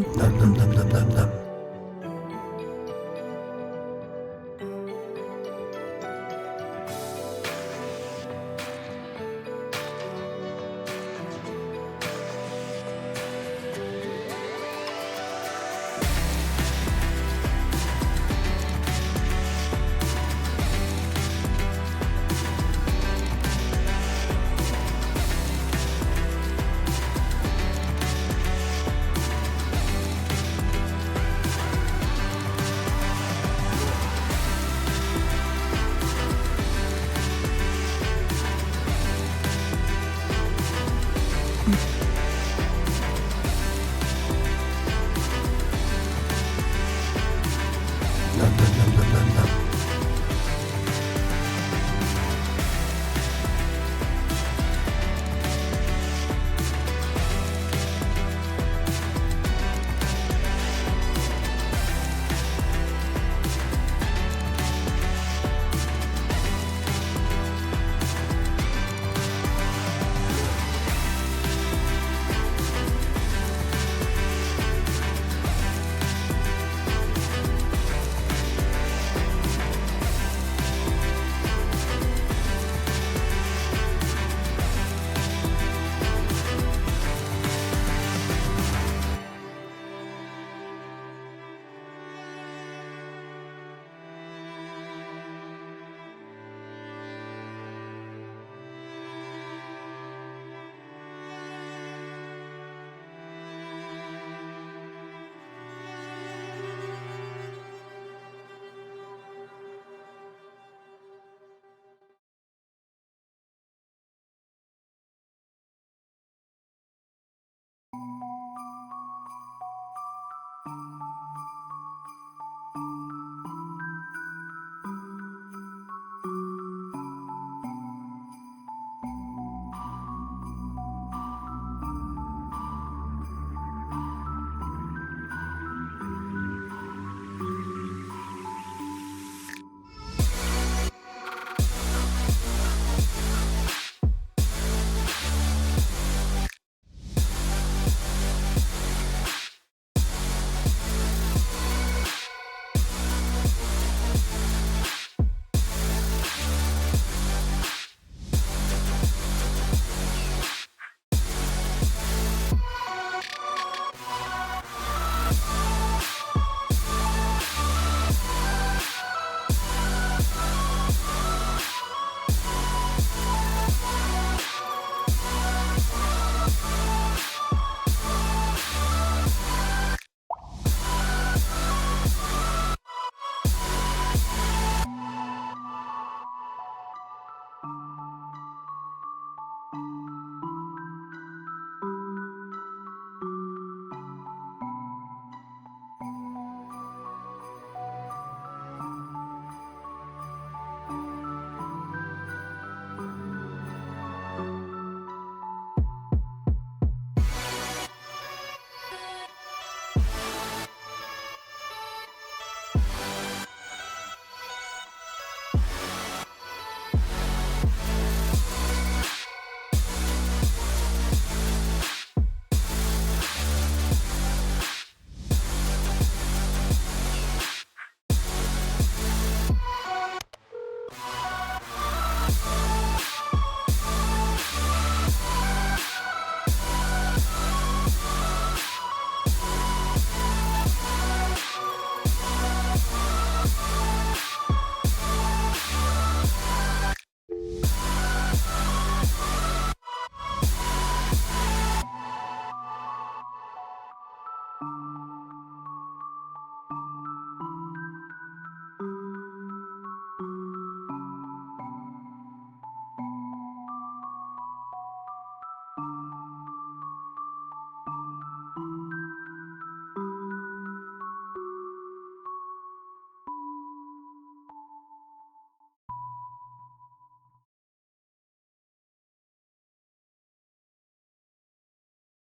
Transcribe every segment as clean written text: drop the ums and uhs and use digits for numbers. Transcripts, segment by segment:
Nom nom nom nom nom nom. Nom nom nom nom nom nom.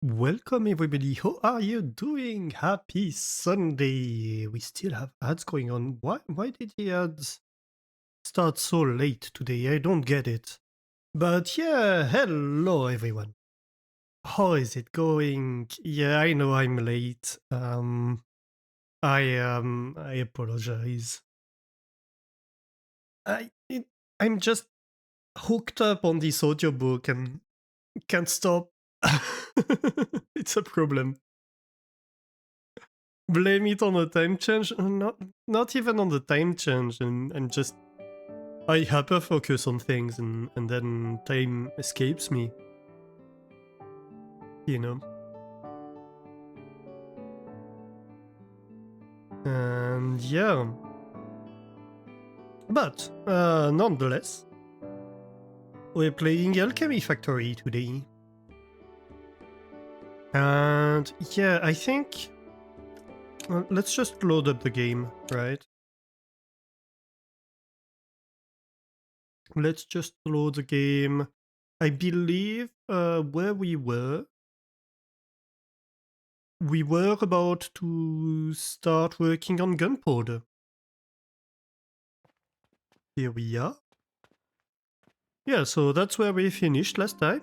Welcome everybody, how are you doing? Happy Sunday! We still have ads going on. Why did the ads start so late today? I don't get it. But yeah, hello everyone. How is it going? Yeah, I know I'm late. I apologize. I'm just hooked up on this audiobook and can't stop. It's a problem. Blame it on the time change? Not even on the time change. And I'm just I hyper focus on things and then time escapes me. You know. And yeah. But nonetheless, we're playing Alchemy Factory today. And yeah, I think let's just load up the game, right? Let's just load the game. I believe where we were about to start working on Gunpowder. Here we are. Yeah, so that's where we finished last time.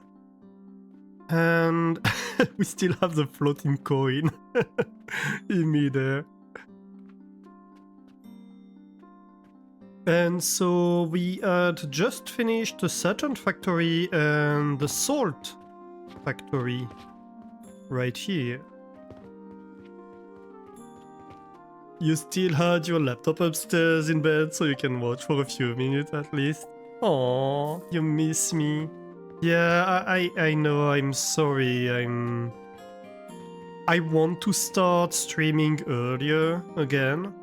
And we still have the floating coin in midair. And so we had just finished the Saturn factory and the salt factory right here. You still had your laptop upstairs in bed so you can watch for a few minutes at least. Aww, you miss me. Yeah, I know, I'm sorry, I want to start streaming earlier again.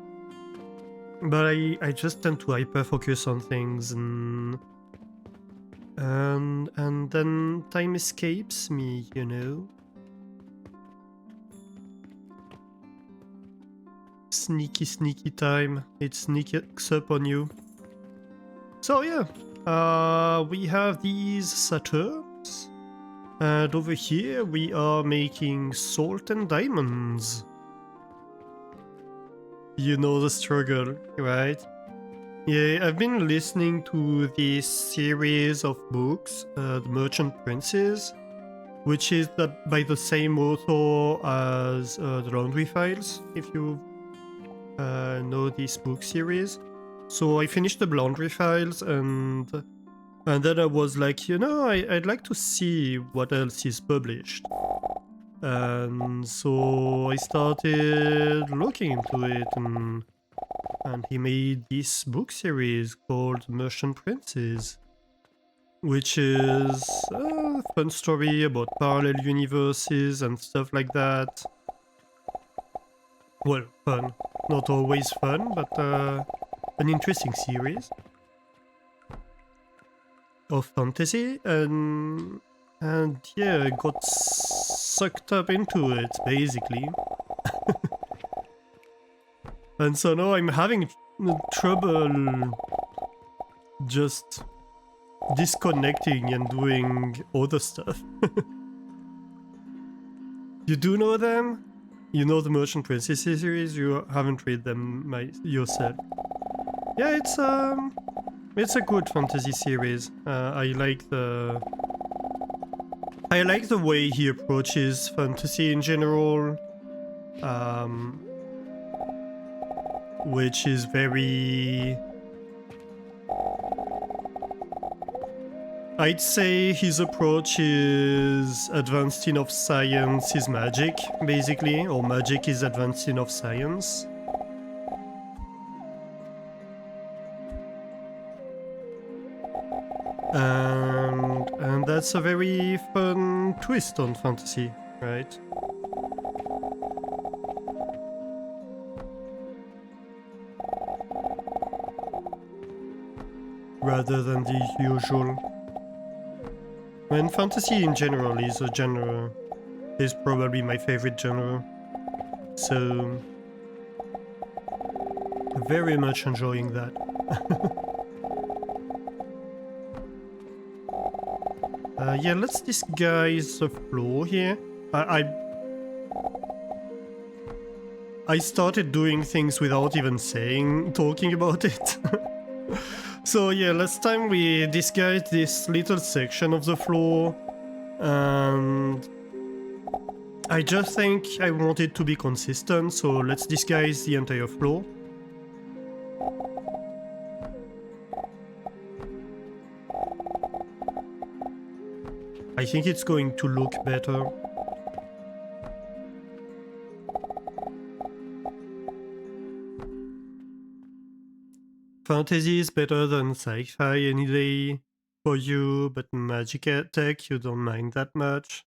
But I just tend to hyper focus on things and then time escapes me, you know. Sneaky time. It sneaks up on you. So yeah, we have these Saturns, and over here we are making salt and diamonds. You know the struggle, right? Yeah, I've been listening to this series of books, The Merchant Princes, which is by the same author as The Laundry Files, if you know this book series. So I finished the Laundry Files and then I was like, you know, I'd like to see what else is published. And so I started looking into it, and he made this book series called Merchant Princes, which is a fun story about parallel universes and stuff like that. Well, fun. Not always fun, but an interesting series of fantasy, and yeah, I got sucked up into it, basically. And so now I'm having trouble just disconnecting and doing other stuff. You do know them? You know the Merchant Princes series? You haven't read them yourself. Yeah, it's a good fantasy series. I like the way he approaches fantasy in general, which is very... I'd say his approach is advanced enough science is magic, basically, or magic is advanced enough science. And that's a very fun twist on fantasy, right? Rather than the usual. And fantasy in general is a genre, is probably my favorite genre. So, very much enjoying that. Yeah, let's disguise the floor here. I started doing things without even talking about it. So yeah, last time we disguised this little section of the floor, and I just think I want it to be consistent, so let's disguise the entire floor. I think it's going to look better. Fantasy is better than sci-fi any day for you, but magic tech you don't mind that much.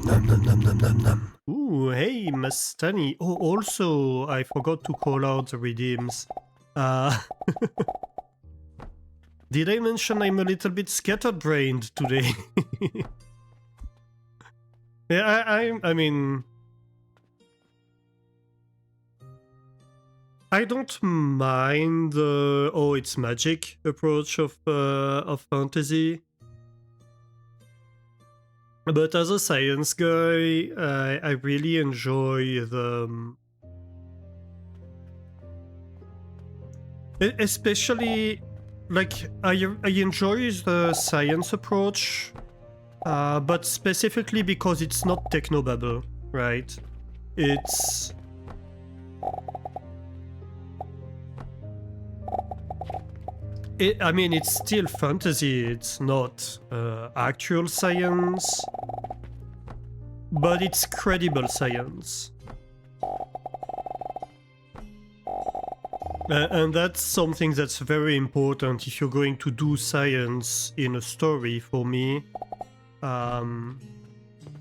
Nom nom nom nom nom nom. Ooh, hey, Mastani. Oh, also, I forgot to call out the redeems. Did I mention I'm a little bit scatterbrained today? Yeah, I mean... I don't mind the oh, it's magic approach of fantasy. But as a science guy, I really enjoy the... especially... Like, I enjoy the science approach, but specifically because it's not technobabble, right? It's... I mean, it's still fantasy, it's not actual science, but it's credible science. And that's something that's very important if you're going to do science in a story for me,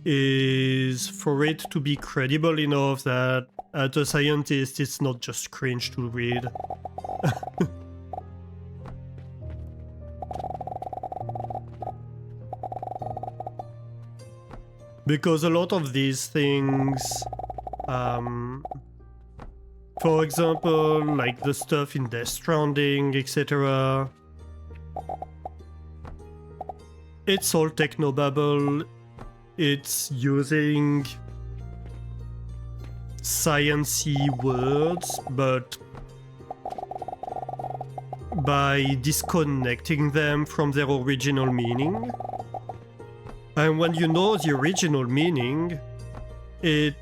is for it to be credible enough that as a scientist it's not just cringe to read. Because a lot of these things, for example, like the stuff in Death Stranding, etc., it's all technobabble, it's using science-y words, but by disconnecting them from their original meaning. And when you know the original meaning, it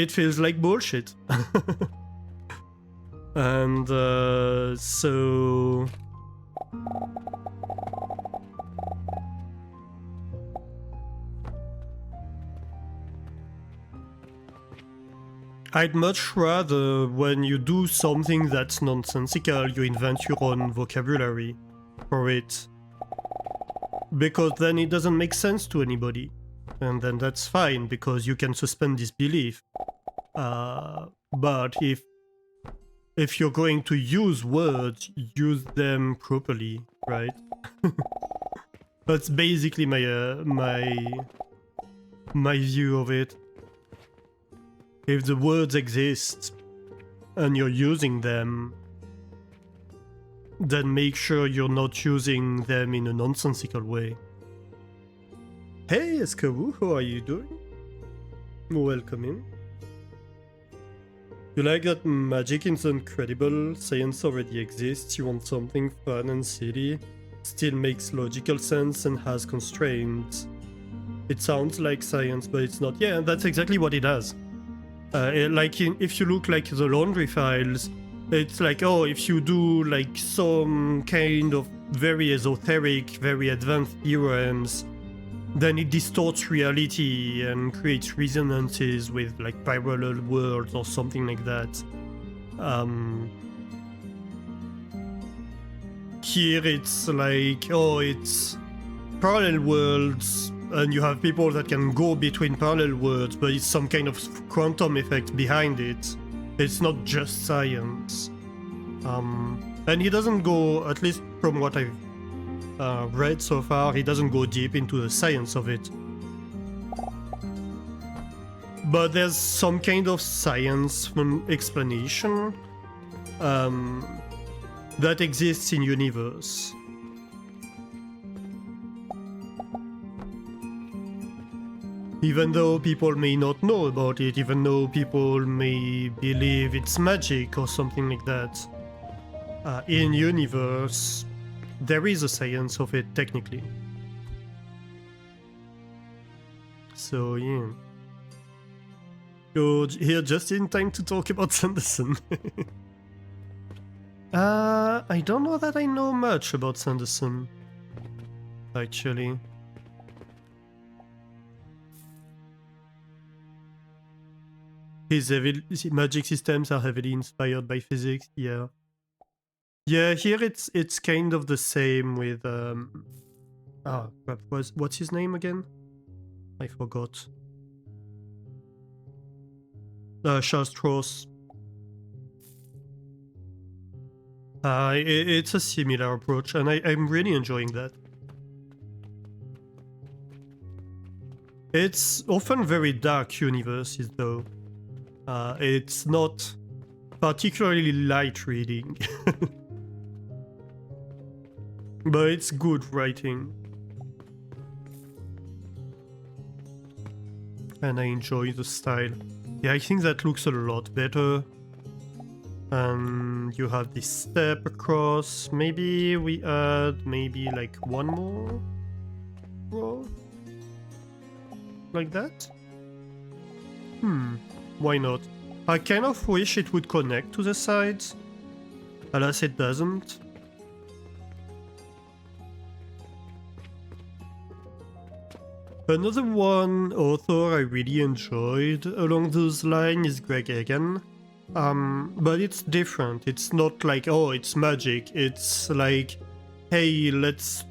feels like bullshit. And so... I'd much rather when you do something that's nonsensical, you invent your own vocabulary for it. Because then it doesn't make sense to anybody. And then that's fine, because you can suspend disbelief. But if you're going to use words, use them properly, right? That's basically my view of it. If the words exist and you're using them, then make sure you're not using them in a nonsensical way. Hey Eskawu, how are you doing? Welcome in. You like that magic is incredible, science already exists, you want something fun and silly, still makes logical sense and has constraints. It sounds like science, but it's not. Yeah, that's exactly what it has. If you look like the laundry files, it's like, oh, if you do like some kind of very esoteric, very advanced theorems, then it distorts reality and creates resonances with like parallel worlds or something like that. Here it's like, oh, it's parallel worlds, and you have people that can go between parallel worlds, but it's some kind of quantum effect behind it. It's not just science. And he doesn't go, at least from what I've read so far, he doesn't go deep into the science of it. But there's some kind of science explanation that exists in universe. Even though people may not know about it, even though people may believe it's magic or something like that, in universe, there is a science of it, technically. so yeah. You're here just in time to talk about Sanderson. I don't know that I know much about Sanderson, actually. His magic systems are heavily inspired by physics, yeah. Yeah, here it's kind of the same with oh crap, what's his name again? I forgot. Charles Stross. It's a similar approach, and I'm really enjoying that. It's often very dark universes, though. It's not particularly light reading. But it's good writing. And I enjoy the style. Yeah, I think that looks a lot better. And you have this step across. Maybe we add like one more row? Like that? Why not? I kind of wish it would connect to the sides. Alas, it doesn't. Another one author I really enjoyed along those lines is Greg Egan. But it's different. It's not like, oh, it's magic. It's like, hey, let's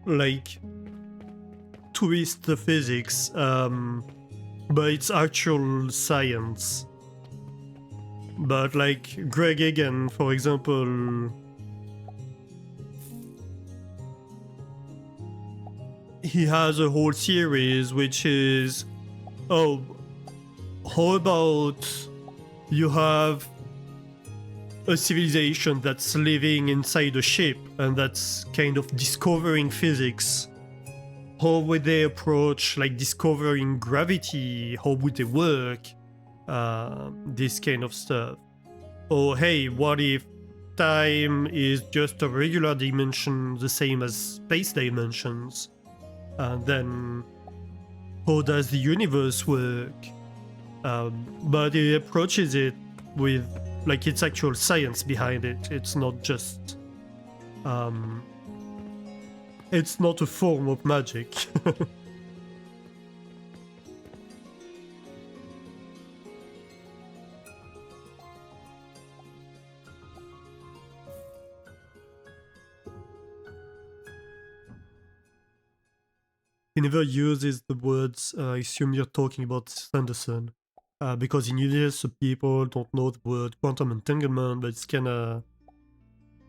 like twist the physics. But it's actual science. But like Greg Egan, for example, he has a whole series which is, oh, how about you have a civilization that's living inside a ship and that's kind of discovering physics? How would they approach like discovering gravity? How would they work? This kind of stuff. Or hey, what if time is just a regular dimension, the same as space dimensions? And then how does the universe work? But he approaches it with like its actual science behind it. It's not just it's not a form of magic. He never uses the words, I assume you're talking about Sanderson. Because in US people don't know the word quantum entanglement, but it's kinda...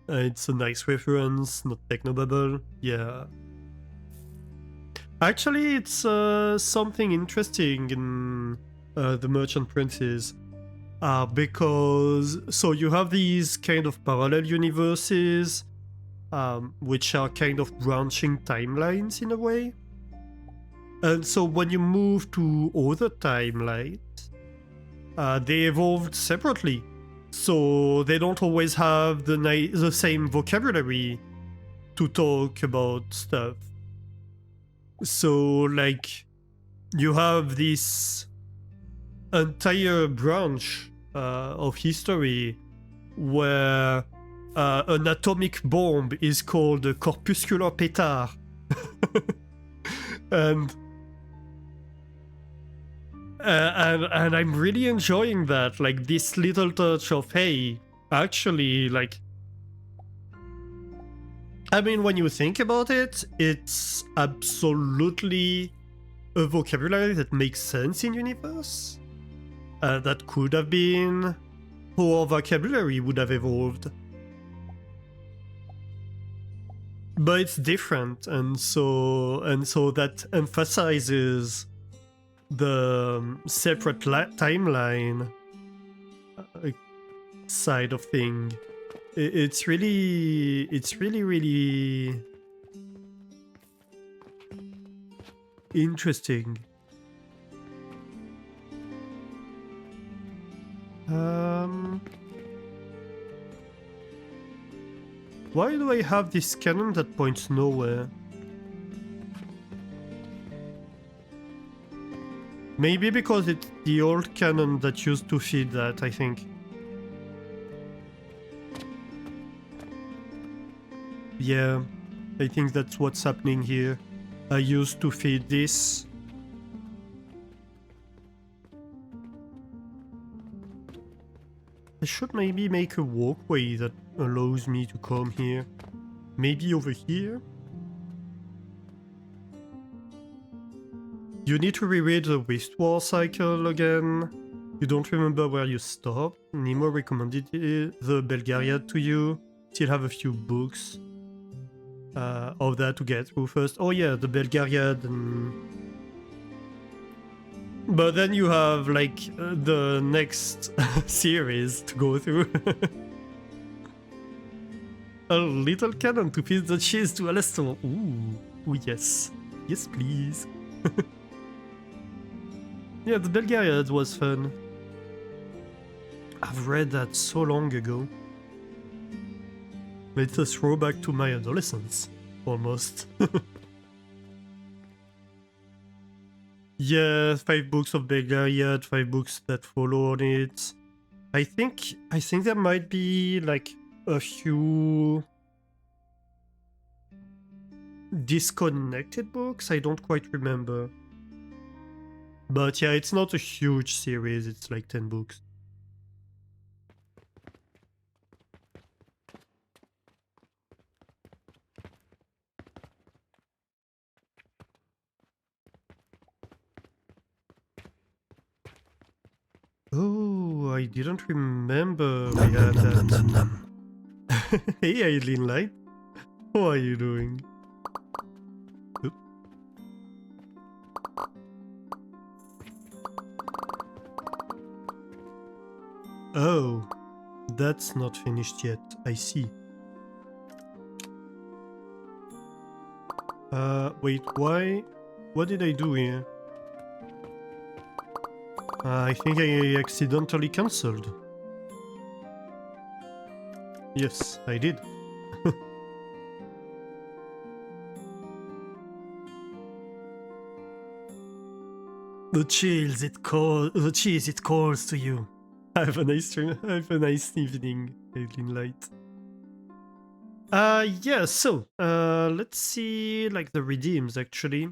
it's a nice reference, not technobabble, yeah. Actually, it's something interesting in The Merchant Princes. Because, so you have these kind of parallel universes, which are kind of branching timelines in a way. And so when you move to other timelines, they evolved separately. So they don't always have the same vocabulary to talk about stuff. So like you have this entire branch of history where an atomic bomb is called a corpuscular pétard. and I'm really enjoying that, like this little touch of, hey, actually, like, I mean, when you think about it, it's absolutely a vocabulary that makes sense in universe. That could have been how our vocabulary would have evolved. But it's different, and so that emphasizes the separate timeline side of thing. It's really interesting. Why do I have this cannon that points nowhere? Maybe because it's the old cannon that used to feed that, I think. Yeah, I think that's what's happening here. I used to feed this. I should maybe make a walkway that allows me to come here. Maybe over here? You need to reread the Wastewater cycle again. You don't remember where you stopped. Nemo recommended the Belgariad to you. Still have a few books of that to get through first. Oh yeah, the Belgariad. But then you have like the next series to go through. A little cannon to feed the cheese to Alestor. Ooh, yes. Yes, please. Yeah, the Belgariad was fun. I've read that so long ago. It's a throwback to my adolescence, almost. Yeah, 5 books of Belgariad, 5 books that follow on it. I think there might be like a few disconnected books. I don't quite remember. But yeah, it's not a huge series. It's like 10 books. Oh, I didn't remember we had that. Hey, Aileen Light. How are you doing? Oop. Oh, that's not finished yet. I see. Wait, why? What did I do here? I think I accidentally cancelled. Yes, I did. The cheese it calls to you. Have a nice evening, Aileen Light. Yeah, so let's see like the redeems actually.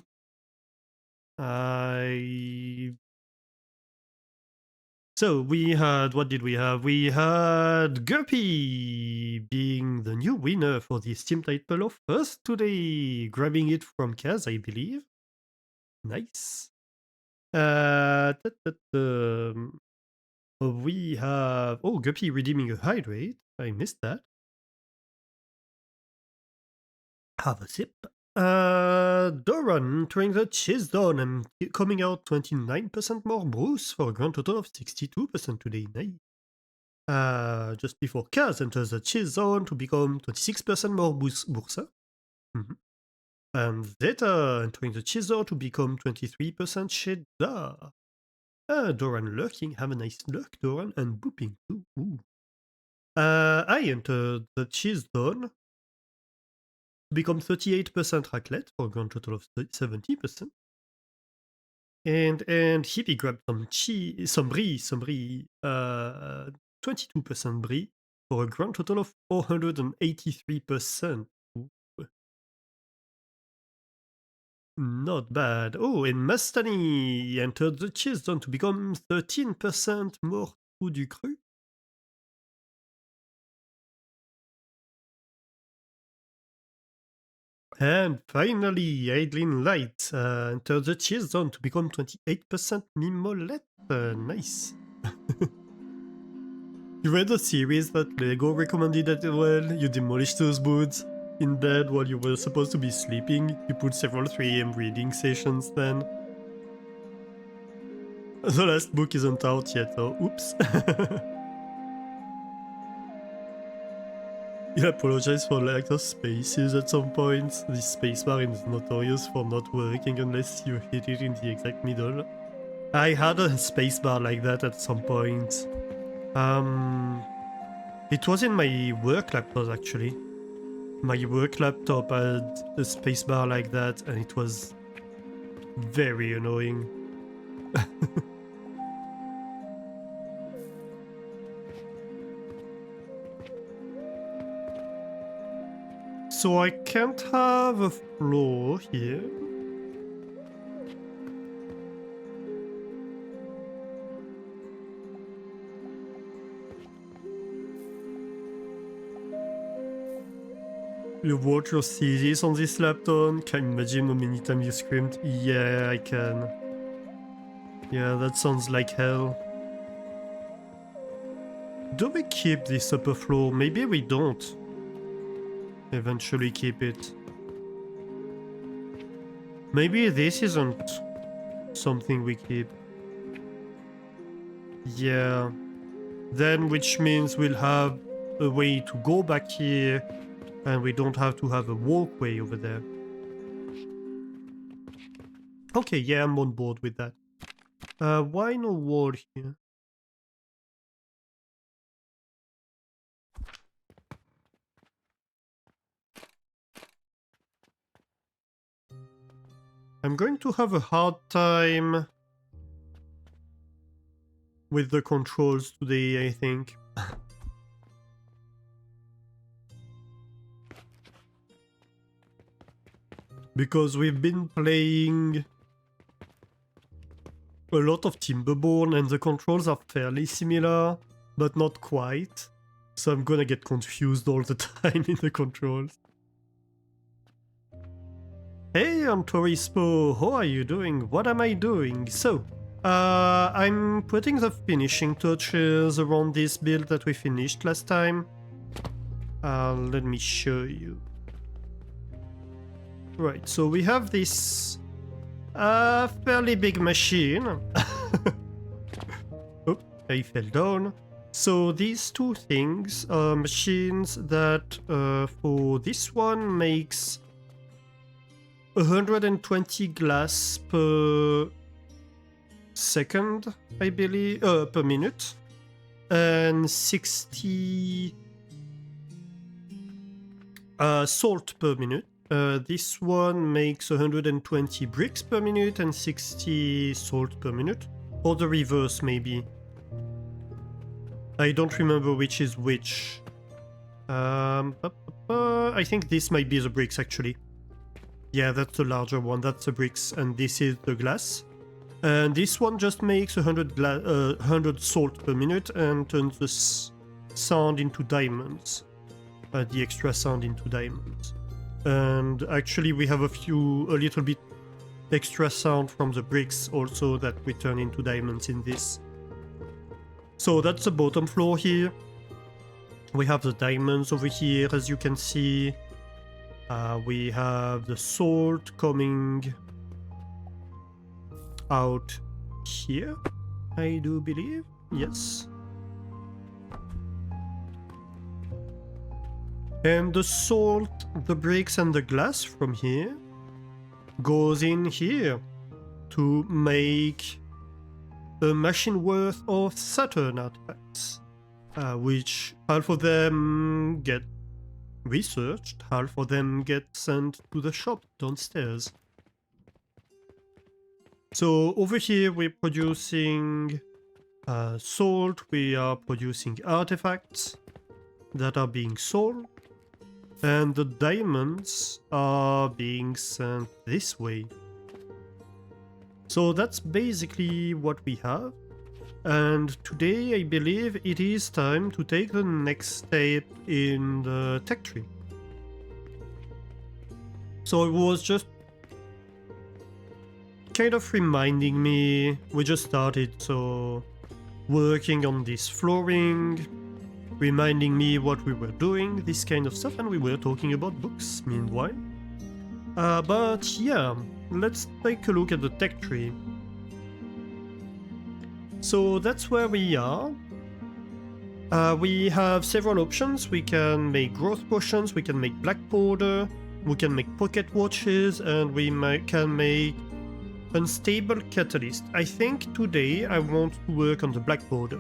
So we had, what did we have? We had Guppy being the new winner for the Steam title of First today, grabbing it from Kaz, I believe. Nice. We have, oh, Guppy redeeming a hydrate. I missed that. Have a sip. Doran entering the cheese zone and coming out 29% more brews for a grand total of 62% today. Nice. Just before Kaz enters the cheese zone to become 26% more bursa. And Zeta entering the cheese zone to become 23% cheddar. Doran lurking, have a nice lurk, Doran, and booping too. Ooh. I entered the cheese zone to become 38% raclette for a grand total of 70%. And Hippie grabbed some brie, 22% brie for a grand total of 483%. Ooh. Not bad. Oh, and Mastani entered the cheese zone to become 13% more trou du cru. And finally, Aileen Light entered the cheese zone to become 28% mimolette. Nice. You read the series that Lego recommended as well? You demolished those boots in bed while you were supposed to be sleeping. You put several 3 AM reading sessions then. The last book isn't out yet, though. Oops. You apologize for lack of spaces at some point. The spacebar is notorious for not working unless you hit it in the exact middle. I had a spacebar like that at some point. It was in my work laptop actually. My work laptop had a spacebar like that and it was very annoying. So I can't have a floor here. You watch your series on this laptop? Can you imagine how many times you screamed? Yeah, I can. Yeah, that sounds like hell. Do we keep this upper floor? Maybe we don't. Eventually keep it. Maybe this isn't something we keep. Yeah. Then which means we'll have a way to go back here and we don't have to have a walkway over there. Okay, yeah, I'm on board with that. Why no wall here? I'm going to have a hard time with the controls today, I think. Because we've been playing a lot of Timberborn and the controls are fairly similar, but not quite. So I'm gonna get confused all the time in the controls. Hey, I'm Torispo, how are you doing? What am I doing? So, I'm putting the finishing touches around this build that we finished last time. Let me show you. Right, so we have this fairly big machine. Oh, I fell down. So these two things are machines that for this one makes 120 glass per second, I believe, per minute, and 60 salt per minute. This one makes 120 bricks per minute and 60 salt per minute, or the reverse maybe. I don't remember which is which. I think this might be the bricks actually. Yeah, that's the larger one, that's the bricks, and this is the glass. And this one just makes 100 salt per minute and turns the sand into diamonds. The extra sand into diamonds. And actually we have a little bit extra sand from the bricks also that we turn into diamonds in this. So that's the bottom floor here. We have the diamonds over here, as you can see. We have the salt coming out here, I do believe. Yes. And the salt, the bricks and the glass from here goes in here to make a machine worth of Saturn artifacts, which half of them get researched, half of them get sent to the shop downstairs. So over here we're producing salt, we are producing artifacts that are being sold, and the diamonds are being sent this way. So that's basically what we have. And today I believe it is time to take the next step in the tech tree. So it was just kind of reminding me, we just started, so working on this flooring, reminding me what we were doing, this kind of stuff, and we were talking about books meanwhile. But yeah, let's take a look at the tech tree. So that's where we are. We have several options. We can make growth potions, we can make black powder, we can make pocket watches, and we can make unstable catalyst. I think today I want to work on the black powder.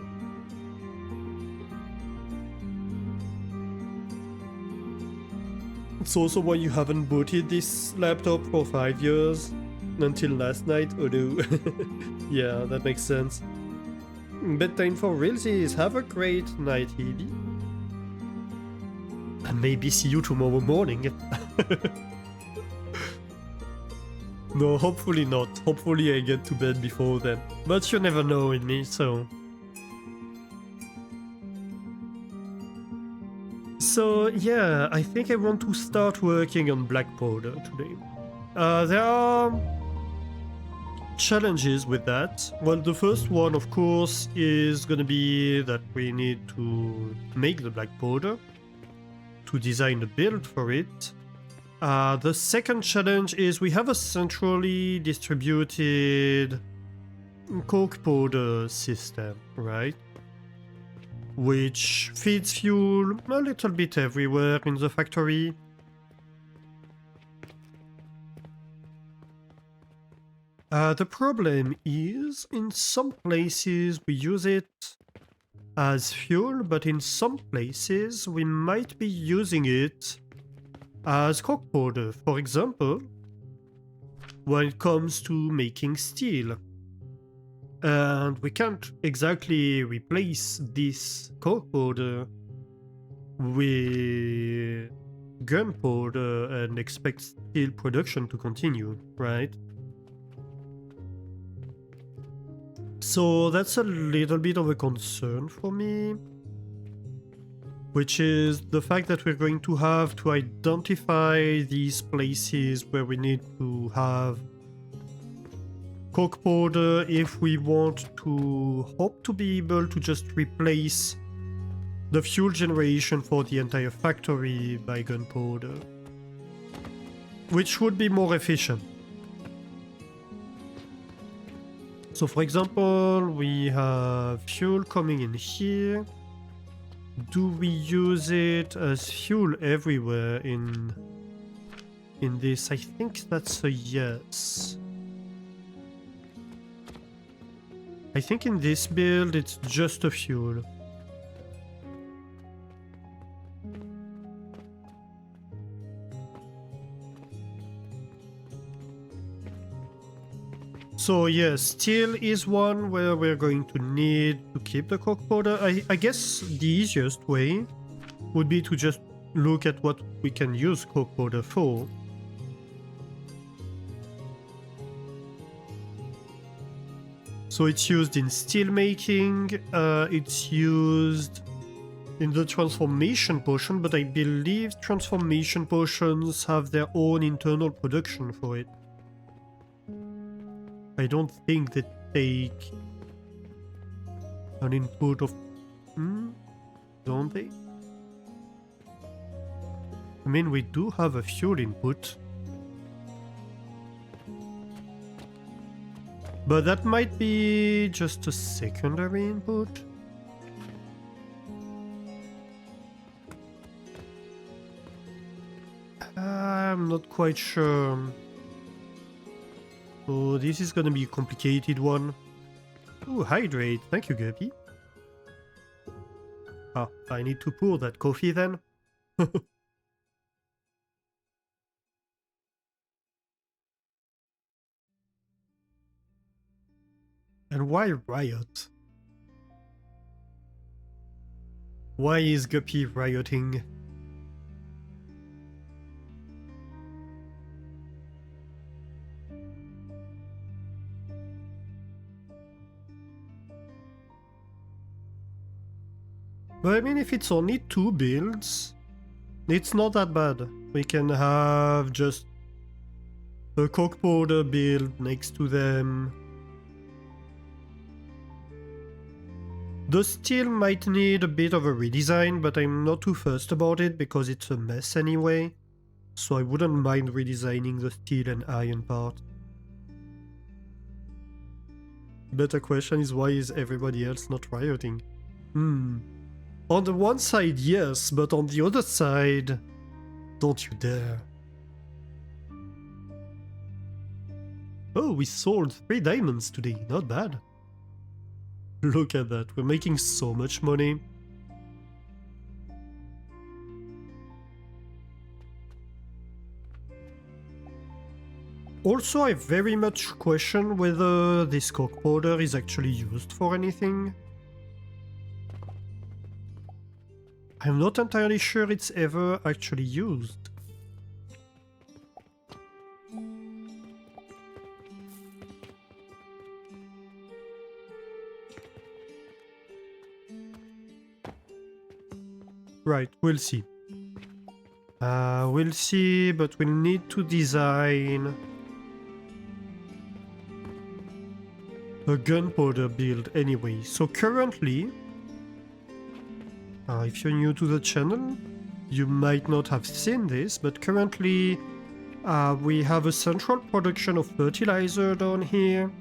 It's also why you haven't booted this laptop for 5 years. until last night. Oh no. Yeah, that makes sense. Bedtime for realsies. Have a great night, Evie. And maybe see you tomorrow morning. No, hopefully not. Hopefully I get to bed before then. But you never know with me, so... So yeah, I think I want to start working on black powder today. There are challenges with that. Well, the first one, of course, is gonna be that we need to make the black powder, to design a build for it. The second challenge is we have a centrally distributed coke powder system, right? Which feeds fuel a little bit everywhere in the factory. The problem is, in some places we use it as fuel, but in some places we might be using it as coke powder. For example, when it comes to making steel. And we can't exactly replace this coke powder with gunpowder and expect steel production to continue, right? So that's a little bit of a concern for me, which is the fact that we're going to have to identify these places where we need to have coke powder if we want to hope to be able to just replace the fuel generation for the entire factory by gunpowder, which would be more efficient. So for example, we have fuel coming in here. Do we use it as fuel everywhere in this? I think that's a yes. I think in this build it's just a fuel. So yes, steel is one where we're going to need to keep the coke powder. I guess the easiest way would be to just look at what we can use coke powder for. So it's used in steel making, it's used in the transformation potion, but I believe transformation potions have their own internal production for it. I don't think they take an input of... don't they? I mean, we do have a fuel input. But that might be just a secondary input. I'm not quite sure. So this is gonna be a complicated one. Ooh, hydrate. Thank you, Guppy. Ah, I need to pour that coffee then. And why riot? Why is Guppy rioting? But I mean, if it's only 2 builds, it's not that bad. We can have just a coke powder build next to them. The steel might need a bit of a redesign, but I'm not too fussed about it because it's a mess anyway. So I wouldn't mind redesigning the steel and iron part. Better question is, why is everybody else not rioting? On the one side, yes, but on the other side, don't you dare. Oh, we sold 3 diamonds today, not bad. Look at that, we're making so much money. Also, I very much question whether this Gunpowder is actually used for anything. I'm not entirely sure it's ever actually used. Right, we'll see. We'll see, but we'll need to design a gunpowder build anyway. So currently, if you're new to the channel, you might not have seen this, but currently we have a central production of fertilizer down here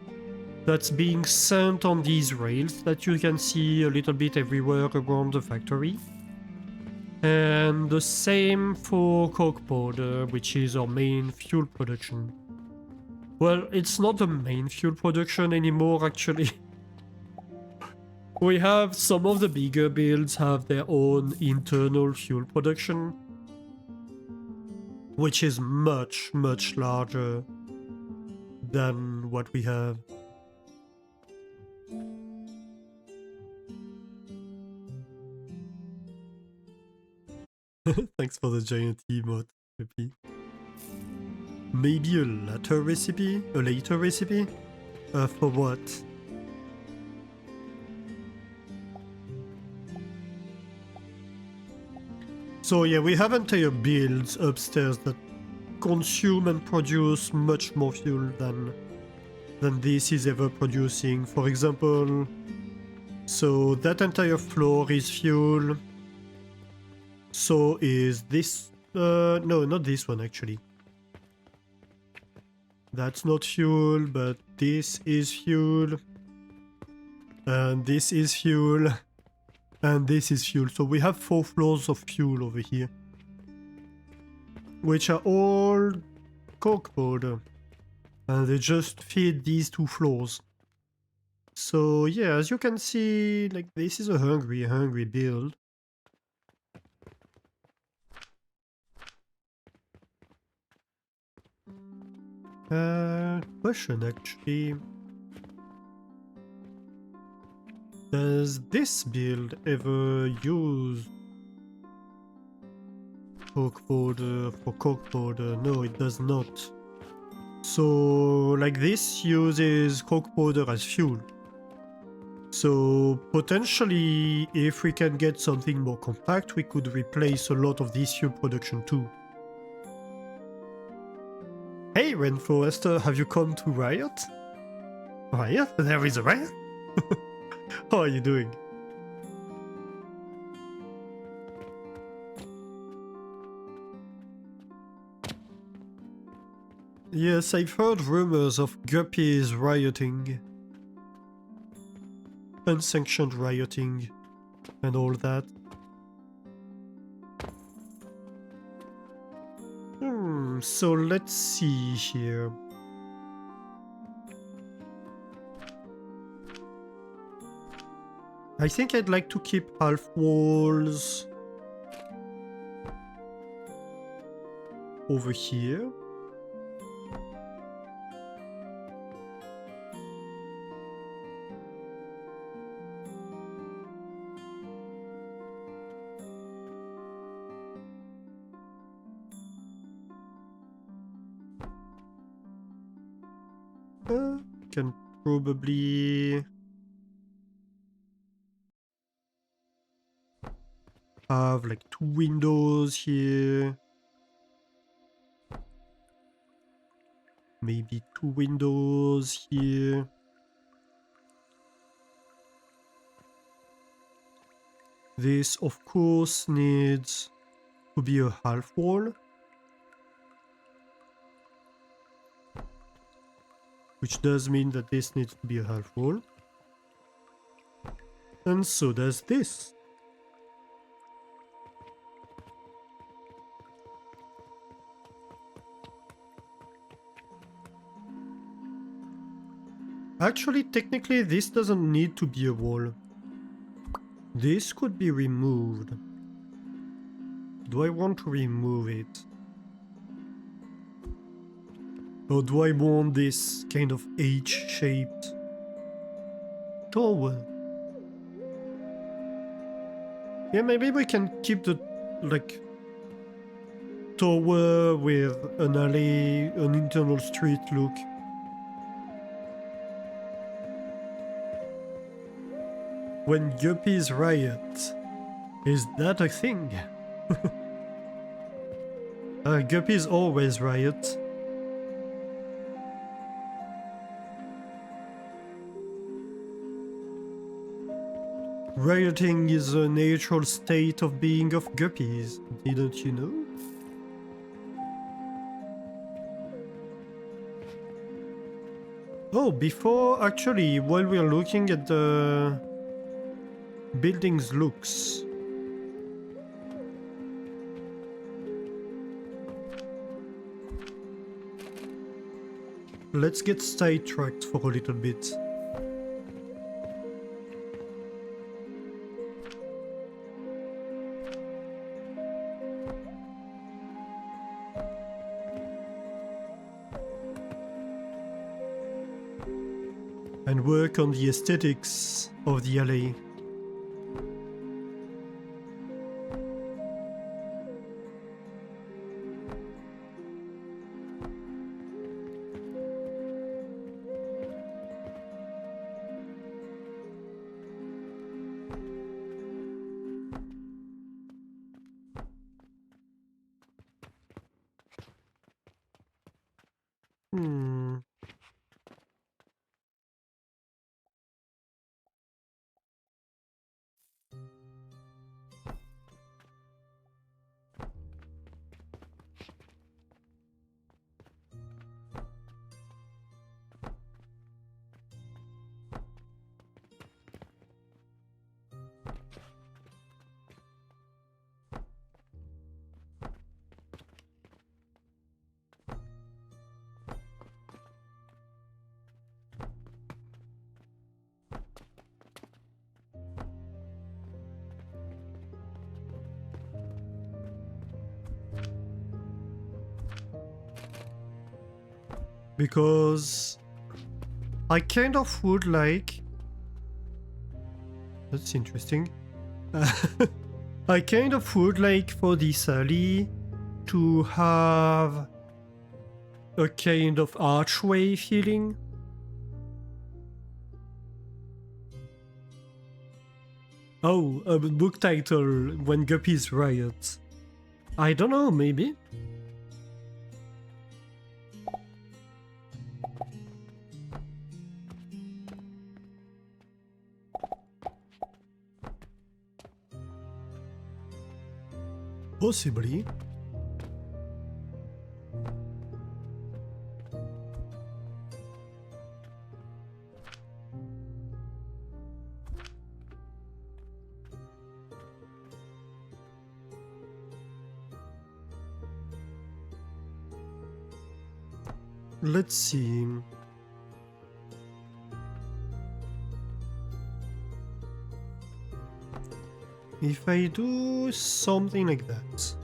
that's being sent on these rails that you can see a little bit everywhere around the factory. And the same for Gunpowder, which is our main fuel production. Well, it's not the main fuel production anymore, actually. We have some of the bigger builds have their own internal fuel production, which is much, much larger than what we have. Thanks for the giant emote, Peppy. Maybe a later recipe? A later recipe? For what? So yeah, we have entire builds upstairs that consume and produce much more fuel than this is ever producing. For example, so that entire floor is fuel. So is this... no, not this one actually. That's not fuel, but this is fuel. And this is fuel. And this is fuel. So we have 4 floors of fuel over here, which are all Gunpowder. And they just feed these 2 floors. So yeah, as you can see, like this is a hungry build. Question actually. Does this build ever use Gunpowder for Gunpowder? No, it does not. So, like this uses Gunpowder as fuel. So, potentially, if we can get something more compact, we could replace a lot of this fuel production too. Hey, Rainforester, have you come to Riot? Riot? There is a Riot? How are you doing? Yes, I've heard rumors of guppies rioting. Unsanctioned rioting and all that. So let's see here. I think I'd like to keep half walls over here. Can probably have like 2 windows here. Maybe 2 windows here. This, of course, needs to be a half wall, which does mean that this needs to be a half wall. And so does this. Actually, technically, this doesn't need to be a wall. This could be removed. Do I want to remove it? Or do I want this kind of H-shaped tower? Yeah, maybe we can keep the, like, tower with an alley, an internal street look. When guppies riot, is that a thing? Guppies always riot. Rioting is a natural state of being of guppies, didn't you know? Oh, before, actually, while we're looking at the building's looks, let's get sidetracked for a little bit. And work on the aesthetics of the alley. Because I kind of would like... That's interesting. I kind of would like for this alley to have a kind of archway feeling. Oh, a book title, When Guppies Riot. I don't know, maybe? Possibly. Let's see. If I do something like that.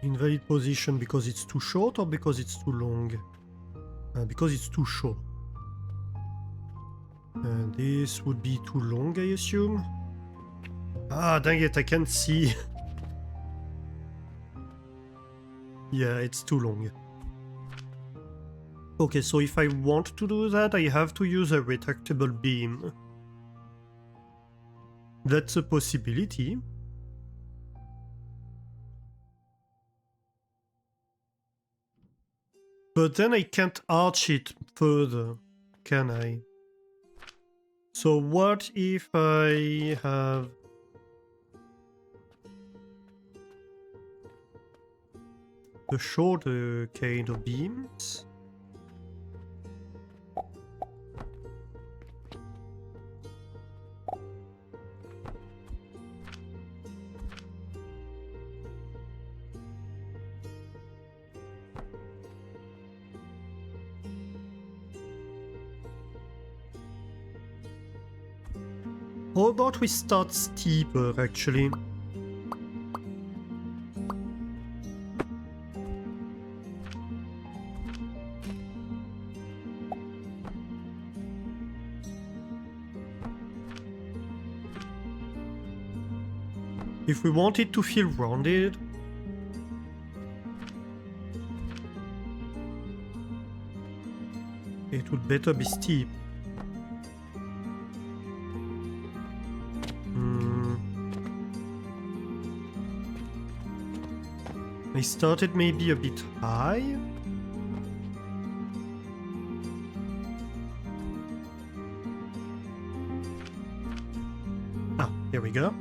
Invalid position because it's too short or because it's too long? Because it's too short. This would be too long, I assume. Ah, dang it, I can't see. Yeah, it's too long. Okay, so if I want to do that, I have to use a retractable beam. That's a possibility. But then I can't arch it further, can I? So what if I have... the shorter kind of beams? How about we start steeper, actually? If we want it to feel rounded, it would better be steep. I started maybe a bit high. Ah, here we go.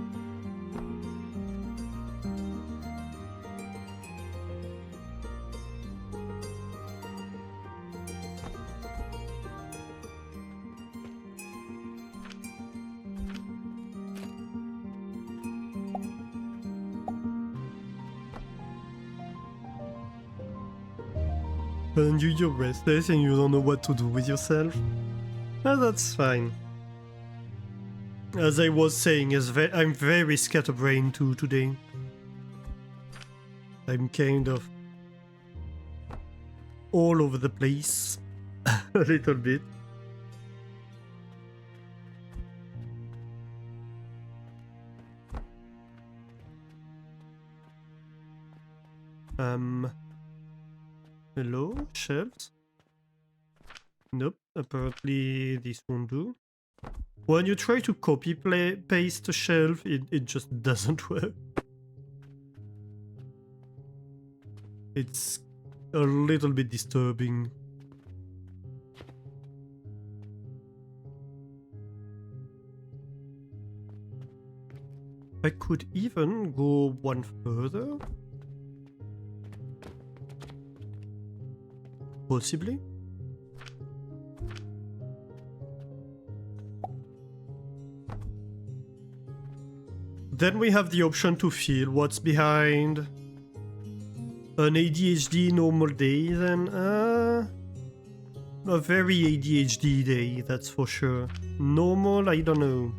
And you're restless and you don't know what to do with yourself? Ah, that's fine. As I was saying, I'm very scatterbrained too today. I'm kind of all over the place a little bit. Hello, shelves? Nope, apparently this won't do. When you try to paste a shelf, it just doesn't work. It's a little bit disturbing. I could even go one further. Possibly. Then we have the option to feel what's behind an ADHD normal day, then a very ADHD day, that's for sure. Normal, I don't know.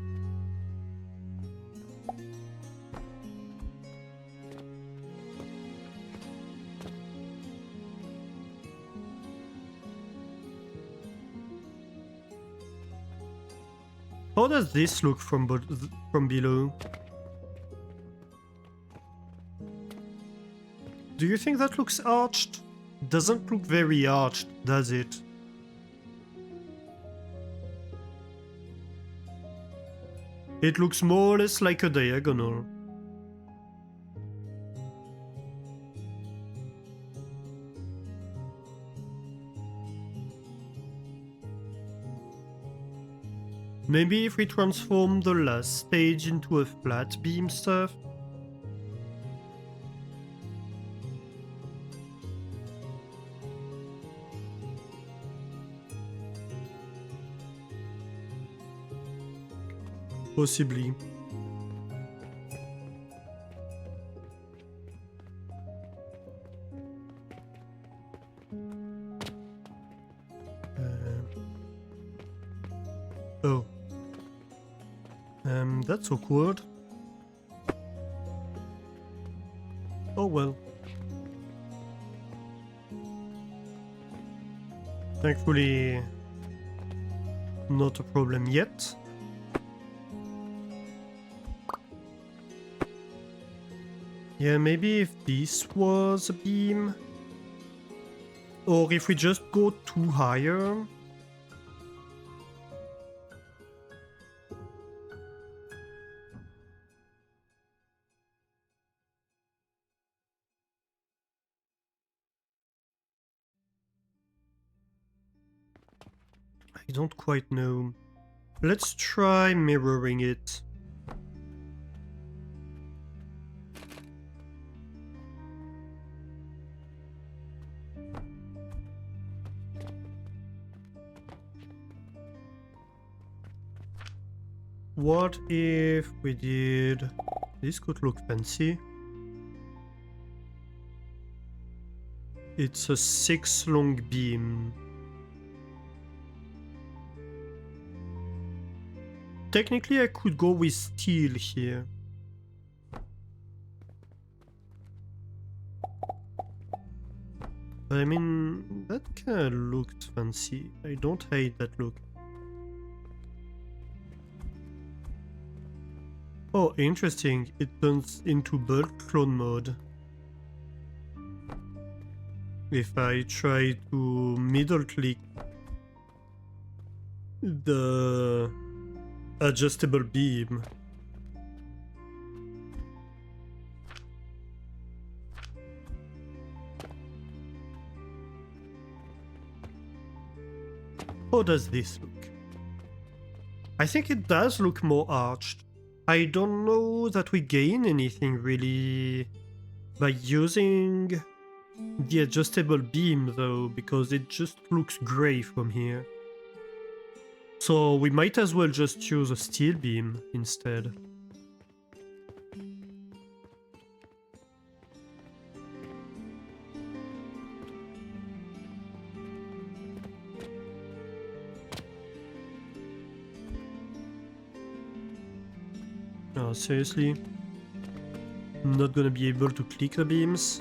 How does this look from below? Do you think that looks arched? Doesn't look very arched, does it? It looks more or less like a diagonal. Maybe if we transform the last stage into a flat beam stuff? Possibly. Oh. That's awkward. Oh well. Thankfully, not a problem yet. Yeah, maybe if this was a beam, or if we just go too higher. I don't quite know. Let's try mirroring it. What if we did... This could look fancy. It's a 6 long beam. technically I could go with steel here. I mean, that kind of looks fancy. I don't hate that look. Oh, interesting. It turns into bulk clone mode. If I try to middle click the adjustable beam. How does this look? I think it does look more arched. I don't know that we gain anything really by using the adjustable beam though, because it just looks grey from here. So we might as well just use a steel beam instead. No, seriously? I'm not gonna be able to click the beams.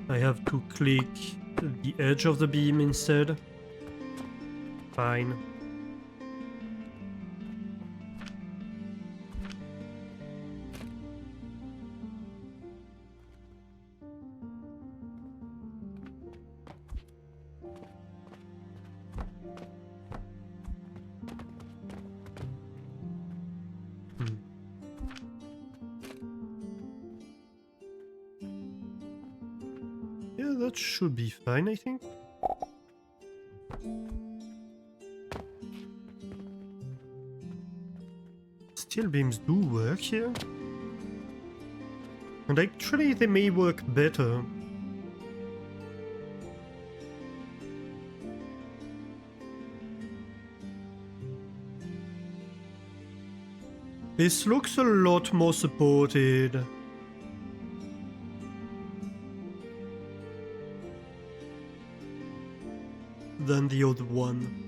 I have to click the edge of the beam instead. Fine. Yeah, that should be fine, I think. Steel beams do work here. And actually they may work better. This looks a lot more supported. Than the other one.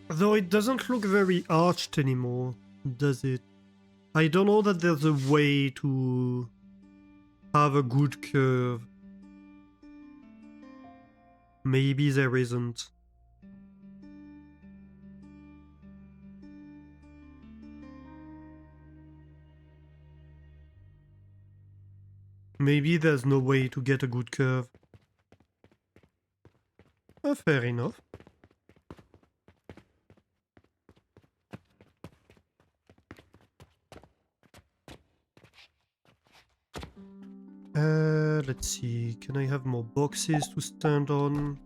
Though it doesn't look very arched anymore, does it? I don't know that there's a way to have a good curve. Maybe there isn't. Maybe there's no way to get a good curve. Fair enough. Let's see. Can I have more boxes to stand on?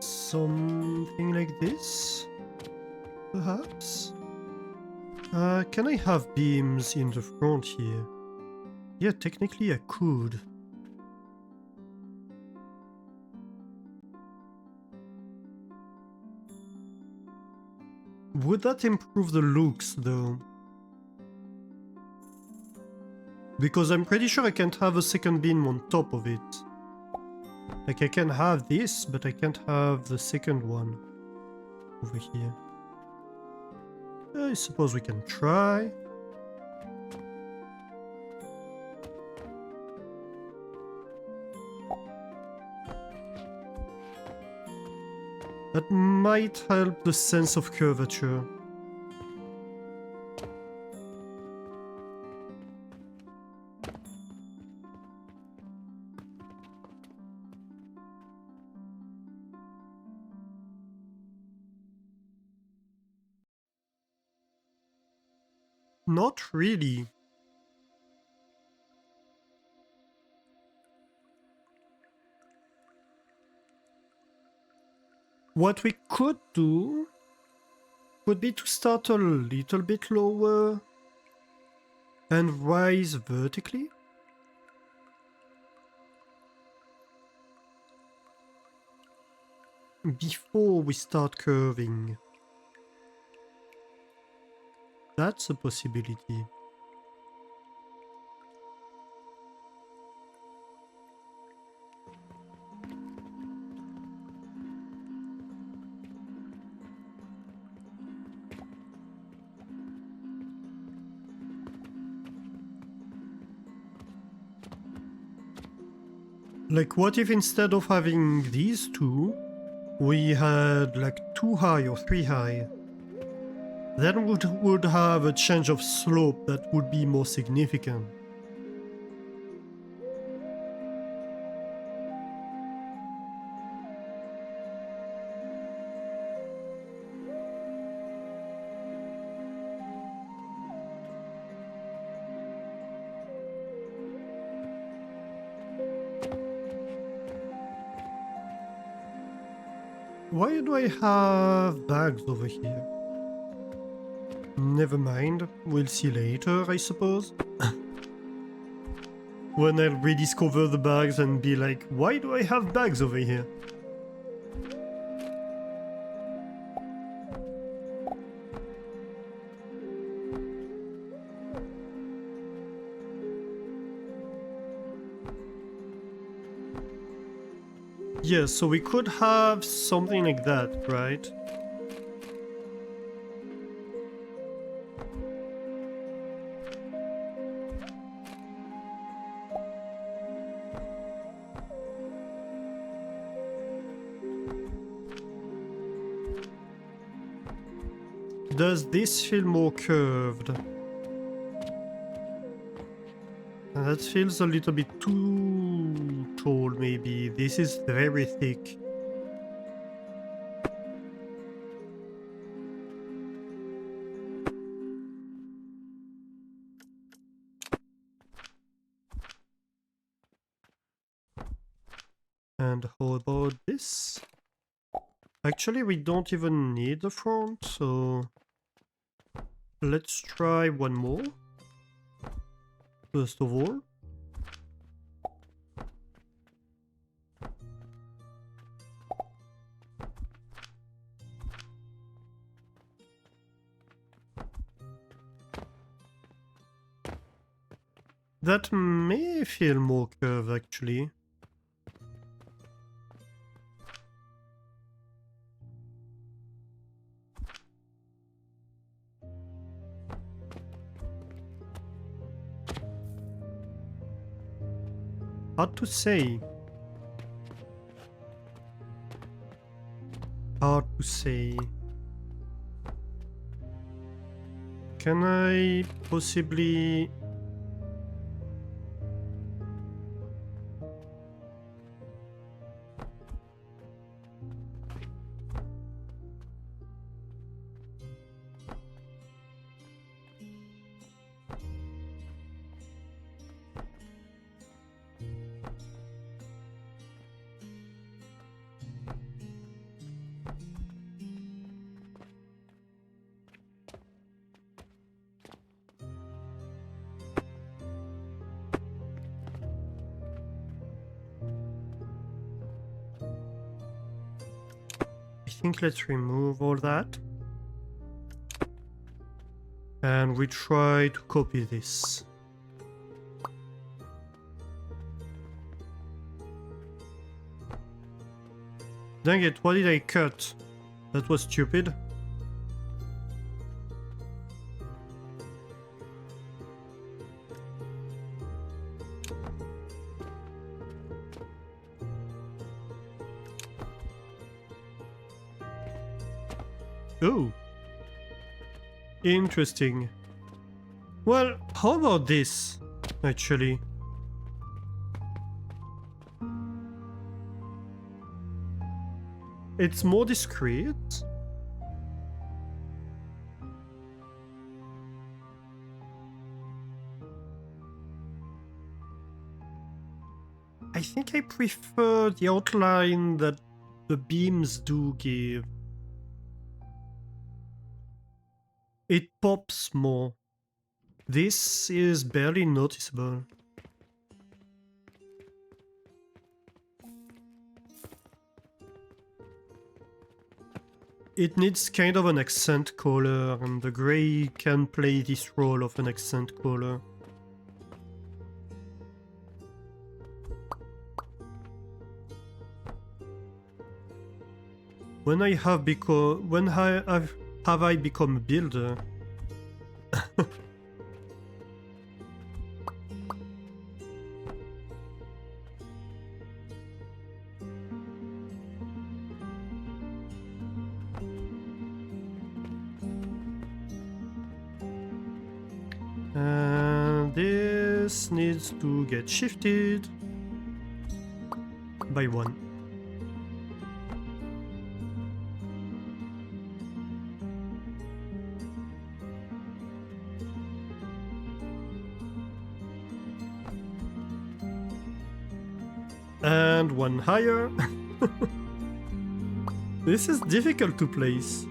Something like this, perhaps? Can I have beams in the front here? Yeah, technically I could. Would that improve the looks, though? Because I'm pretty sure I can't have a second beam on top of it. Like, I can have this, but I can't have the second one over here. I suppose we can try. That might help the sense of curvature. Not really. What we could do would be to start a little bit lower and rise vertically. Before we start curving. That's a possibility. Like, what if instead of having these two, we had like 2 high or 3 high? Then would have a change of slope that would be more significant. Why do I have bags over here? Never mind, we'll see later, I suppose. When I'll rediscover the bags and be like, why do I have bags over here? Yeah, so we could have something like that, right? Does this feel more curved? That feels a little bit too tall, maybe. This is very thick. And how about this? Actually, we don't even need the front, so let's try one more. First of all. That may feel more curved, actually. Hard to say. Hard to say. Can I possibly... I think let's remove all that. And we try to copy this. Dang it, what did I cut? That was stupid. Oh. Interesting. Well, how about this, actually? It's more discreet. I think I prefer the outline that the beams do give. it pops more. This is barely noticeable. It needs kind of an accent color, and the grey can play this role of an accent color. When have I become a builder? And this needs to get shifted by 1. And 1 higher. This is difficult to place.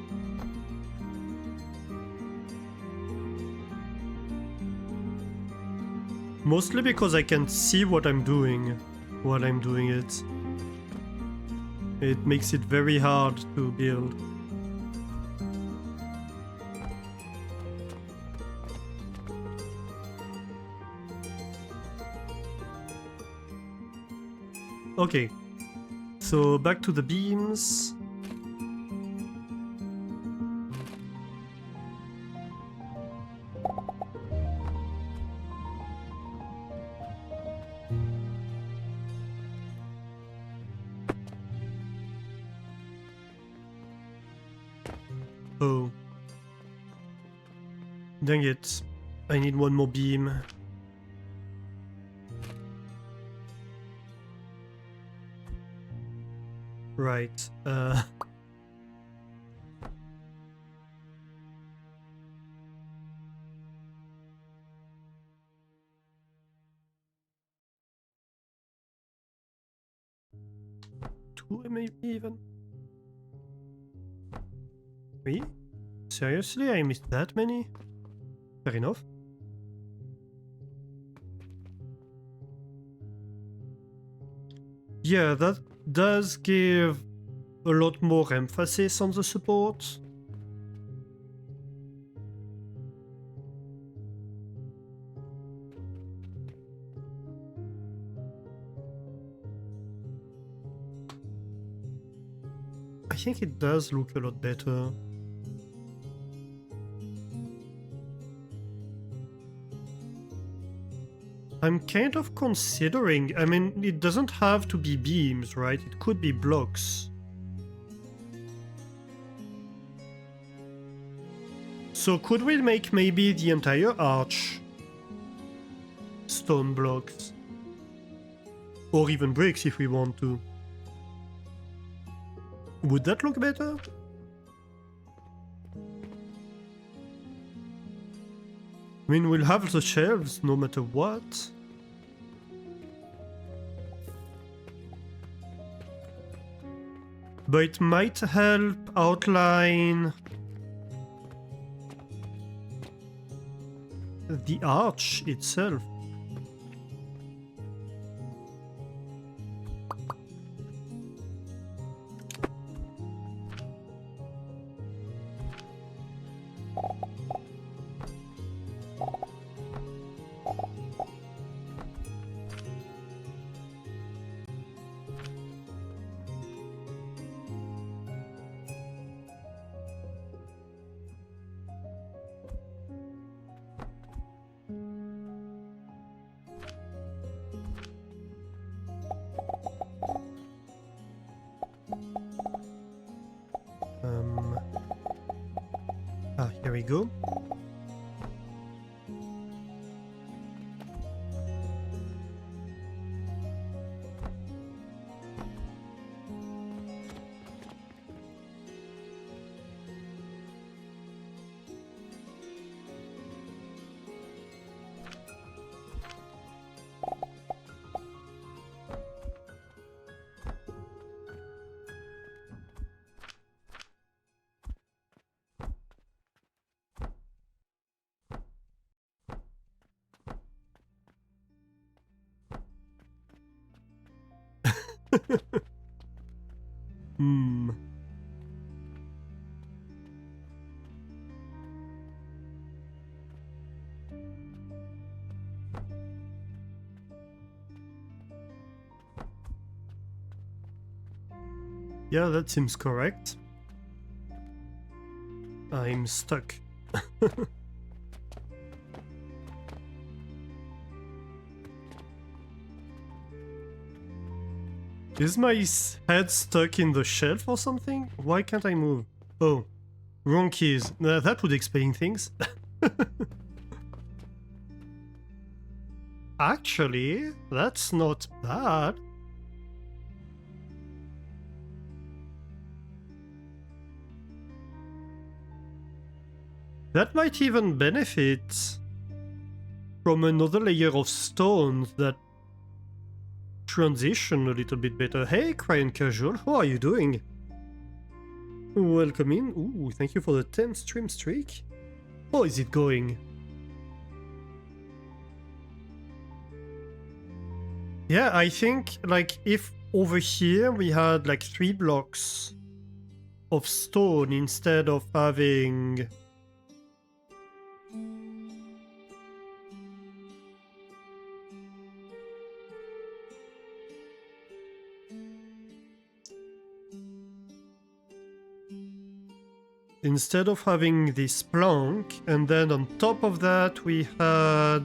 Mostly because I can't see what I'm doing while I'm doing it. It makes it very hard to build. Okay, so back to the beams. Oh. Dang it. I need 1 more beam. Right. Two maybe even. 3? Seriously, I missed that many? Fair enough. Yeah, that does give a lot more emphasis on the support. I think it does look a lot better. I'm kind of considering, I mean, it doesn't have to be beams, right? It could be blocks. So could we make maybe the entire arch stone blocks? Or even bricks if we want to. Would that look better? I mean, we'll have the shelves no matter what. But it might help outline the arch itself. Here we go. Hmm. Yeah, that seems correct. I'm stuck. Is my head stuck in the shelf or something? Why can't I move? Oh, wrong keys. That would explain things. Actually, that's not bad. That might even benefit from another layer of stones that transition a little bit better. Hey, Crying Casual, how are you doing? Welcome in. Ooh, thank you for the 10th stream streak. How is it going? Yeah, I think, like, if over here we had, like, 3 blocks of stone instead of having... Instead of having this plank, and then on top of that we had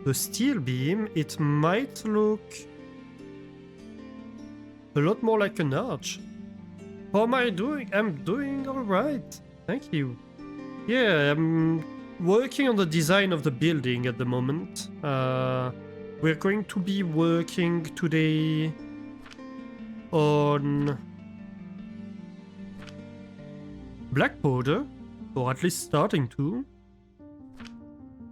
the steel beam, it might look a lot more like an arch. How am I doing? I'm doing alright. Thank you. Yeah, I'm working on the design of the building at the moment. We're going to be working today on black powder, or at least starting to.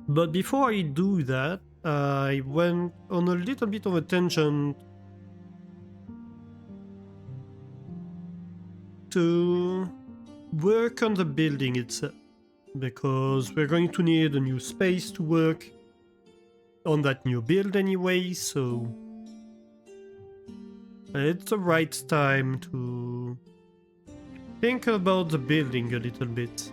But before I do that, I went on a little bit of a tangent to work on the building itself, because we're going to need a new space to work on that new build anyway, so it's the right time to think about the building a little bit.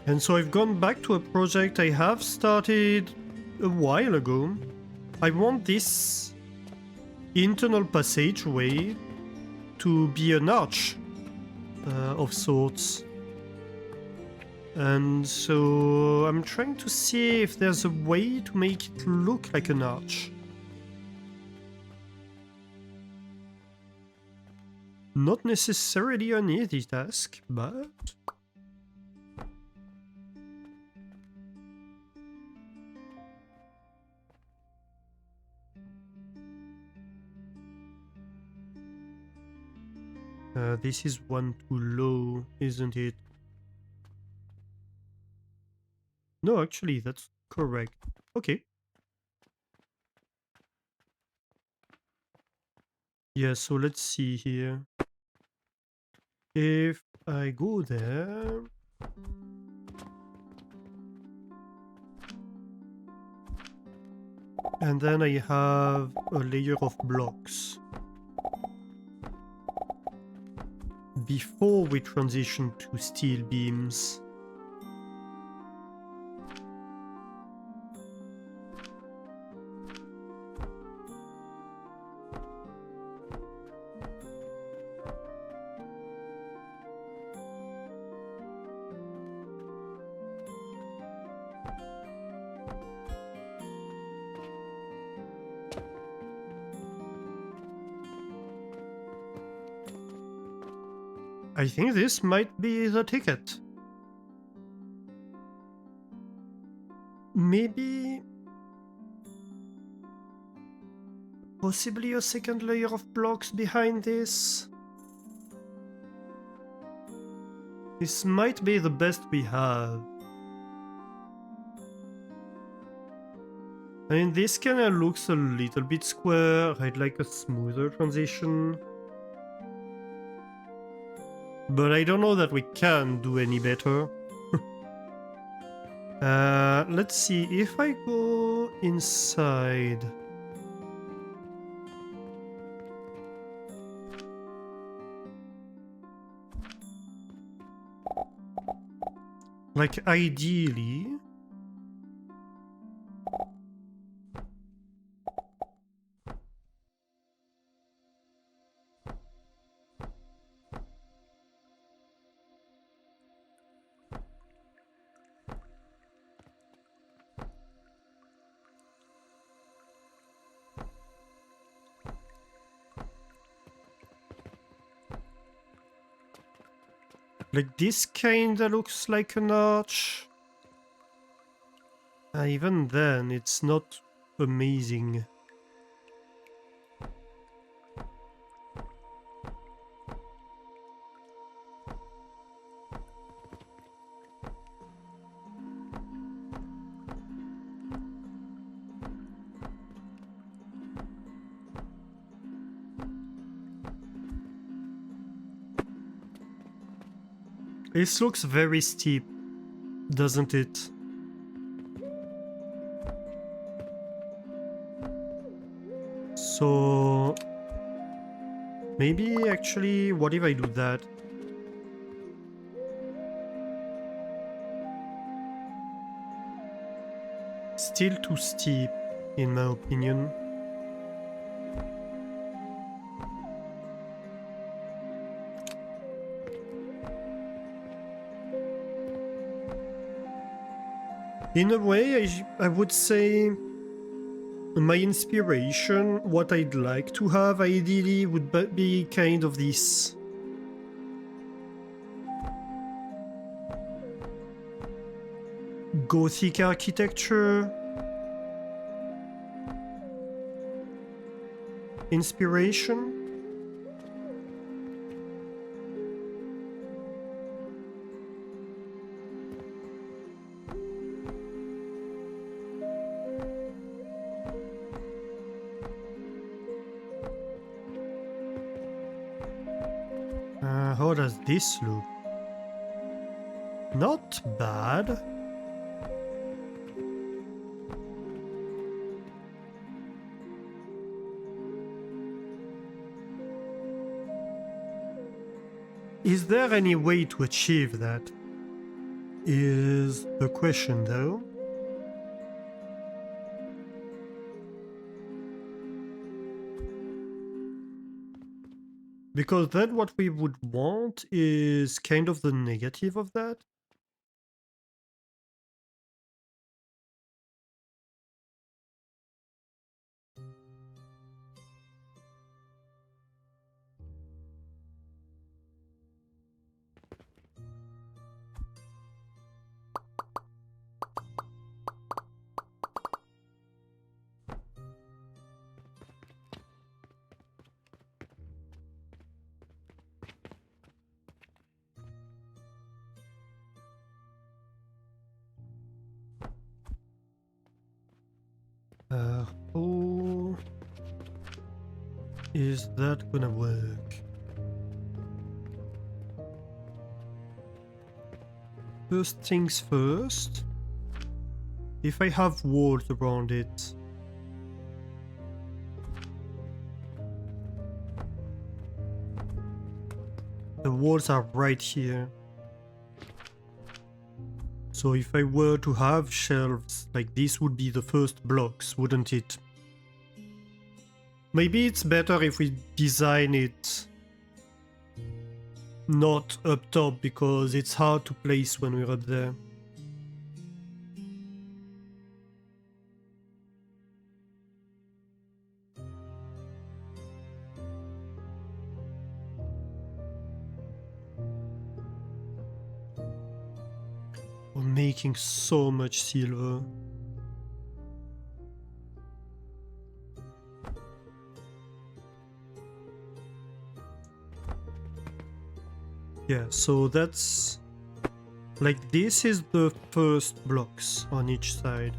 And so I've gone back to a project I have started a while ago. I want this internal passageway to be an arch of sorts. And so I'm trying to see if there's a way to make it look like an arch. Not necessarily an easy task, but... this is one too low, isn't it? No, actually, that's correct. Okay. Yeah, so let's see here. If I go there... And then I have a layer of blocks before we transition to steel beams. I think this might be the ticket. Maybe... possibly a second layer of blocks behind this. This might be the best we have. I mean, this kinda looks a little bit square. I'd like a smoother transition. But I don't know that we can do any better. Let's see, if I go inside... Like, ideally... Like, this kinda looks like an arch. Even then, it's not amazing. This looks very steep, doesn't it? So... maybe actually, what if I do that? Still too steep, in my opinion. In a way, I would say my inspiration, what I'd like to have ideally, would be kind of this Gothic architecture inspiration. How does this look? Not bad. Is there any way to achieve that? Is the question, though. Because then what we would want is kind of the negative of that. How is that gonna work? First things first, if I have walls around it, the walls are right here. So if I were to have shelves, like this would be the first blocks, wouldn't it? Maybe it's better if we design it not up top, because it's hard to place when we're up there. We're making so much silver. Yeah, so that's... like this is the first blocks on each side.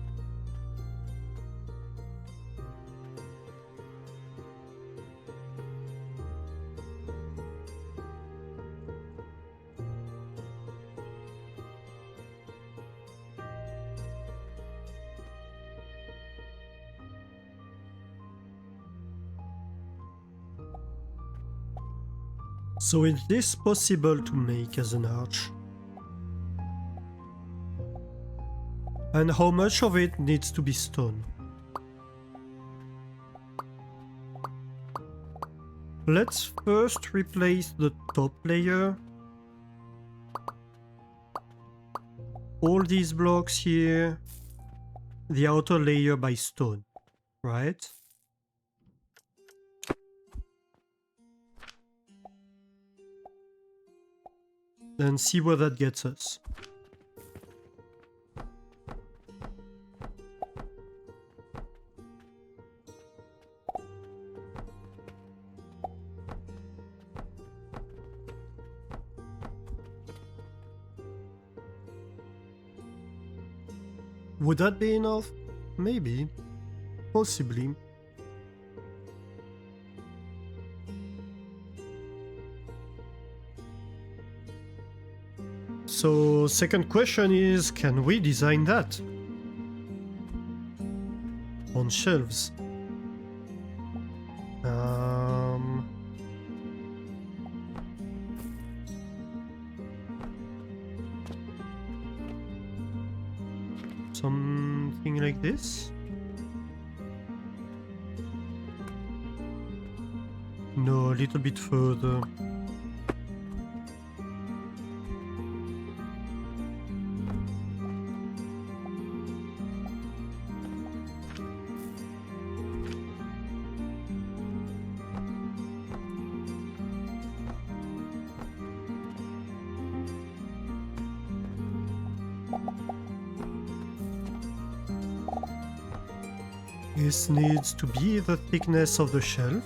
So is this possible to make as an arch? And how much of it needs to be stone? Let's first replace the top layer. All these blocks here. The outer layer by stone, right? And see where that gets us. Would that be enough? Maybe. Possibly. So, second question is, can we design that? On shelves. Something like this? No, a little bit further. This needs to be the thickness of the shelf,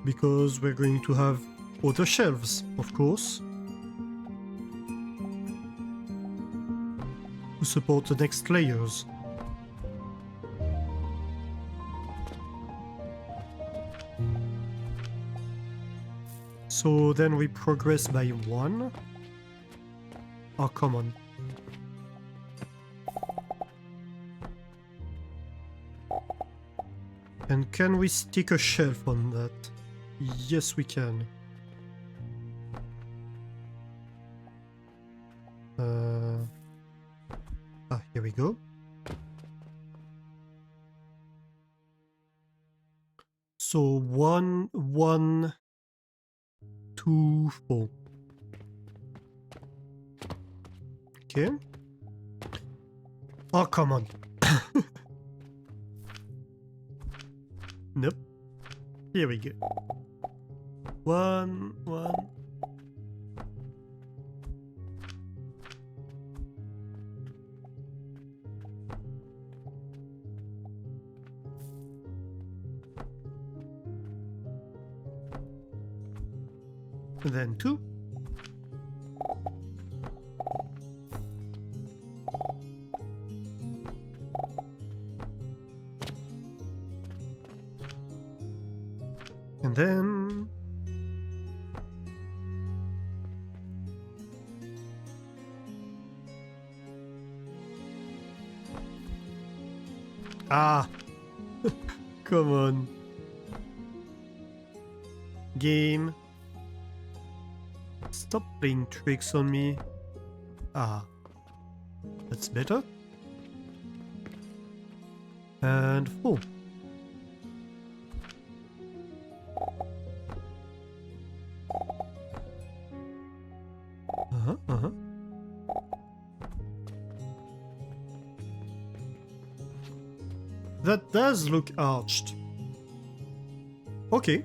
because we're going to have other shelves, of course, to support the next layers. So then we progress by one. Oh, come on. And can we stick a shelf on that? Yes, we can. Here we go. So 1, 1, 2, 4. Okay. Oh, come on. Nope. Here we go. 1, 1. And then 2. And then... Ah! Come on. Game. Stop playing tricks on me. Ah. That's better. And 4. Uh-huh. That does look arched. Okay.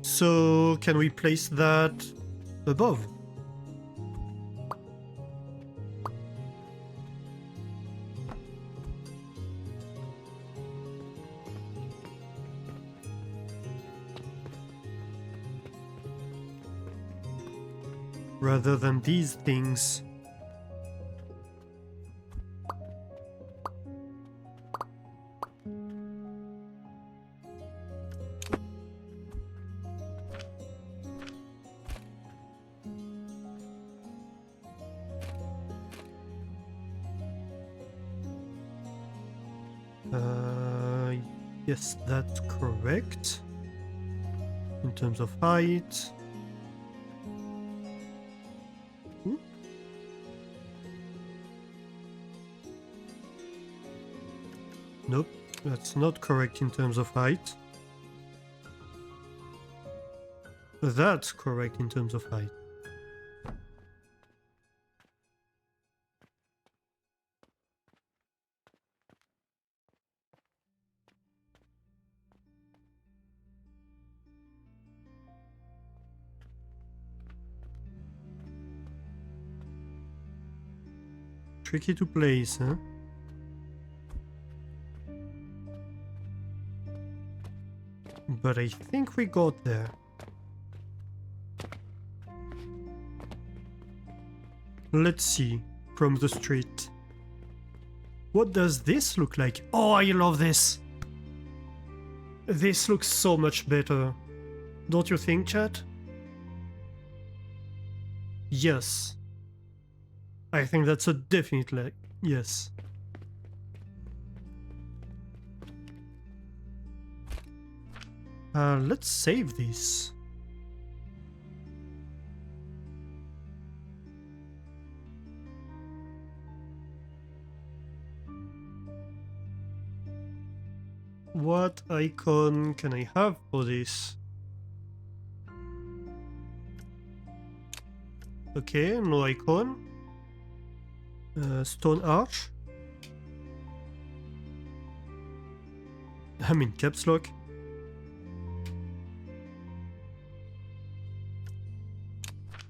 So, can we place that above? Rather than these things. Yes, that's correct. in terms of height. Hmm? Nope, that's not correct in terms of height. That's correct in terms of height. Tricky to place, huh? But I think we got there. Let's see, from the street. What does this look like? Oh, I love this! This looks so much better. Don't you think, chat? Yes. I think that's a definite yes. Let's save this. What icon can I have for this? Okay, no icon. Stone arch. I'm in caps lock.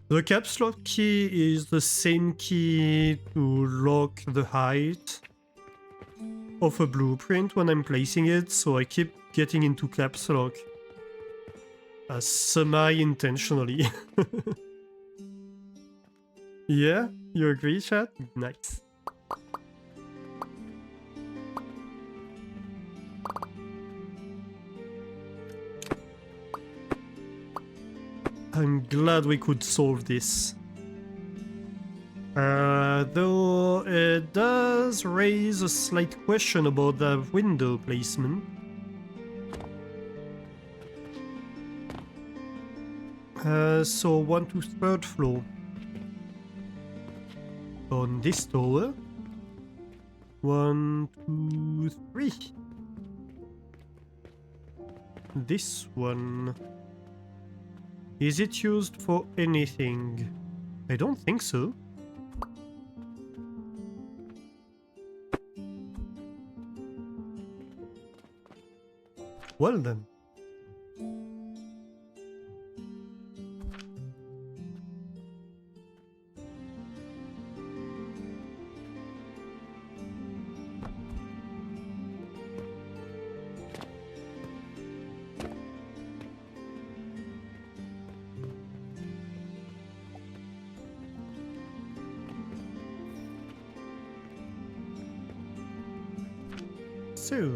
The caps lock key is the same key to lock the height of a blueprint when I'm placing it, so I keep getting into caps lock. Semi-intentionally. Yeah, you agree, chat? Nice. I'm glad we could solve this. Though it does raise a slight question about the window placement. So 1 to 3rd floor. On this tower. 1, 2, 3. This one. Is it used for anything? I don't think so. Well then. So,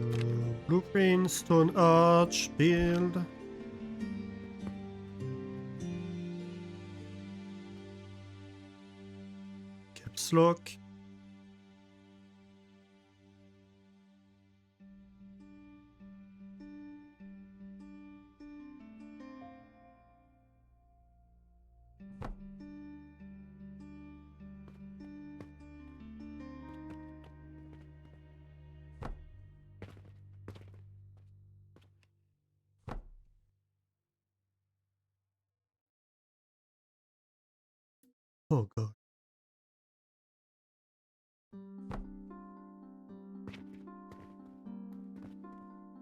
blueprint, stone arch, build. Caps lock. Oh god.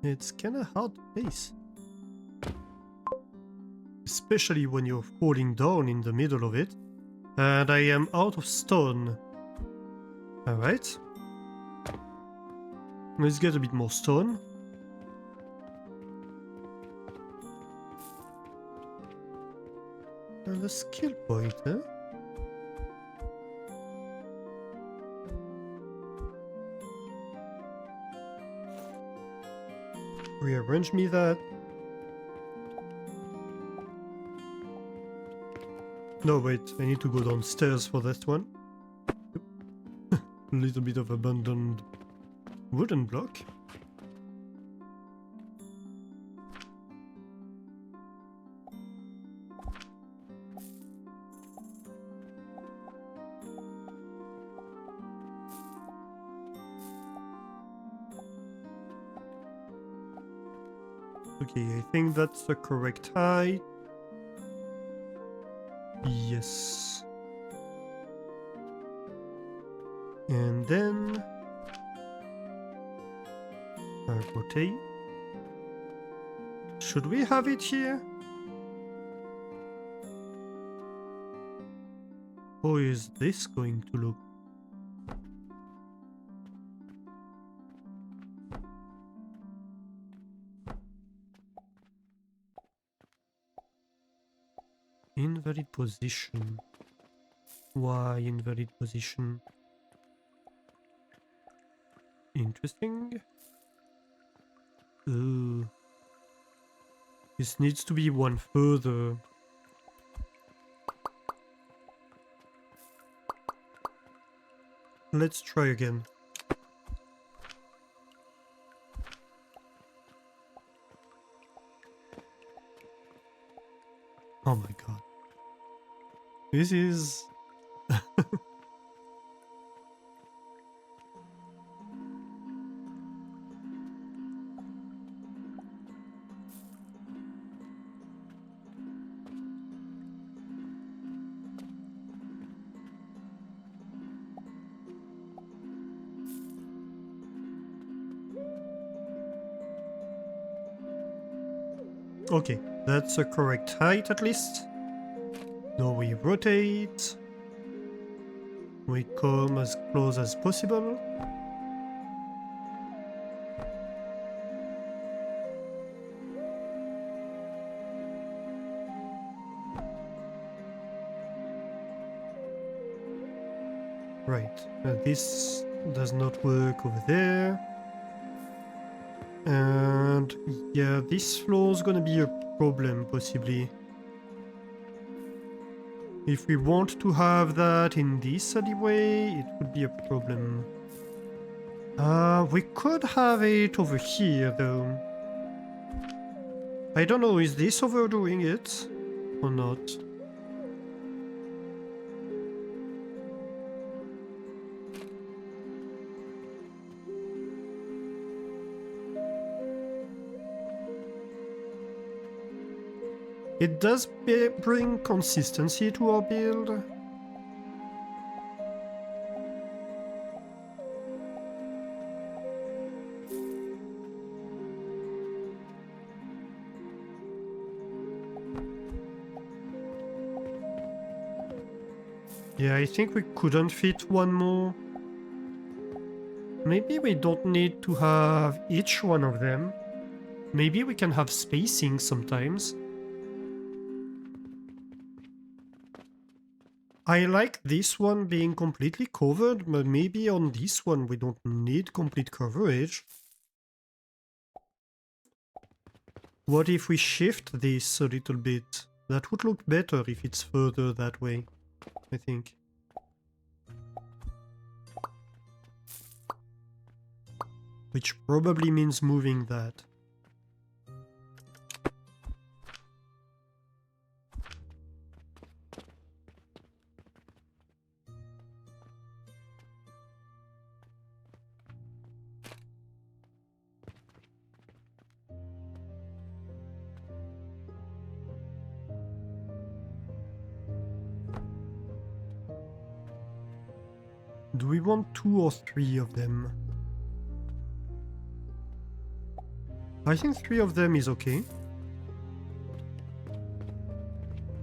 It's kinda hard to place. Especially when you're falling down in the middle of it. And I am out of stone. Alright. Let's get a bit more stone. And a skill point, huh? Rearrange me that. No, wait, I need to go downstairs for that one. A little bit of abandoned wooden block. Okay, I think that's the correct height. Yes. And then rotate. Should we have it here? How is this going to look? Invalid position. Why invalid position? Interesting. Ooh. This needs to be one further. Let's try again. Oh my god. This is... Okay, that's the correct height at least. Now we rotate. We come as close as possible. Right, this does not work over there. And yeah, this floor is gonna be a problem possibly. If we want to have that in this alleyway, it would be a problem. We could have it over here though. I don't know, is this overdoing it or not? It does bring consistency to our build. Yeah, I think we couldn't fit one more. Maybe we don't need to have each one of them. Maybe we can have spacing sometimes. I like this one being completely covered, but maybe on this one we don't need complete coverage. What if we shift this a little bit? That would look better if it's further that way, I think. Which probably means moving that. Do we want 2 or 3 of them? I think 3 of them is okay.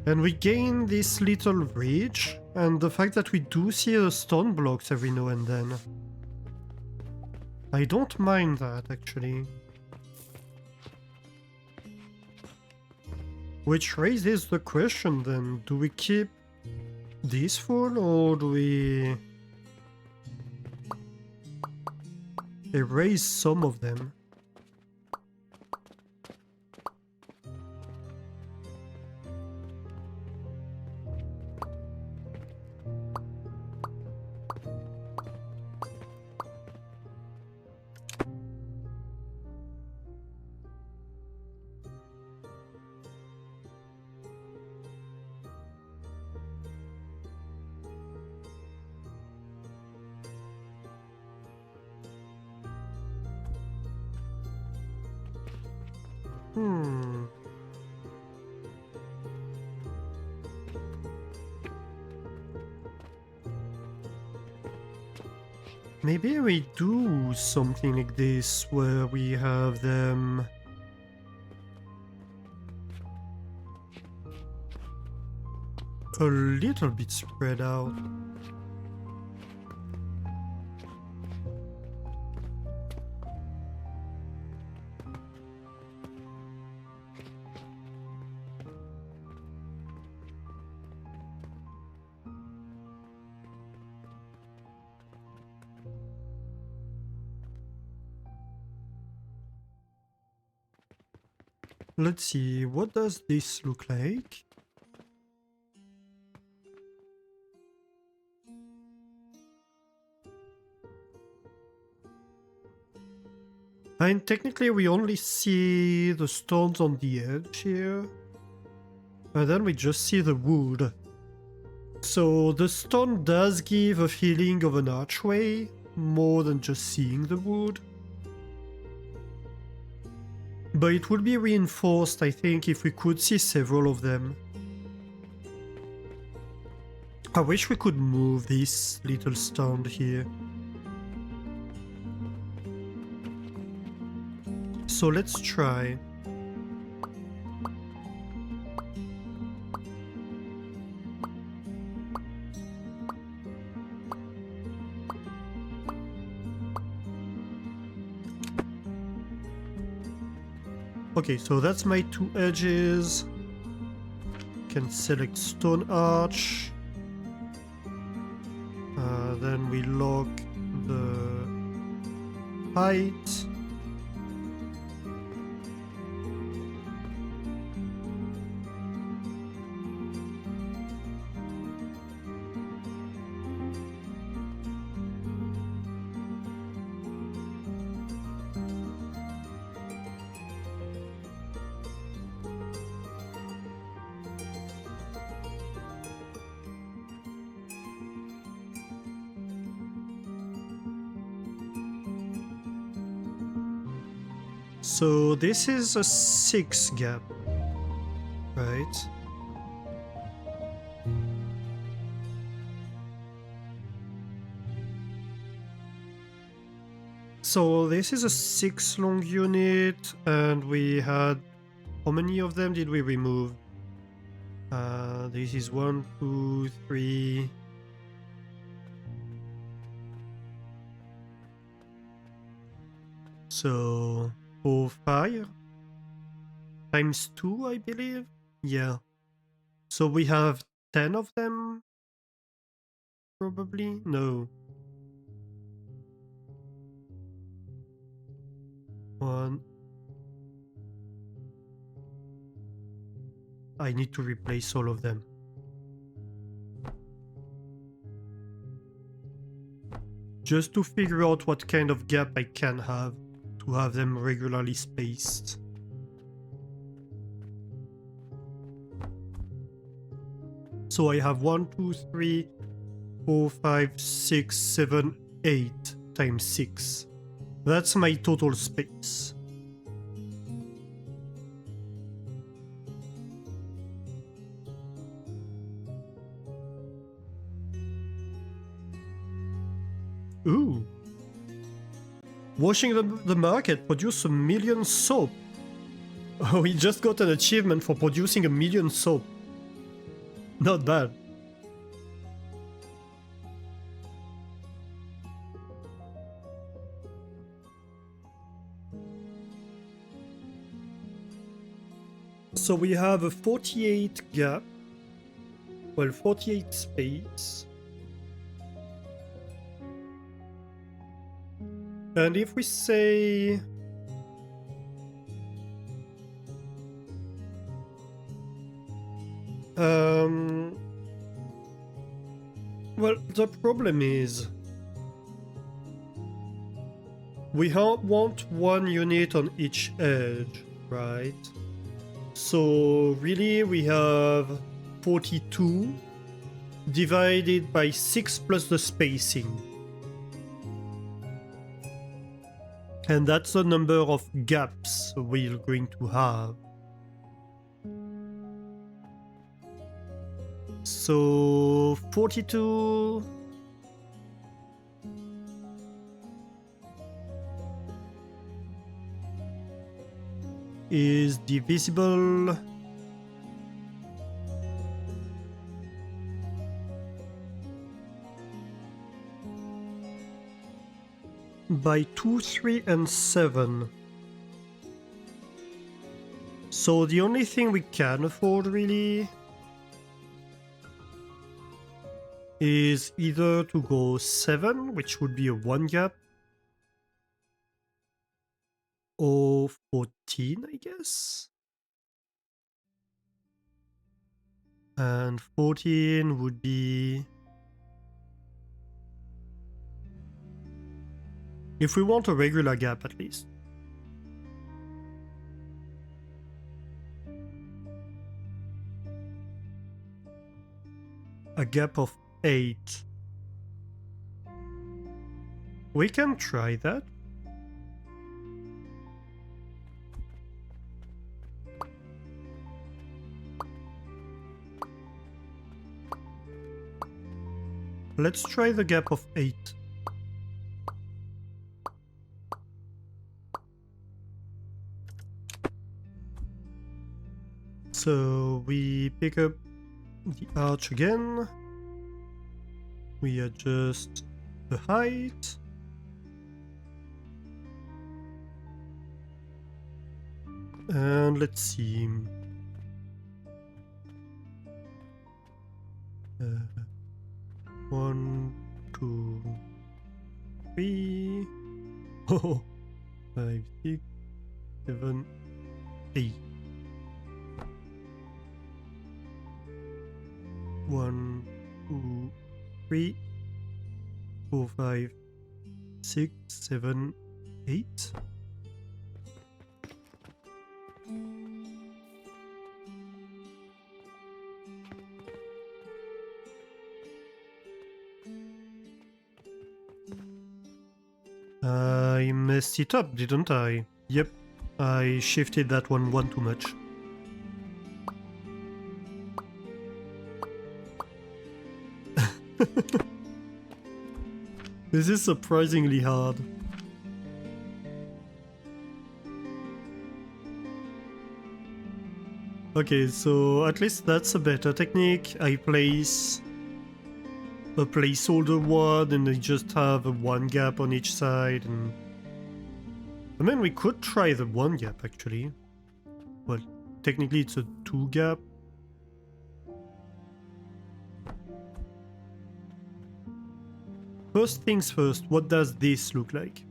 And we gain this little ridge, and the fact that we do see the stone blocks every now and then. I don't mind that, actually. Which raises the question then, do we keep this full, or do we erase some of them? Hmm. Maybe we do something like this where we have them a little bit spread out. Let's see, what does this look like? And technically we only see the stones on the edge here. And then we just see the wood. So the stone does give a feeling of an archway, more than just seeing the wood. But it would be reinforced, I think, if we could see several of them. I wish we could move this little stand here. So let's try. Okay, so that's my two edges. Can select stone arch. Then we lock the height. So this is a 6 gap, right? So this is a 6 long unit, and we had... How many of them did we remove? This is 1, 2, 3... So... 4, 5 times 2, I believe. Yeah. So we have 10 of them? Probably? No. 1. I need to replace all of them. Just to figure out what kind of gap I can have to have them regularly spaced. So I have 1, 2, 3, 4, 5, 6, 7, 8 times 6. That's my total space. Ooh. Washing the market, produce 1 million soap. Oh, we just got an achievement for producing 1 million soap. Not bad. So we have a 48 gap. Well, 48 space. And if we say... well, the problem is... we want 1 unit on each edge, right? So really we have 42 divided by 6 plus the spacing. And that's the number of gaps we're going to have. So 42 is divisible by 2, 3, and 7. So the only thing we can afford really is either to go 7, which would be a 1 gap, or 14, I guess. And 14 would be... if we want a regular gap at least. A gap of 8. We can try that. Let's try the gap of 8. So we pick up the arch again. We adjust the height. And let's see. 1, 2, 3. Oh, 5, 6, 7, 8. 1, 2, 3, 4, 5, 6, 7, 8. I messed it up, didn't I? Yep, I shifted that one too much. This is surprisingly hard. Okay, so at least that's a better technique. I place a placeholder one and I just have a 1 gap on each side. And I mean, we could try the 1 gap actually. Well, technically it's a 2 gap. First things first, what does this look like?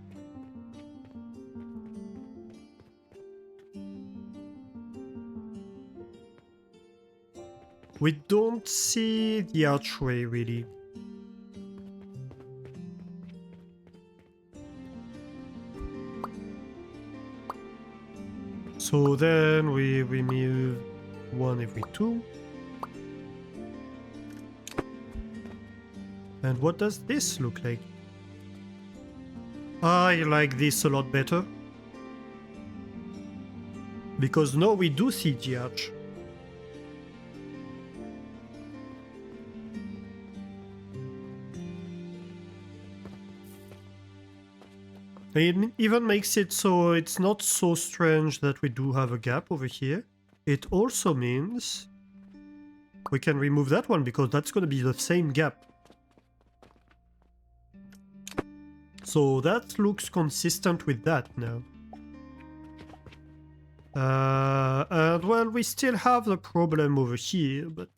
We don't see the archway really. So then we remove 1 every 2. And what does this look like? I like this a lot better. Because now we do see the arch. It even makes it so it's not so strange that we do have a gap over here. It also means we can remove that one because that's going to be the same gap. So that looks consistent with that now. And well, we still have the problem over here, but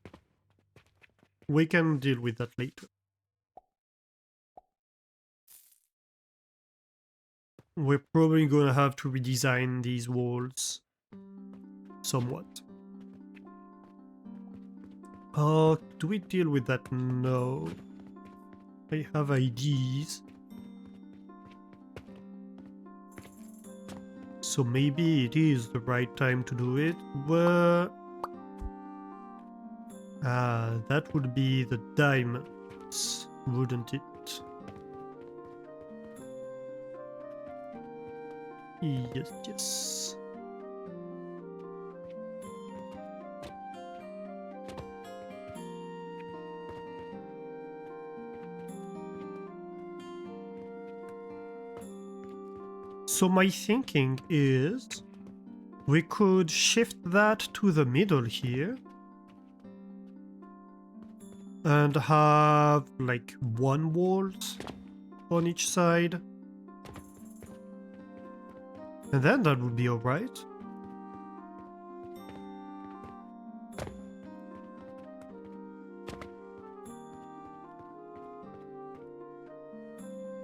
we can deal with that later. We're probably gonna have to redesign these walls somewhat. Do we deal with that? No. I have ideas. So maybe it is the right time to do it. Where... that would be the diamonds, wouldn't it? Yes, yes. So my thinking is we could shift that to the middle here and have like one wall on each side. And then that would be alright.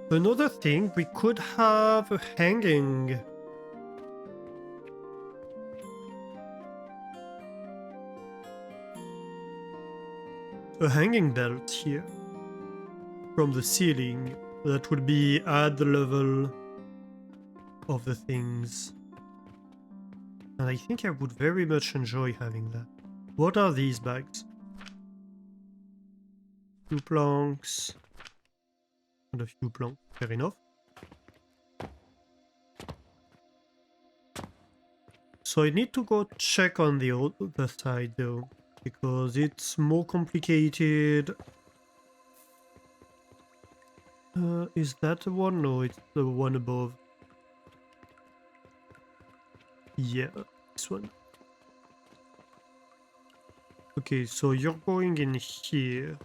Another thing, we could have a hanging. A hanging belt here from the ceiling that would be at the level of the things. And I think I would very much enjoy having that. What are these bags? 2 planks. And a few planks, fair enough. So I need to go check on the other side though, because it's more complicated. Is that the one? No, it's the one above. Yeah, this one. Okay, so you're going in here.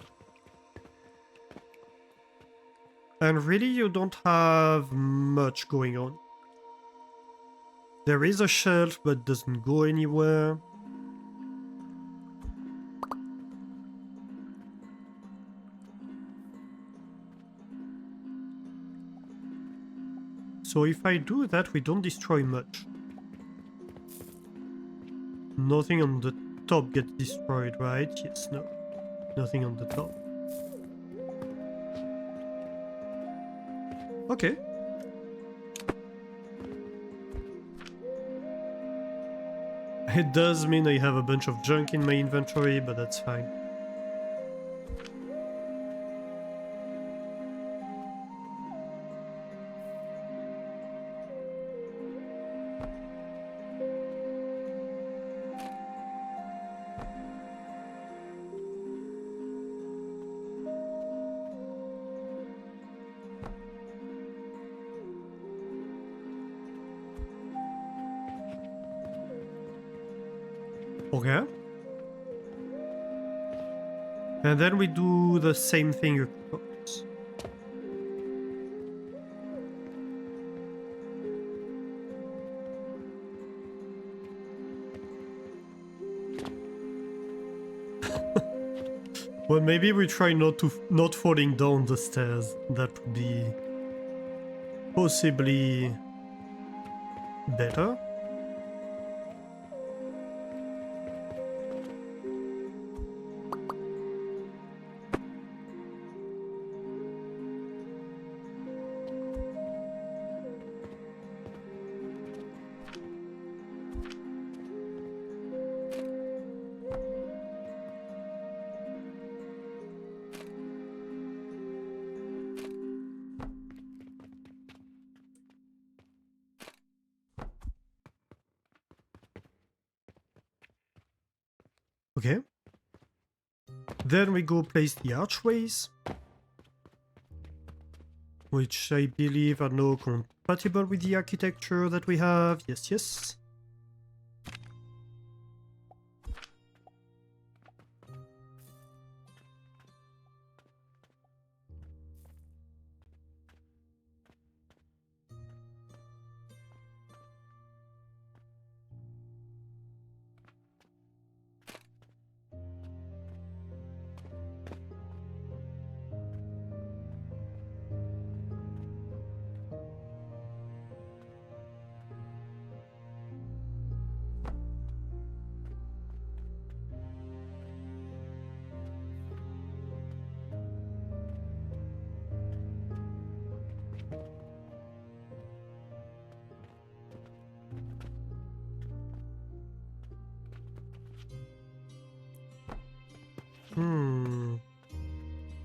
And really you don't have much going on. There is a shelf but doesn't go anywhere. So if I do that, we don't destroy much. Nothing on the top gets destroyed, right? Yes, no. Nothing on the top. Okay. It does mean I have a bunch of junk in my inventory, but that's fine. Okay. And then we do the same thing across. Well, maybe we try not falling down the stairs. That would be possibly better. Okay. Then we go place the archways, which I believe are now compatible with the architecture that we have. Yes, yes.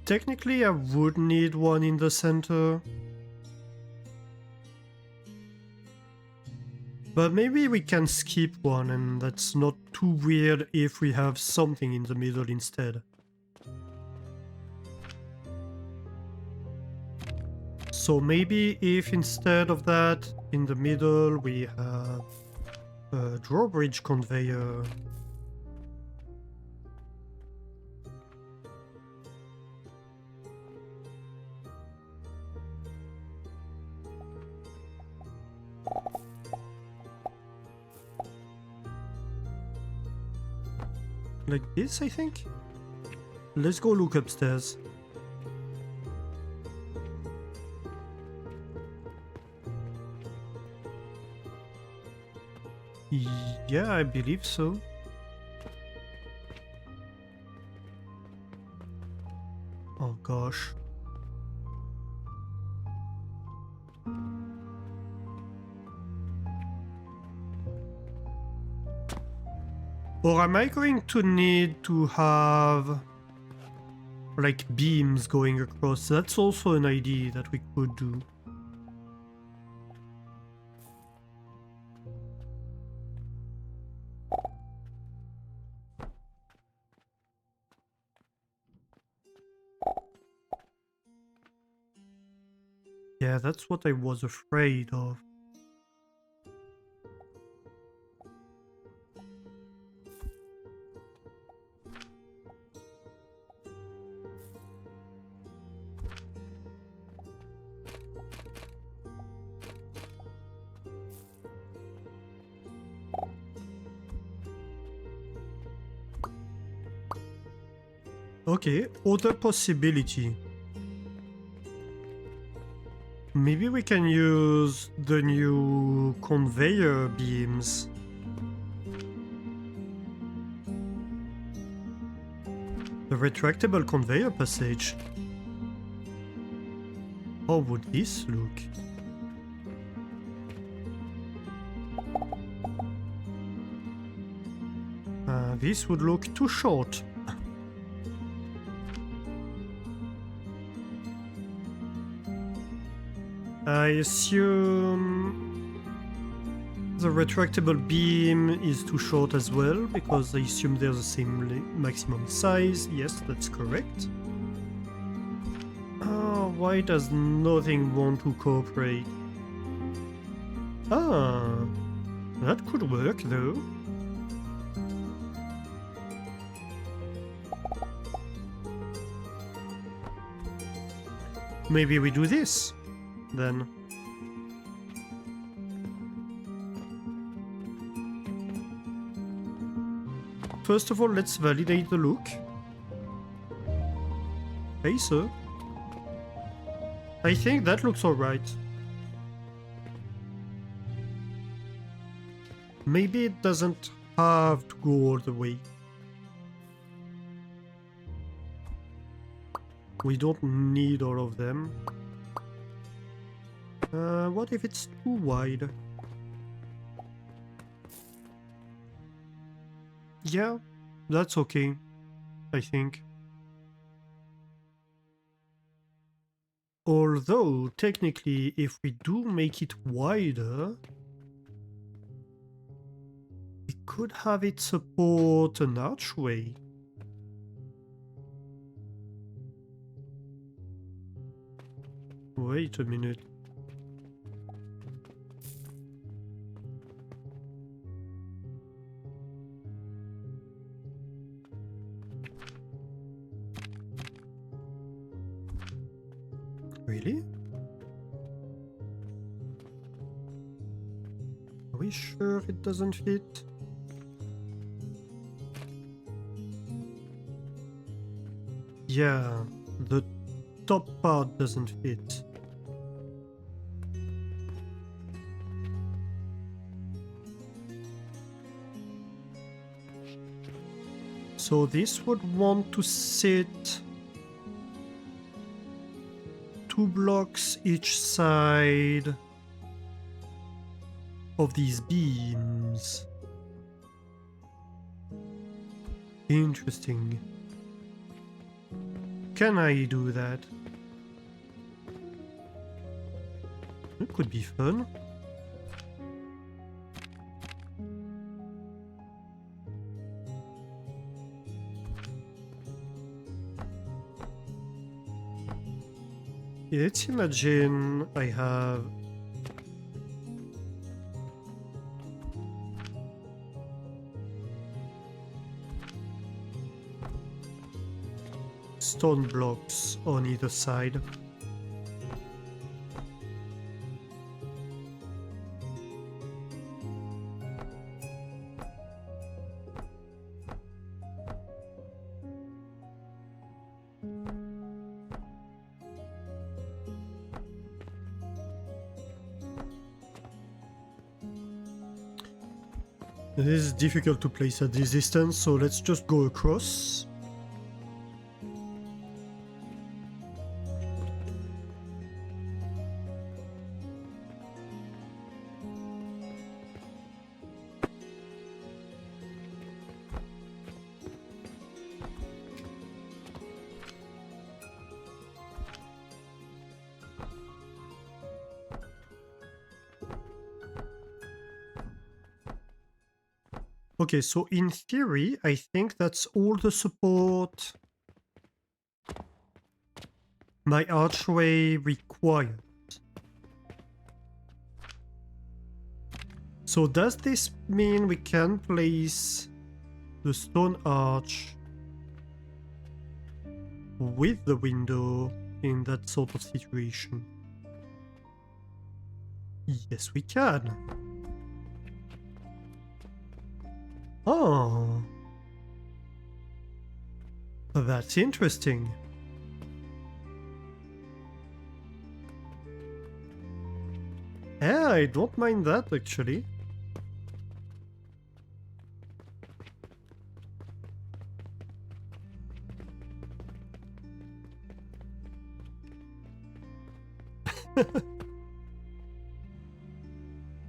Technically, I would need one in the center. But maybe we can skip one and that's not too weird if we have something in the middle instead. So maybe if instead of that, in the middle we have a drawbridge conveyor. Like this, I think? Let's go look upstairs. Yeah, I believe so. Oh gosh. Or am I going to need to have like beams going across? That's also an idea that we could do. Yeah, that's what I was afraid of. Okay, other possibility. Maybe we can use the new conveyor beams. The retractable conveyor passage. How would this look? This would look too short. I assume the retractable beam is too short as well, because I assume they're the same maximum size. Yes, that's correct. Oh, why does nothing want to cooperate? Ah, that could work though. Maybe we do this, then. First of all, let's validate the look. Hey, sir. I think that looks alright. Maybe it doesn't have to go all the way. We don't need all of them. What if it's too wide? Yeah, that's okay, I think. Although, technically, if we do make it wider, we could have it support an archway. Wait a minute. Really? Are we sure it doesn't fit? Yeah, the top part doesn't fit. So this would want to sit 2 blocks each side of these beams. Interesting. Can I do that? It could be fun. Let's imagine I have stone blocks on either side. It is difficult to place at this distance, so let's just go across. Okay, so in theory, I think that's all the support my archway requires. So does this mean we can place the stone arch with the window in that sort of situation? Yes, we can. Oh, that's interesting. Yeah, I don't mind that actually.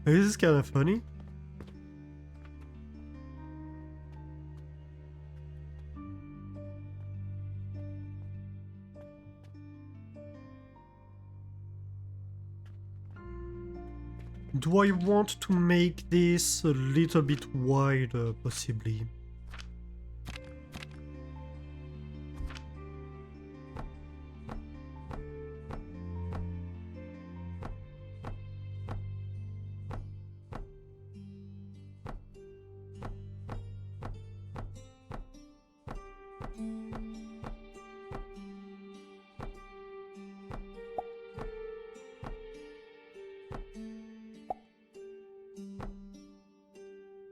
This is kind of funny. Do I want to make this a little bit wider, possibly?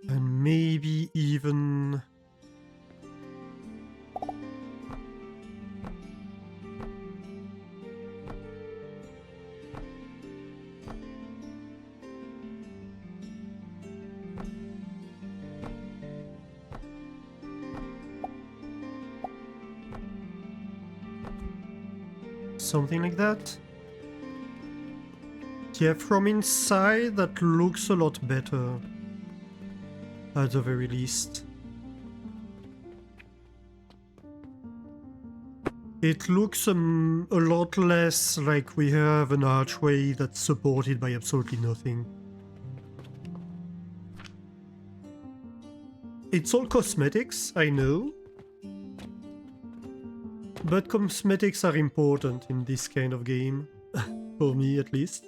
And maybe even... something like that? Yeah, from inside that looks a lot better. At the very least. It looks a lot less like we have an archway that's supported by absolutely nothing. It's all cosmetics, I know. But cosmetics are important in this kind of game. For me, at least.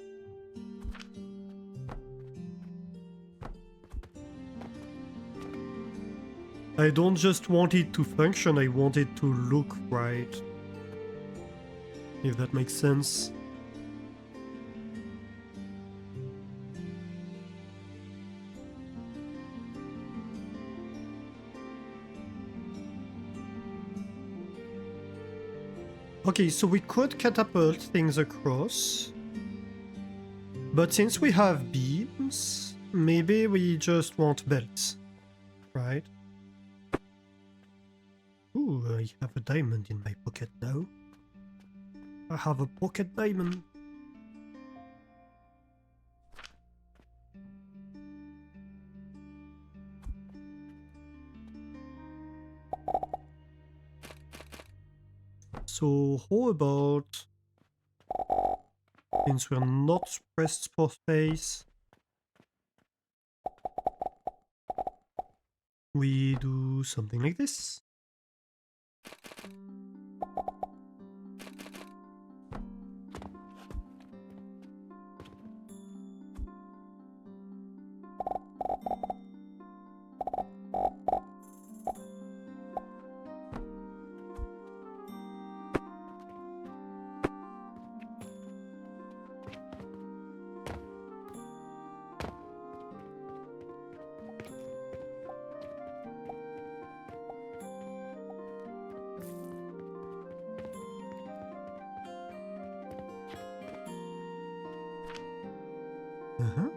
I don't just want it to function, I want it to look right. If that makes sense. Okay, so we could catapult things across. But since we have beams, maybe we just want belts. Right? Ooh, I have a diamond in my pocket now. I have a pocket diamond. So how about, since we're not pressed for space, we do something like this? Uh-huh.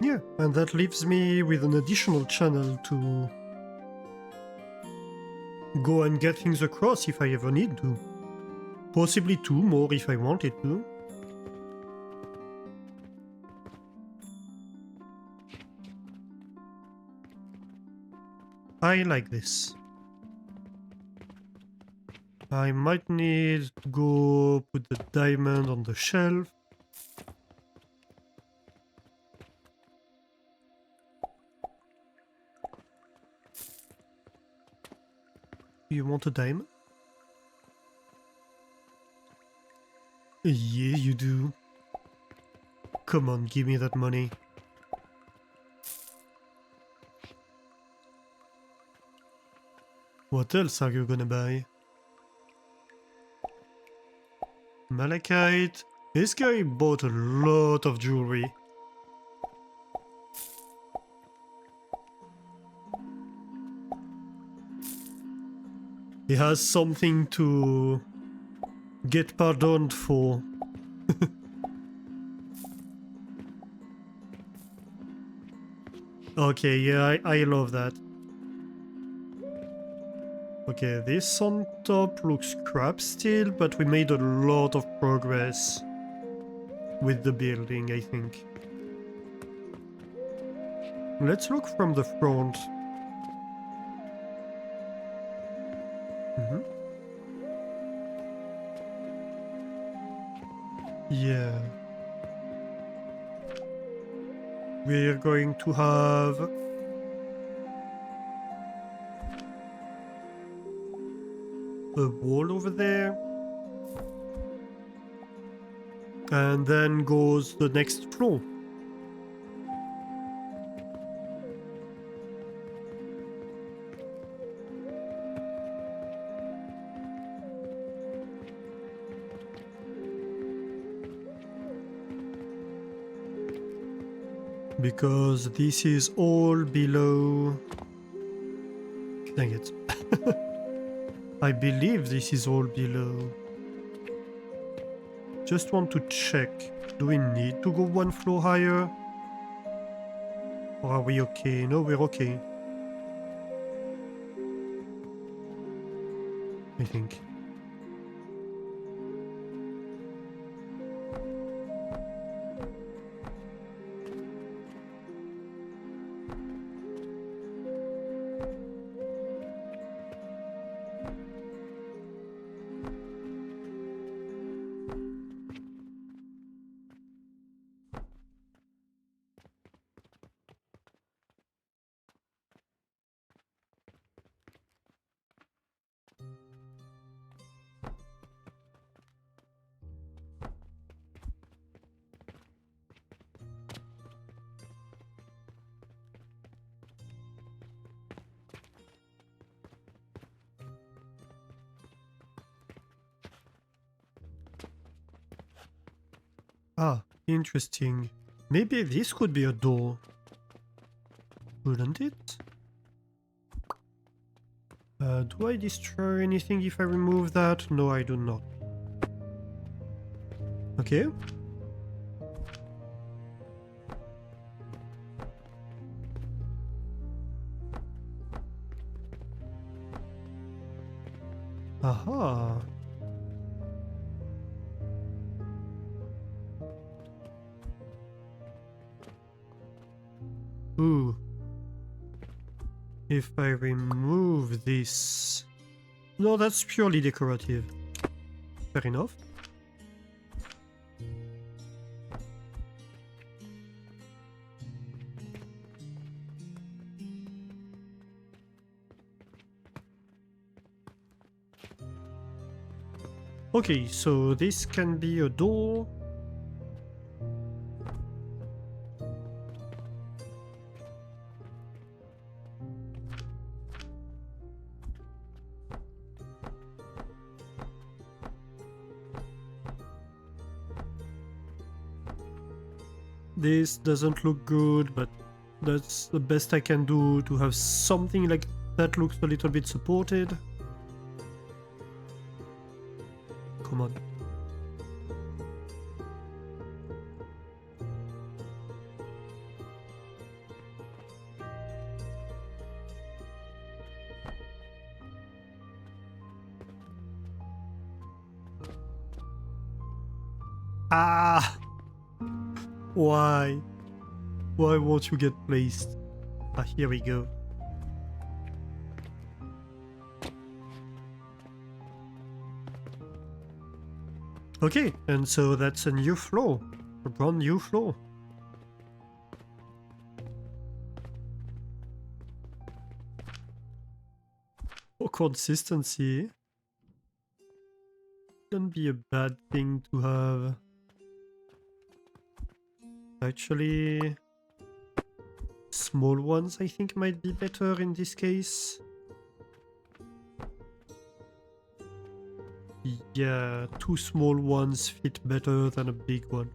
Yeah, and that leaves me with an additional channel to go and get things across if I ever need to. Possibly 2 more if I wanted to. I like this. I might need to go put the diamond on the shelf. You want a diamond? Yeah, you do. Come on, give me that money. What else are you gonna buy? Malachite. This guy bought a lot of jewelry. He has something to get pardoned for. Okay, yeah, I love that. Okay, this on top looks crap still, but we made a lot of progress with the building, I think. Let's look from the front. Mhm. Yeah. We're going to have a wall over there. And then goes the next floor. Because this is all below... Dang it. I believe this is all below. Just want to check. Do we need to go 1 floor higher? Or are we okay? No, we're okay. I think. Ah, interesting. Maybe this could be a door. Wouldn't it? Do I destroy anything if I remove that? No, I do not. Okay. Aha. Ooh. If I remove this... No, that's purely decorative. Fair enough. Okay, so this can be a door. This doesn't look good, but that's the best I can do to have something like that looks a little bit supported. Come on. Ah! Why? Why won't you get placed? Ah, here we go. Okay, and so that's a new floor. A brand new floor. For consistency, can be a bad thing to have. Actually, small ones I think might be better in this case. Yeah, 2 small ones fit better than a big one.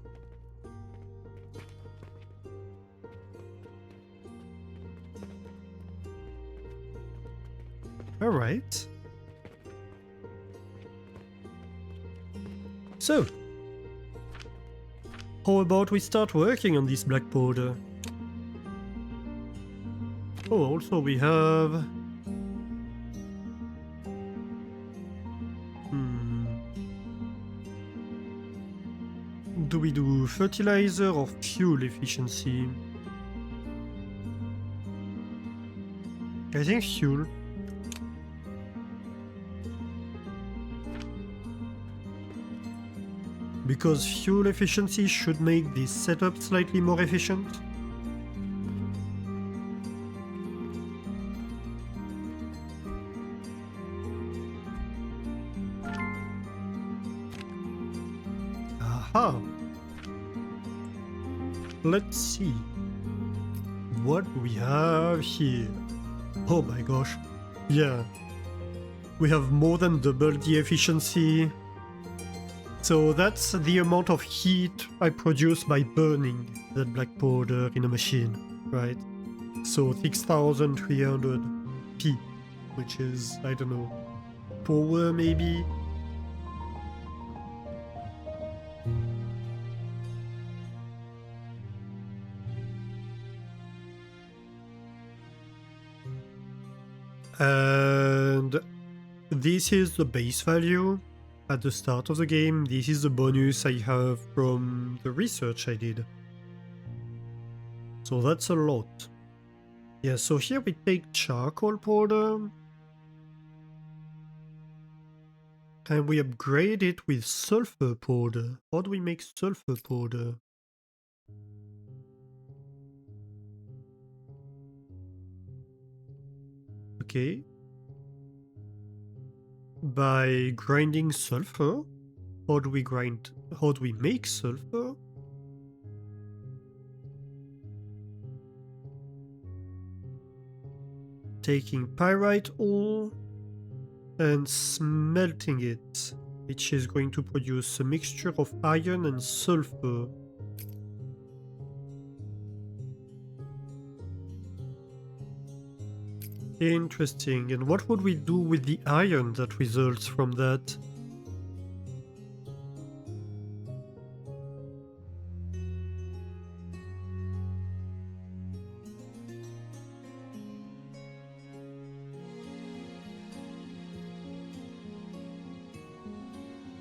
Alright. So, how about we start working on this black powder? Oh, also we have... Do we do fertilizer or fuel efficiency? I think fuel. Because fuel efficiency should make this setup slightly more efficient. Aha! Let's see. What do we have here? Oh my gosh. Yeah. We have more than double the efficiency. So that's the amount of heat I produce by burning that black powder in a machine, right? So 6300 P, which is, I don't know, power maybe? And this is the base value at the start of the game. This is the bonus I have from the research I did. So that's a lot. Yeah, so here we take charcoal powder and we upgrade it with sulfur powder. How do we make sulfur powder? Okay. By grinding sulfur. How do we make sulfur? Taking pyrite ore and smelting it, which is going to produce a mixture of iron and sulfur. Interesting. And what would we do with the iron that results from that?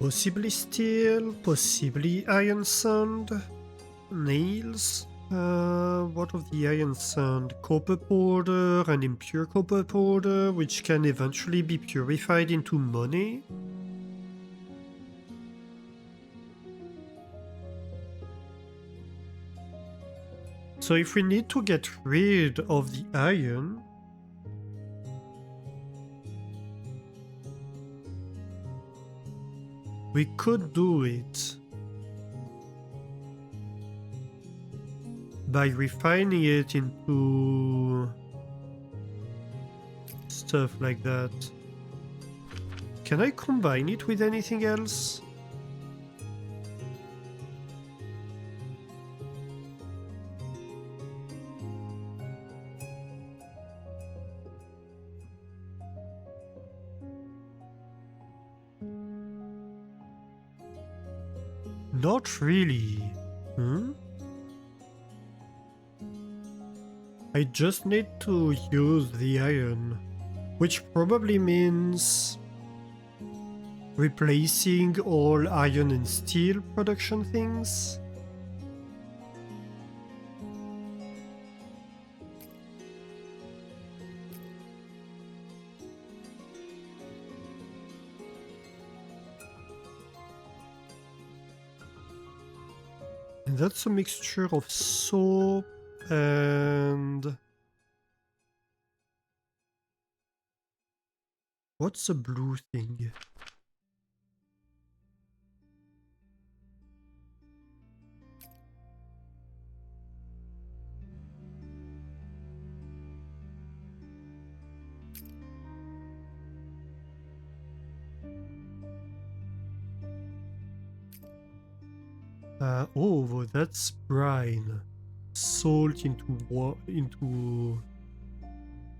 Possibly steel, possibly iron sand, nails. What of the iron sand? Copper powder and impure copper powder, which can eventually be purified into money. So if we need to get rid of the iron, We could do it by refining it into stuff like that. Can I combine it with anything else? Not really. Hmm? I just need to use the iron, which probably means replacing all iron and steel production things. And that's a mixture of soap and... What's the blue thing? Oh, that's brine. Salt into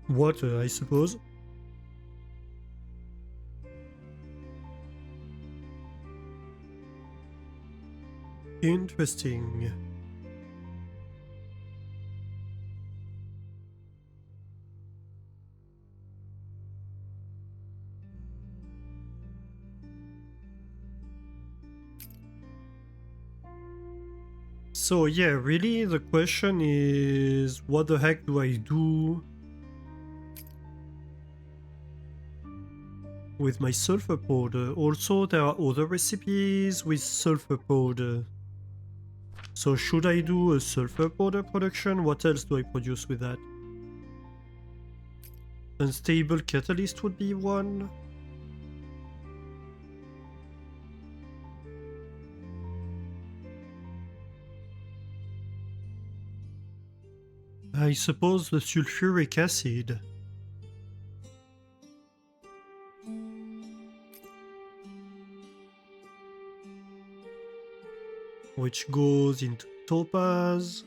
water, I suppose. Interesting. So yeah, really the question is, what the heck do I do with my sulfur powder? Also, there are other recipes with sulfur powder. So should I do a sulfur powder production? What else do I produce with that? Unstable catalyst would be one. I suppose the sulfuric acid. Which goes into topaz.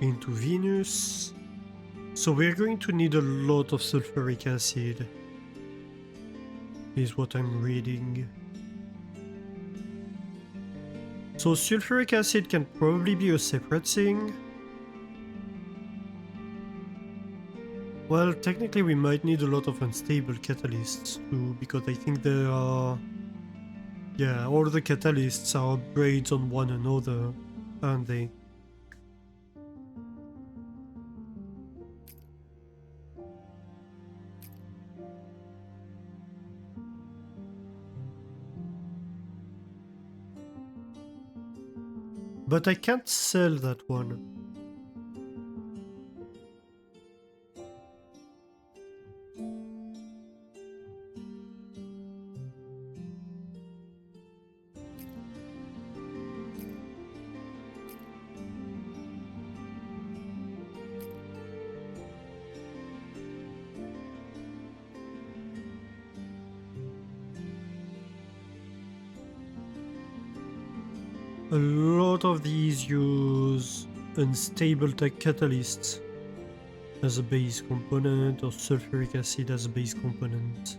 Into Venus. So we're going to need a lot of sulfuric acid, is what I'm reading. So sulfuric acid can probably be a separate thing. Well, technically we might need a lot of unstable catalysts too, because I think there are... Yeah, all the catalysts are upgrades on one another, aren't they? But I can't sell that one. A lot of these use unstable catalysts as a base component, or sulfuric acid as a base component.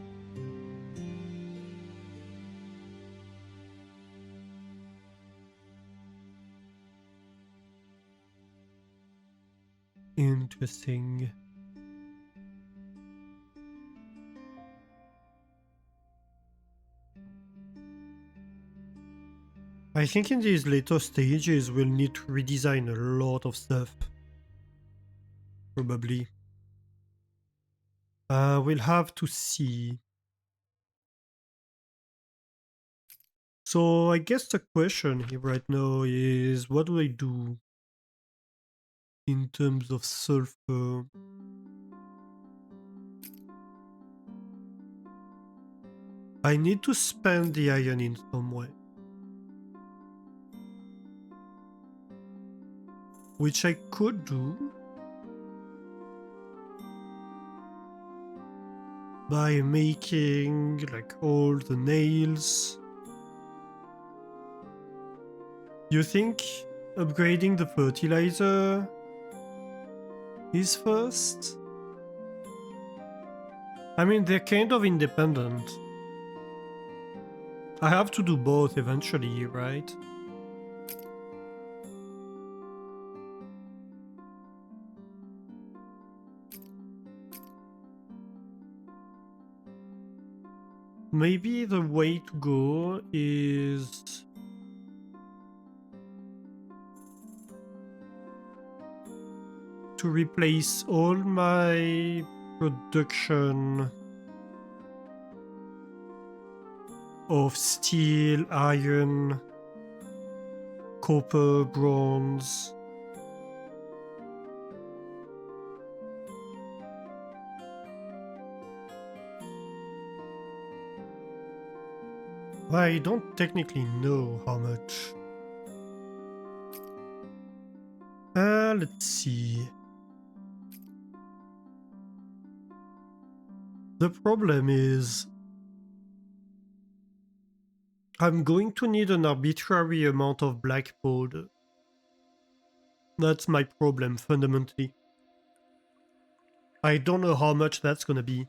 Interesting. I think in these later stages we'll need to redesign a lot of stuff. Probably. We'll have to see. So I guess the question here right now is, what do I do in terms of sulfur? I need to spend the iron in some way. Which I could do by making like all the nails. You think upgrading the fertilizer is first? I mean, they're kind of independent. I have to do both eventually, right? Maybe the way to go is to replace all my production of steel, iron, copper, bronze. I don't technically know how much. Let's see. The problem is I'm going to need an arbitrary amount of black powder. That's my problem, fundamentally. I don't know how much that's gonna be.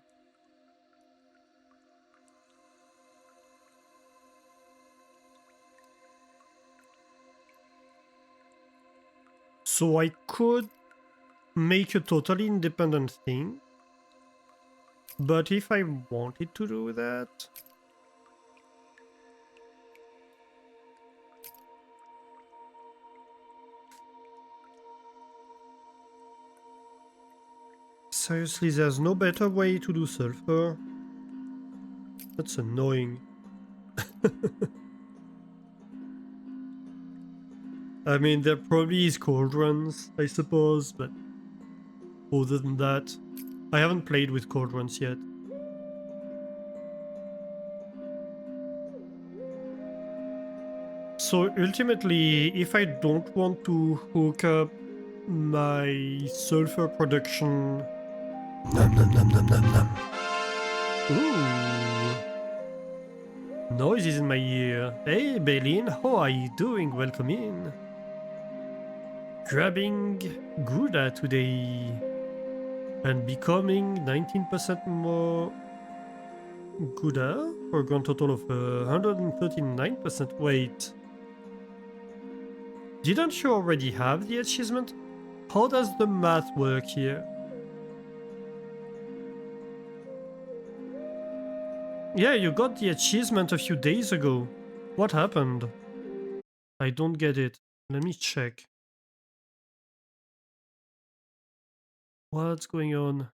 So I could make a totally independent thing. But if I wanted to do that... Seriously, there's no better way to do sulfur? That's annoying. I mean, there probably is cauldrons, I suppose, but other than that, I haven't played with cauldrons yet. So ultimately, if I don't want to hook up my sulfur production... Nom nom nom nom nom nom. Ooh. Noises in my ear. Hey, Bailin, how are you doing? Welcome in. Grabbing Gouda today and becoming 19% more Gouda for a grand total of 139%. Wait. Didn't you already have the achievement? How does the math work here? Yeah, you got the achievement a few days ago. What happened? I don't get it. Let me check. What's going on?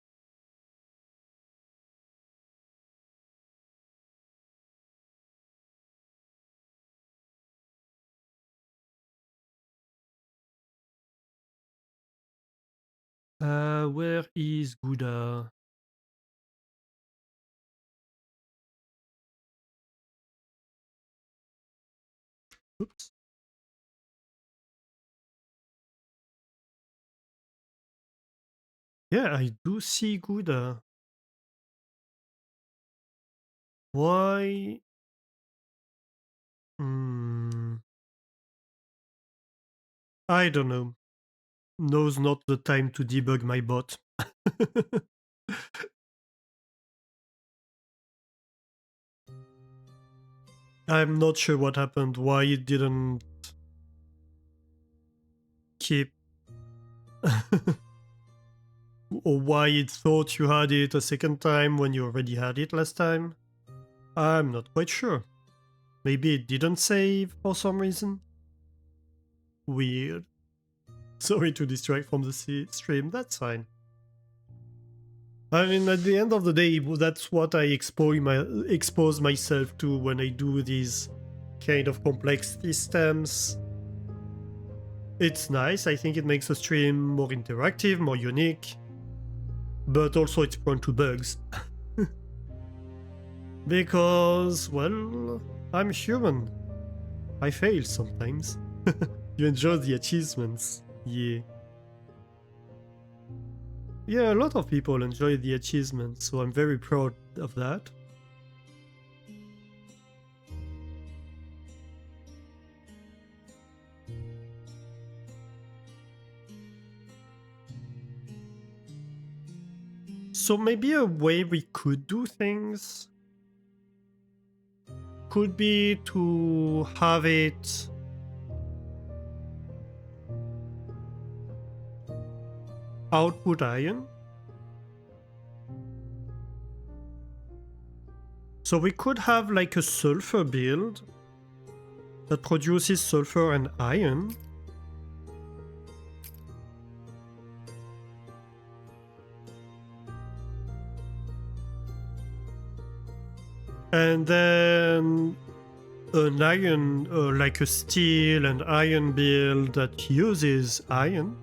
Where is Gouda? Oops. Yeah, I do see Gouda. Why? I don't know. Now's not the time to debug my bot. I'm not sure what happened, why it didn't keep... or why it thought you had it a second time when you already had it last time. I'm not quite sure. Maybe it didn't save for some reason. Weird. Sorry to distract from the stream, that's fine. I mean, at the end of the day, that's what I expose myself to when I do these kind of complex systems. It's nice, I think it makes the stream more interactive, more unique, but also it's prone to bugs. Because, well, I'm human. I fail sometimes. You enjoy the achievements. Yeah. Yeah, a lot of people enjoy the achievements, so I'm very proud of that. So maybe a way we could do things could be to have it output iron. So we could have like a sulfur build that produces sulfur and iron. And then an iron, like a steel and iron build that uses iron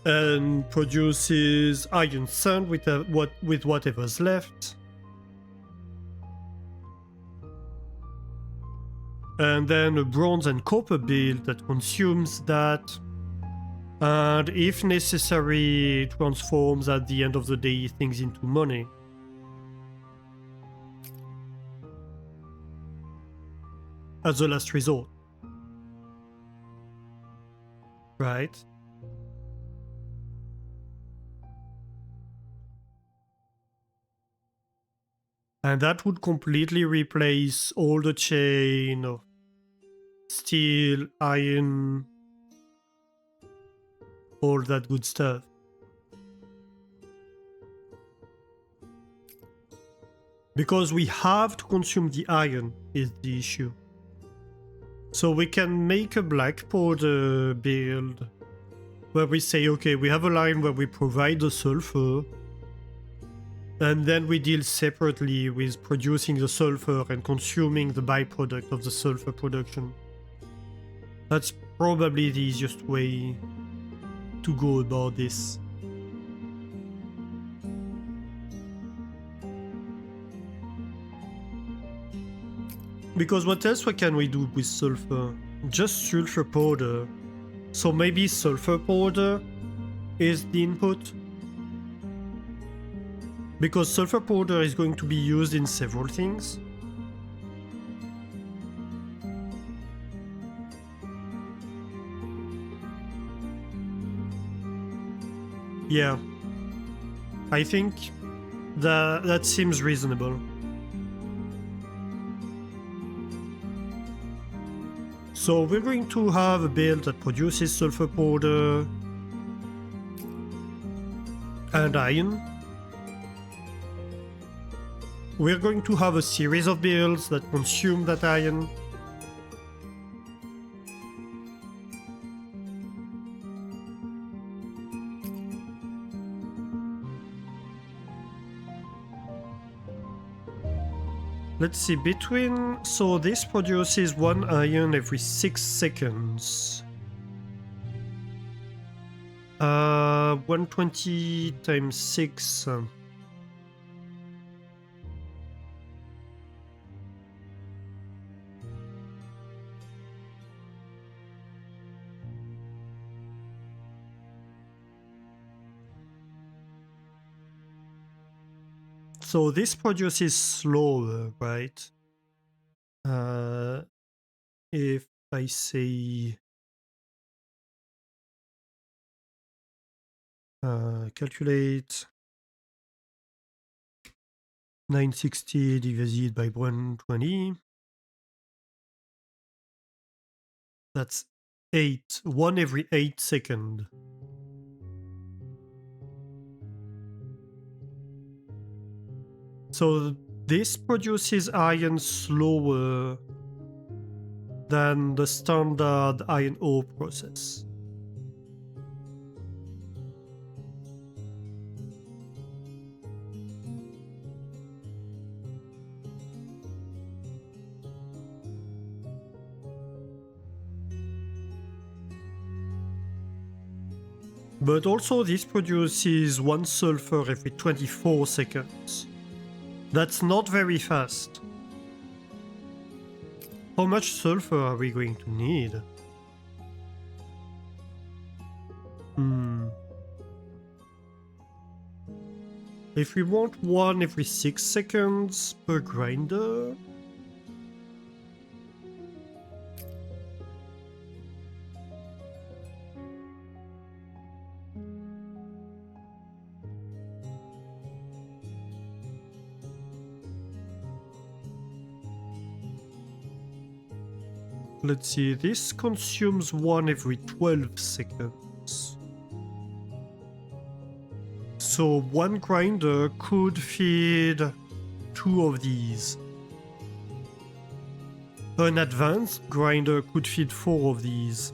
and produces iron sand with whatever's left. And then a bronze and copper build that consumes that, and if necessary transforms at the end of the day things into money. As a last resort. Right? And that would completely replace all the chain of steel, iron, all that good stuff. Because we have to consume the iron is the issue. So we can make a black powder build where we say, okay, we have a line where we provide the sulfur, and then we deal separately with producing the sulfur and consuming the byproduct of the sulfur production. That's probably the easiest way to go about this. Because what else can we do with sulfur? Just sulfur powder. So maybe sulfur powder is the input? Because sulfur powder is going to be used in several things. Yeah. I think that seems reasonable. So we're going to have a build that produces sulfur powder and iron. We're going to have a series of builds that consume that iron. Let's see, so this produces 1 iron every 6 seconds. 120 times 6. So this produces slower, right? If I say calculate 960 divided by 120, that's 1 every 8 seconds. So this produces iron slower than the standard iron ore process. But also this produces 1 sulfur every 24 seconds. That's not very fast. How much sulfur are we going to need? If we want one every 6 seconds per grinder... Let's see, this consumes one every 12 seconds. So one grinder could feed 2 of these. An advanced grinder could feed 4 of these.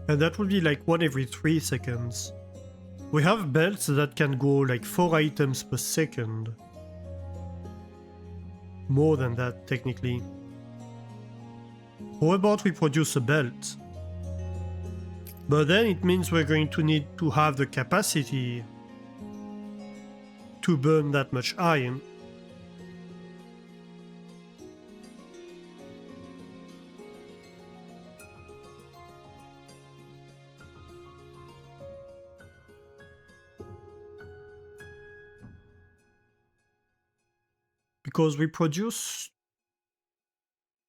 And that would be like 1 every 3 seconds. We have belts that can go like 4 items per second. More than that, technically. How about we produce a belt? But then it means we're going to need to have the capacity to burn that much iron. Because we produce...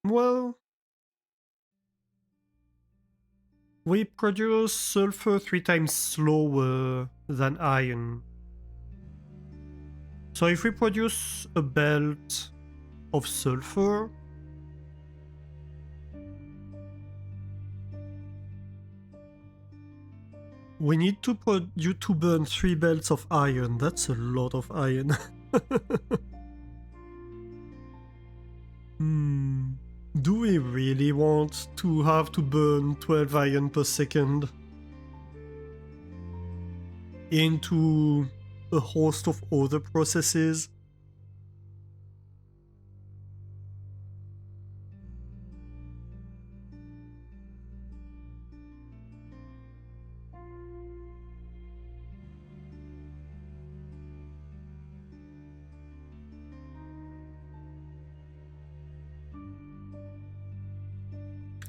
well... we produce sulfur 3 times slower than iron. So if we produce a belt of sulfur... we need to burn 3 belts of iron. That's a lot of iron. Do we really want to have to burn 12 iron per second into a host of other processes?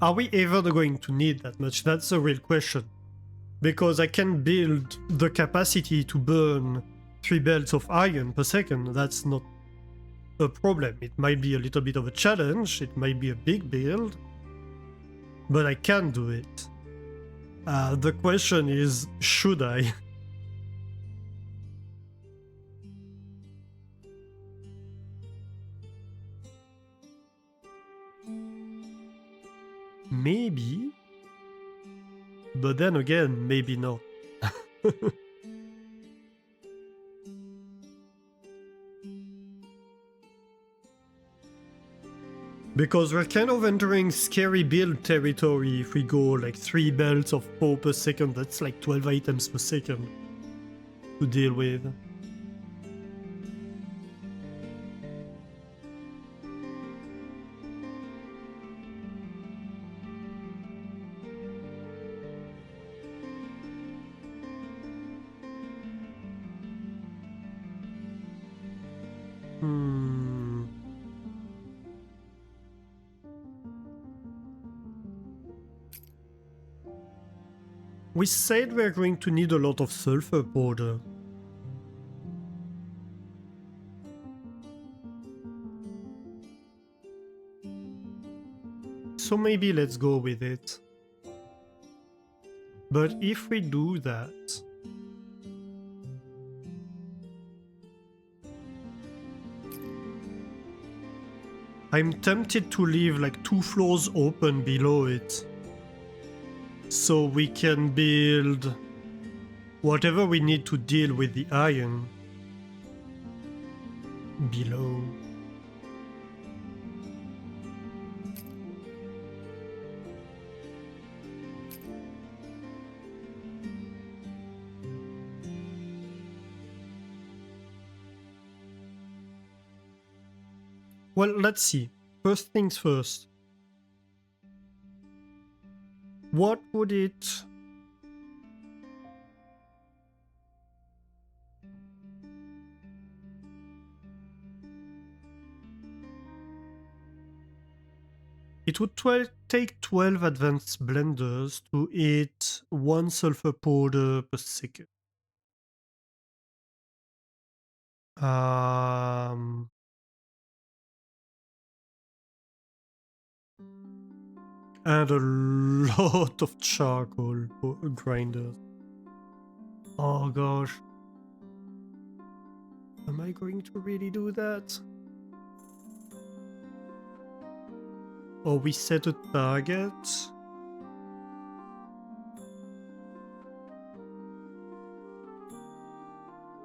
Are we ever going to need that much? That's a real question. Because I can build the capacity to burn 3 belts of iron per second. That's not a problem. It might be a little bit of a challenge. It might be a big build. But I can do it. The question is, should I? Maybe. But then again, maybe not. Because we're kind of entering scary build territory if we go like 3 belts of 4 per second. That's like 12 items per second to deal with. We said we're going to need a lot of sulfur powder. So maybe let's go with it. But if we do that... I'm tempted to leave like 2 floors open below it. So we can build whatever we need to deal with the iron below. Well, let's see. First things first. what would it... It would take 12 advanced blenders to hit 1 sulfur powder per second. And a lot of charcoal grinders. Oh gosh. Am I going to really do that? Or we set a target?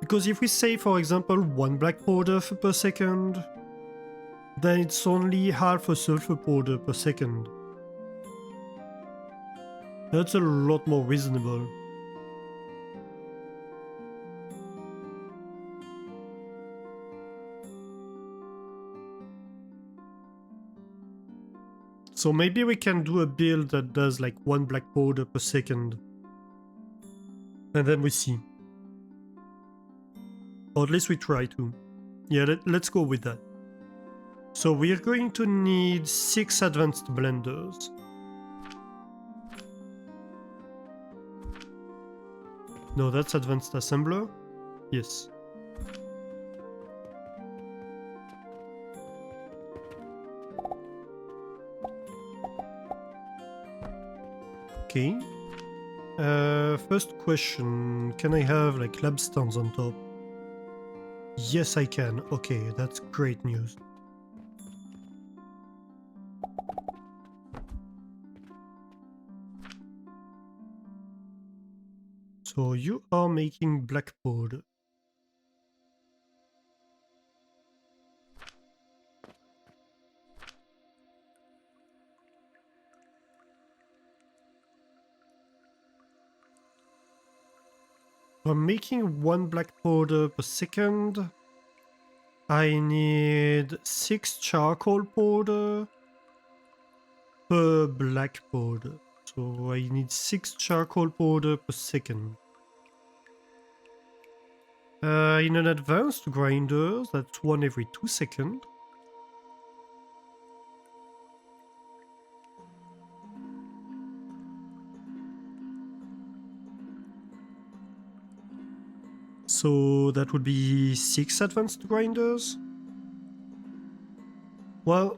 Because if we say, for example, 1 black powder per second, then it's only half a sulfur powder per second. That's a lot more reasonable. So maybe we can do a build that does like 1 black powder per second. And then we see. Or at least we try to. Yeah, let's go with that. So we're going to need 6 advanced blenders. No, that's advanced assembler. Yes. Okay. First question, can I have like lab stands on top? Yes, I can. Okay, that's great news. So you are making black powder. I'm making 1 black powder per second. I need 6 charcoal powder per black powder. So I need 6 charcoal powder per second. In an advanced grinder, that's 1 every 2 seconds. So that would be 6 advanced grinders. Well,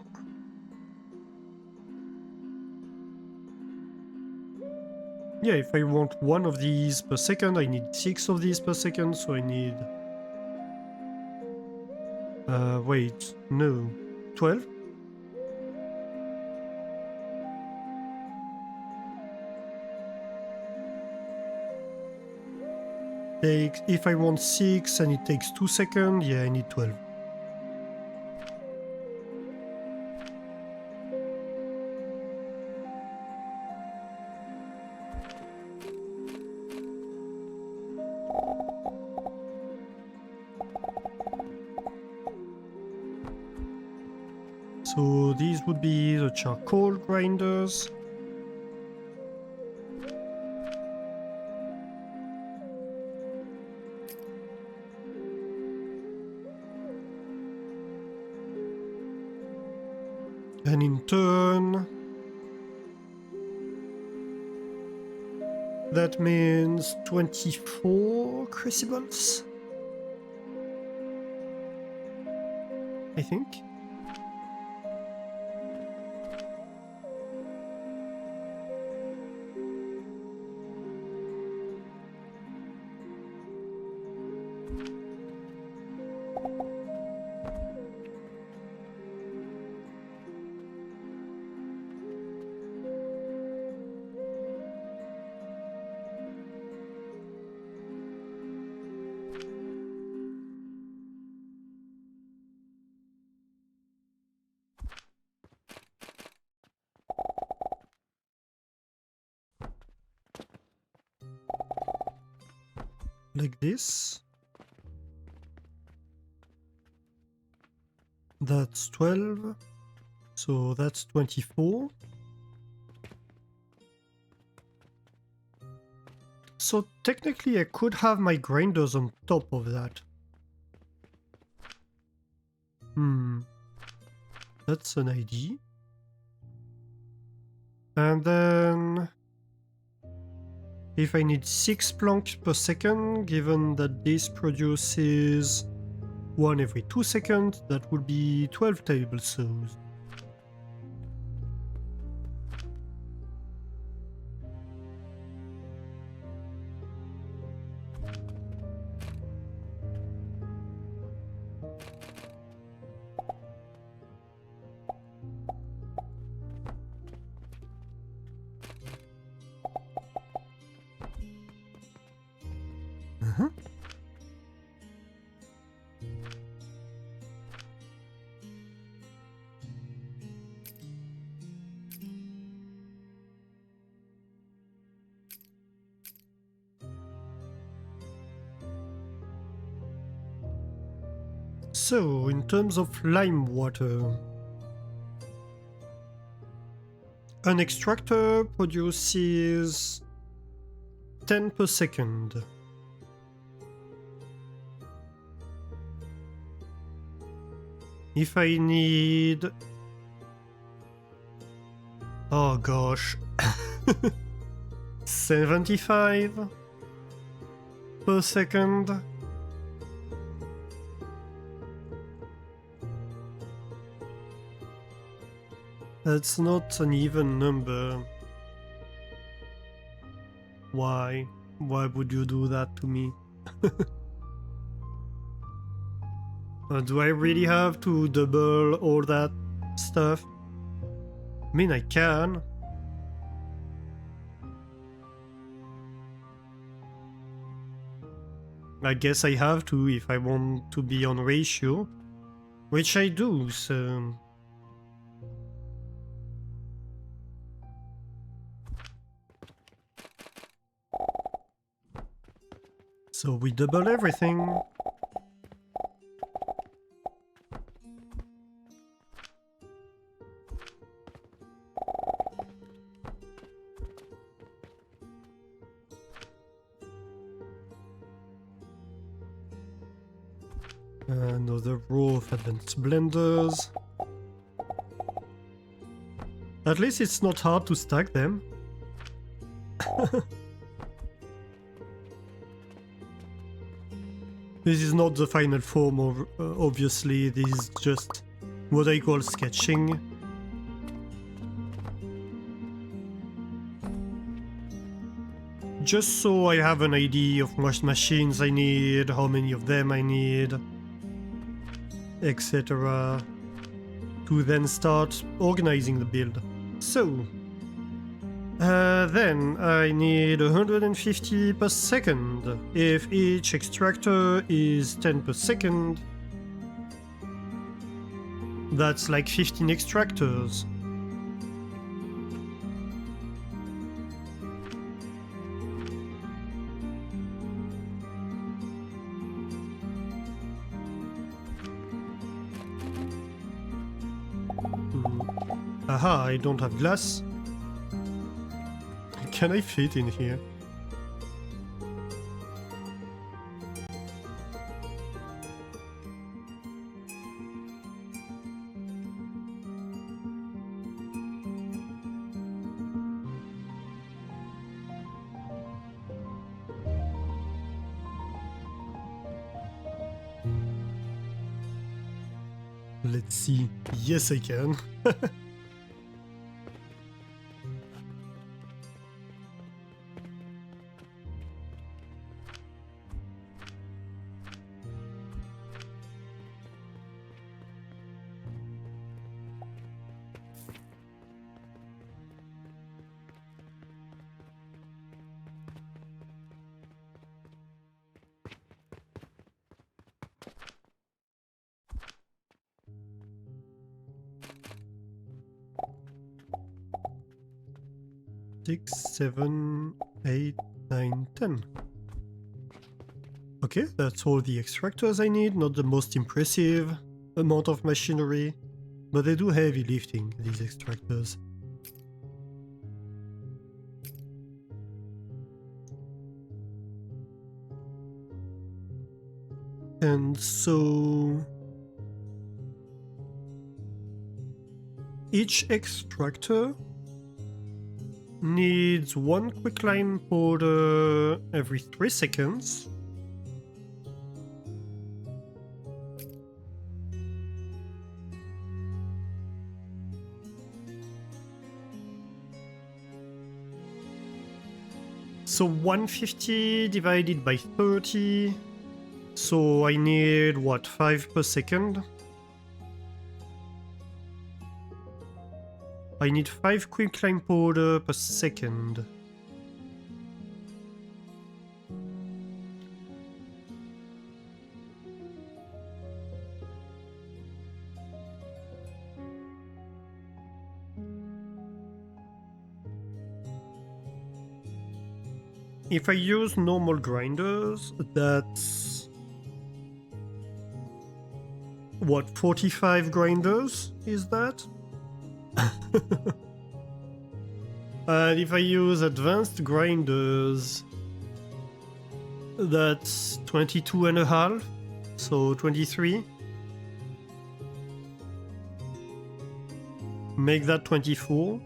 yeah, if I want 1 of these per second, I need 6 of these per second, so I need... wait, no, 12? If I want 6 and it takes 2 seconds, yeah, I need 12. So these would be the charcoal grinders. And in turn, that means 24 crucibles, I think. Like this. That's 12. So that's 24. So technically I could have my grinders on top of that. That's an idea. And then if I need 6 planks per second, given that this produces 1 every 2 seconds, that would be 12 table saws. So, in terms of lime water, an extractor produces 10 per second. If I need... Oh gosh. 75 per second. That's not an even number. Why? Why would you do that to me? Do I really have to double all that stuff? I mean, I can. I guess I have to if I want to be on ratio, which I do, so... So we double everything. Another row of advanced blenders. At least it's not hard to stack them. This is not the final form of, obviously, this is just what I call sketching. Just so I have an idea of what machines I need, how many of them I need, etc. to then start organizing the build. So, then I need 150 per second. If each extractor is 10 per second, that's like 15 extractors. Aha, I don't have glass. Can I fit in here? Let's see. Yes, I can. Six, 7, 8, 9, 10. Okay, that's all the extractors I need, not the most impressive amount of machinery, but they do heavy lifting, these extractors. And so each extractor needs one quicklime powder every 3 seconds. So 150 divided by 30. So I need, what, 5 per second? I need 5 quicklime powder per second. If I use normal grinders, that's... what, 45 grinders is that? And if I use advanced grinders, that's 22 and a half, so 23. Make that 24.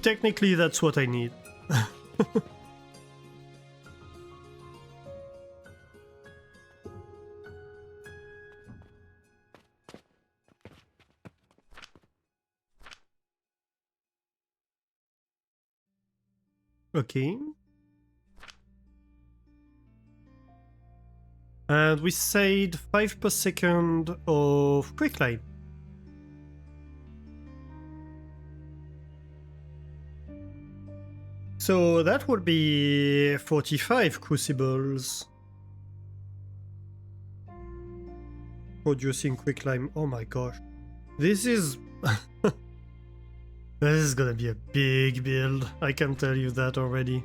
Technically, that's what I need. Okay. And we said 5 per second of quicklime. So that would be 45 crucibles producing quicklime. Oh my gosh. This is... this is gonna be a big build. I can tell you that already.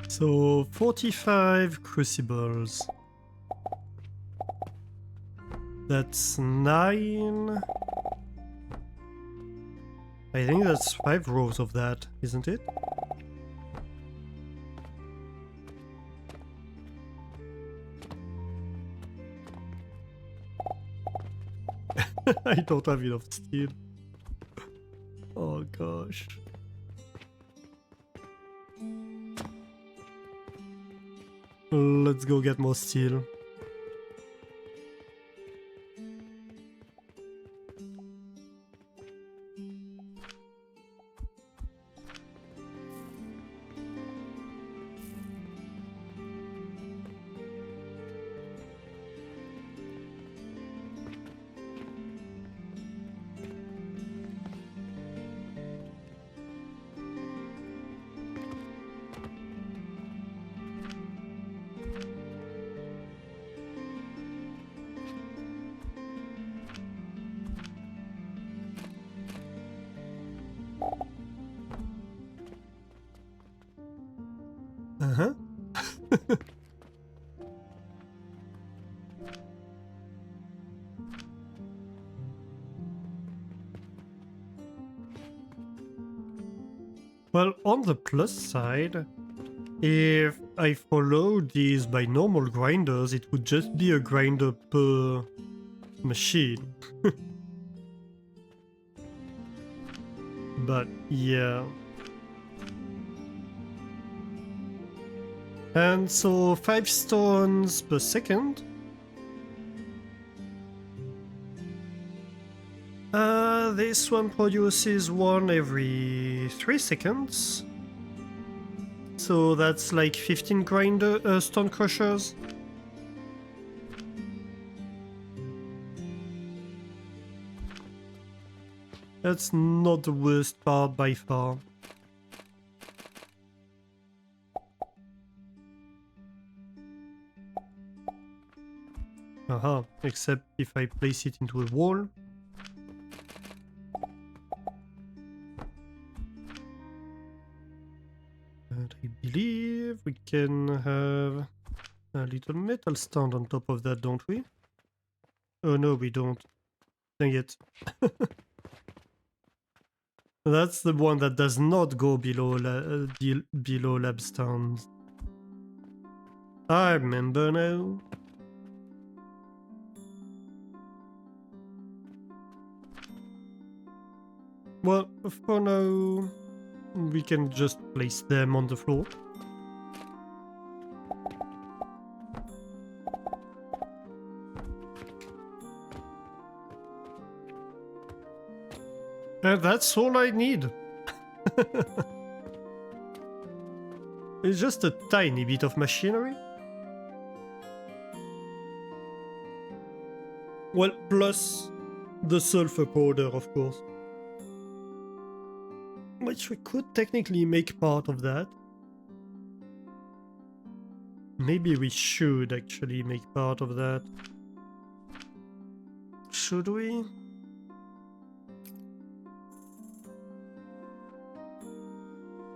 So 45 crucibles. That's 9. I think that's 5 rows of that, isn't it? I don't have enough steel. Oh gosh. Let's go get more steel. Uh-huh. Well, on the plus side, if I follow these by normal grinders, it would just be a grinder per machine. But yeah. And so 5 stones per second. This one produces one every 3 seconds. So that's like 15 stone crushers. That's not the worst part by far. Aha, except if I place it into a wall. And I believe we can have a little metal stand on top of that, don't we? Oh no, we don't. Dang it. That's the one that does not go below below lab stands. I remember now. Well, for now, we can just place them on the floor. And that's all I need. It's just a tiny bit of machinery. Well, plus the sulfur powder, of course. Which we could technically make part of that. Maybe we should actually make part of that. Should we?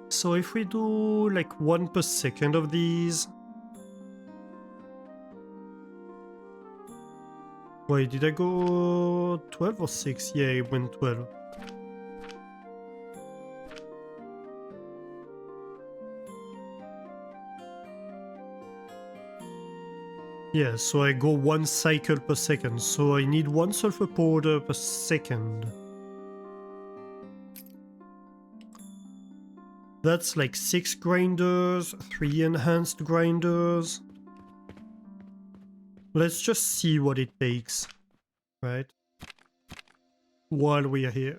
So if we do like 1 per second of these... Wait, did I go 12 or 6? Yeah, it went 12. Yeah, so I go 1 cycle per second, so I need 1 sulfur powder per second. That's like 6 grinders, 3 enhanced grinders. Let's just see what it takes, right? While we are here.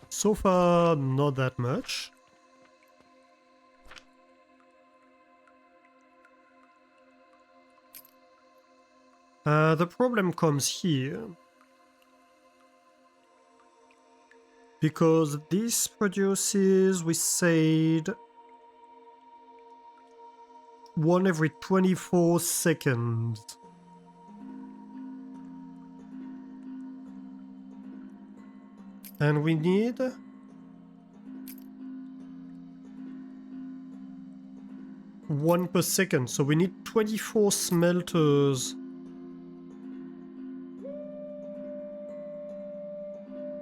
So far, not that much. The problem comes here. Because this produces, we said, 1 every 24 seconds. And we need... 1 per second, so we need 24 smelters.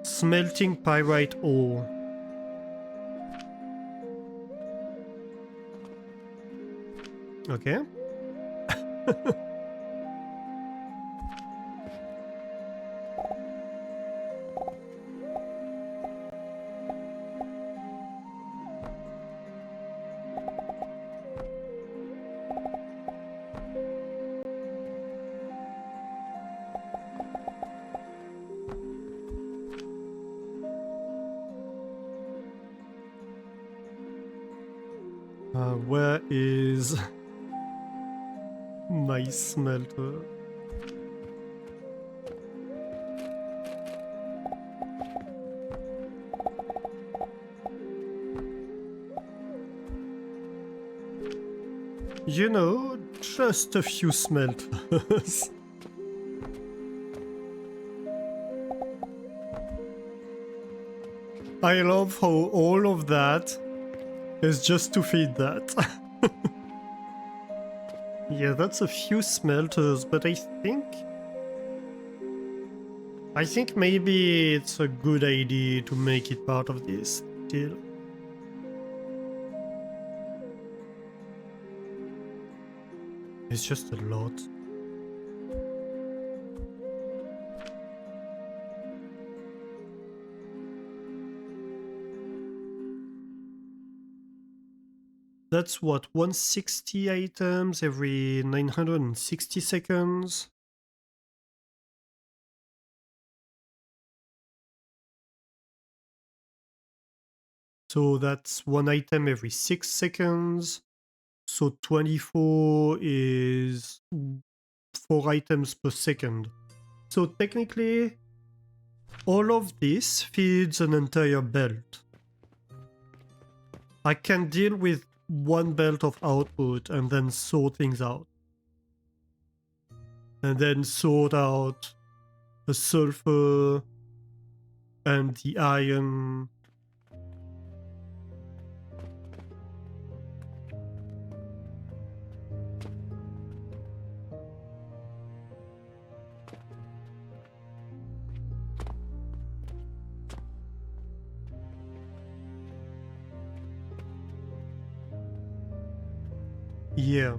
Smelting pyrite ore. Okay. Where is my smelter? You know, just a few smelters. I love how all of that is just to feed that. Yeah, that's a few smelters, but I think maybe it's a good idea to make it part of this deal. It's just a lot. that's what, 160 items every 960 seconds. So that's one item every 6 seconds. So 24 is 4 items per second. So technically, all of this feeds an entire belt. I can deal with one belt of output and then sort things out. And then sort out the sulfur and the iron. Yeah.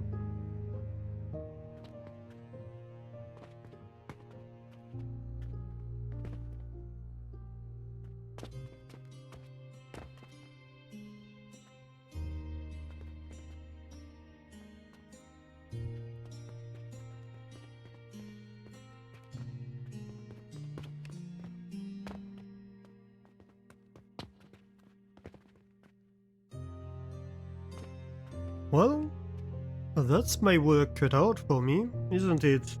Well, that's my work cut out for me, isn't it?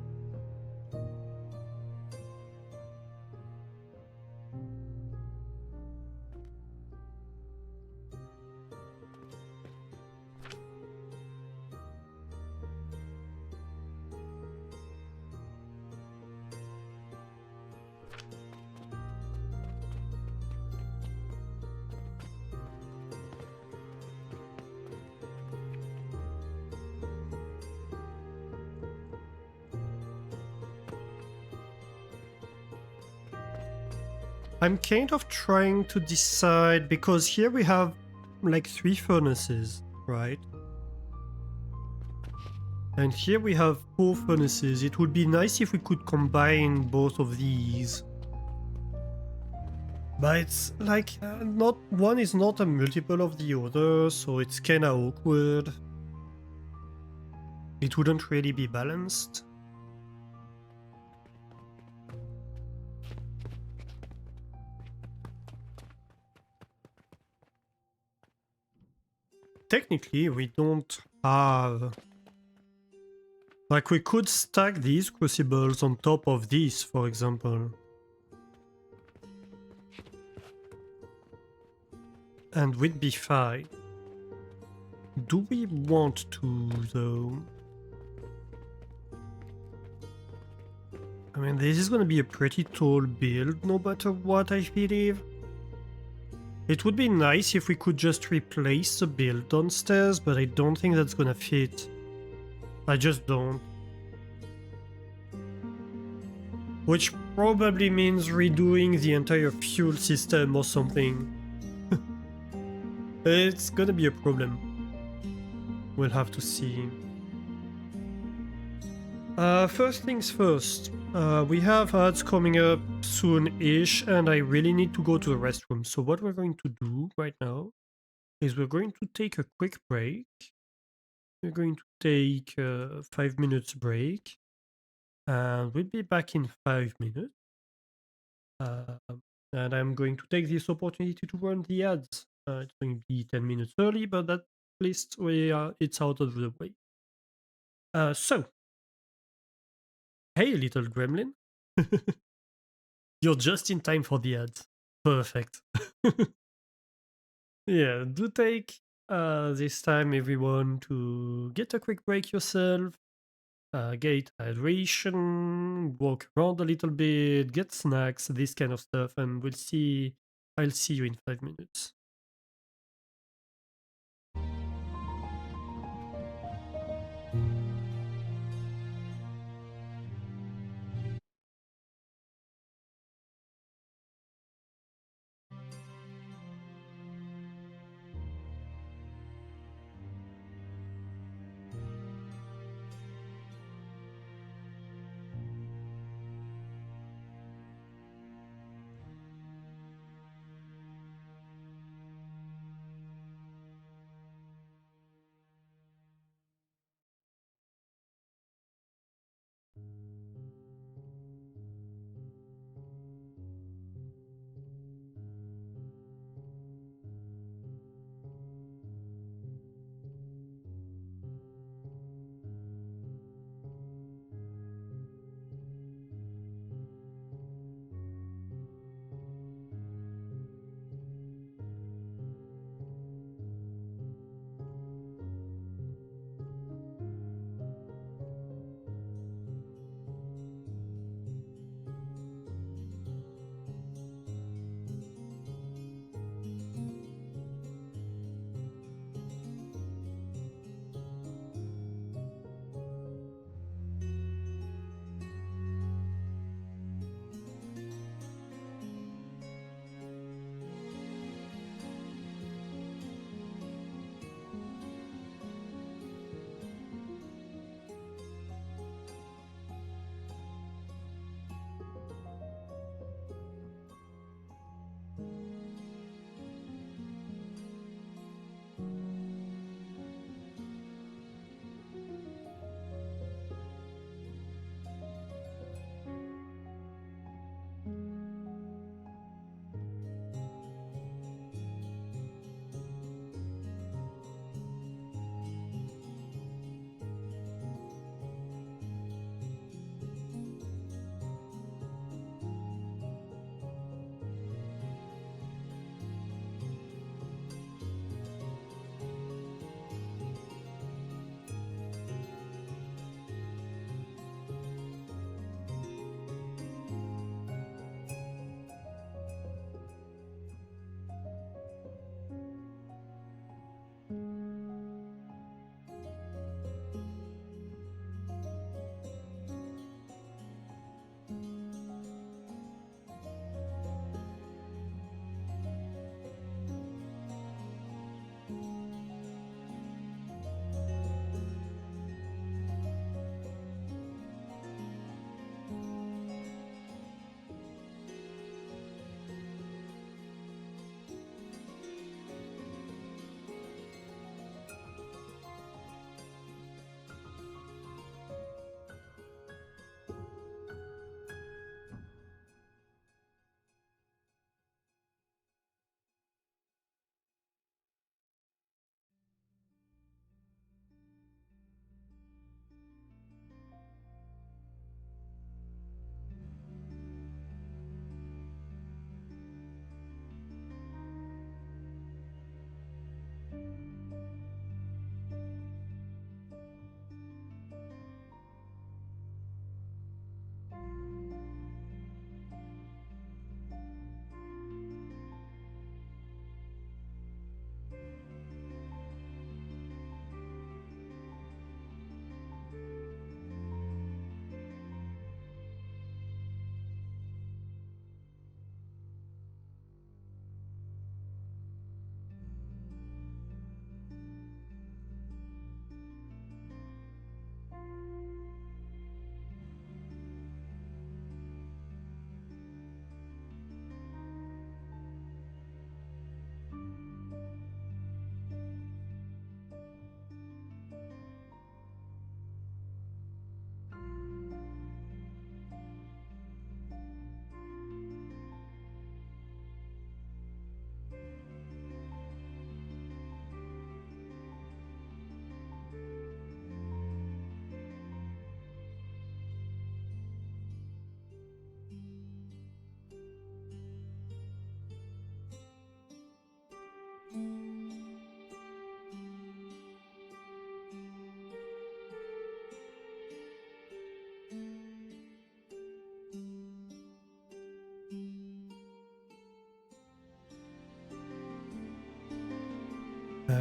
I'm kind of trying to decide, because here we have like 3 furnaces, right? And here we have 4 furnaces. It would be nice if we could combine both of these. But it's like, not one is not a multiple of the other, so it's kinda awkward. It wouldn't really be balanced. Technically, we don't have... Like, we could stack these crucibles on top of these, for example. And we'd be fine. Do we want to, though? I mean, this is gonna be a pretty tall build, no matter what, I believe. It would be nice if we could just replace the build downstairs, but I don't think that's gonna fit. I just don't. Which probably means redoing the entire fuel system or something. It's gonna be a problem. We'll have to see. First things first. We have ads coming up soon-ish, and I really need to go to the restroom. So what we're going to do right now is we're going to take a quick break. We're going to take a 5 minutes break, and we'll be back in 5 minutes. And I'm going to take this opportunity to run the ads. It's going to be 10 minutes early, but at least it's out of the way. So, hey, little gremlin. You're just in time for the ads. Perfect. Yeah, do take this time, everyone, to get a quick break yourself, get hydration, walk around a little bit, get snacks, this kind of stuff, and I'll see you in 5 minutes.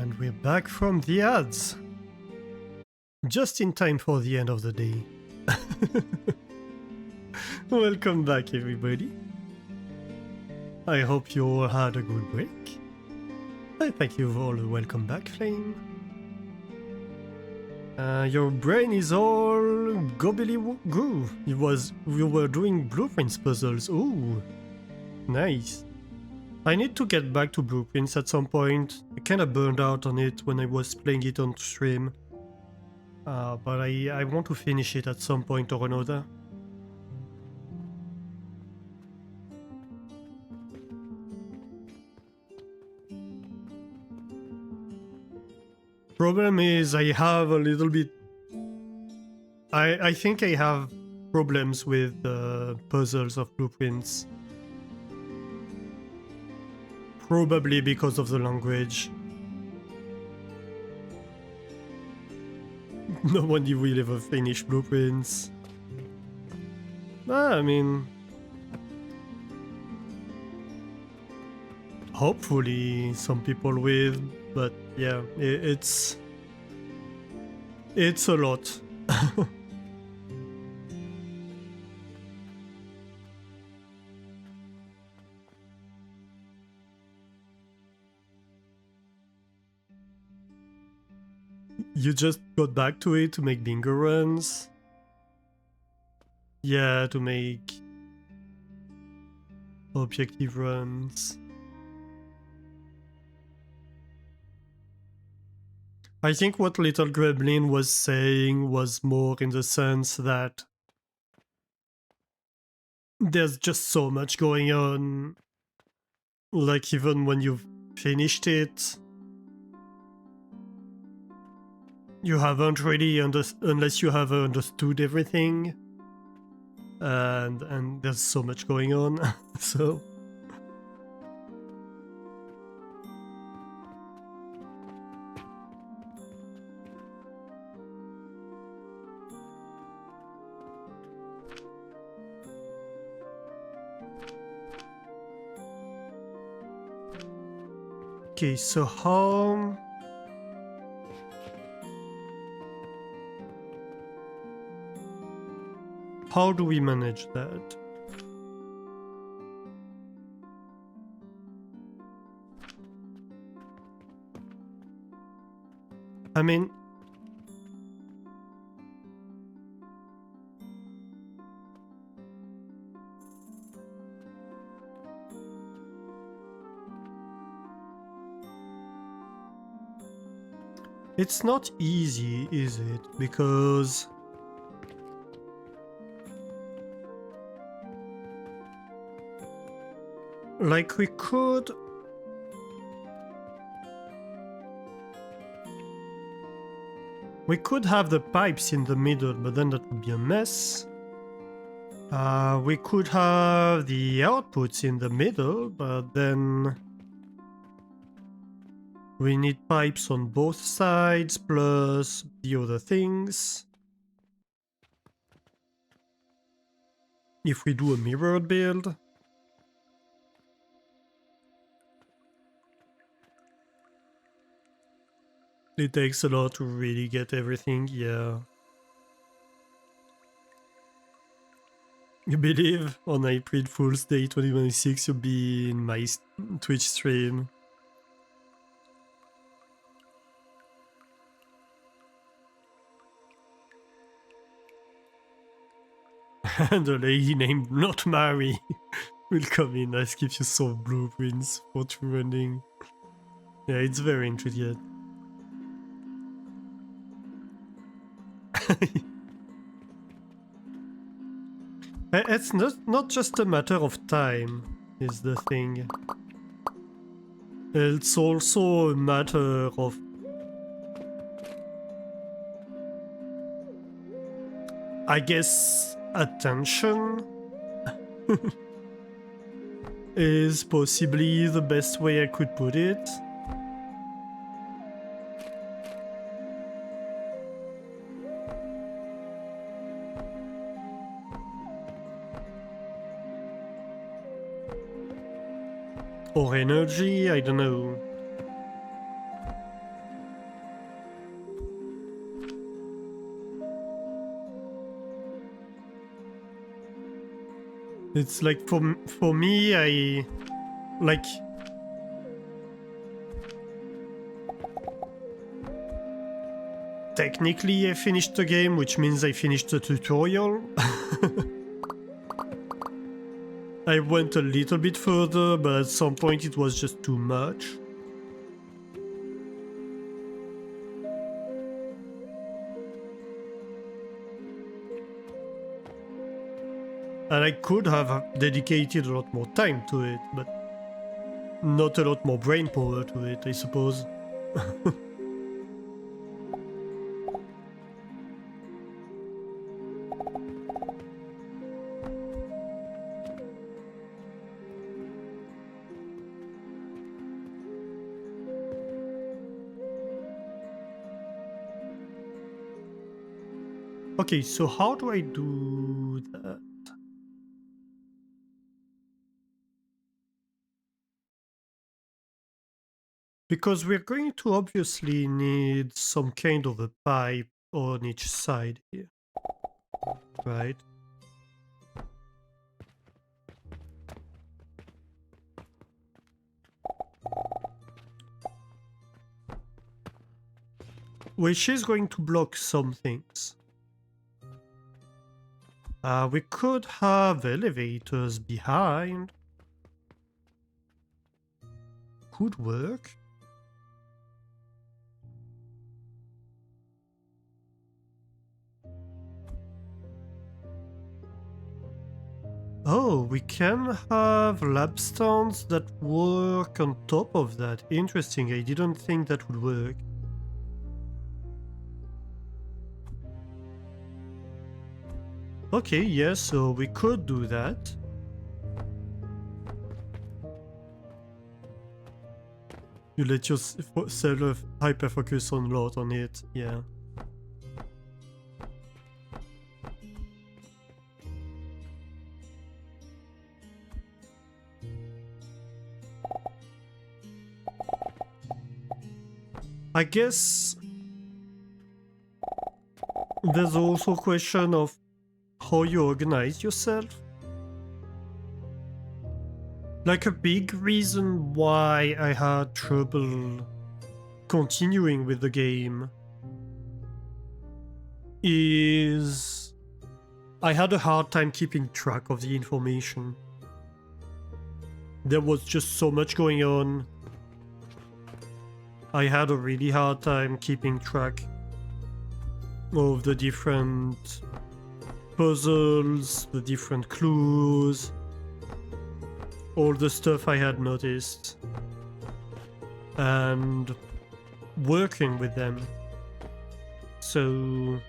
And we're back from the ads. Just in time for the end of the day. Welcome back, everybody. I hope you all had a good break. I thank you for all the welcome back, Flame. Your brain is all gobbly-goo. You were doing blueprints puzzles. Ooh, nice. I need to get back to blueprints at some point. I kinda burned out on it when I was playing it on stream. But I want to finish it at some point or another. Problem is I have a little bit... I think I have problems with puzzles of blueprints. Probably because of the language. No one will ever finish blueprints. I mean... hopefully some people will, but yeah, it's a lot. You just got back to it to make bingo runs? Yeah, to make objective runs. I think what Little Gremlin was saying was more in the sense that there's just so much going on. Like, even when you've finished it, you haven't really unless you have understood everything, and there's so much going on. So okay, so how do we manage that? I mean, it's not easy, is it? Because like we could have the pipes in the middle, but then that would be a mess. We could have the outputs in the middle, but then we need pipes on both sides, plus the other things. If we do a mirrored build. It takes a lot to really get everything, yeah. You believe on April Fool's Day 2026 you'll be in my Twitch stream? And a lady named Not Mary will come in, ask if you saw blueprints for true running. Yeah, it's very intricate. It's not just a matter of time, is the thing. It's also a matter of... I guess attention is possibly the best way I could put it. Or energy, I don't know. It's like for me, I like technically I finished the game, which means I finished the tutorial. I went a little bit further, but at some point it was just too much. And I could have dedicated a lot more time to it, but not a lot more brain power to it, I suppose. Okay, so how do I do that? Because we're going to obviously need some kind of a pipe on each side here, right? Which is going to block some things. We could have elevators behind. Could work. Oh, we can have lab stands that work on top of that. Interesting, I didn't think that would work. Okay, yes, so we could do that. You let yourself hyper-focus on a lot on it, yeah. I guess there's also a question of how you organize yourself. Like a big reason why I had trouble continuing with the game is I had a hard time keeping track of the information. There was just so much going on. I had a really hard time keeping track of the different puzzles, the different clues, all the stuff I had noticed, and working with them. So,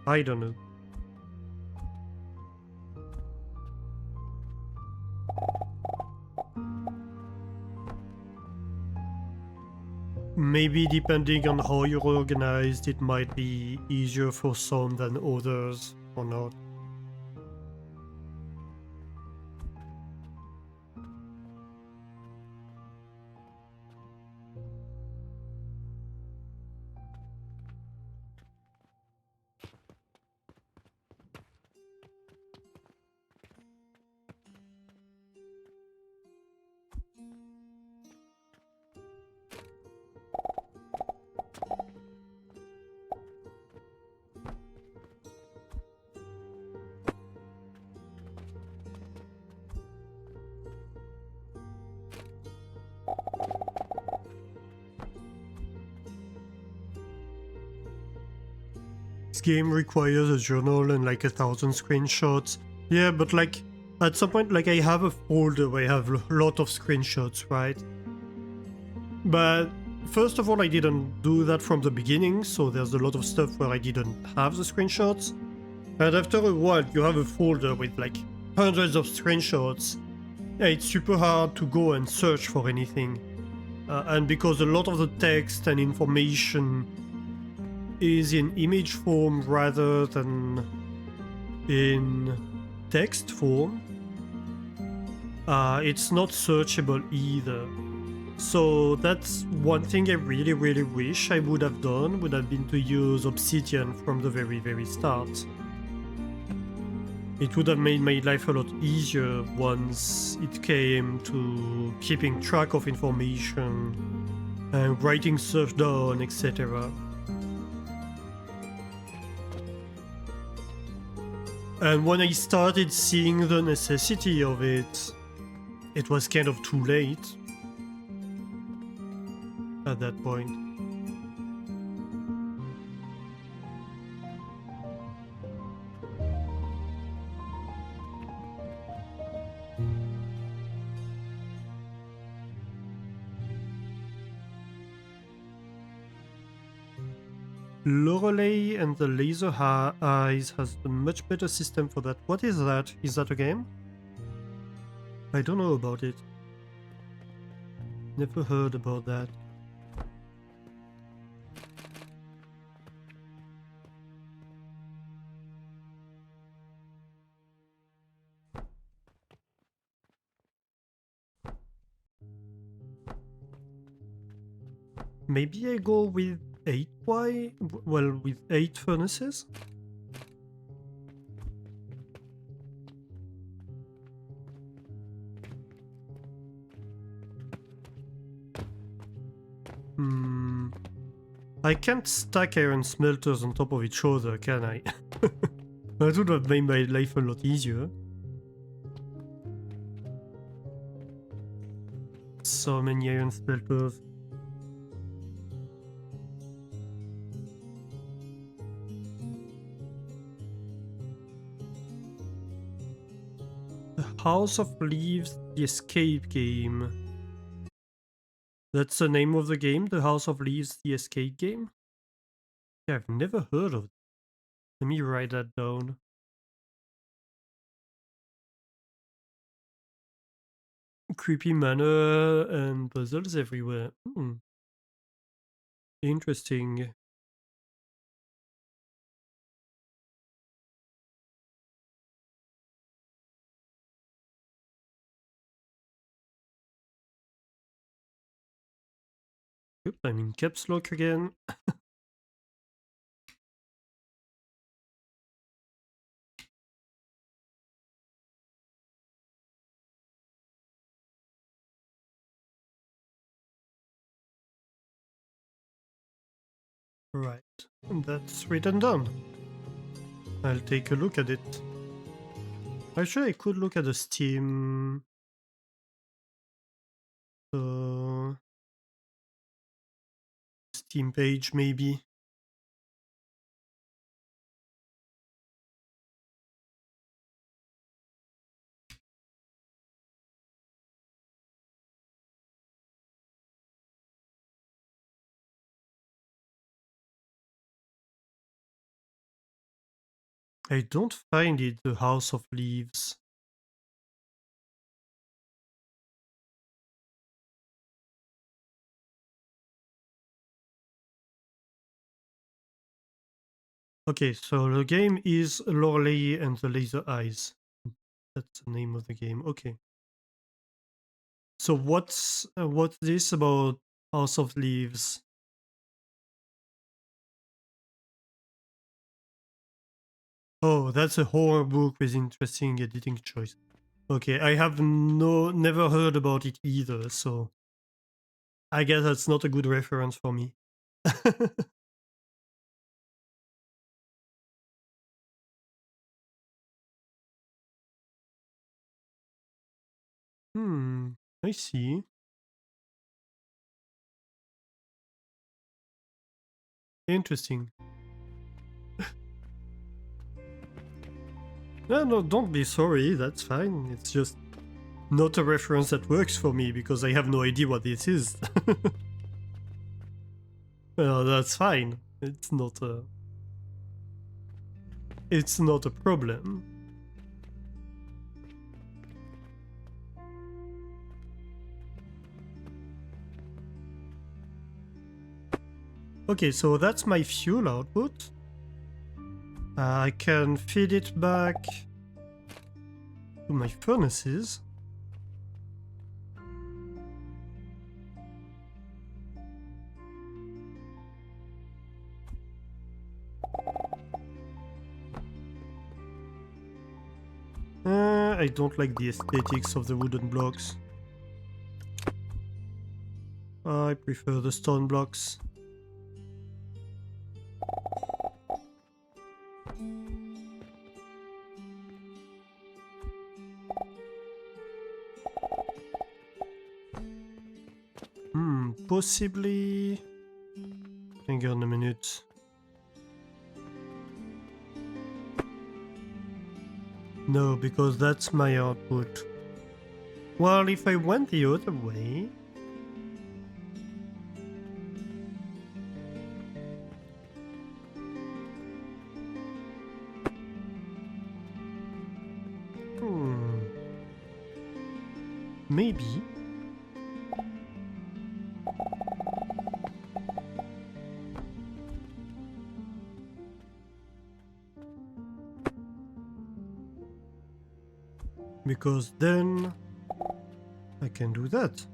I don't know. Maybe depending on how you're organized, it might be easier for some than others, or not. This game requires a journal and like 1,000 screenshots. Yeah, but like at some point, like I have a folder where I have a lot of screenshots, right? But first of all, I didn't do that from the beginning, so there's a lot of stuff where I didn't have the screenshots. And after a while, you have a folder with like hundreds of screenshots. It's super hard to go and search for anything. And because a lot of the text and information is in image form rather than in text form, it's not searchable either. So that's one thing I really wish I would have done, would have been to use Obsidian from the very start. It would have made my life a lot easier once it came to keeping track of information and writing stuff down, etc. And when I started seeing the necessity of it, it was kind of too late at that point. Lorelei and the Laser Eyes has a much better system for that. What is that? Is that a game? I don't know about it. Never heard about that. Maybe I go with 8Y? Well, with 8 furnaces? I can't stack iron smelters on top of each other, can I? That would have made my life a lot easier. So many iron smelters. The House of Leaves, the escape game. That's the name of the game, the House of Leaves, the escape game? Yeah, I've never heard of it. Let me write that down. Creepy manor and puzzles everywhere. Interesting. Yep, I'm in caps lock again. Right, and that's written down. I'll take a look at it. Actually, I could look at the Steam. Steam page, maybe. I don't find it, the House of Leaves. Okay, so the game is Lorelei and the Laser Eyes. That's the name of the game. Okay. So what's this about House of Leaves? Oh, that's a horror book with interesting editing choice. Okay, I have never heard about it either, so I guess that's not a good reference for me. I see. Interesting. No, don't be sorry, that's fine. It's just not a reference that works for me because I have no idea what this is. Well, that's fine. It's not a problem. Okay, so that's my fuel output. I can feed it back to my furnaces. I don't like the aesthetics of the wooden blocks. I prefer the stone blocks. Possibly... Hang on a minute. No, because that's my output. Well, if I went the other way... Maybe. Because then I can do that.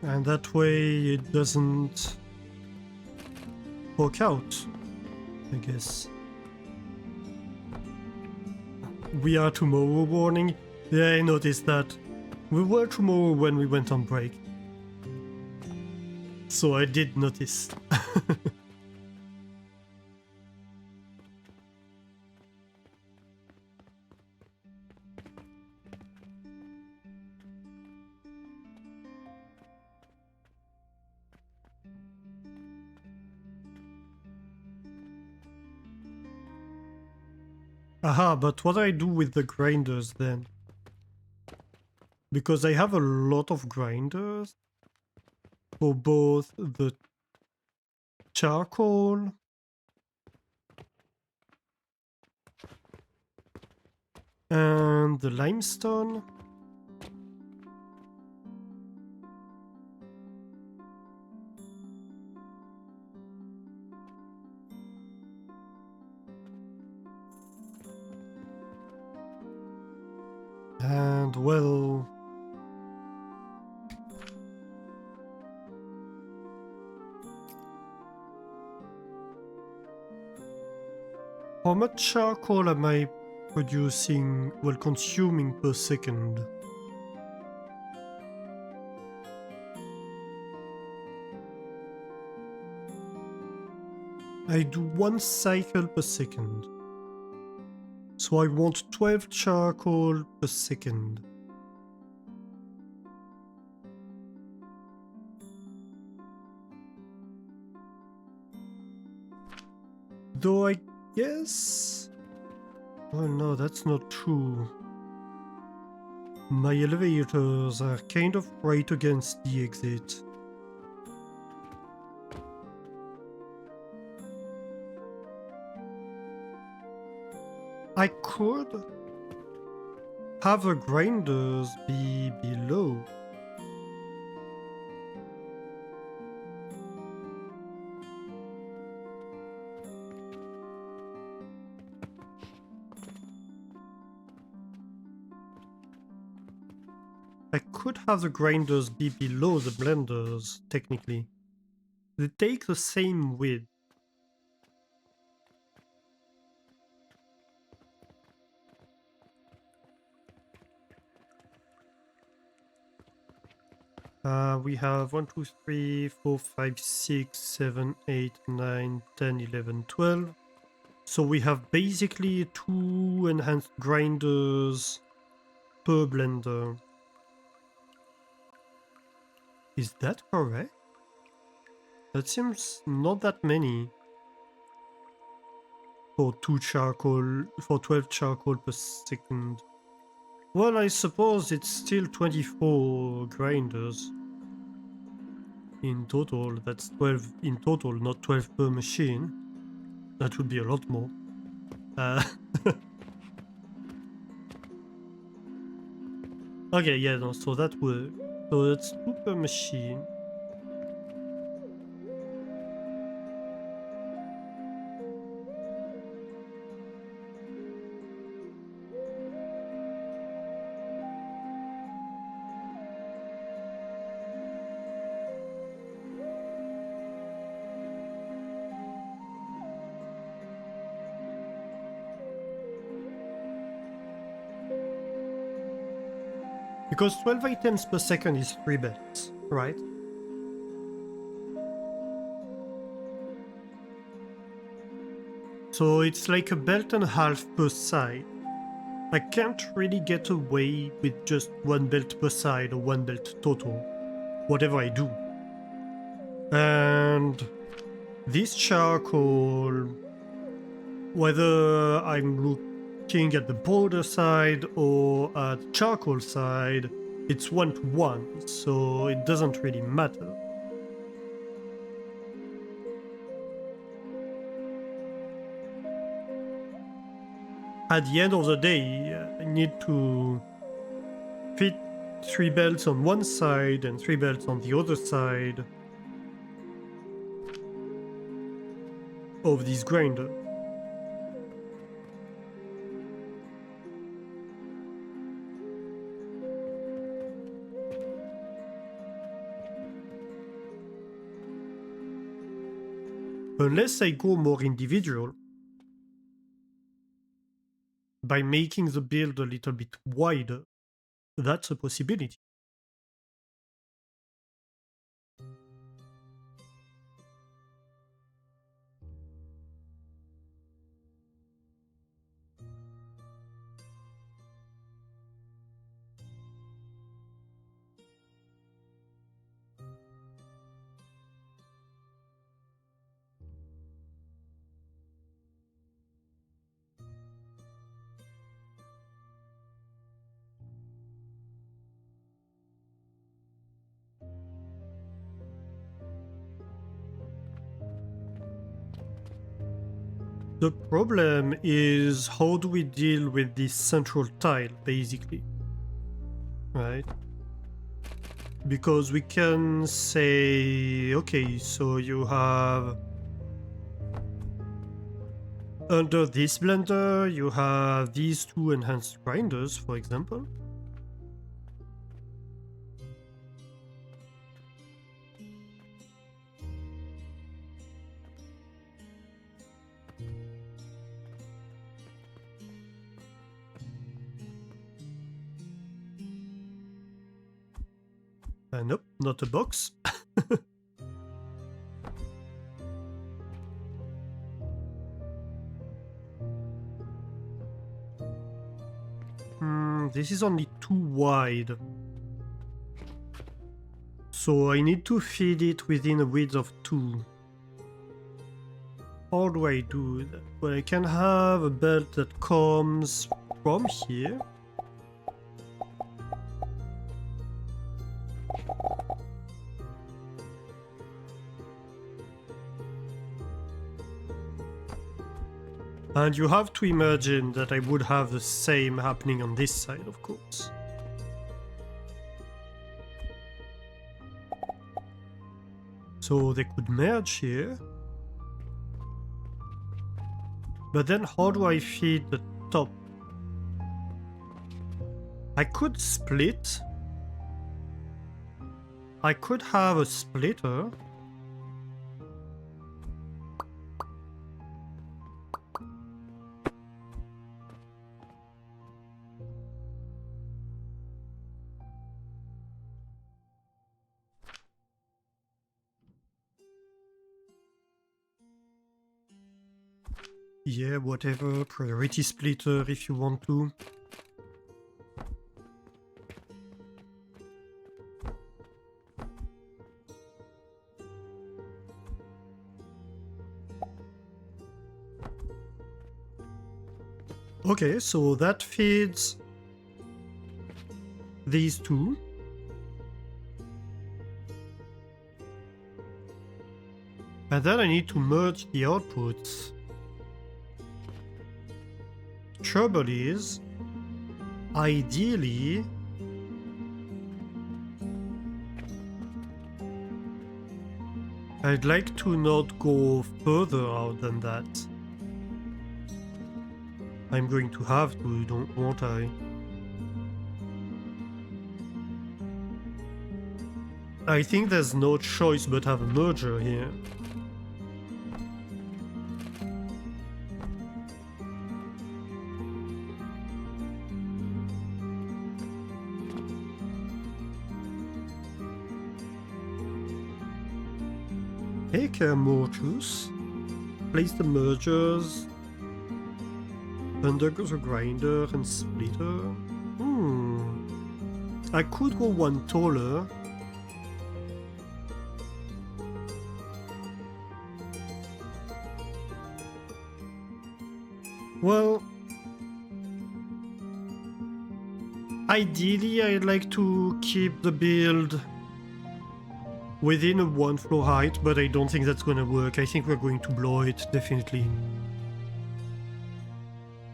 And that way it doesn't poke out, I guess. We are tomorrow warning. Yeah, I noticed that. We were tomorrow when we went on break. So I did notice. Aha, but what do I do with the grinders then? Because I have a lot of grinders for both the charcoal and the limestone. And well... How much charcoal am I producing, well, consuming per second? I do 1 cycle per second. So I want 12 charcoal per second. Though I guess... Oh no, that's not true. My elevators are kind of right against the exit. I could have the grinders be below. I could have the grinders be below the blenders, technically. They take the same width. We have 1, 2, 3, 4, 5, 6, 7, 8, 9, 10, 11, 12. So we have basically 2 enhanced grinders per blender. Is that correct? That seems not that many. For 12 charcoal per second. Well, I suppose it's still 24 grinders. In total, that's 12 in total, not 12 per machine. That would be a lot more. Okay, yeah, no, so that works. So that's 2 per machine. Because 12 items per second is 3 belts, right? So it's like a belt and a half per side. I can't really get away with just 1 belt per side or 1 belt total, whatever I do. And this charcoal, whether I'm looking at the border side or at the charcoal side, it's 1 to 1, so it doesn't really matter. At the end of the day, I need to fit 3 belts on one side and 3 belts on the other side of this grinder. Unless I go more individual, by making the build a little bit wider, that's a possibility. The problem is, how do we deal with this central tile, basically? Right? Because we can say, okay, so you have under this blender, you have these 2 enhanced grinders, for example. Nope, not a box. This is only too wide. So I need to feed it within a width of 2. How do I do that? Well, I can have a belt that comes from here. And you have to imagine that I would have the same happening on this side, of course. So they could merge here. But then how do I feed the top? I could split. I could have a splitter. Yeah, whatever, priority splitter if you want to. Okay, so that feeds these 2. And then I need to merge the outputs. Trouble is, ideally, I'd like to not go further out than that. I'm going to have to, won't I? I think there's no choice but have a merger here. Hey, Mortus. Place the mergers under the grinder and splitter. I could go one taller. Well, ideally I'd like to keep the build within a 1 floor height, but I don't think that's gonna work. I think we're going to blow it, definitely.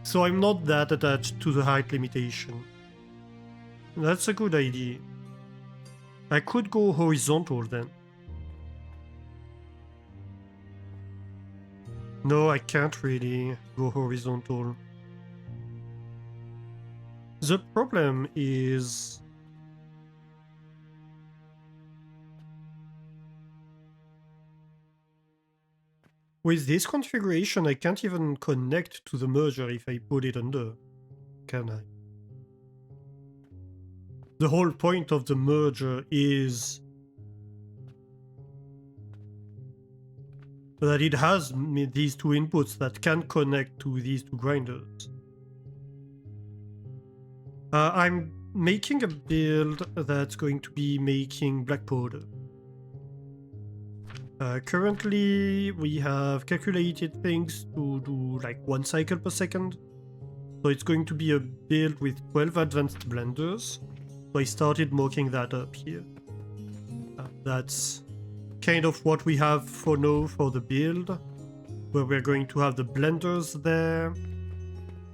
So I'm not that attached to the height limitation. That's a good idea. I could go horizontal then. No, I can't really go horizontal. The problem is... with this configuration, I can't even connect to the merger if I put it under, can I? The whole point of the merger is that it has these two inputs that can connect to these two grinders. I'm making a build that's going to be making black powder. Currently, we have calculated things to do like 1 cycle per second. So it's going to be a build with 12 advanced blenders. So I started mocking that up here. That's kind of what we have for now for the build, where we're going to have the blenders there.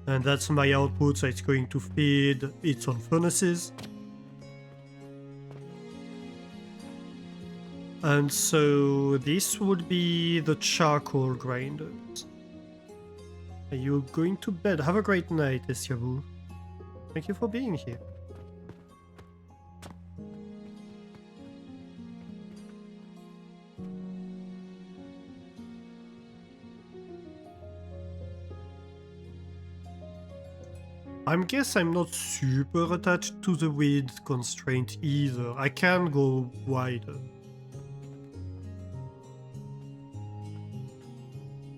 And that's my output, so it's going to feed its own furnaces. And so this would be the charcoal grinders. Are you going to bed? Have a great night, Esyabu. Thank you for being here. I guess I'm not super attached to the width constraint either. I can go wider.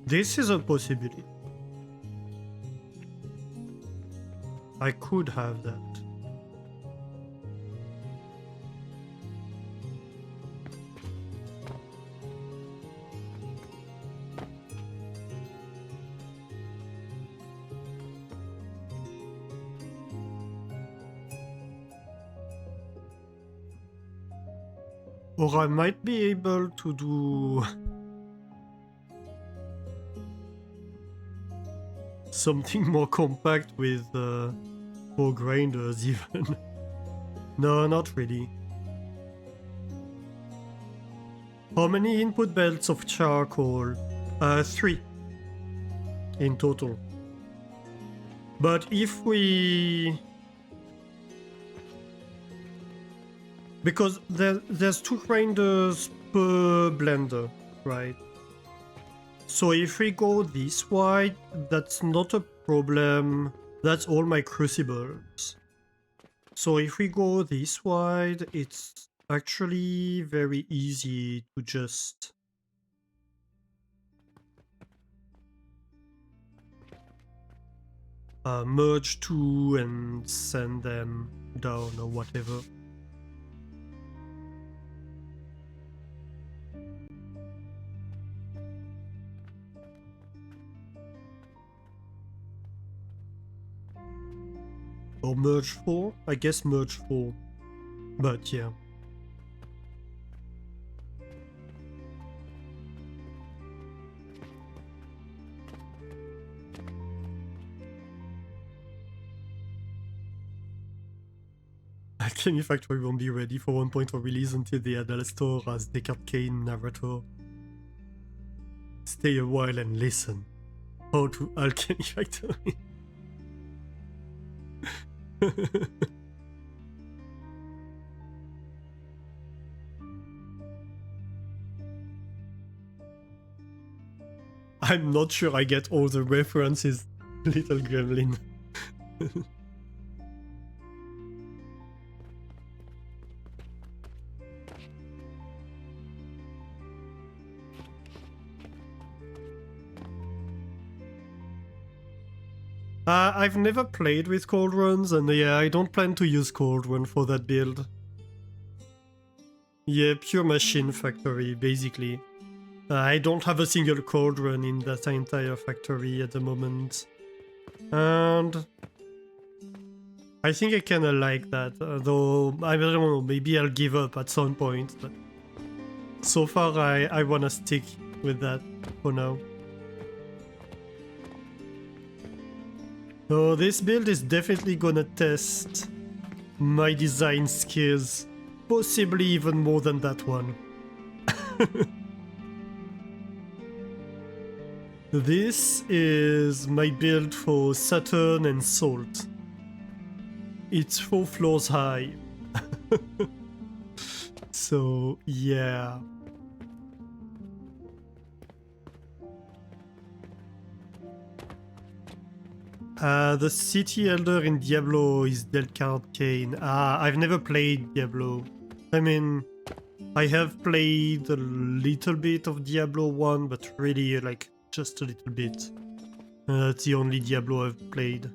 This is a possibility. I could have that. Or I might be able to do something more compact with 4 grinders even. No, not really. How many input belts of charcoal? 3 in total. But if we... because there's 2 grinders per blender, right? So if we go this wide, that's not a problem. That's all my crucibles. So if we go this wide, it's actually very easy to just merge 2 and send them down or whatever. Or merge 4? I guess merge 4. But yeah. Alchemy Factory won't be ready for 1.4 release until the Adele store as Deckard Kane narrator. stay a while and listen. How to Alchemy Factory. I'm not sure I get all the references, little gremlin. I've never played with cold runs, and yeah, I don't plan to use cold run for that build. Yeah, pure machine factory, basically. I don't have a single cold run in that entire factory at the moment. And I think I kinda like that, though I don't know, maybe I'll give up at some point, but so far I wanna stick with that for now. So this build is definitely gonna test my design skills, possibly even more than that one. This is my build for Saturn and Salt. It's 4 floors high. So, yeah. The City Elder in Diablo is Delcard Kane. I've never played Diablo. I mean, I have played a little bit of Diablo 1, but really, like, just a little bit. That's the only Diablo I've played.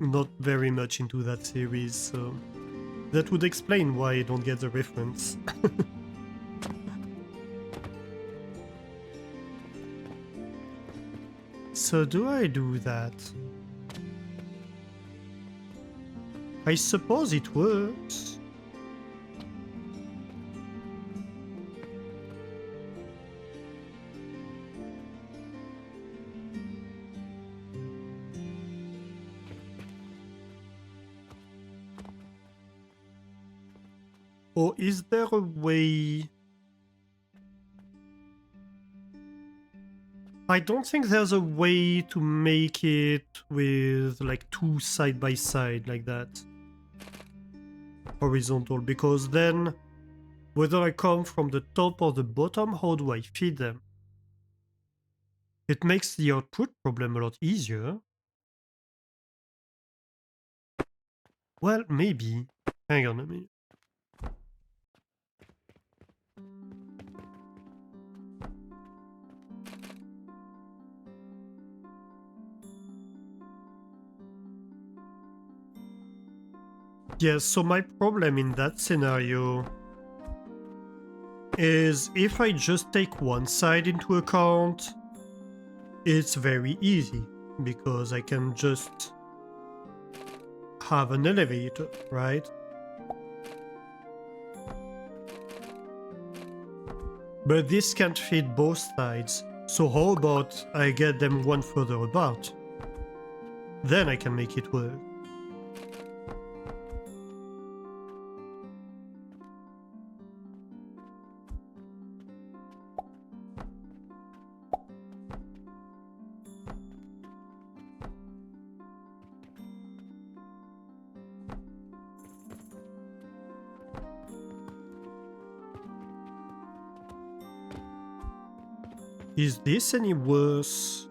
Not very much into that series, so that would explain why I don't get the reference. So do I do that? I suppose it works. Or is there a way... I don't think there's a way to make it with like 2 side by side like that. Horizontal, because then whether I come from the top or the bottom, how do I feed them? It makes the output problem a lot easier. Well, maybe. Hang on a minute. Yes, so my problem in that scenario is if I just take one side into account, it's very easy because I can just have an elevator, right? But this can't fit both sides, so how about I get them one further apart? Then I can make it work. Is this any worse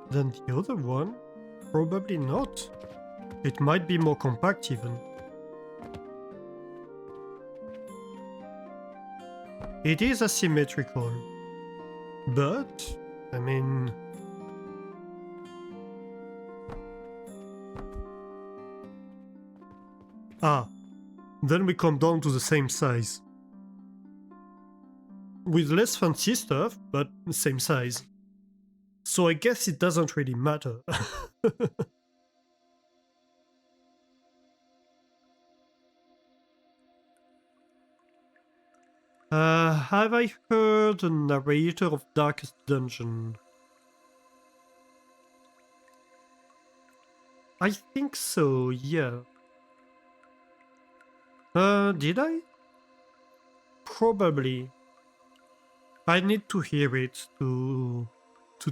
than the other one? Probably not. It might be more compact even. It is asymmetrical, but, I mean... then we come down to the same size. With less fancy stuff, but same size. So I guess it doesn't really matter. Have I heard the narrator of Darkest Dungeon? I think so, yeah. Did I? Probably. I need to hear it to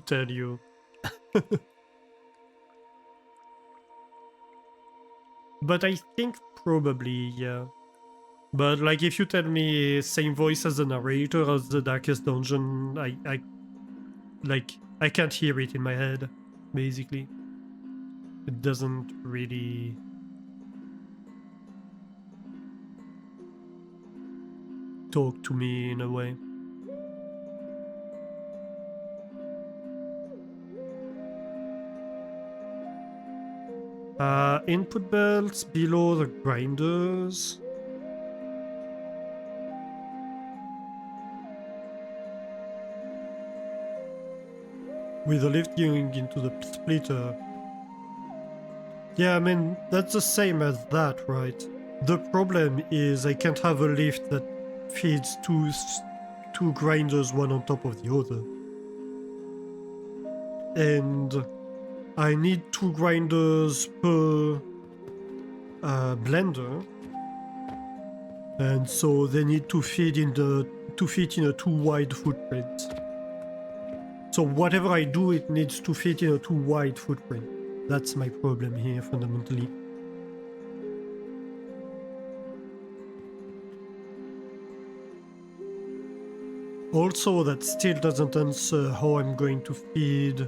tell you. But I think probably, yeah. But like if you tell me same voice as the narrator as the Darkest Dungeon, I can't hear it in my head, basically. It doesn't really talk to me in a way. Input belts below the grinders. With a lift going into the splitter. Yeah, I mean, that's the same as that, right? The problem is I can't have a lift that feeds two grinders one on top of the other. And I need two grinders per blender. And so they need to fit in a too wide footprint. So whatever I do, it needs to fit in a too wide footprint. That's my problem here, fundamentally. Also, that still doesn't answer how I'm going to feed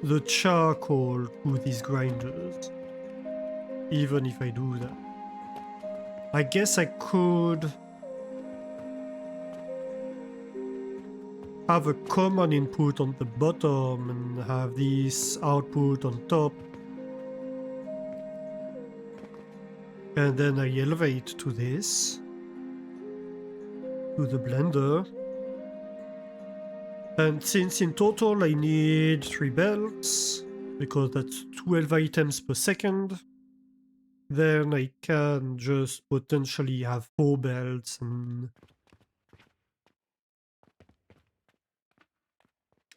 the charcoal to these grinders, even if I do that. I guess I could have a common input on the bottom and have this output on top. And then I elevate to this, to the blender. And since in total I need 3 belts, because that's 12 items per second, then I can just potentially have 4 belts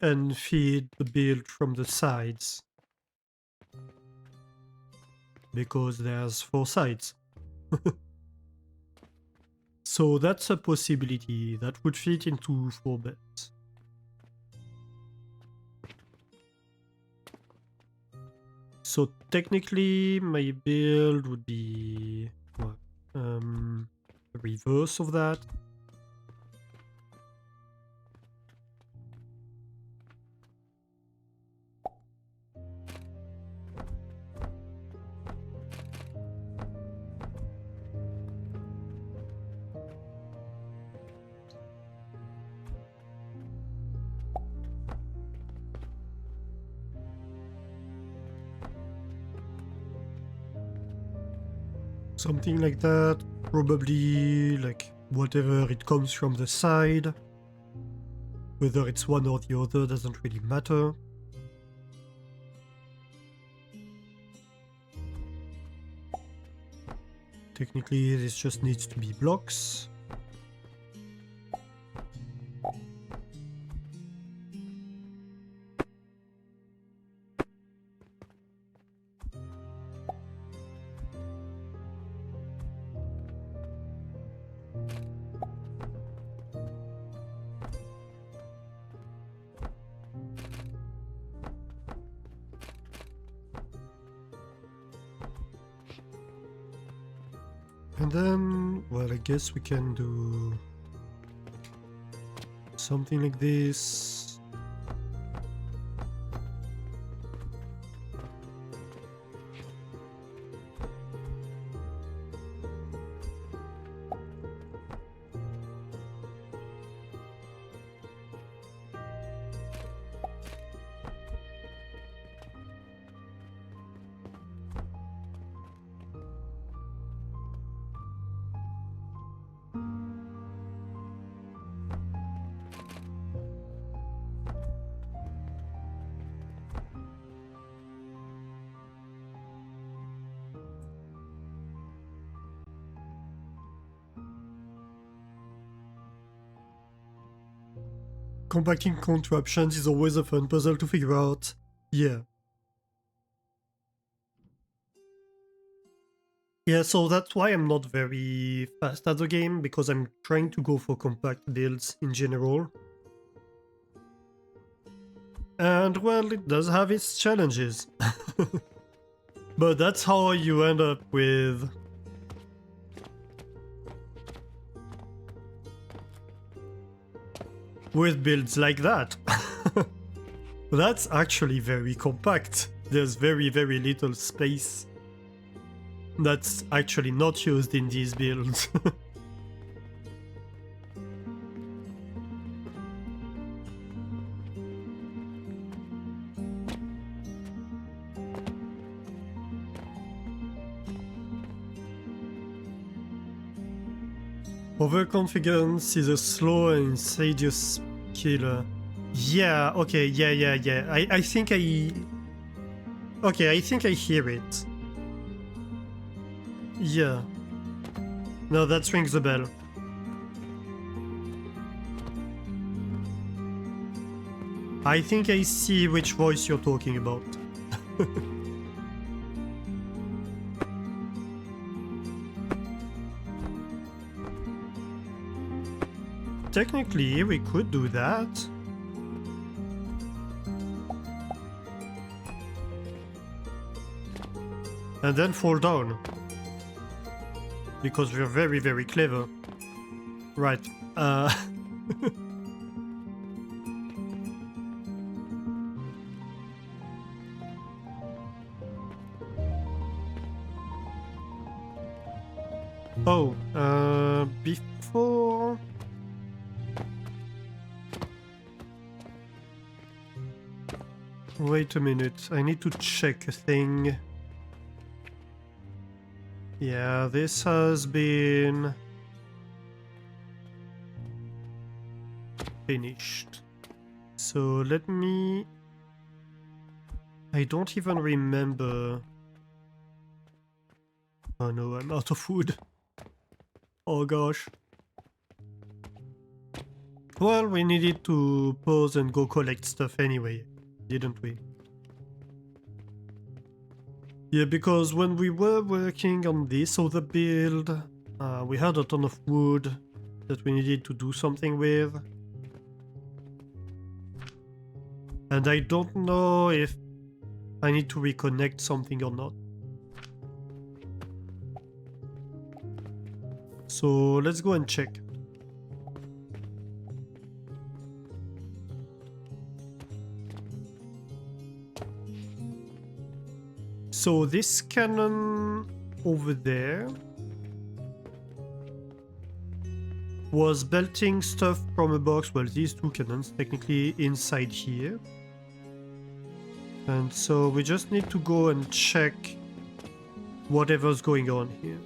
and feed the build from the sides. Because there's 4 sides. So that's a possibility that would fit into 4 belts. So technically my build would be what? The reverse of that. Something like that, probably like whatever it comes from the side. Whether it's one or the other doesn't really matter. Technically this just needs to be blocks. And then, well, I guess we can do something like this. Compacting contraptions is always a fun puzzle to figure out. Yeah. Yeah, so that's why I'm not very fast at the game, because I'm trying to go for compact builds in general. And well, it does have its challenges. But that's how you end up with builds like that. That's actually very compact. There's very little space that's actually not used in these builds. Overconfidence is a slow and insidious killer. Yeah, okay, yeah. I think I... Okay, I think I hear it. Yeah. No, that rings a bell. I think I see which voice you're talking about. Technically, we could do that. And then fall down. Because we're very clever. Right. Oh, before... Wait a minute, I need to check a thing. Yeah, this has been... finished. So let me... I don't even remember... Oh no, I'm out of wood. Oh gosh. Well, we needed to pause and go collect stuff anyway, didn't we? Yeah, because when we were working on this other build, we had a ton of wood that we needed to do something with. And I don't know if I need to reconnect something or not. So let's go and check. So this cannon over there was belting stuff from a box, well, these two cannons technically inside here. And so we just need to go and check whatever's going on here.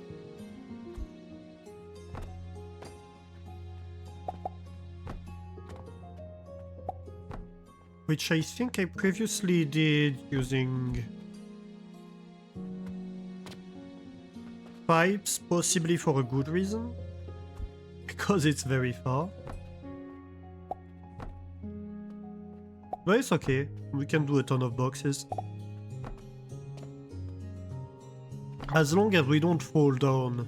Which I think I previously did using pipes, possibly for a good reason, because it's very far. But it's okay, we can do a ton of boxes. As long as we don't fall down.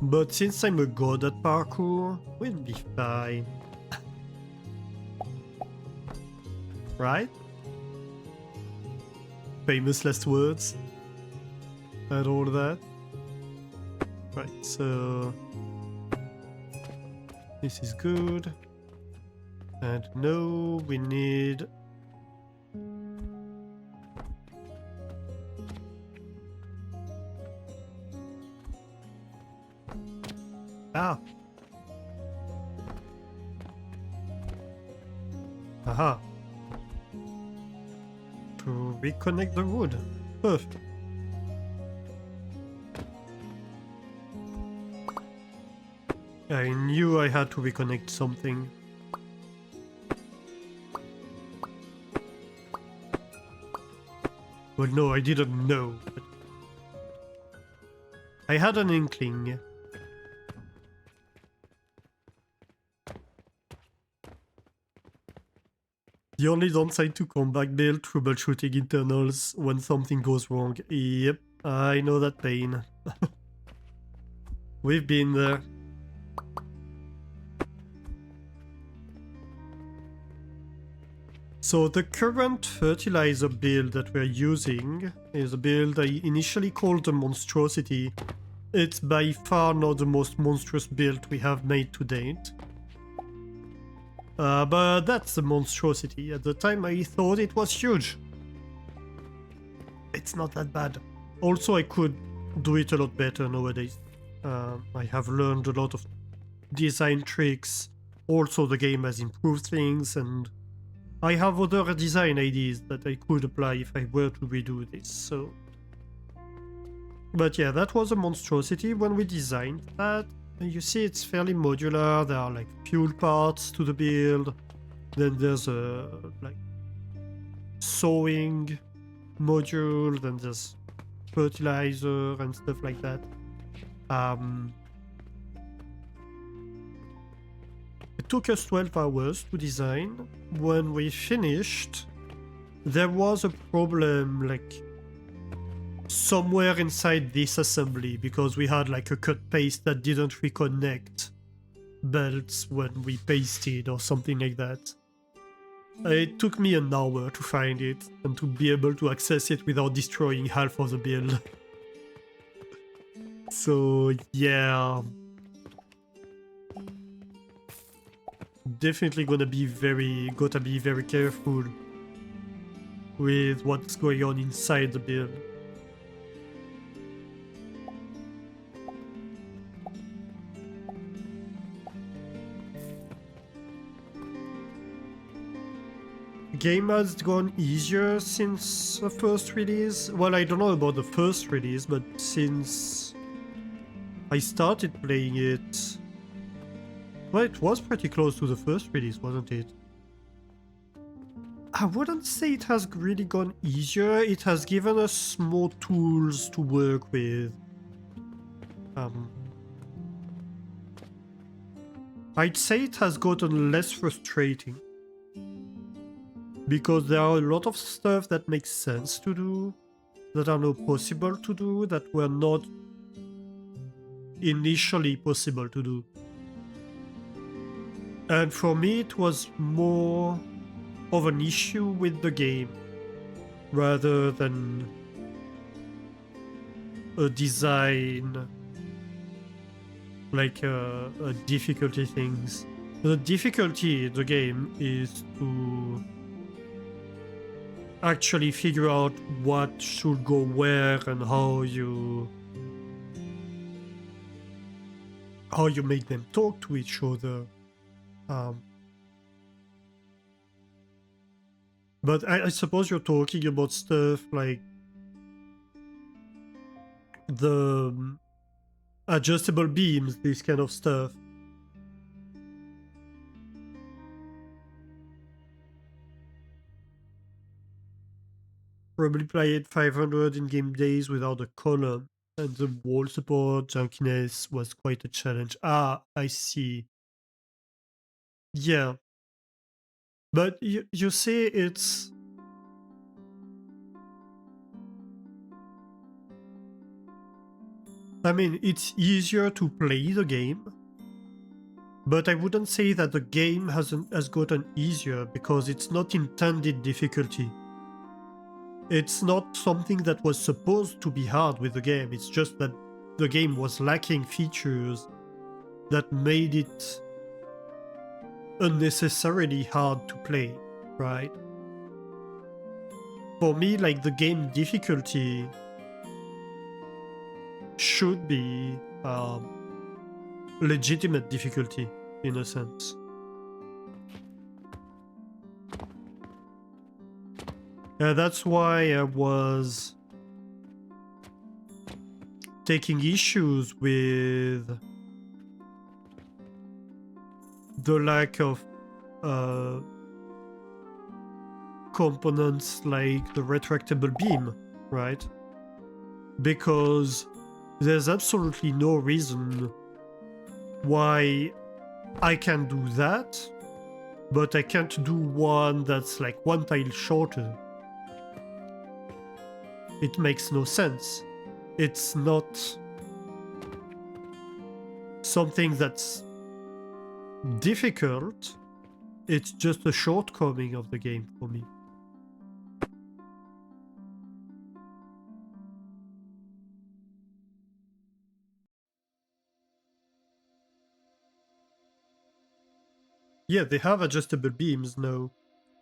But since I'm a god at parkour, we'll be fine. Right? Famous last words. And all that. Right, so... this is good. And no, we need... Ah! Aha! To reconnect the wood. Perfect. I knew I had to reconnect something. Well, no, I didn't know. But I had an inkling. The only downside to combat build, troubleshooting internals when something goes wrong. Yep, I know that pain. We've been there. So the current fertilizer build that we're using is a build I initially called the Monstrosity. It's by far not the most monstrous build we have made to date. But that's the Monstrosity. At the time I thought it was huge. It's not that bad. Also, I could do it a lot better nowadays. I have learned a lot of design tricks. Also, the game has improved things, and I have other design ideas that I could apply if I were to redo this, so... But yeah, that was a monstrosity when we designed that. You see it's fairly modular, there are like fuel parts to the build, then there's a like sewing module, then there's fertilizer and stuff like that. It took us 12 hours to design. When we finished, there was a problem like somewhere inside this assembly because we had like a cut paste that didn't reconnect belts when we pasted or something like that. It took me an hour to find it and to be able to access it without destroying half of the build. So yeah, definitely gotta be very careful with what's going on inside the build. Game has gone easier since the first release. Well, I don't know about the first release, but since I started playing it, well, it was pretty close to the first release, wasn't it? I wouldn't say it has really gone easier. It has given us more tools to work with. I'd say it has gotten less frustrating, because there are a lot of stuff that makes sense to do, that are now possible to do, that were not initially possible to do. And for me, it was more of an issue with the game, rather than a design, like a difficulty things. The difficulty in the game is to actually figure out what should go where and how you make them talk to each other. But I suppose you're talking about stuff like the adjustable beams, this kind of stuff. Probably played 500 in-game days without a column, and the wall support junkiness was quite a challenge. Ah, I see. Yeah. But you see, it's... I mean, it's easier to play the game, but I wouldn't say that the game has gotten easier, because it's not intended difficulty. It's not something that was supposed to be hard with the game, it's just that the game was lacking features that made it unnecessarily hard to play, right? For me, like, the game difficulty should be legitimate difficulty, in a sense. That's why I was taking issues with the lack of components like the retractable beam, right? Because there's absolutely no reason why I can do that, but I can't do one that's like one tile shorter. It makes no sense. It's not something that's difficult, it's just a shortcoming of the game for me. Yeah, they have adjustable beams now.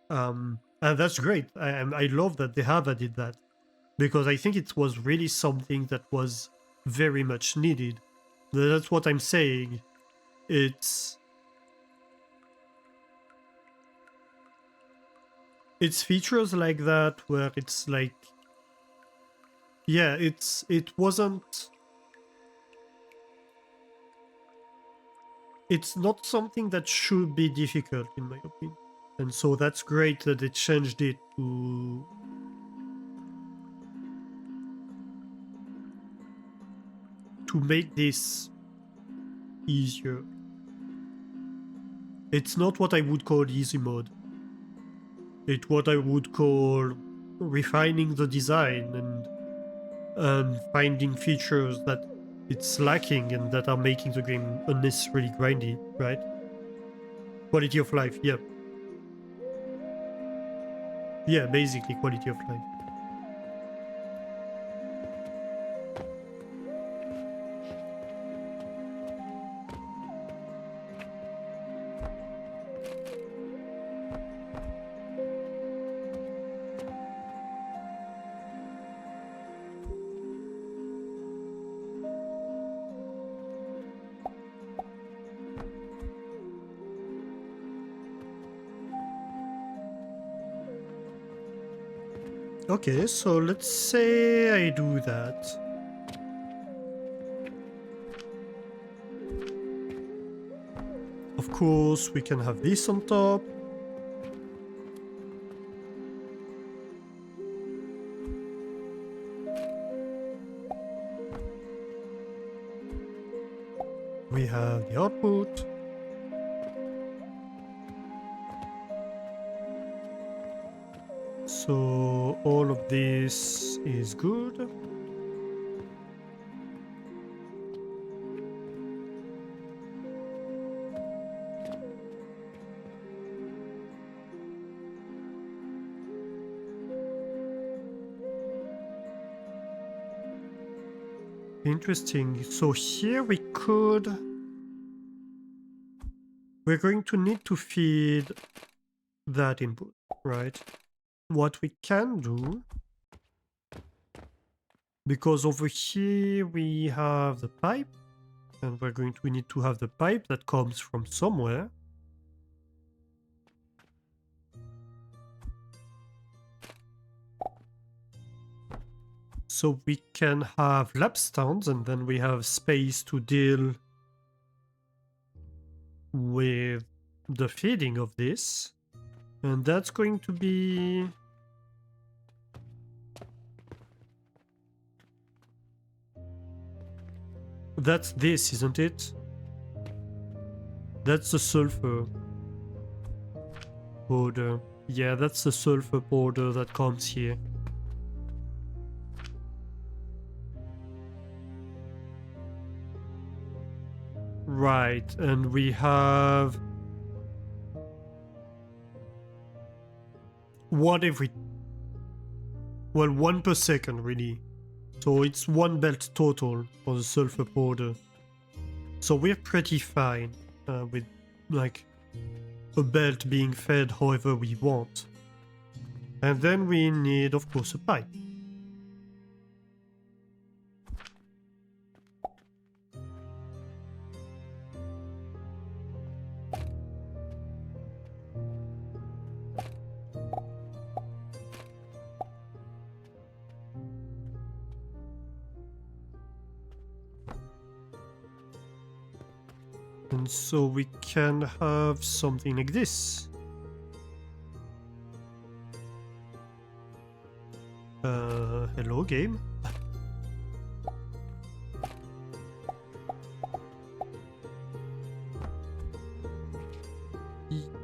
And that's great. I love that they have added that, because I think it was really something that was very much needed. That's what I'm saying. It's features like that where it's like, yeah, it's not something that should be difficult in my opinion. And so that's great that they changed it to make this easier. It's not what I would call easy mode. It's what I would call refining the design and finding features that it's lacking and that are making the game unnecessarily grindy, right? Quality of life, yeah. Yeah, basically quality of life. Okay, so let's say I do that. Of course, we can have this on top. We have the output. So all of this is good. Interesting. So here we're going to need to feed that input, right? What we can do, because over here we have the pipe, and we're going to need to have the pipe that comes from somewhere. So we can have lap stands, and then we have space to deal with the feeding of this. And that's going to be... That's this, isn't it? That's the sulfur border. Yeah, that's the sulfur border that comes here. Right, and we have... one every... well, 1 per second, really. So it's 1 belt total for the sulfur border. So we're pretty fine with, like, a belt being fed however we want. And then we need, of course, a pipe. And so we can have something like this. Hello, game.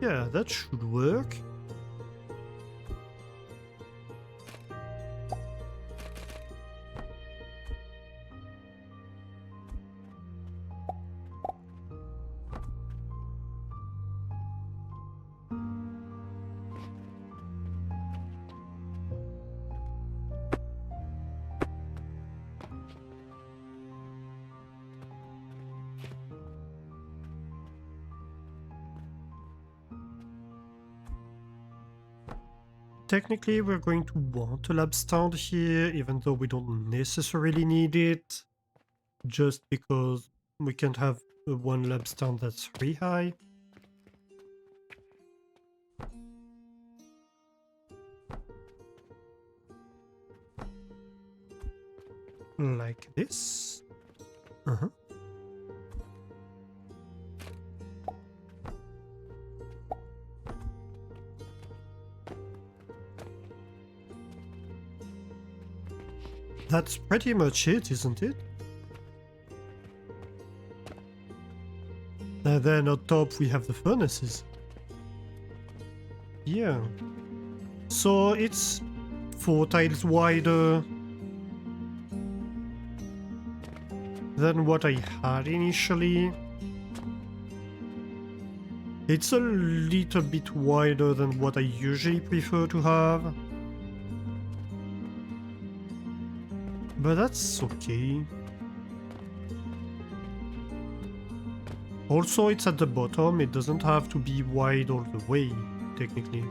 Yeah, that should work. technically we're going to want a lab stand here, even though we don't necessarily need it. Just because we can't have one lab stand that's 3 high. Like this. Uh-huh. That's pretty much it, isn't it? And then on top we have the furnaces. Yeah. So it's 4 tiles wider than what I had initially. It's a little bit wider than what I usually prefer to have. But that's okay. Also, it's at the bottom, it doesn't have to be wide all the way, technically.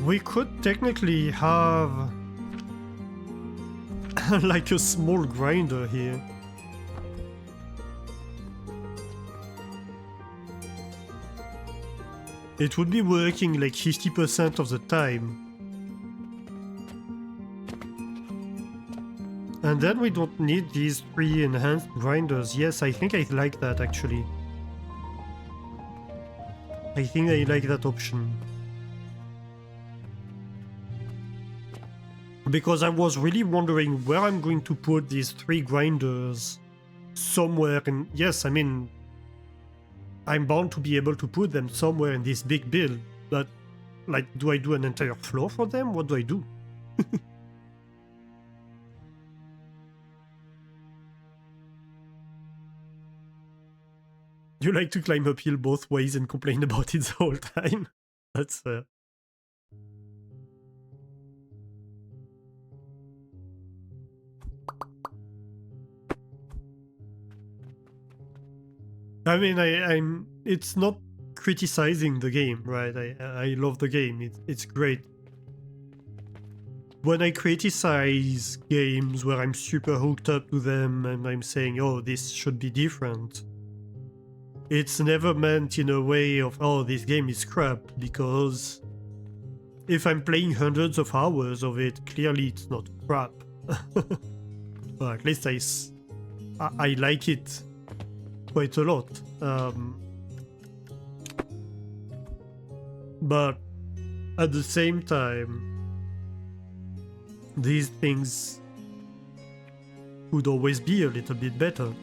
We could technically have like a small grinder here. It would be working like 50% of the time. And then we don't need these 3 enhanced grinders. Yes, I think I like that actually. I think I like that option. Because I was really wondering where I'm going to put these 3 grinders. Somewhere in... Yes, I mean... I'm bound to be able to put them somewhere in this big build, but... Like, do I do an entire floor for them? What do I do? You like to climb uphill both ways and complain about it the whole time? That's I mean, I'm... It's not criticizing the game, right? I love the game. It's great. When I criticize games where I'm super hooked up to them and I'm saying, oh, this should be different, it's never meant in a way of, oh, this game is crap, because if I'm playing hundreds of hours of it, clearly it's not crap. Or at least I like it quite a lot. But at the same time, these things could always be a little bit better.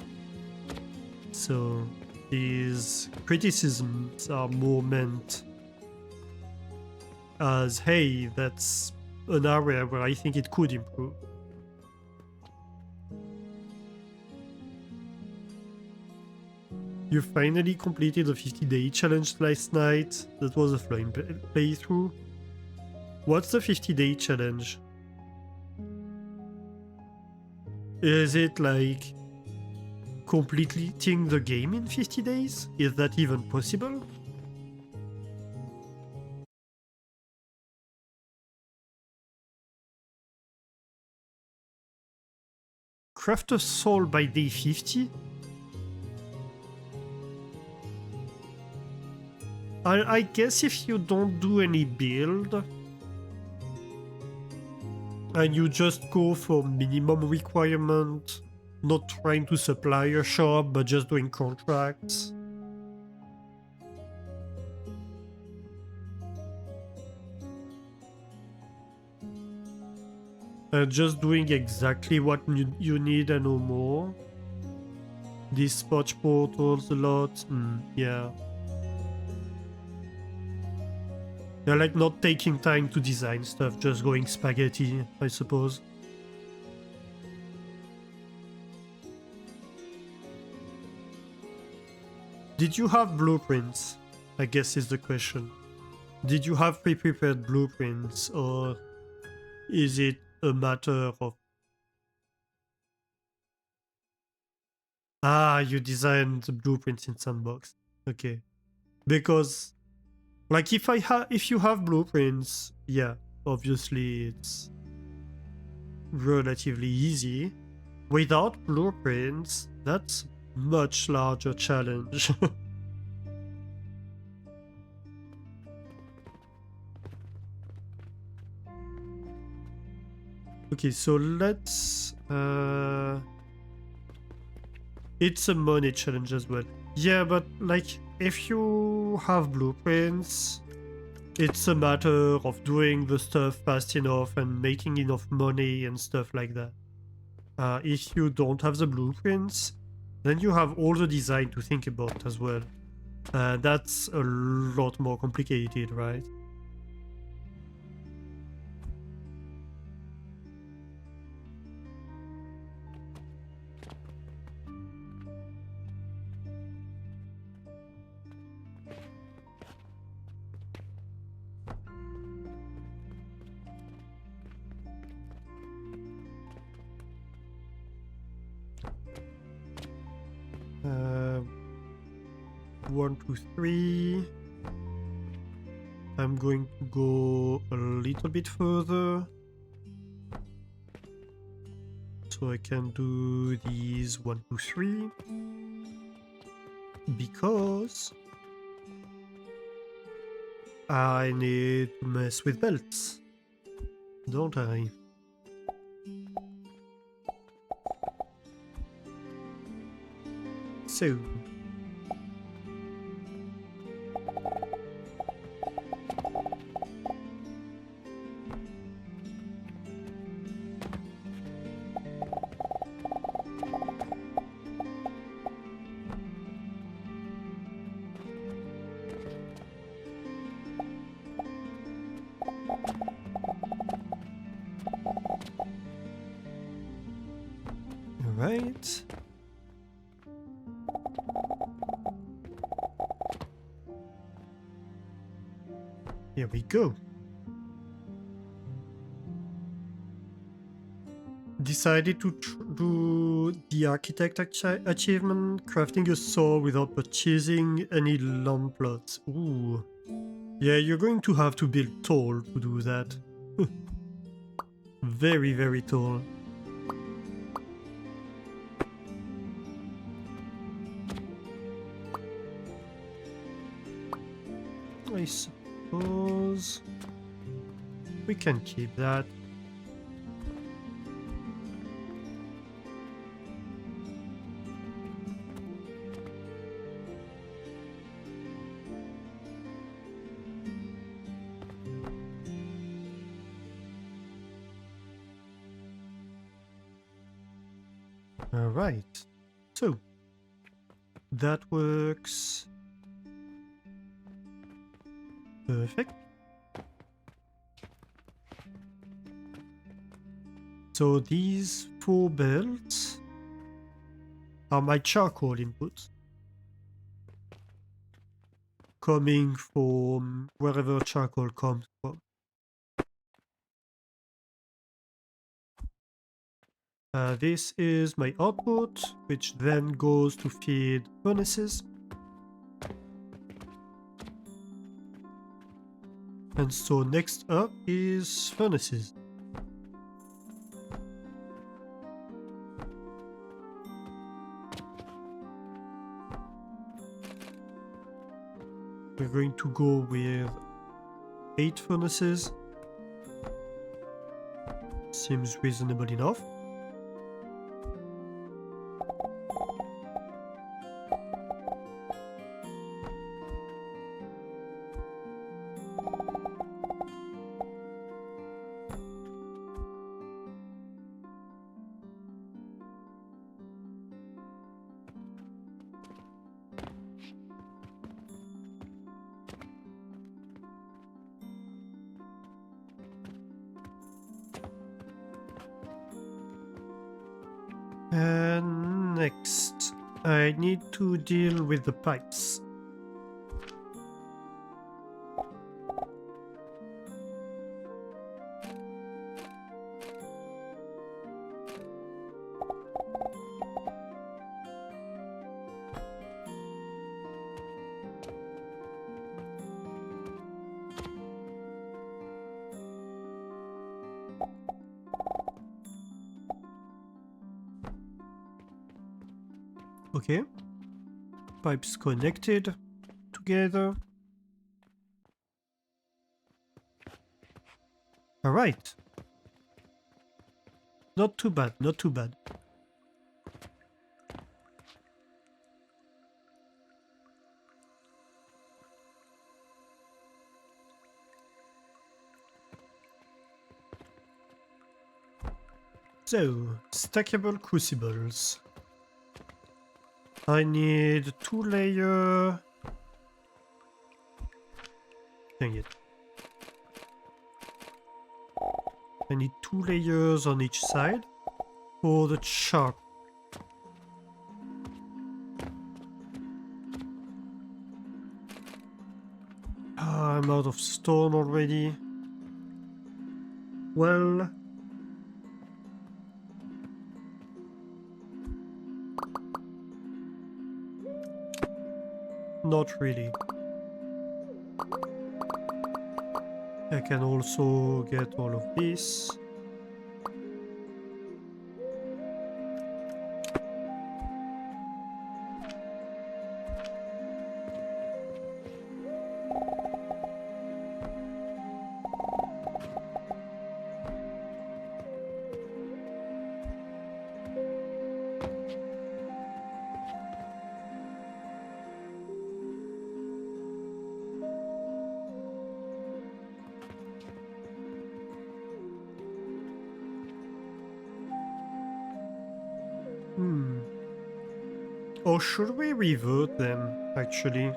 So these criticisms are more meant as, hey, that's an area where I think it could improve. You finally completed the 50-day challenge last night. That was a flying playthrough. What's the 50-day challenge? Is it like completing the game in 50 days? Is that even possible? Craft a soul by day 50? I guess if you don't do any build and you just go for minimum requirement, not trying to supply your shop but just doing contracts. Just doing exactly what you need and no more. Dispatch portals a lot, yeah. They're like not taking time to design stuff, just going spaghetti, I suppose. Did you have blueprints? I guess is the question. Did you have pre-prepared blueprints, or is it a matter of... Ah, you designed the blueprints in Sandbox. Okay. Because, like, if you have blueprints, yeah, obviously it's relatively easy. Without blueprints, that's a much larger challenge. Okay, so let's... It's a money challenge as well. Yeah, but like, if you have blueprints, it's a matter of doing the stuff fast enough and making enough money and stuff like that. If you don't have the blueprints, then you have all the design to think about as well. That's a lot more complicated, right? Uh, 1, 2, 3. I'm going to go a little bit further. So I can do these 1, 2, 3. Because I need to mess with belts, don't I? So... Alright. Here we go. Decided to do the architect achievement, crafting a sword without purchasing any land plots. Ooh. Yeah, you're going to have to build tall to do that. Very, very tall. I suppose we can keep that. Alright, so that works. Perfect. So these 4 belts are my charcoal inputs, coming from wherever charcoal comes from. This is my output, which then goes to feed furnaces. And so next up is furnaces. We're going to go with 8 furnaces. Seems reasonable enough. And next, I need to deal with the pipes. Okay. Pipes connected together. Alright. Not too bad, not too bad. So, stackable crucibles. I need 2 layer. Dang it. I need 2 layers on each side for the chalk. I'm out of stone already. Well, not really. I can also get all of this. Or should we revert them, actually?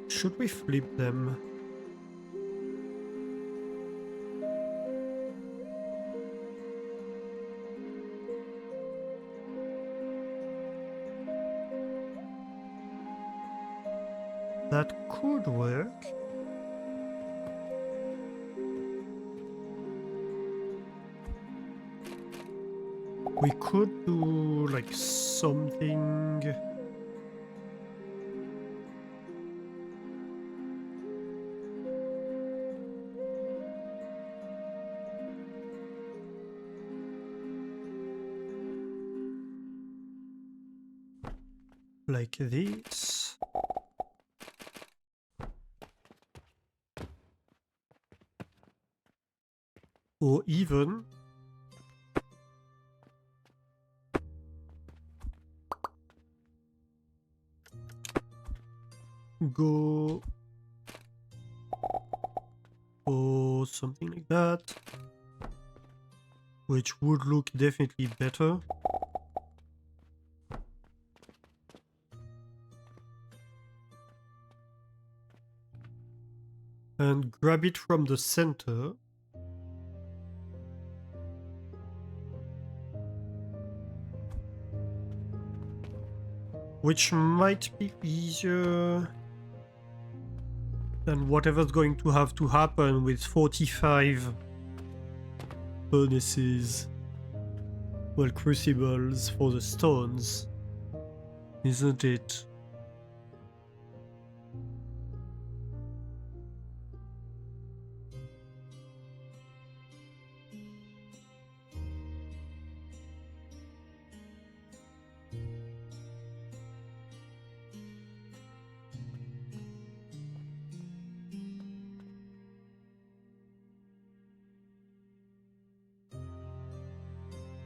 Should we flip them? That could work. We could do like something. Like this. Or even go or something like that, which would look definitely better. And grab it from the center. Which might be easier than whatever's going to have to happen with 45 furnaces, well, crucibles for the stones, isn't it?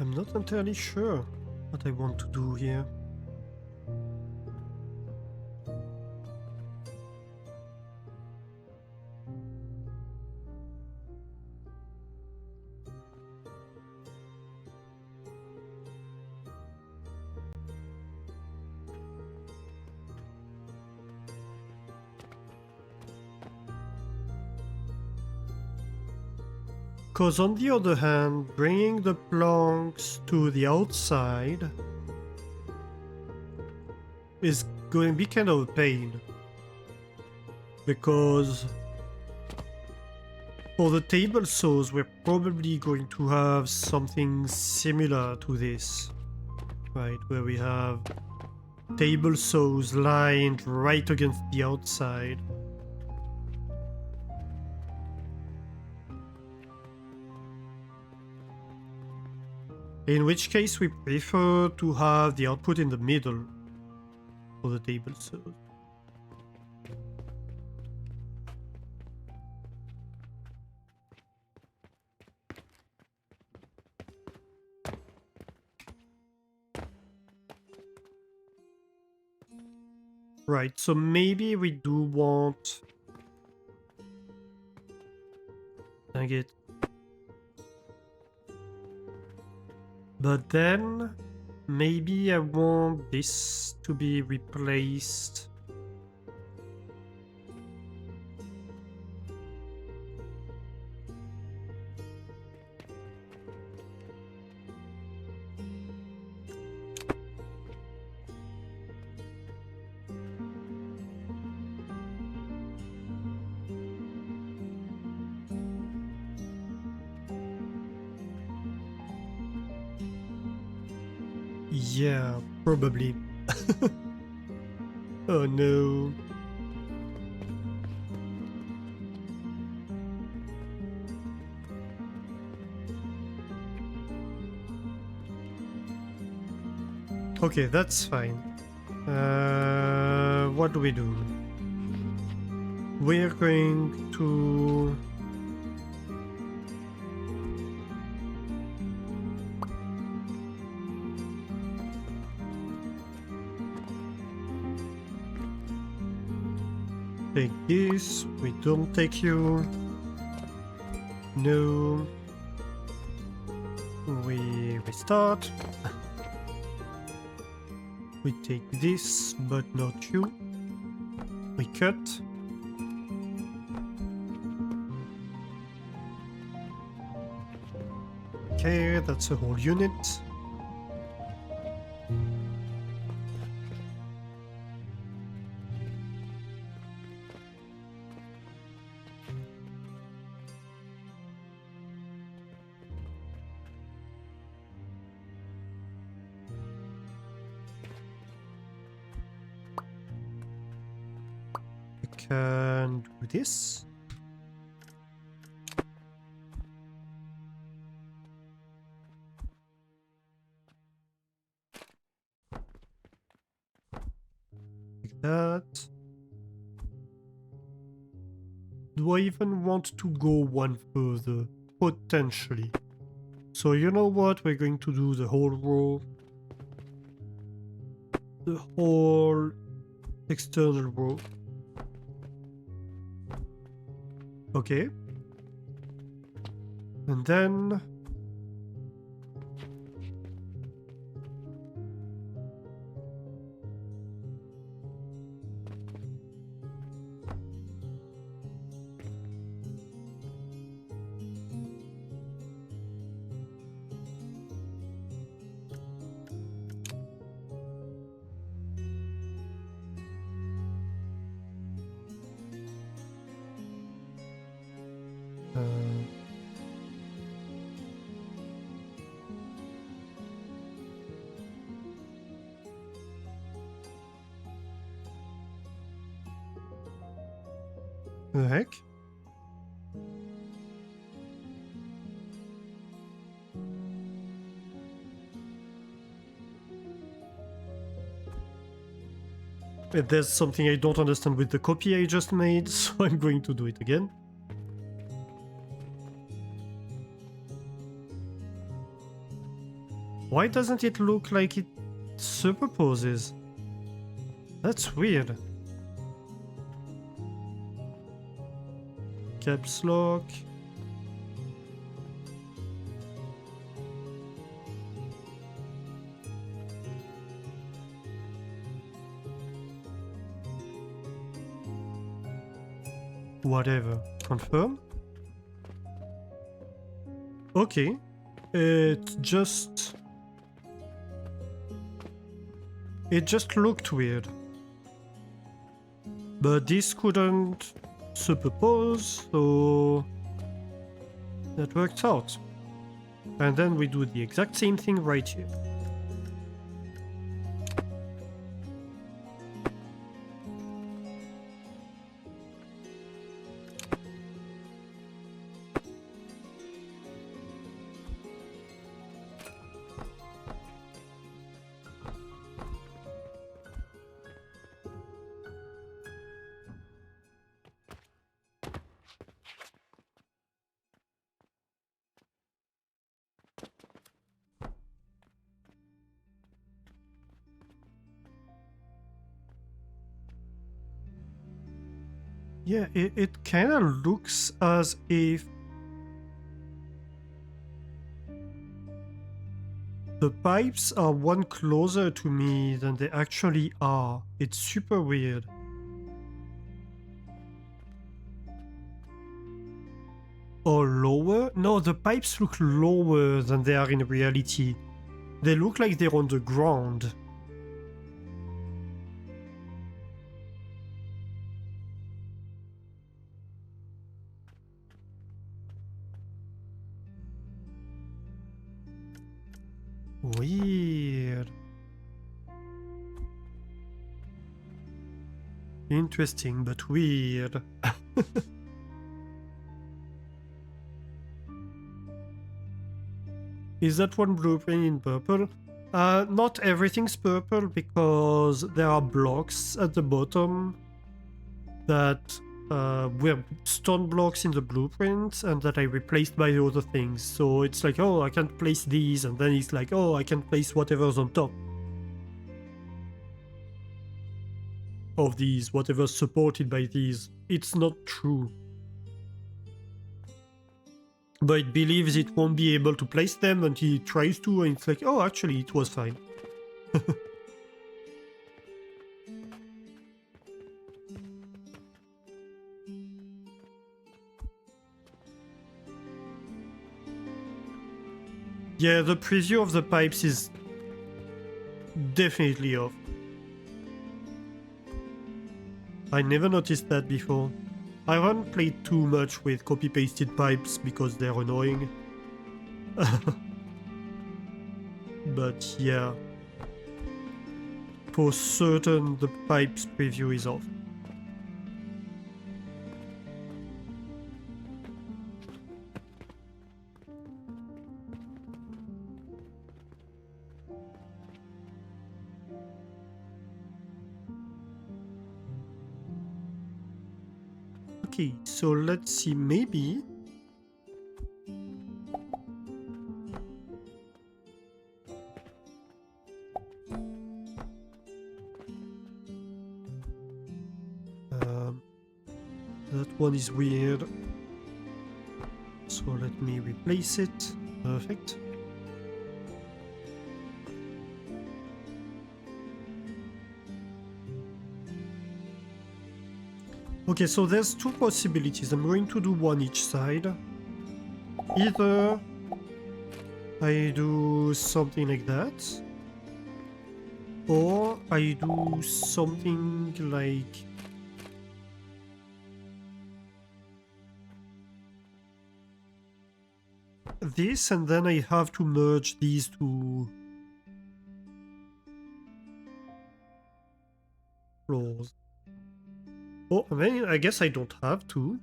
I'm not entirely sure what I want to do here. Because on the other hand, bringing the planks to the outside is going to be kind of a pain. Because for the table saws, we're probably going to have something similar to this. Right, where we have table saws lined right against the outside. In which case we prefer to have the output in the middle for the table saws. Right, so maybe we do want... Dang it. But then, maybe I want this to be replaced. Yeah, probably. Oh no. Okay, that's fine. What do we do? We're going to... Take this, we don't take you. No. We restart. We take this, but not you. We cut. Okay, that's a whole unit. Can do this. Like that. Do I even want to go one further? Potentially. So you know what? We're going to do the whole row. The whole external row. Okay. And then... the heck? There's something I don't understand with the copy I just made, so I'm going to do it again. Why doesn't it look like it superposes? That's weird. Caps lock. Whatever. Confirm. Okay. It just looked weird. But this couldn't superpose, so that worked out. And then we do the exact same thing right here. Yeah, it kind of looks as if the pipes are one closer to me than they actually are. It's super weird. Or lower? No, the pipes look lower than they are in reality. They look like they're on the ground. Weird. Interesting, but weird. Is that one blueprint in purple? Not everything's purple because there are blocks at the bottom that were stone blocks in the blueprint and that I replaced by the other things. So it's like, oh, I can't place these, and then it's like, oh, I can place whatever's on top of these, whatever's supported by these. It's not true. But it believes it won't be able to place them until it tries to, and it's like, oh, actually, it was fine. Yeah, the preview of the pipes is definitely off. I never noticed that before. I haven't played too much with copy-pasted pipes because they're annoying. But yeah, for certain the pipes preview is off. Okay, so let's see, maybe... that one is weird. So let me replace it. Perfect. Okay, so there's two possibilities. I'm going to do one each side. Either I do something like that, or I do something like... this, and then I have to merge these two floors. Oh, I mean, I guess I don't have to.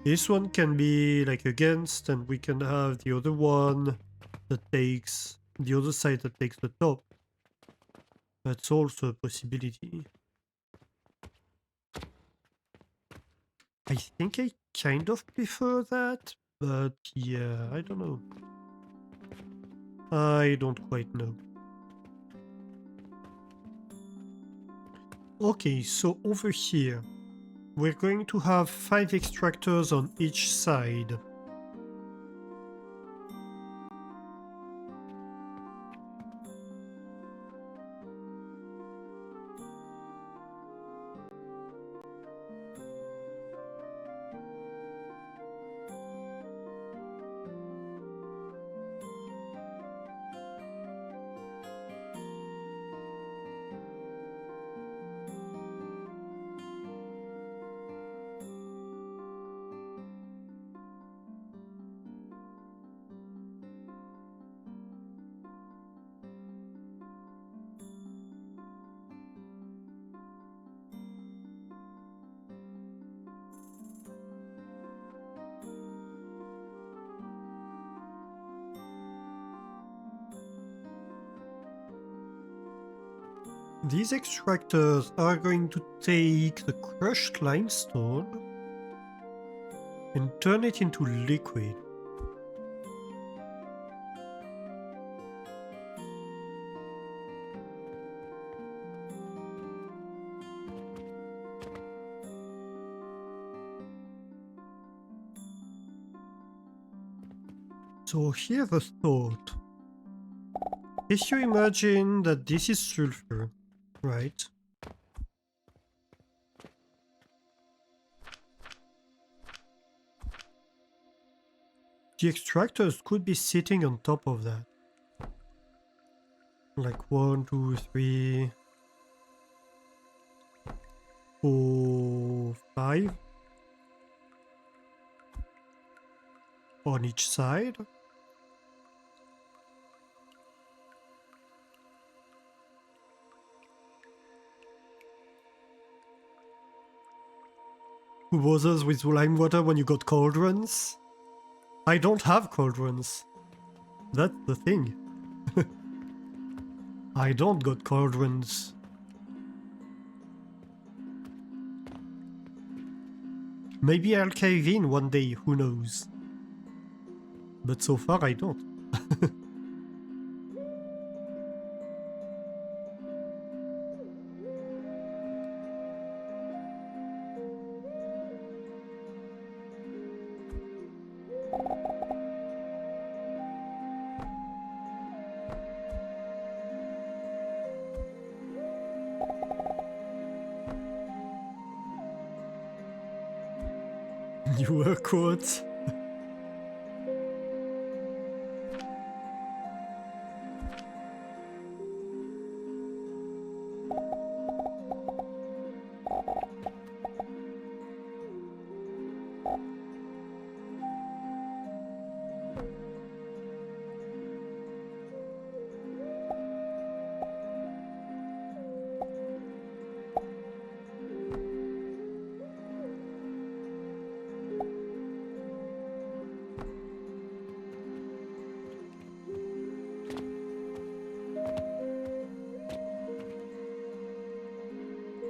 This one can be like against, and we can have the other one that takes the other side that takes the top. That's also a possibility. I think I kind of prefer that, but yeah, I don't know. I don't quite know. Okay, so over here, we're going to have 5 extractors on each side. These extractors are going to take the crushed limestone and turn it into liquid. So here's a thought. If you imagine that this is sulfur, right? The extractors could be sitting on top of that. Like 1, 2, 3, 4, 5 on each side. Who bothers with lime water when you got cauldrons? I don't have cauldrons. That's the thing. I don't got cauldrons. Maybe I'll cave in one day, who knows. But so far I don't. You were caught.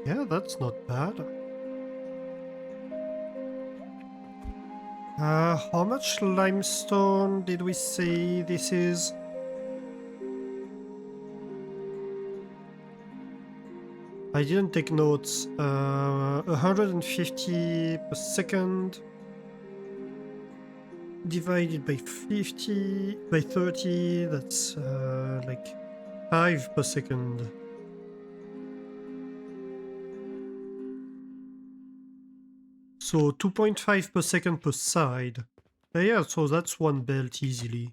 Yeah, that's not bad. How much limestone did we say this is? I didn't take notes. 150 per second divided by 50 by 30. That's like 5 per second. So 2.5 per second per side. Yeah, so that's one belt easily.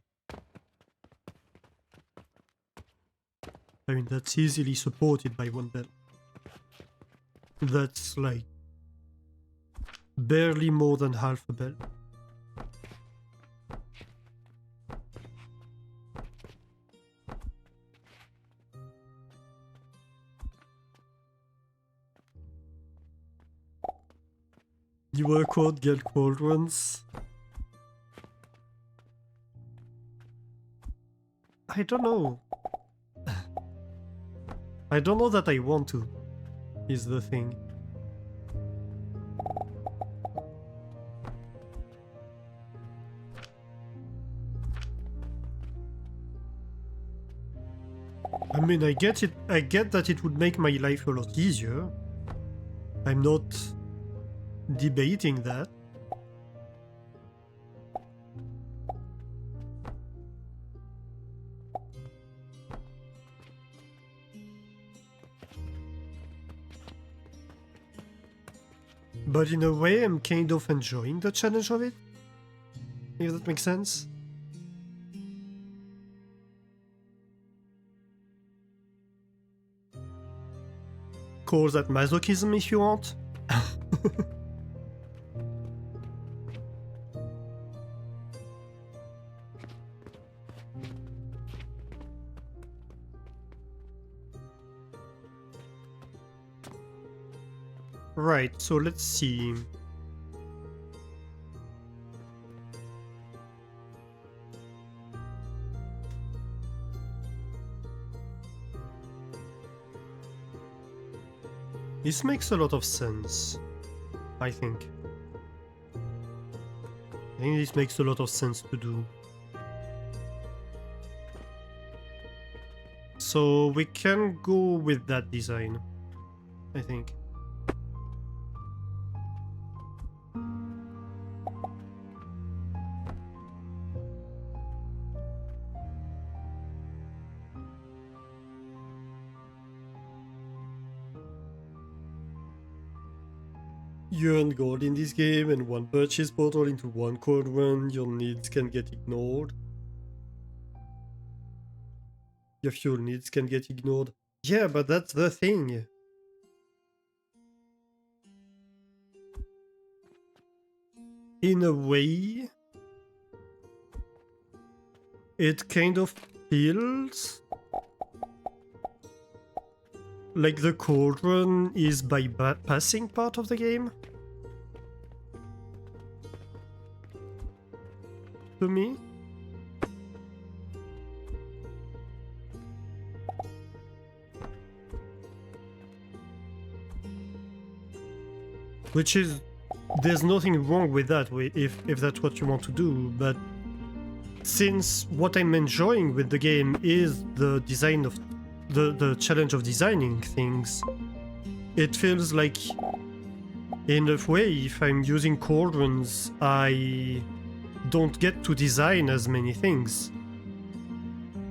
I mean, that's easily supported by one belt. That's like barely more than half a belt. You were caught, get cauldrons. I don't know. I don't know that I want to, is the thing. I mean, I get it. I get that it would make my life a lot easier. I'm not debating that. But in a way, I'm kind of enjoying the challenge of it. If that makes sense. Call that masochism if you want. Right, so let's see. This makes a lot of sense, I think. I think this makes a lot of sense to do. So we can go with that design, I think. you earn gold in this game, and one purchase portal into one cauldron, your needs can get ignored. Your fuel needs can get ignored. Yeah, but that's the thing. In a way, it kind of feels like the cauldron is bypassing part of the game. To me. Which is, there's nothing wrong with that if that's what you want to do, but since what I'm enjoying with the game is the design of the challenge of designing things, it feels like in a way if I'm using cauldrons I don't get to design as many things.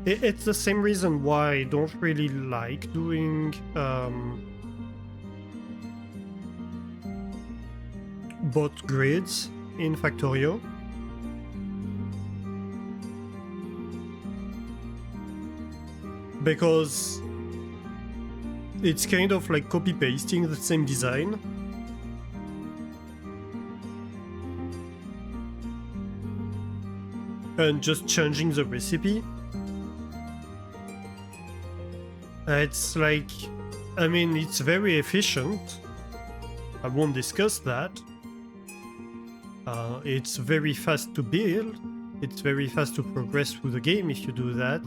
It's the same reason why I don't really like doing bot grids in Factorio. Because it's kind of like copy-pasting the same design. And just changing the recipe. It's like, I mean, it's very efficient. I won't discuss that. It's very fast to build. It's very fast to progress through the game if you do that.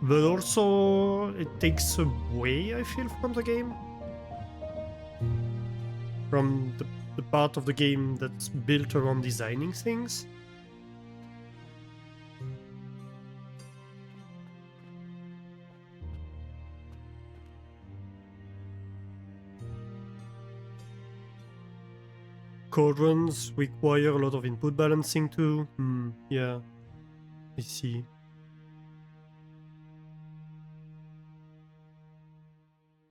But also, it takes away, I feel, from the game. From the part of the game that's built around designing things. Cauldrons require a lot of input balancing too. Yeah, I see.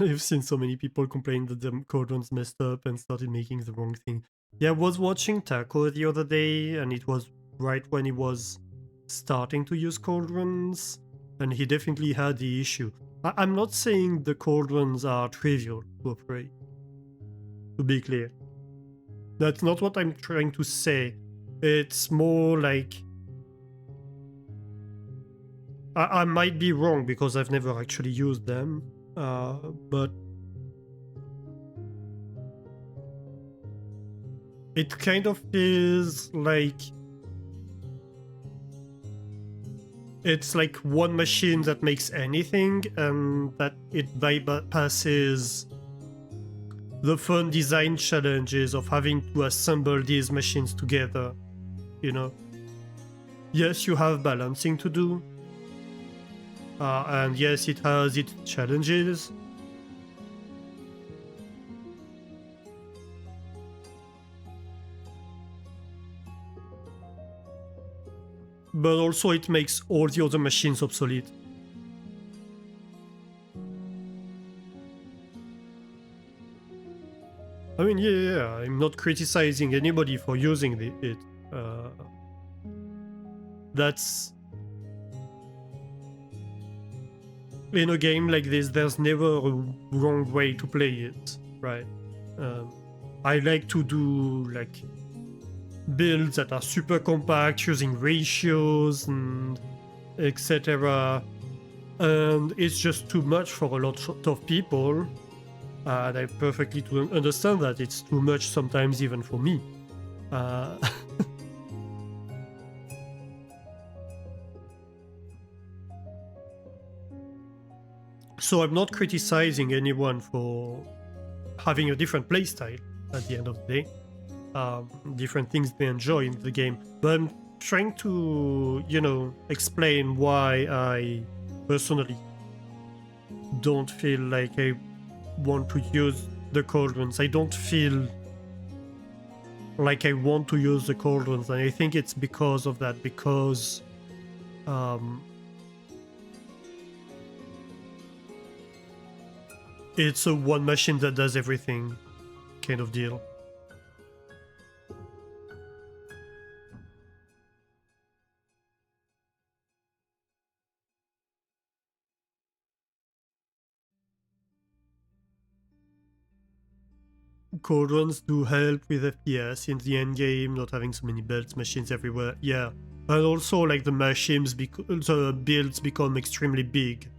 I've seen so many people complain that the cauldrons messed up and started making the wrong thing. Yeah, I was watching Taco the other day, and it was right when he was starting to use cauldrons, and he definitely had the issue. I'm not saying the cauldrons are trivial to operate, to be clear. That's not what I'm trying to say. It's more like... I might be wrong because I've never actually used them, but... it kind of feels like... it's like one machine that makes anything, and that it bypasses the fun design challenges of having to assemble these machines together, you know? Yes, you have balancing to do, and yes, it has its challenges. But also it makes all the other machines obsolete. I mean, yeah, I'm not criticizing anybody for using it. That's... in a game like this, there's never a wrong way to play it, right? I like to do, like, builds that are super compact, using ratios and etc. And it's just too much for a lot of people. And I perfectly understand that it's too much sometimes even for me. So I'm not criticizing anyone for having a different playstyle at the end of the day. Different things they enjoy in the game. But I'm trying to, you know, explain why I personally don't feel like I want to use the cauldrons. I don't feel like I want to use the cauldrons, and I think it's because of that, because it's a one machine that does everything, kind of deal. Cauldrons do help with FPS in the end game, not having so many builds machines everywhere. Yeah, and also like the the builds become extremely big.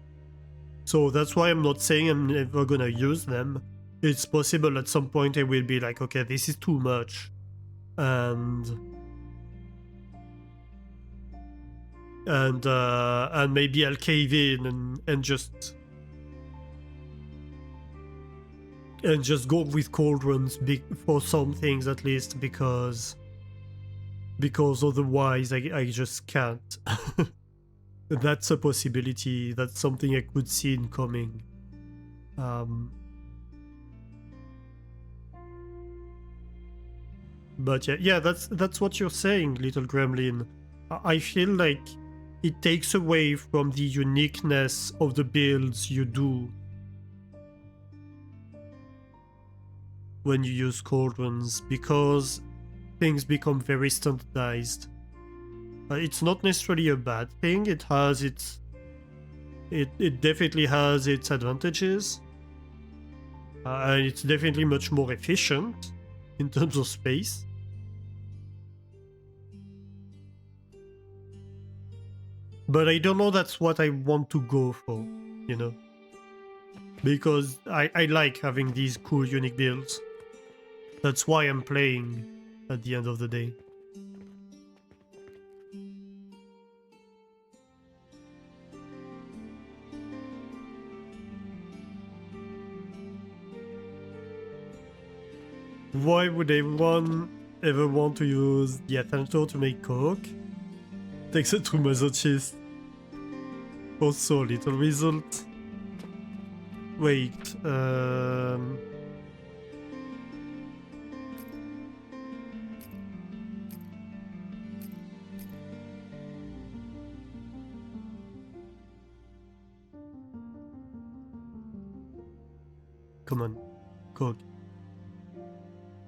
So that's why I'm not saying I'm never gonna use them. It's possible at some point I will be like, okay, this is too much, and maybe I'll cave in and just go with cauldrons for some things at least, because otherwise I just can't. That's a possibility. That's something I could see incoming. But yeah, that's what you're saying, little gremlin. I feel like it takes away from the uniqueness of the builds you do when you use cauldrons, because things become very standardized. It's not necessarily a bad thing. It has its... It definitely has its advantages. And it's definitely much more efficient in terms of space. But I don't know that's what I want to go for, you know? Because I like having these cool unique builds. That's why I'm playing at the end of the day. Why would anyone ever want to use the Athantor to make coke? Takes a true masochist. Also little result. Wait, come on, coke.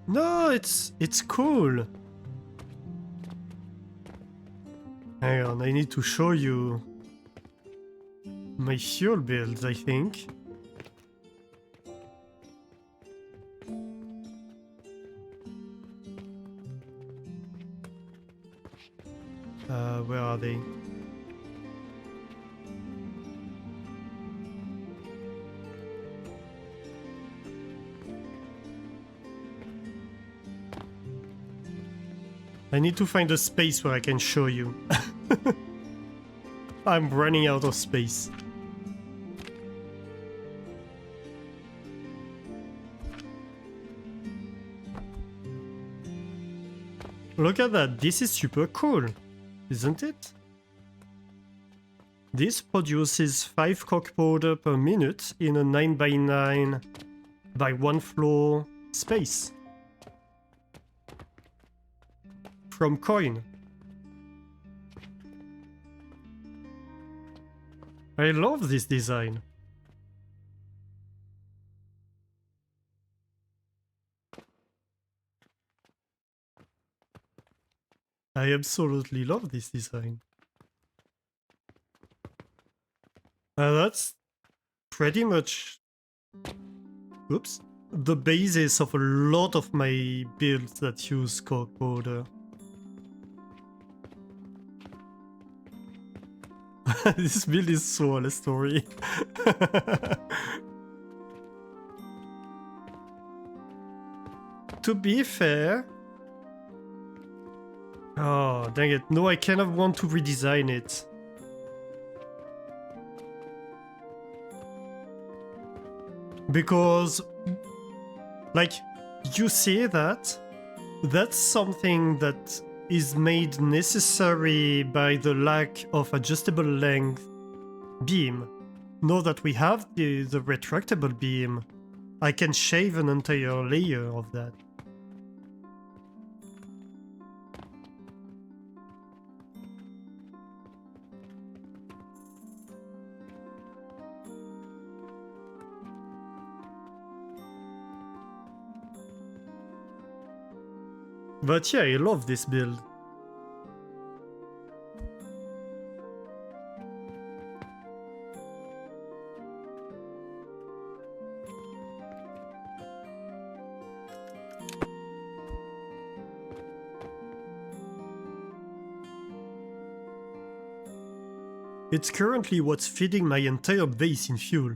No, it's cool. Hang on, I need to show you my fuel builds, I think. Where are they? I need to find a space where I can show you. I'm running out of space. Look at that, this is super cool, isn't it? This produces 5 Gunpowder per minute in a 9x9 by 1 floor space. From coin. I love this design. I absolutely love this design. That's pretty much... Oops. The basis of a lot of my builds that use Gunpowder. This build is so a story. To be fair... Oh, dang it. No, I kind of want to redesign it. Because, like, you see that? That's something that is made necessary by the lack of adjustable length beam. Now that we have the retractable beam, I can shave an entire layer of that. But yeah, I love this build. It's currently what's feeding my entire base in fuel.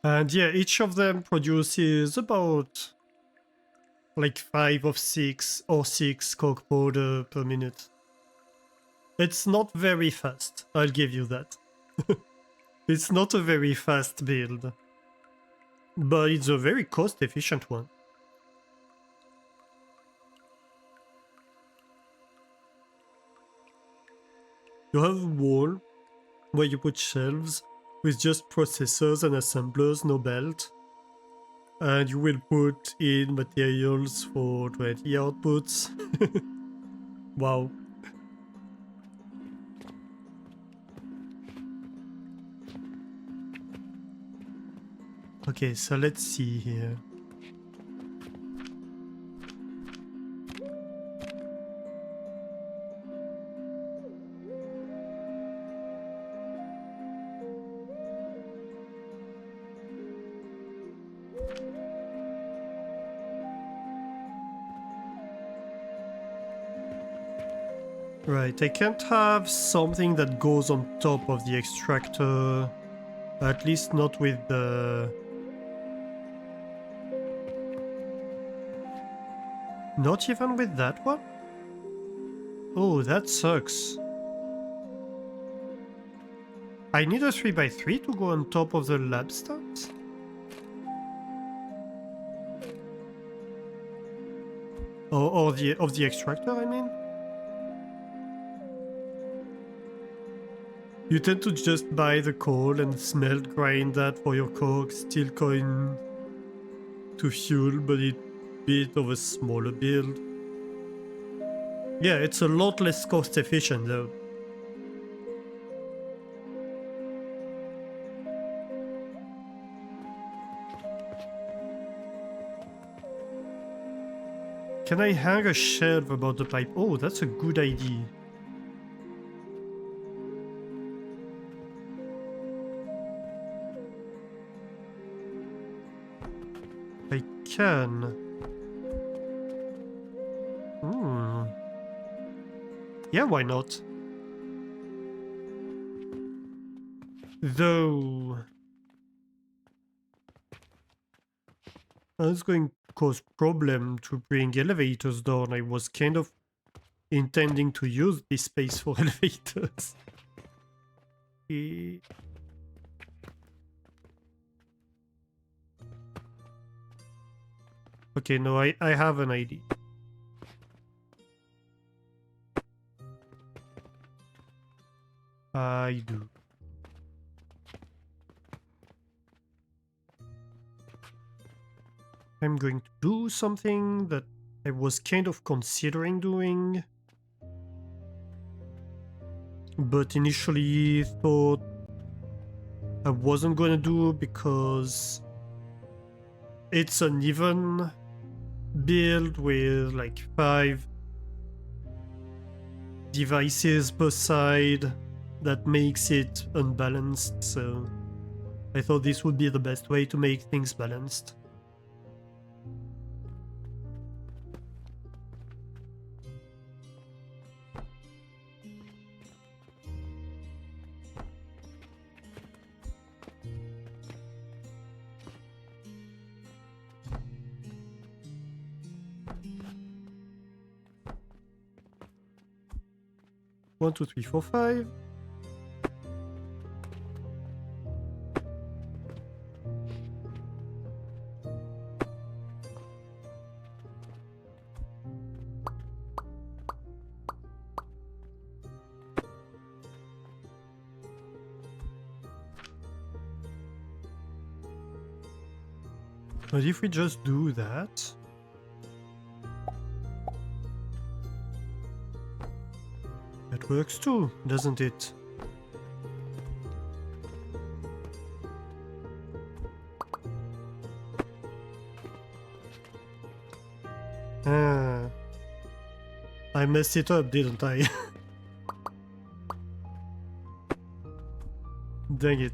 And yeah, each of them produces about like 5 or 6 gunpowder per minute. It's not very fast, I'll give you that. It's not a very fast build, but it's a very cost efficient one. You have a wall where you put shelves with just processors and assemblers, no belt. And you will put in materials for 20 outputs. Wow. Okay, so let's see here. Right, I can't have something that goes on top of the extractor. At least not with the... Not even with that one? Oh, that sucks. I need a 3x3 to go on top of the lab stand? Or the of the extractor, I mean? You tend to just buy the coal and smelt grind that for your coke, still going to fuel, but it's a bit of a smaller build. Yeah, it's a lot less cost efficient though. Can I hang a shelf about the pipe? Oh, that's a good idea. I can. Hmm. Yeah, why not? Though... That's going to cause problem to bring elevators down. I was kind of intending to use this space for elevators. Okay, no, I have an idea. I do. I'm going to do something that I was kind of considering doing, but initially thought I wasn't going to do because it's an even build with like 5 devices per side that makes it unbalanced, so I thought this would be the best way to make things balanced. One, two, three, four, five. But if we just do that... That works too, doesn't it? Ah, I messed it up, didn't I? Dang it.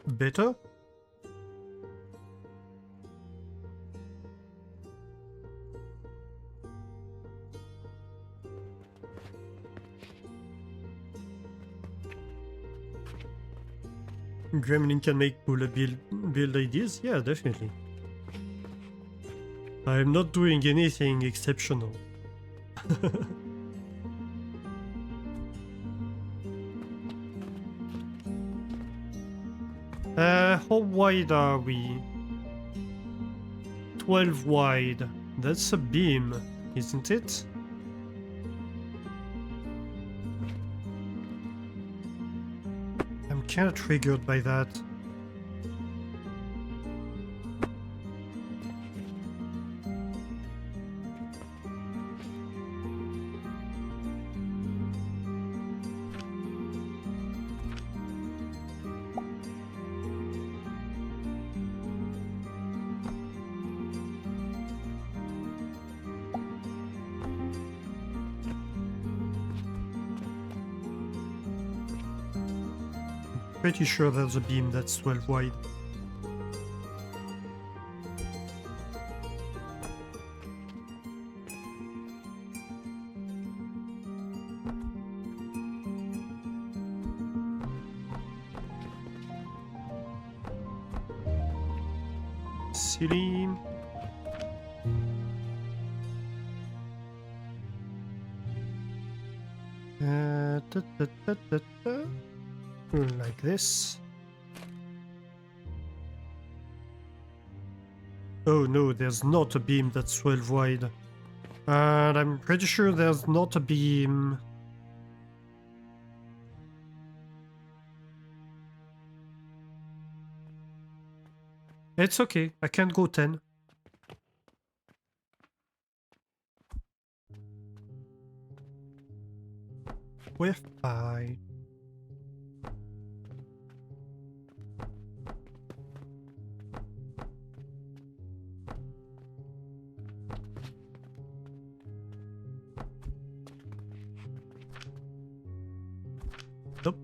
Better? Gremlin can make bullet build ideas? Yeah, definitely. I'm not doing anything exceptional. How wide are we? 12 wide. That's a beam, isn't it? I'm kinda triggered by that. Pretty sure there's a beam that's 12 wide. Silly. Like this. Oh no, there's not a beam that's 12 wide. And I'm pretty sure there's not a beam. It's okay, I can't go 10. We're fine. Nope.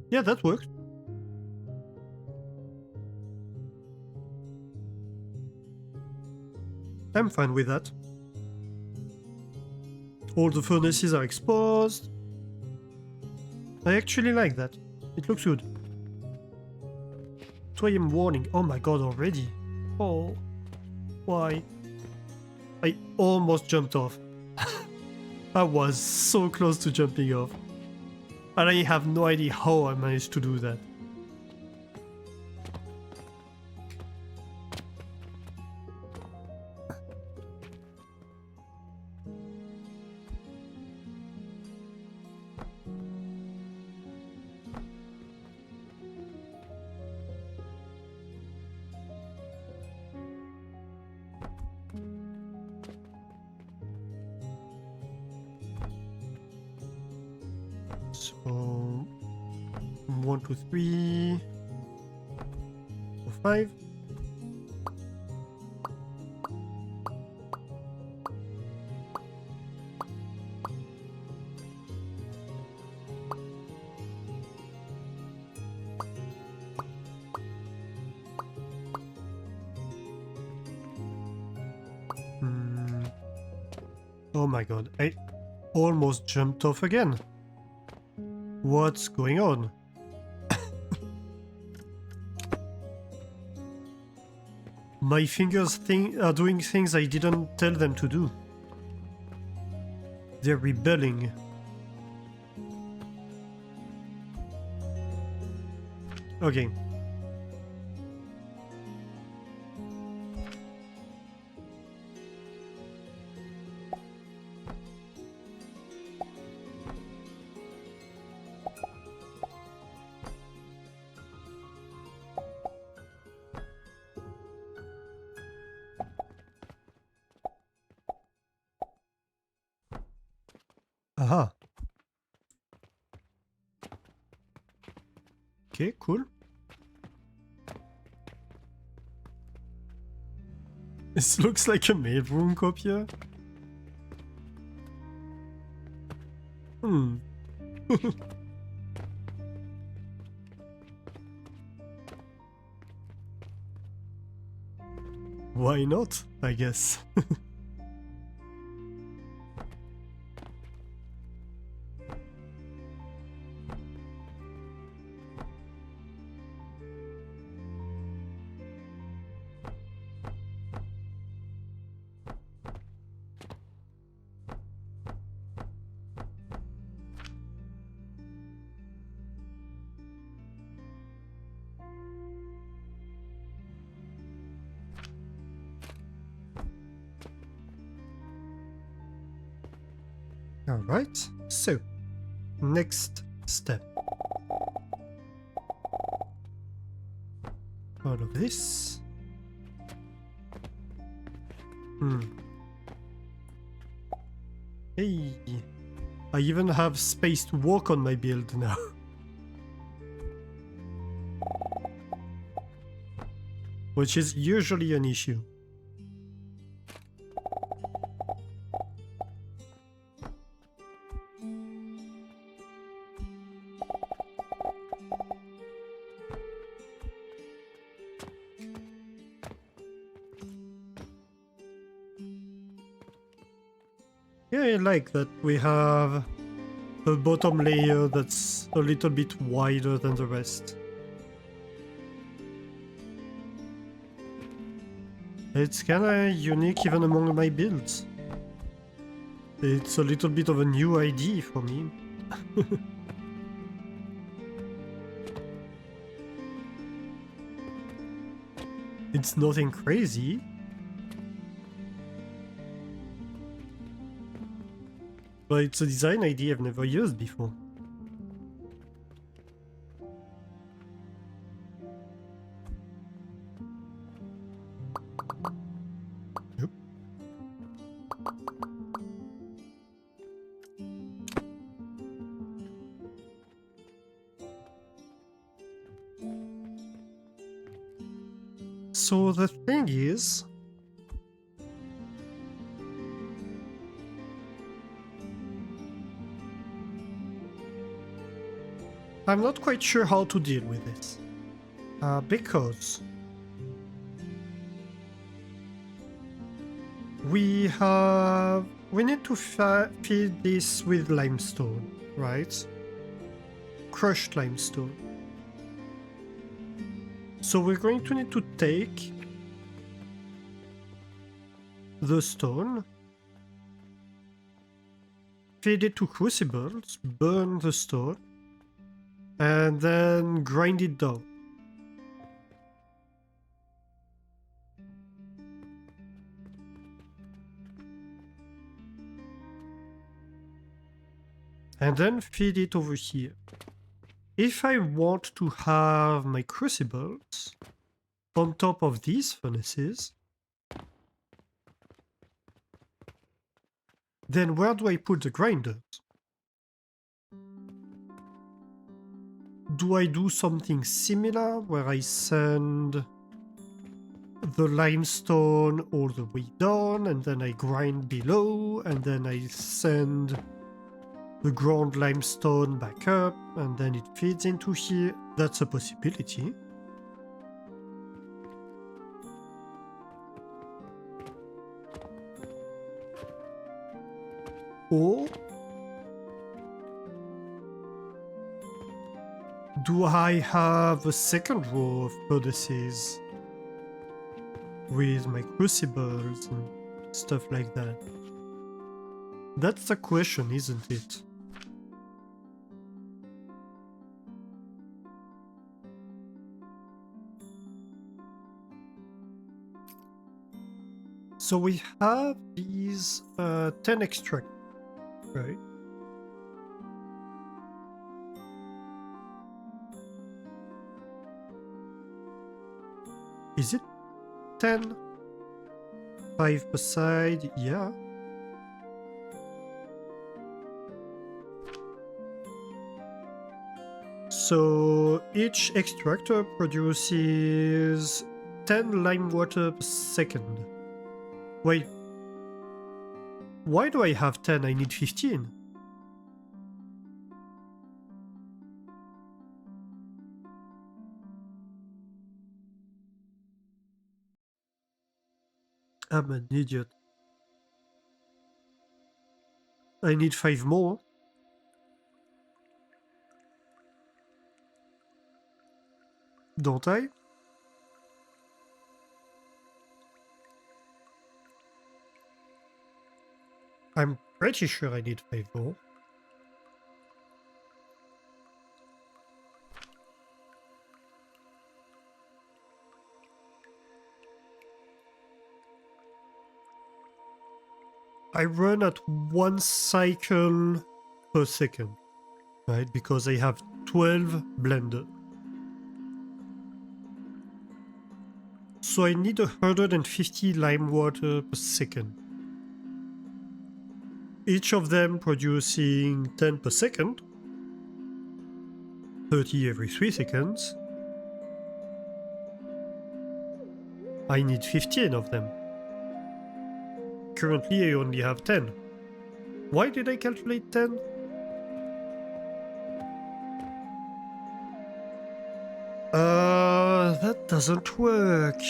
Yeah, that works. I'm fine with that. All the furnaces are exposed. I actually like that. It looks good. 2 AM warning. Oh my god, already? Oh. Why? I almost jumped off. I was so close to jumping off. And I have no idea how I managed to do that. So 1, 2, 3, 4, 5. Oh my god, almost jumped off again. What's going on? My fingers are doing things I didn't tell them to do. They're rebelling. Okay. Aha. Okay, cool. This looks like a mailroom copier. Hmm. Why not, I guess. Alright, so next step. All of this. Hey, I even have space to walk on my build now. Which is usually an issue. Yeah, I like that we have a bottom layer that's a little bit wider than the rest. It's kinda unique even among my builds. It's a little bit of a new idea for me. It's nothing crazy. But it's a design idea I've never used before. Yep. So the thing is, I'm not quite sure how to deal with this. Because we need to feed this with limestone, right? Crushed limestone. So we're going to need to take the stone, feed it to crucibles, burn the stone, and then grind it down. And then feed it over here. If I want to have my crucibles on top of these furnaces, then where do I put the grinders? Do I do something similar where I send the limestone all the way down and then I grind below and then I send the ground limestone back up and then it feeds into here? That's a possibility. Or Do I have a second row of codices with my crucibles and stuff like that? That's the question, isn't it? So we have these 10 extract, right? Is it 10? 5 per side, yeah. So each extractor produces 10 lime water per second. Wait, why do I have 10? I need 15. I'm an idiot. I need 5 more. Don't I? I'm pretty sure I need 5 more. I run at 1 cycle per second, right? Because I have 12 blender. So I need 150 lime water per second. Each of them producing 10 per second, 30 every 3 seconds. I need 15 of them. Currently I only have 10. Why did I calculate 10? That doesn't work.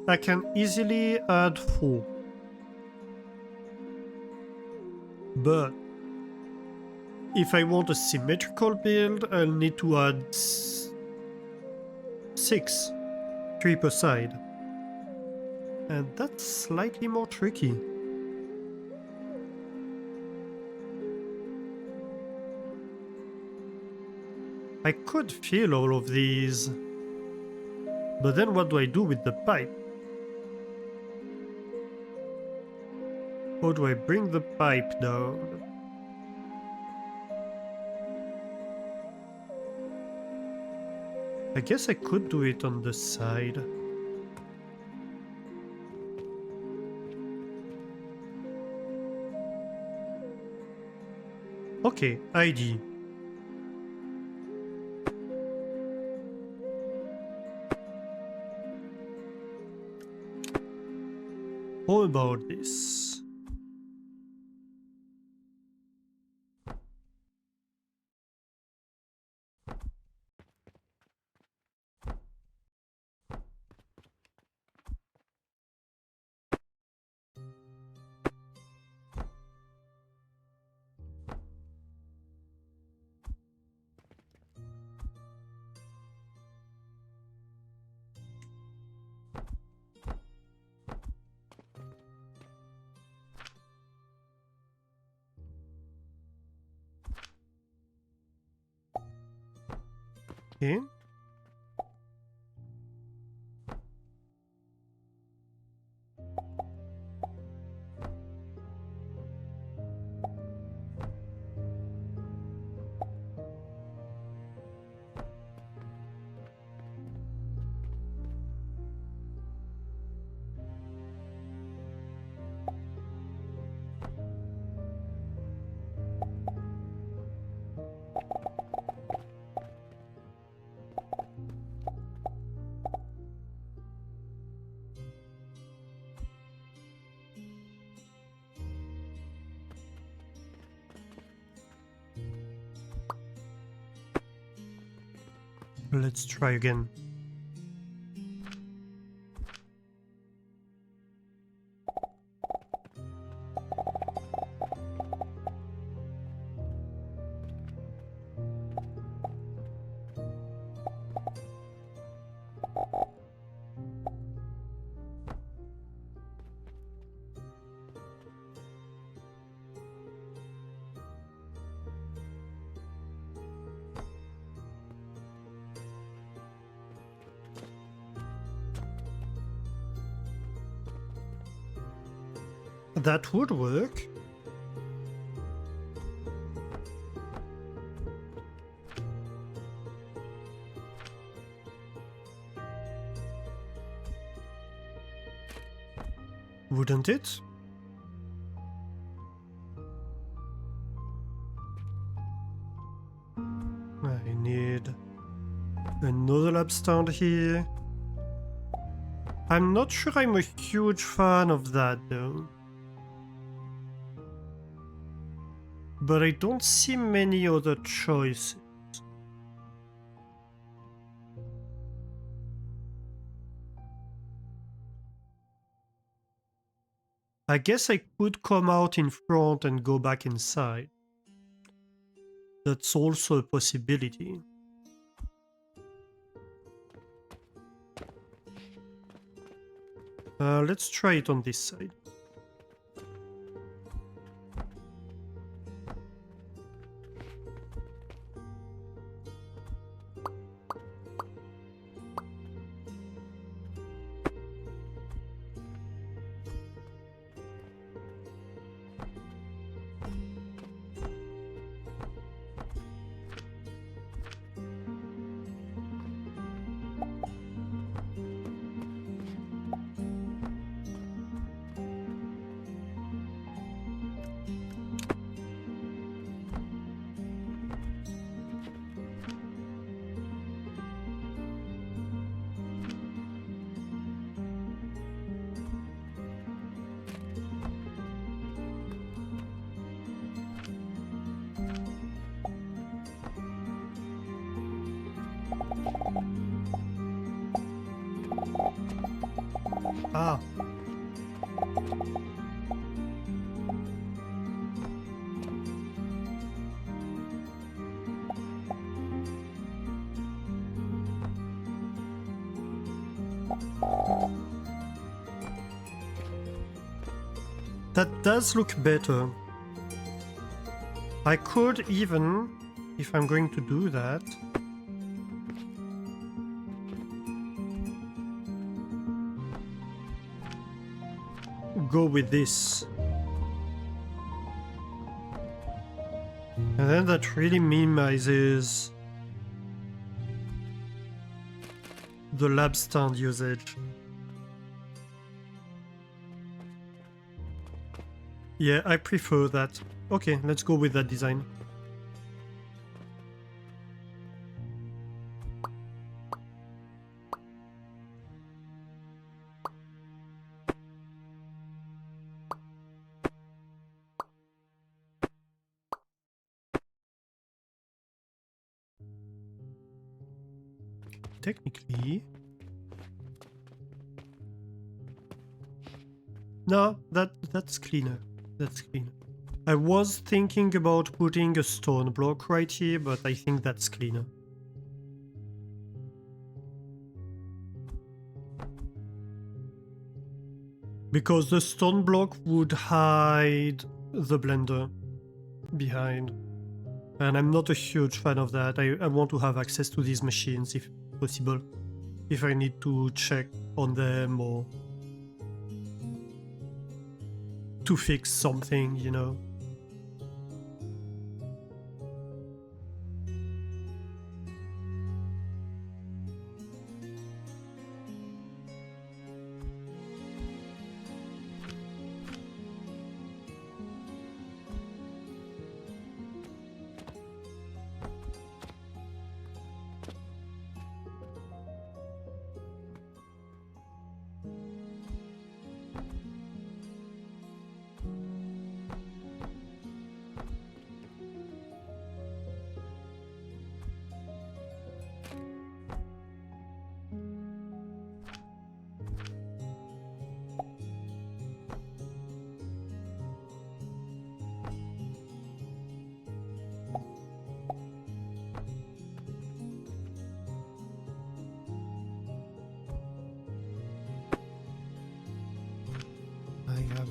I can easily add 4. But if I want a symmetrical build, I'll need to add 6. 3 per side. And that's slightly more tricky. I could fill all of these. But then what do I do with the pipe? How do I bring the pipe down? I guess I could do it on the side. Okay, ID. How about this? Okay. Let's try again. That would work. Wouldn't it? I need another lab stand here. I'm not sure I'm a huge fan of that though. But I don't see many other choices. I guess I could come out in front and go back inside. That's also a possibility. Let's try it on this side. Ah. That does look better. I could even, if I'm going to do that, go with this. And then that really minimizes the lab stand usage. Yeah, I prefer that. Okay, let's go with that design. Technically... No, that's cleaner. That's cleaner. I was thinking about putting a stone block right here, but I think that's cleaner. Because the stone block would hide the blender behind. And I'm not a huge fan of that. I want to have access to these machines if possible. If I need to check on them or to fix something, you know.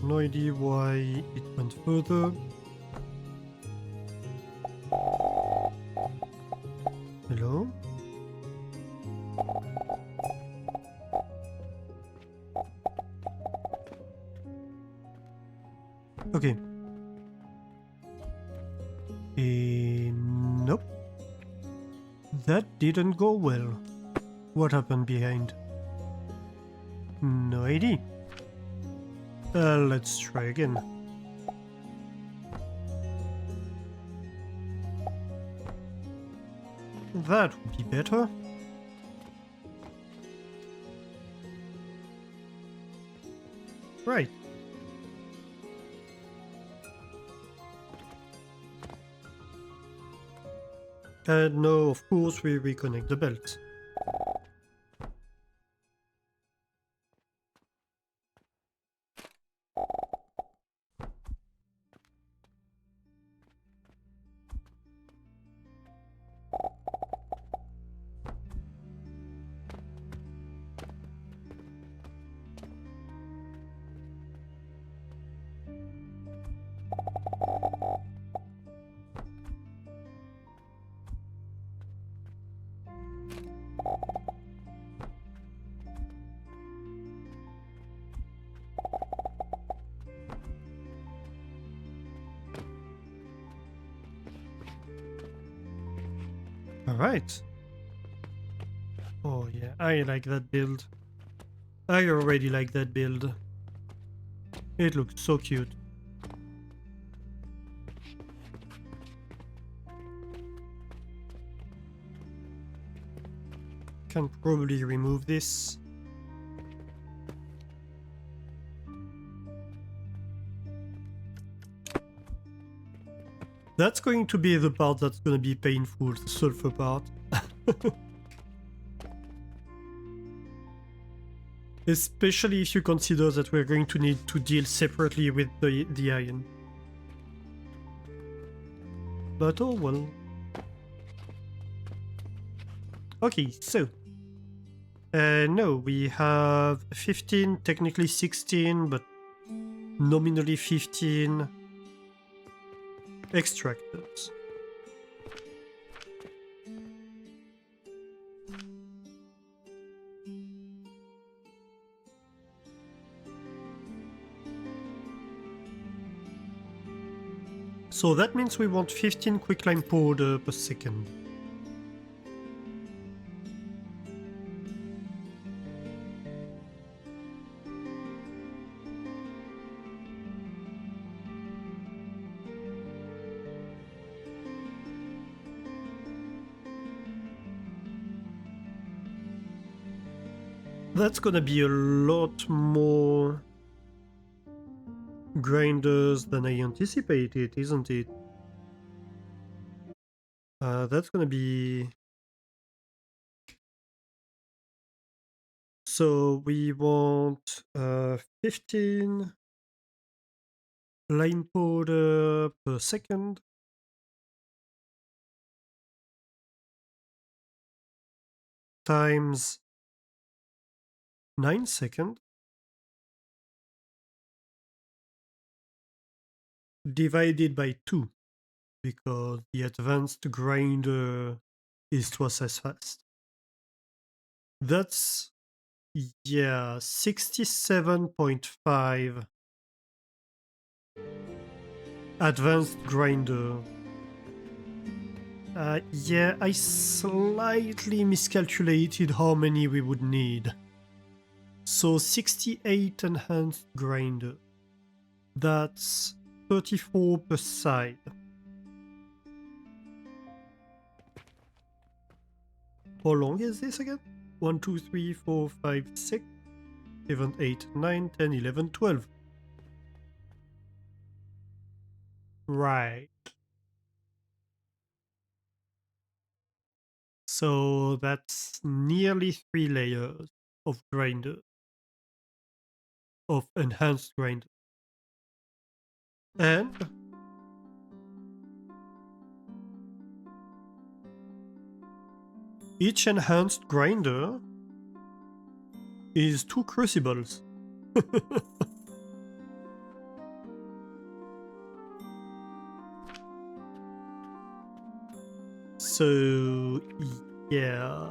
no idea why it went further. Hello? Okay. Nope. That didn't go well. What happened behind? No idea. Let's try again. That would be better. Right. And now, of course, we reconnect the belt. Alright. Oh yeah, I like that build. I already like that build. It looks so cute. Can probably remove this. That's going to be the part that's going to be painful, the sulfur part. Especially if you consider that we're going to need to deal separately with the iron. But oh well. Okay, so. No, we have 15, technically 16, but nominally 15 extractors. So that means we want 15 quicklime powder per second. That's gonna be a lot more grinders than I anticipated, isn't it? That's gonna be... So we want 15 lime powder per second. Times 9 seconds. Divided by 2. Because the advanced grinder is twice as fast. That's, yeah, 67.5 advanced grinder. Yeah, I slightly miscalculated how many we would need. So 68 enhanced grinder. That's 34 per side. How long is this again? 1, 2, 3, 4, 5, 6, 7, 8, 9, 10, 11, 12. Right. So that's nearly 3 layers of grinder. Of enhanced grinder. And each enhanced grinder is 2 crucibles. So, yeah.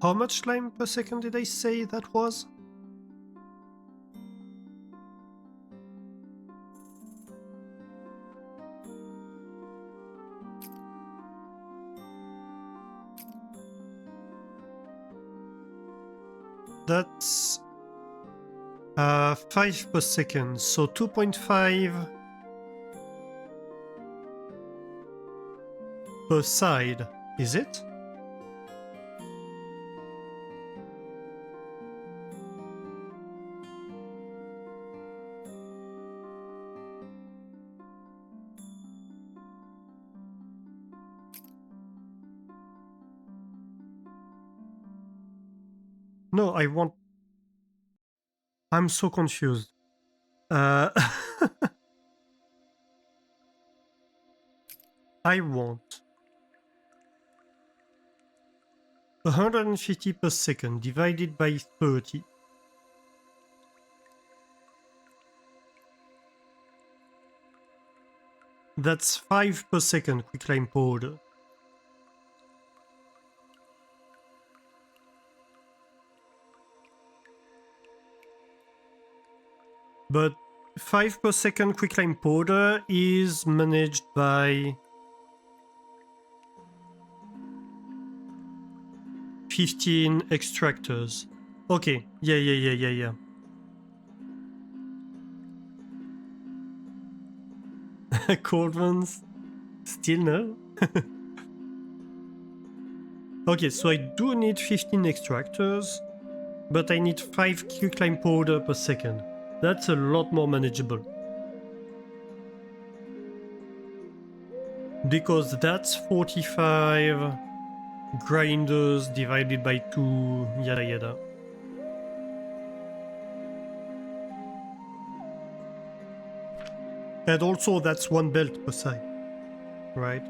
How much lime per second did I say that was? That's 5 per second, so 2.5 per side, is it? No, I want... I'm so confused. I want 150 per second divided by 30. That's 5 per second quicklime powder. But 5 per second quicklime powder is managed by 15 extractors. Okay, yeah. Cold ones? Still no? Okay, so I do need 15 extractors, but I need 5 quicklime powder per second. That's a lot more manageable. Because that's 45 grinders divided by 2, yada yada. And also that's 1 belt per side, right?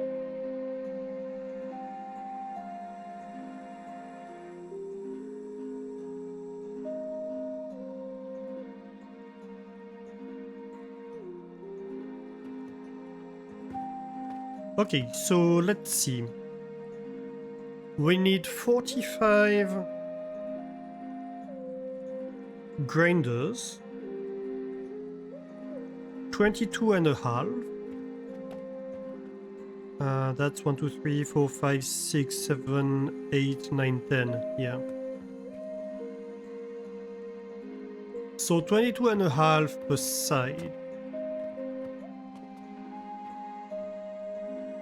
Okay, so let's see. We need 45 grinders, 22 and a half. That's 1, 2, 3, 4, 5, 6, 7, 8, 9, 10. Yeah. So 22 and a half per side.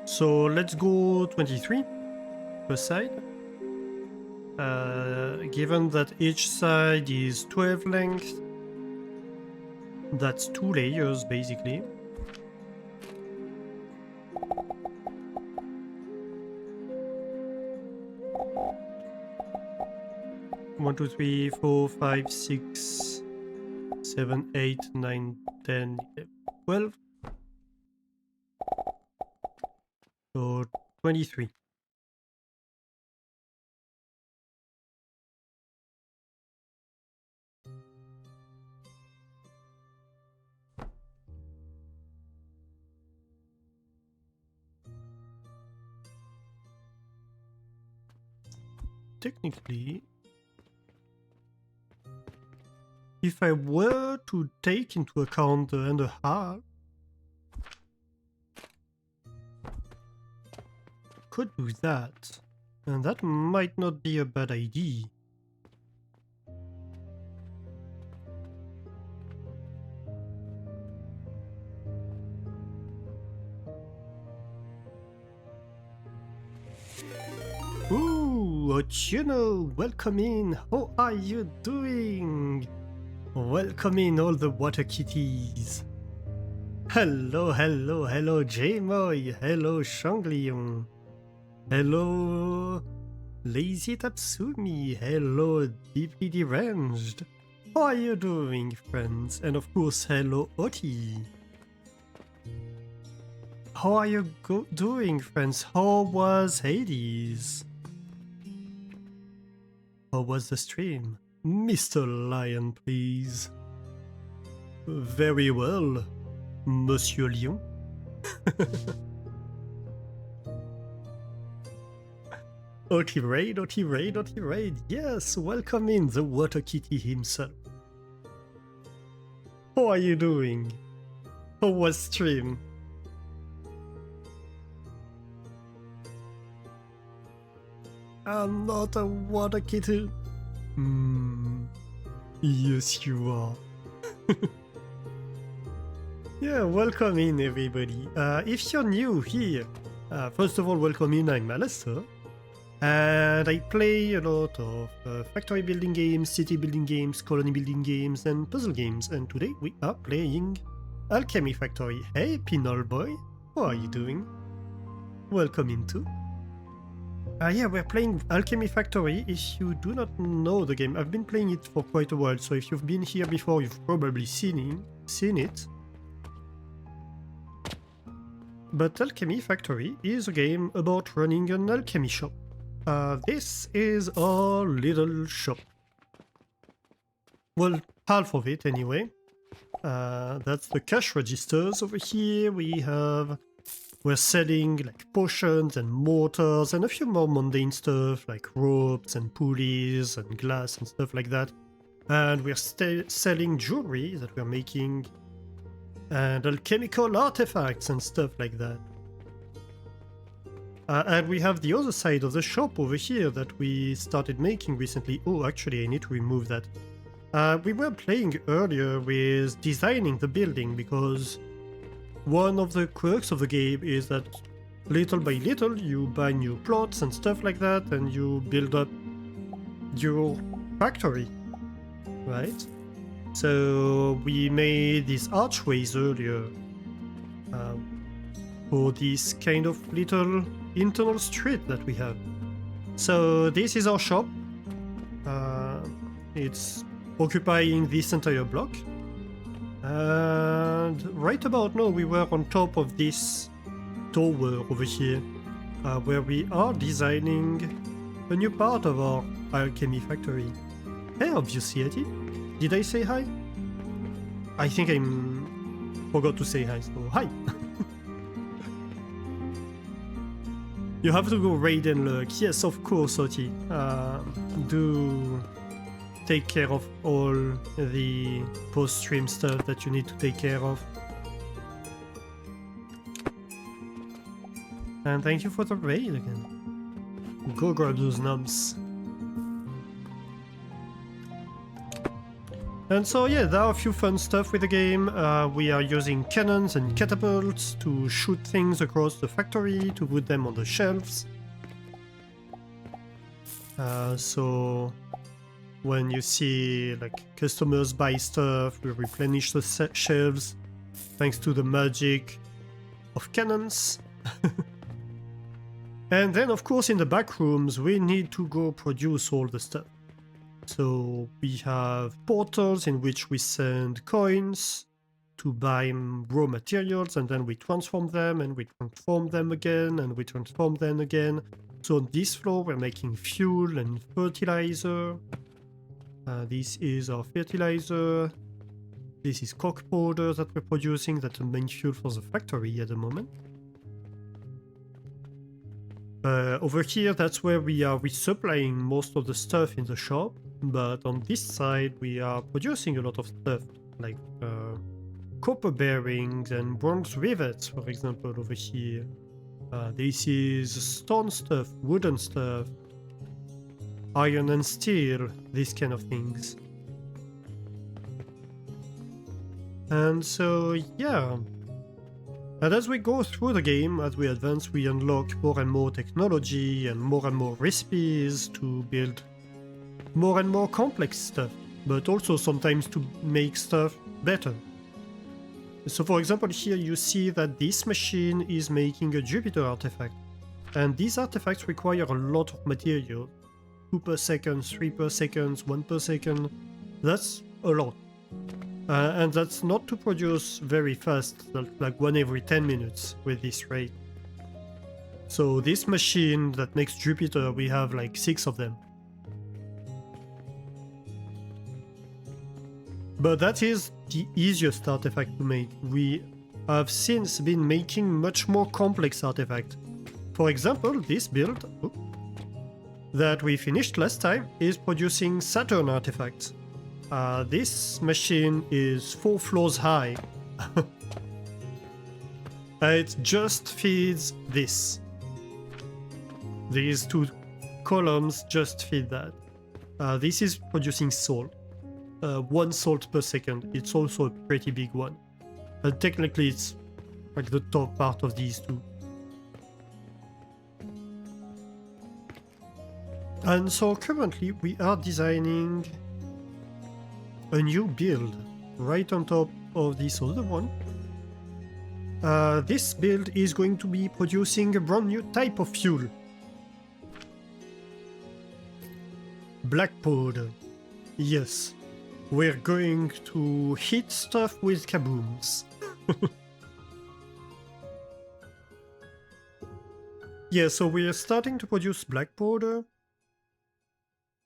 So let's go 23 per side. Given that each side is 12 length, that's 2 layers basically. One, 2, 3, 4, 5, 6, 7, 8, 9, 10, 12. So 23. Technically, if I were to take into account the and a half, could do that. And that might not be a bad idea. Ooh, Ochino, welcome in. How are you doing? Welcome in all the water kitties. Hello, Jmoy. Hello, Shanglion. Hello, Lazy Tatsumi, hello Deeply Deranged. How are you doing, friends? And of course, hello Oti. How are you doing, friends? How was Hades? How was the stream? Mr. Lion, please. Very well, Monsieur Lion. Oti Raid, yes, welcome in the Water Kitty himself. How are you doing? How was stream? I'm not a water kitty. Yes, you are. Yeah, welcome in, everybody. If you're new here, first of all, welcome in. I'm Alistair, and I play a lot of factory building games, city building games, colony building games, and puzzle games. And today we are playing Alchemy Factory. Hey, Pinol Boy, how are you doing? Welcome in too. Yeah, we're playing Alchemy Factory. If you do not know the game, I've been playing it for quite a while, so if you've been here before, you've probably seen it. But Alchemy Factory is a game about running an alchemy shop. This is our little shop. Well, half of it anyway. That's the cash registers over here. We're selling like potions and mortars and a few more mundane stuff like ropes and pulleys and glass and stuff like that. And we're selling jewelry that we're making and alchemical artifacts and stuff like that. And we have the other side of the shop over here that we started making recently. Oh, actually, I need to remove that. We were playing earlier with designing the building because one of the quirks of the game is that little by little you buy new plots and stuff like that and you build up your factory, right? So we made these archways earlier for this kind of little internal street that we have. So this is our shop. It's occupying this entire block. And right about now we were on top of this tower over here where we are designing a new part of our alchemy factory. Hey, obviously, did I say hi? I think I forgot to say hi, so hi! You have to go raid and lurk. Yes, of course, Oti. Do take care of all the post-stream stuff that you need to take care of. And thank you for the raid again. Go grab those nubs. And so yeah, there are a few fun stuff with the game. We are using cannons and catapults to shoot things across the factory, to put them on the shelves. So when you see like customers buy stuff, we replenish the shelves thanks to the magic of cannons. And then of course in the back rooms we need to go produce all the stuff. So we have portals in which we send coins to buy raw materials, and then we transform them and we transform them again and we transform them again. So on this floor we're making fuel and fertilizer. This is our fertilizer. This is Gunpowder that we're producing. That's the main fuel for the factory at the moment. Over here, that's where we are resupplying most of the stuff in the shop. But on this side, we are producing a lot of stuff like copper bearings and bronze rivets, for example, over here. This is stone stuff, wooden stuff, iron and steel, these kind of things. And so, yeah. And as we go through the game, as we advance, we unlock more and more technology and more recipes to build more and more complex stuff, but also sometimes to make stuff better. So for example, here you see that this machine is making a Jupiter artifact. And these artifacts require a lot of material. 2 per second, 3 per second, 1 per second. That's a lot. And that's not to produce very fast, like 1 every 10 minutes with this rate. So this machine that makes Jupiter, we have like 6 of them. But that is the easiest artifact to make. We have since been making much more complex artifacts. For example, this build that we finished last time is producing Saturn artifacts. This machine is 4 floors high. It just feeds this. These 2 columns just feed that. This is producing salt. 1 salt per second. It's also a pretty big one. And technically it's like the top part of these 2. And so currently we are designing a new build right on top of this other one. This build is going to be producing a brand new type of fuel. Black powder. Yes. We're going to hit stuff with kabooms. Yeah, so we're starting to produce black powder.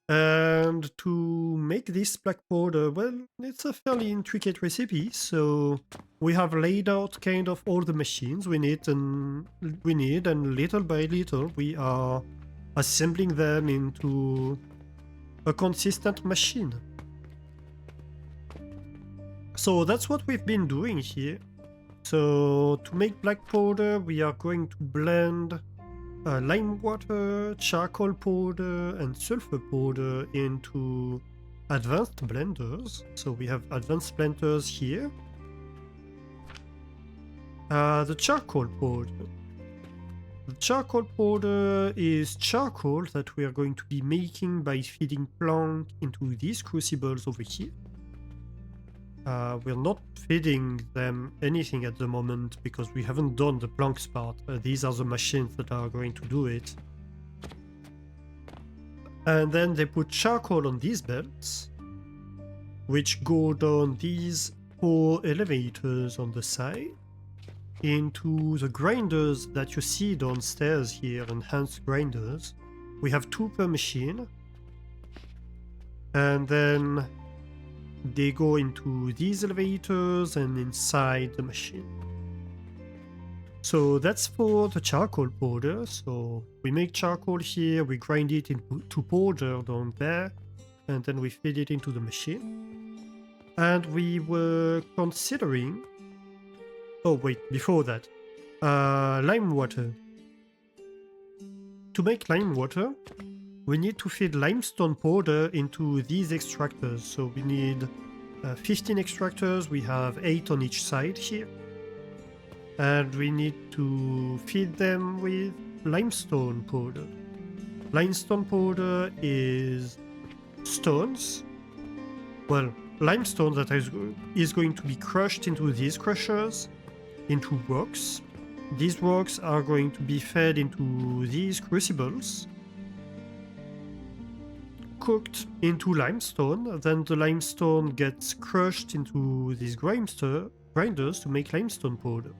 And to make this black powder, well, it's a fairly intricate recipe, so we have laid out kind of all the machines we need, and little by little we are assembling them into a consistent machine. So that's what we've been doing here. So to make black powder, we are going to blend lime water, charcoal powder, and sulfur powder into advanced blenders. So we have advanced blenders here. The charcoal powder. The charcoal powder is charcoal that we are going to be making by feeding plank into these crucibles over here. We're not feeding them anything at the moment because we haven't done the planks part. These are the machines that are going to do it. And then they put charcoal on these belts, which go down these 4 elevators on the side into the grinders that you see downstairs here, enhanced grinders. We have 2 per machine. And then they go into these elevators and inside the machine. So that's for the charcoal powder. So we make charcoal here, we grind it into powder down there, and then we feed it into the machine. And we were considering... Oh wait, before that. Lime water. To make lime water, we need to feed limestone powder into these extractors. So we need 15 extractors, we have 8 on each side here. And we need to feed them with limestone powder. Limestone powder is stones. Well, limestone that is going to be crushed into these crushers, into rocks. These rocks are going to be fed into these crucibles, cooked into limestone, then the limestone gets crushed into these grinders to make limestone powder.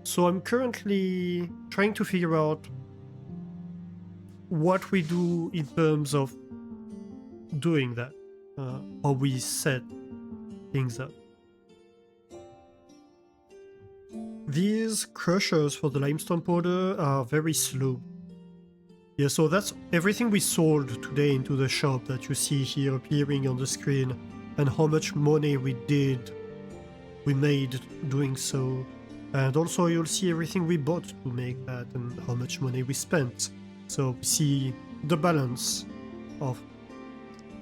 So I'm currently trying to figure out what we do in terms of doing that, how we set things up. These crushers for the limestone powder are very slow. Yeah, so that's everything we sold today into the shop that you see here appearing on the screen, and how much money we made doing so. And also you'll see everything we bought to make that and how much money we spent. So we see the balance of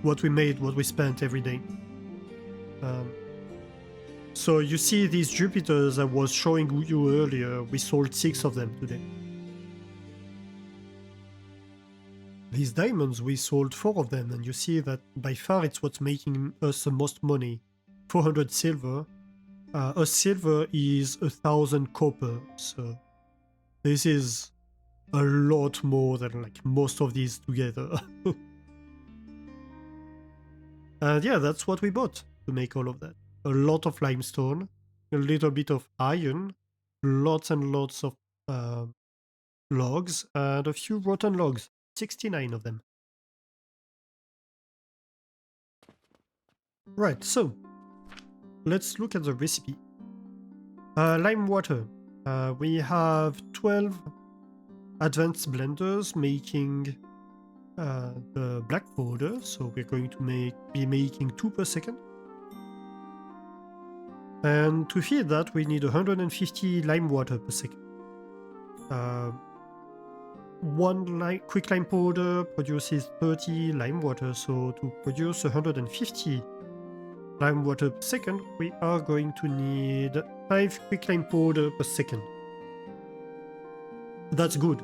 what we made, what we spent every day. So you see these Jupiters I was showing you earlier, we sold 6 of them today. These diamonds, we sold 4 of them, and you see that by far it's what's making us the most money. 400 silver. A silver is 1,000 copper, so this is a lot more than like most of these together. And yeah, that's what we bought to make all of that. A lot of limestone, a little bit of iron, lots and lots of logs, and a few rotten logs. 69 of them. Right, so let's look at the recipe. Lime water. We have 12 advanced blenders making the black powder, so we're going to be making 2 per second. And to feed that, we need 150 lime water per second. One quick lime powder produces 30 lime water, so to produce 150 lime water per second, we are going to need 5 quick lime powder per second. That's good,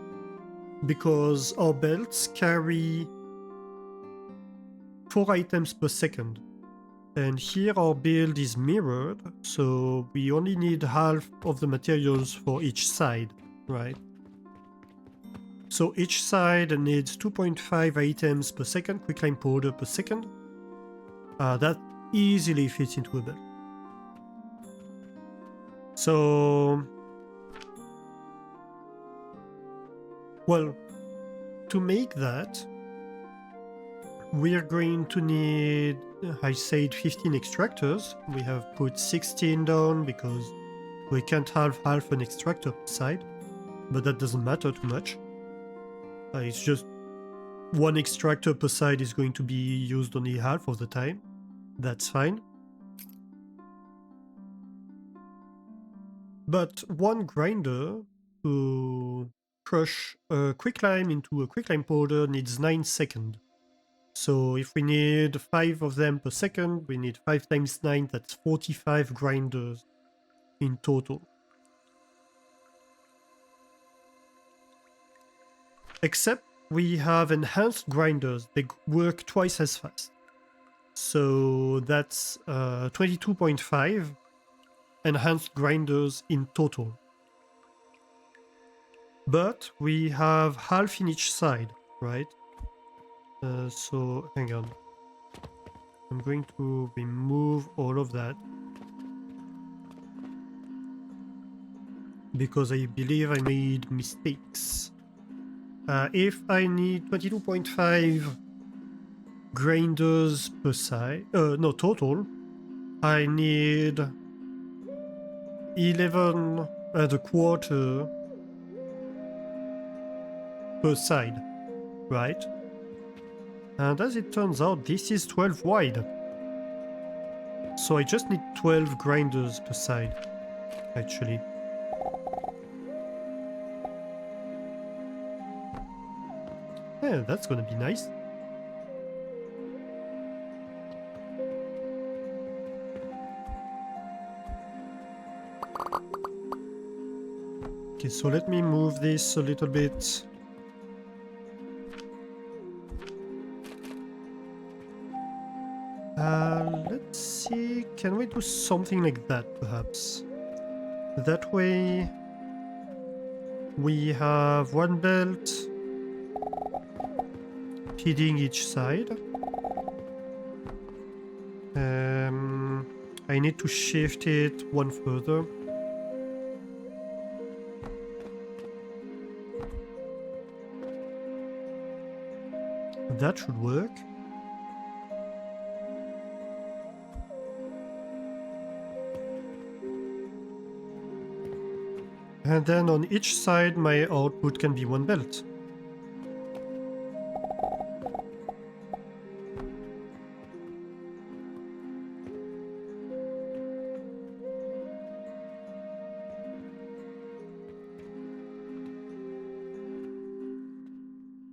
because our belts carry 4 items per second. And here our build is mirrored, so we only need half of the materials for each side, right? So each side needs 2.5 items per second, quick lime powder per second. That easily fits into a belt. So, well, to make that, we are going to need, I said 15 extractors. We have put 16 down because we can't have half an extractor per side, but that doesn't matter too much. It's just one extractor per side is going to be used only half of the time. That's fine. But one grinder to crush a quicklime into a quicklime powder needs 9 seconds. So if we need 5 of them per second, we need 5 times 9, that's 45 grinders in total. Except we have enhanced grinders, they work twice as fast. So that's 22.5 enhanced grinders in total. But we have half in each side, right? So hang on. I'm going to remove all of that, because I believe I made mistakes. If I need 22.5 grinders per side, no, total, I need 11 and a quarter per side, right? And as it turns out, this is 12 wide. So I just need 12 grinders per side, actually. Yeah, that's gonna be nice. Okay, so let me move this a little bit. Let's see, can we do something like that, perhaps? That way, we have one belt feeding each side. I need to shift it one further. That should work. And then on each side, my output can be one belt.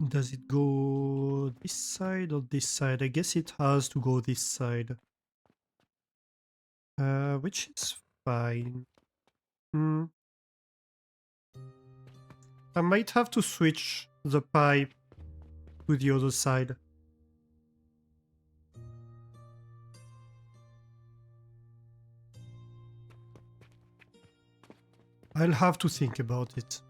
Does it go this side or this side? I guess it has to go this side. Which is fine. I might have to switch the pipe to the other side. I'll have to think about it.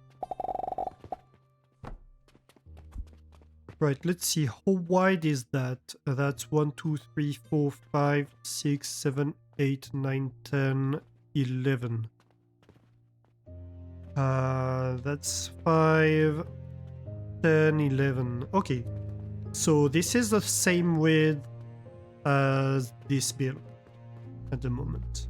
Right, let's see. How wide is that? That's 1, 2, 3, 4, 5, 6, 7, 8, 9, 10, 11. That's 5, 10, 11. Okay, so this is the same width as this build at the moment.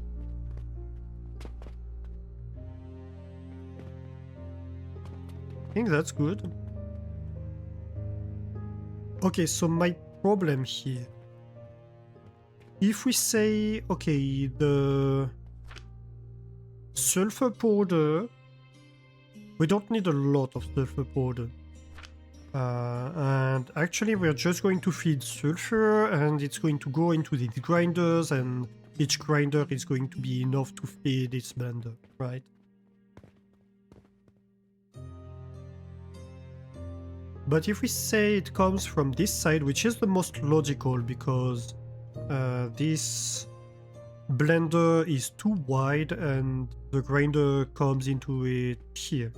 I think that's good. Okay, so my problem here. If we say, okay, the sulfur powder, we don't need a lot of sulfur powder. And actually we're just going to feed sulfur and it's going to go into these grinders and each grinder is going to be enough to feed its blender, right? But if we say it comes from this side, which is the most logical because this blender is too wide and the grinder comes into it here.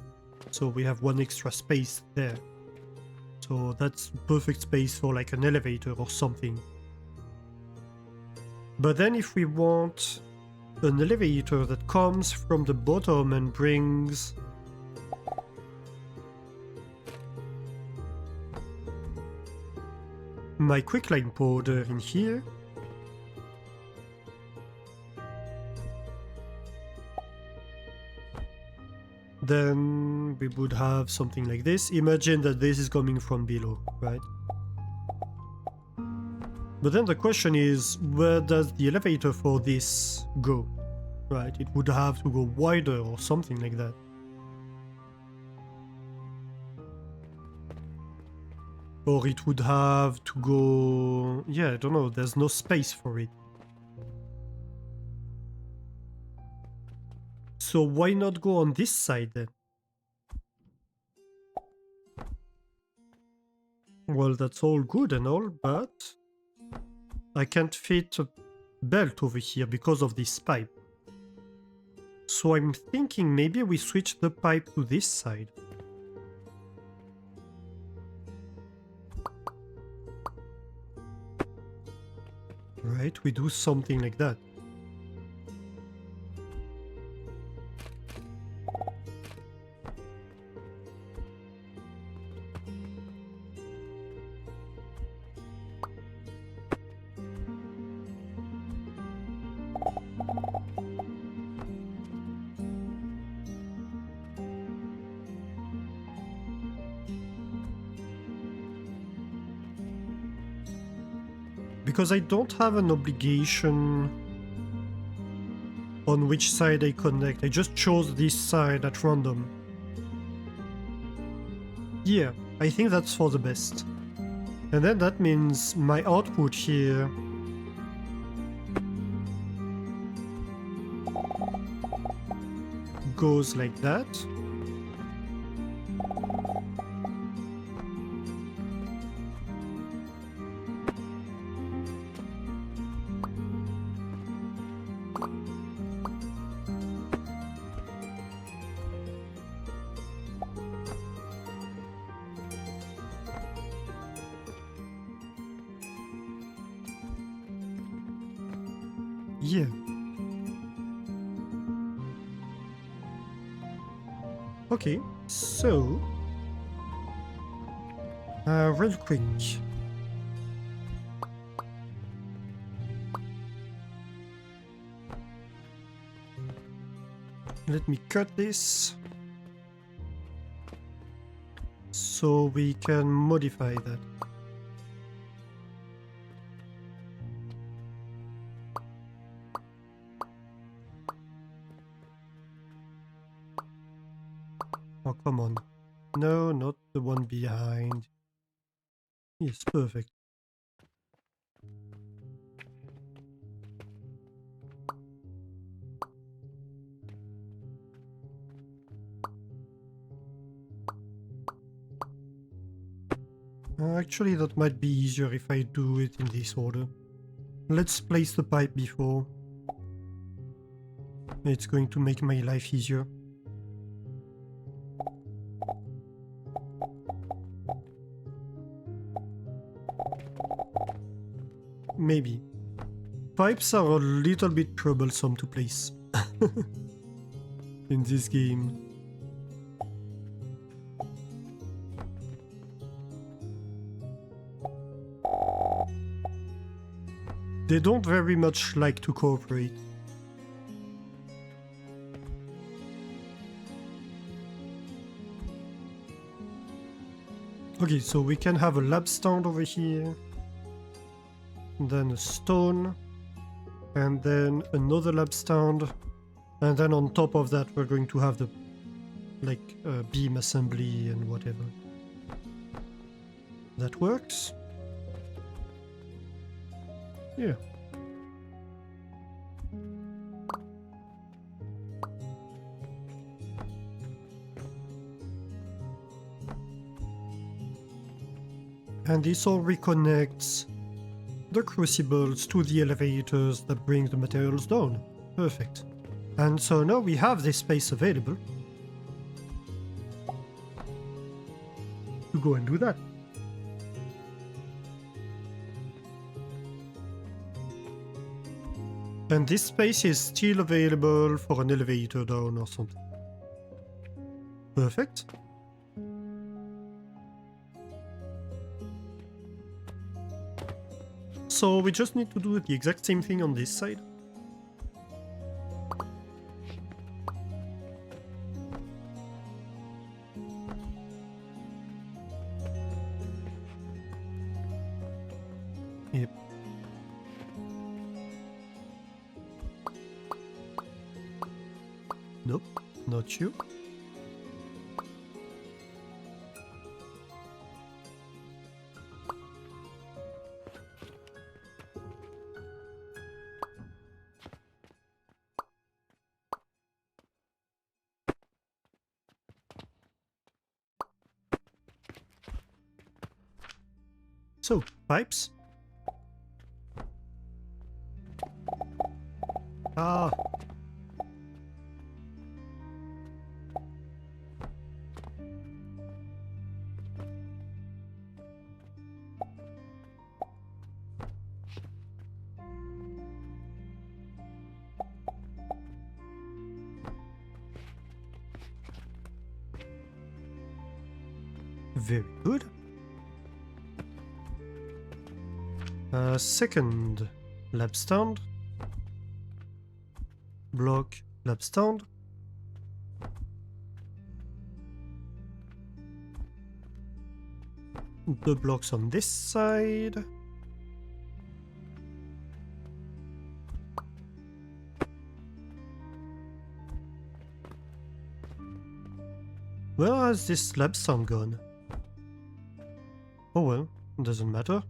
So we have one extra space there. So that's perfect space for like an elevator or something. But then if we want an elevator that comes from the bottom and brings my quicklime powder in here, then we would have something like this. Imagine that this is coming from below, right? But then the question is, where does the elevator for this go, right? It would have to go wider or something like that. Or it would have to go... yeah, I don't know, there's no space for it. So why not go on this side then? Well, that's all good and all, but I can't fit a belt over here because of this pipe. So I'm thinking maybe we switch the pipe to this side. Right, we do something like that. Because I don't have an obligation on which side I connect. I just chose this side at random. Yeah, I think that's for the best. And then that means my output here goes like that. Yeah. Okay, so real quick. Let me cut this so we can modify that. Oh, come on. No, not the one behind. Yes, perfect. Actually, that might be easier if I do it in this order. Let's place the pipe before. It's going to make my life easier. maybe. Pipes are a little bit troublesome to place in this game. They don't very much like to cooperate. Okay, so we can have a lab stand over here, and then a stone, and then another lab stand, and then on top of that we're going to have the beam assembly and whatever. That works. Yeah. And this all reconnects the crucibles to the elevators that bring the materials down. Perfect. And so now we have this space available to go and do that. And this space is still available for an elevator down or something. Perfect. So we just need to do the exact same thing on this side. Yep. Nope, not you. So, pipes. Ah. Very good. Second lab stand. Block lab stand. The blocks on this side. Where has this lab stand gone? Oh well, doesn't matter.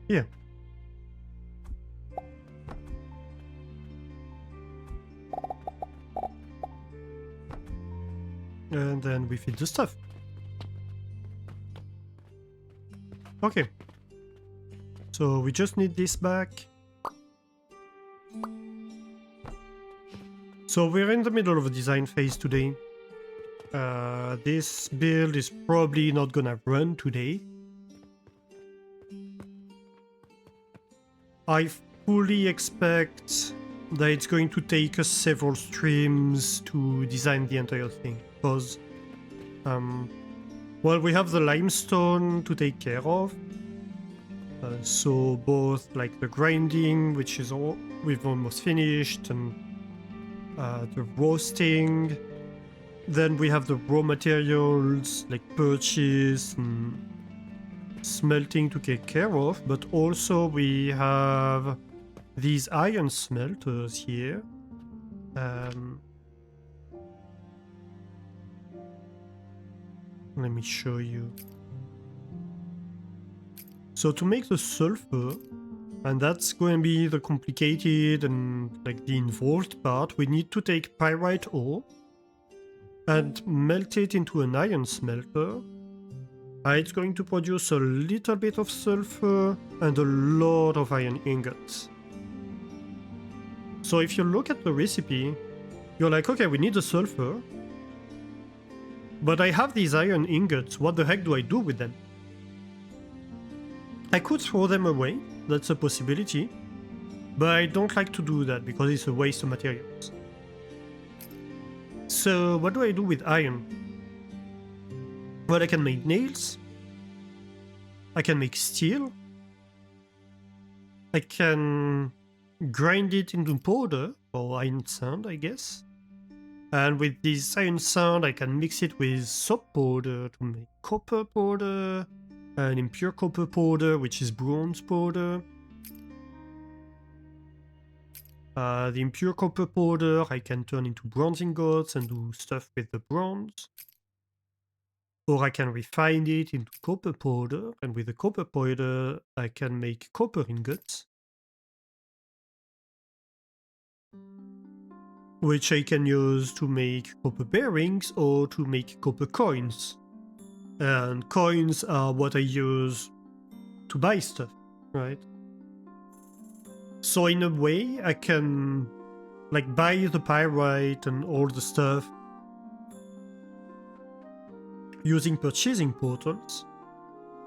Yeah. And then we feed the stuff. Okay. So we just need this back. So we're in the middle of a design phase today. This build is probably not gonna run today. I fully expect that it's going to take us several streams to design the entire thing, because well, we have the limestone to take care of, so both like the grinding, which is all we've almost finished, and the roasting. Then we have the raw materials like birches and smelting to take care of, but also we have these iron smelters here. Let me show you. So to make the sulfur, and that's going to be the complicated and like the involved part, we need to take pyrite ore and melt it into an iron smelter. It's going to produce a little bit of sulfur and a lot of iron ingots. So if you look at the recipe, you're like, okay, we need the sulfur. But I have these iron ingots. What the heck do I do with them? I could throw them away. That's a possibility. But I don't like to do that because it's a waste of materials. So what do I do with iron? Well, I can make nails. I can make steel. I can grind it into powder or iron sand, I guess. And with this iron sand, I can mix it with soap powder to make copper powder, and impure copper powder, which is bronze powder. The impure copper powder I can turn into bronze ingots and do stuff with the bronze. Or I can refine it into copper powder, and with the copper powder I can make copper ingots, which I can use to make copper bearings or to make copper coins. And coins are what I use to buy stuff, right? So in a way, I can like buy the pyrite and all the stuff using purchasing portals.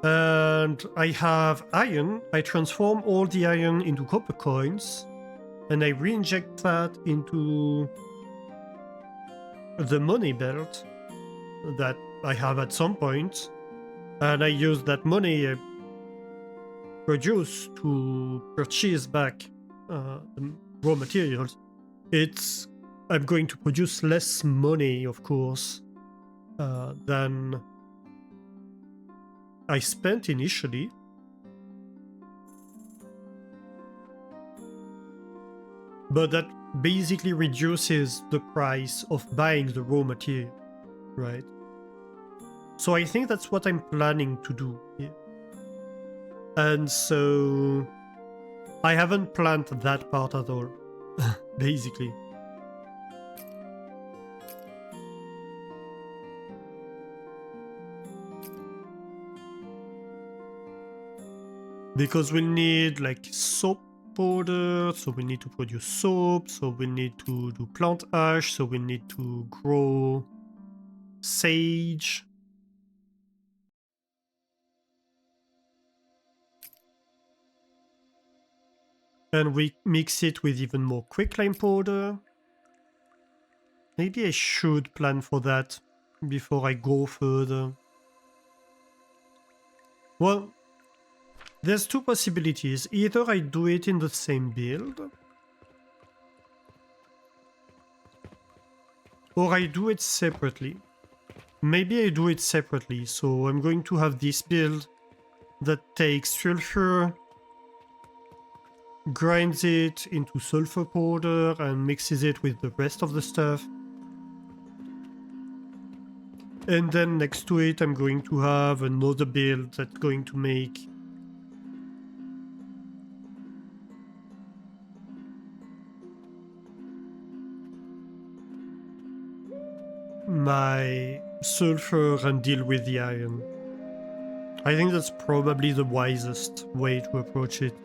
And I have iron. I transform all the iron into copper coins, and I re-inject that into the money belt that I have at some point, and I use that money I produce to purchase back the raw materials. I'm going to produce less money, of course, than I spent initially. But that basically reduces the price of buying the raw material, right? So I think that's what I'm planning to do here. And so I haven't planned that part at all, basically. Because we need like soap powder, so we need to produce soap, so we need to do plant ash, so we need to grow sage. And we mix it with even more quicklime powder. Maybe I should plan for that before I go further. Well, there's two possibilities. Either I do it in the same build, or I do it separately. Maybe I do it separately, so I'm going to have this build that takes sulfur, grinds it into sulfur powder, and mixes it with the rest of the stuff. And then next to it I'm going to have another build that's going to make my sulfur and deal with the iron. I think that's probably the wisest way to approach it.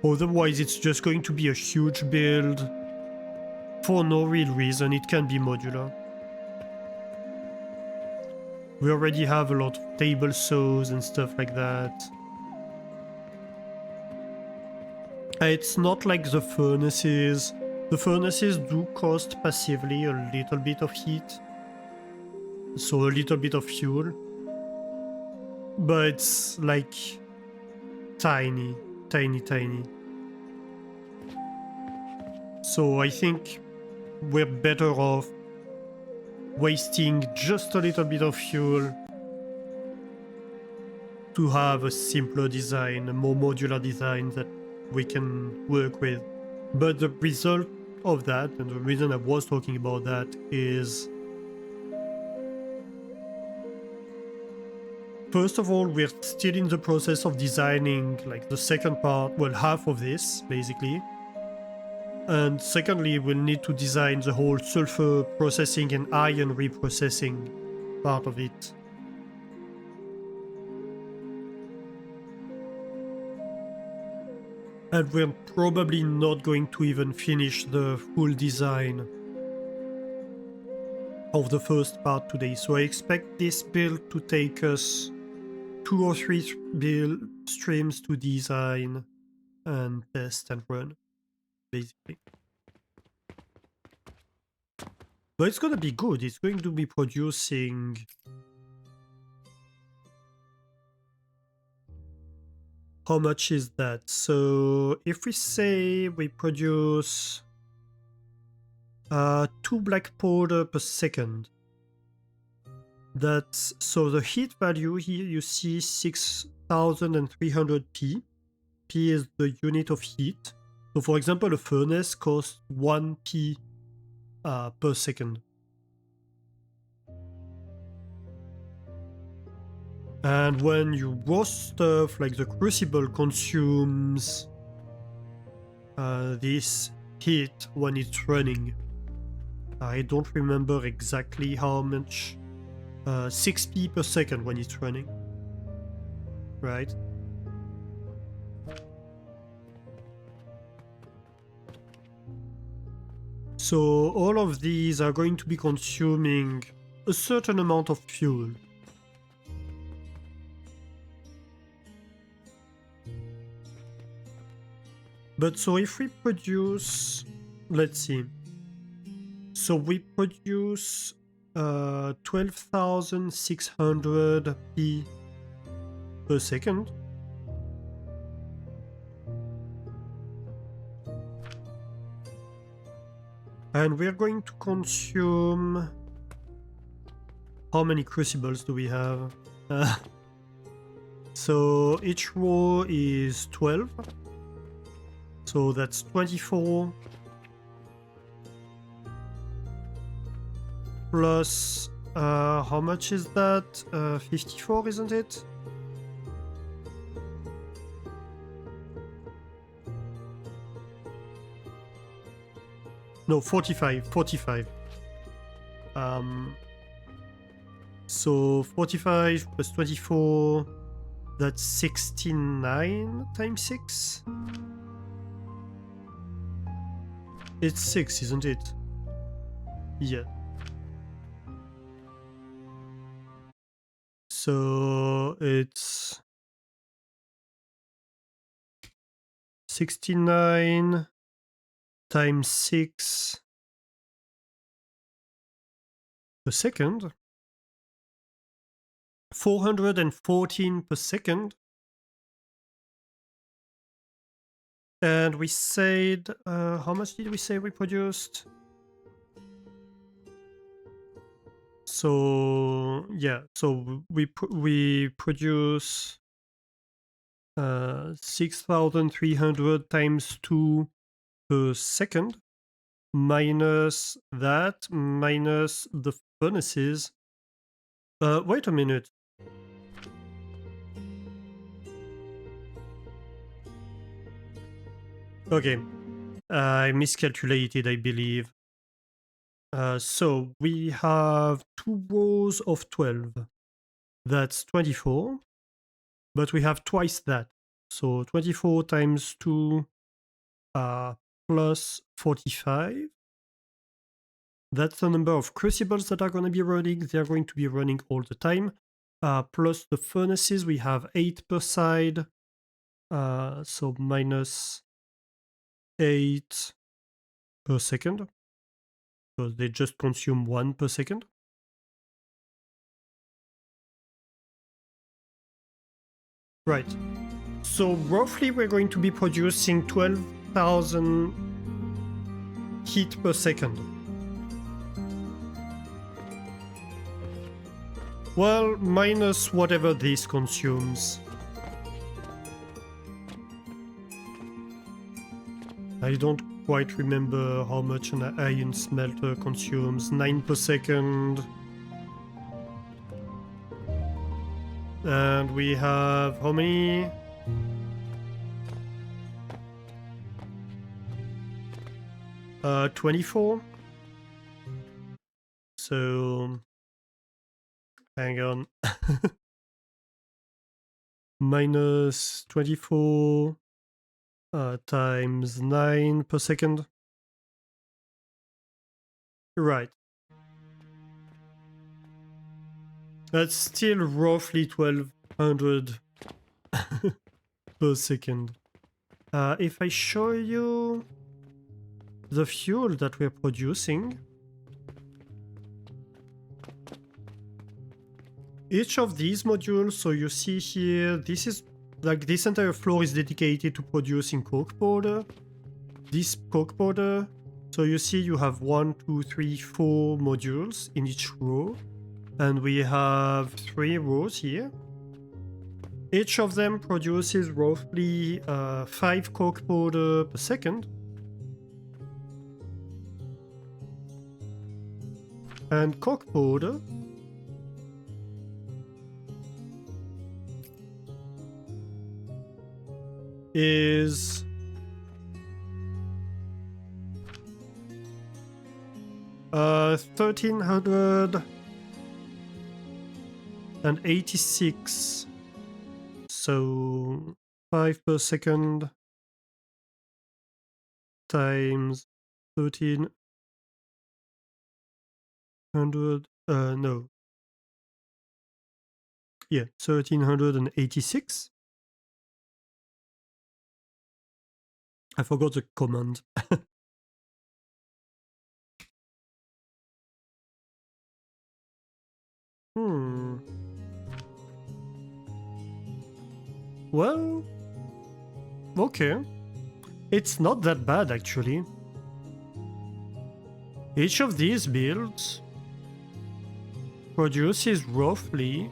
Otherwise it's just going to be a huge build for no real reason. It can be modular. We already have a lot of table saws and stuff like that. It's not like the furnaces. The furnaces do cost passively a little bit of heat, so a little bit of fuel, but it's like tiny. So I think we're better off wasting just a little bit of fuel to have a simpler design, a more modular design that we can work with. But the result of that, and the reason I was talking about that, is first of all, we're still in the process of designing like the second part, well, half of this basically. And secondly, we'll need to design the whole sulfur processing and iron reprocessing part of it. And we're probably not going to even finish the full design of the first part today. So I expect this build to take us 2 or 3 build streams to design and test and run, basically. But it's gonna be good. It's going to be producing... How much is that? So if we say we produce 2 black powder per second, that's... So the heat value here, you see 6300 P. P is the unit of heat. So for example, a furnace costs 1 P per second. And when you roast stuff, like the crucible consumes this heat when it's running. I don't remember exactly how much. 6p per second when it's running. Right? So all of these are going to be consuming a certain amount of fuel. But so if we produce, let's see. So we produce 12,600 P per second. And we're going to consume... How many crucibles do we have? So each row is 12. So that's 24. Plus, how much is that? 54, isn't it? No, 45. 45. So 45 plus 24, that's 69 times 6? It's 6, isn't it? Yeah. So it's 69 times 6 per second. 414 per second. And we said, how much did we say we produced? So yeah, so we produce 6,300 times 2 per second, minus that, minus the furnaces. Wait a minute. Okay, I miscalculated, I believe. So we have 2 rows of 12. That's 24. But we have twice that. So 24 times 2 plus 45. That's the number of crucibles that are going to be running. They're going to be running all the time. Plus the furnaces, we have 8 per side. So minus 8 per second. So they just consume 1 per second. Right. So roughly we're going to be producing 12,000 heat per second. Well, minus whatever this consumes. I don't quite remember how much an iron smelter consumes. 9 per second. And we have how many? Uh, 24. So hang on. Minus 24 times 9 per second. Right. That's still roughly 1200 per second. If I show you the fuel that we're producing, each of these modules, so you see here, this is like this entire floor is dedicated to producing coke powder. This coke powder, so you see you have 1, 2, 3, 4 modules in each row, and we have 3 rows here. Each of them produces roughly 5 coke powder per second. And coke powder is 1386. So 5 per second times 1300, no. Yeah, 1386. I forgot the command. Well, okay. It's not that bad actually. Each of these builds produces roughly...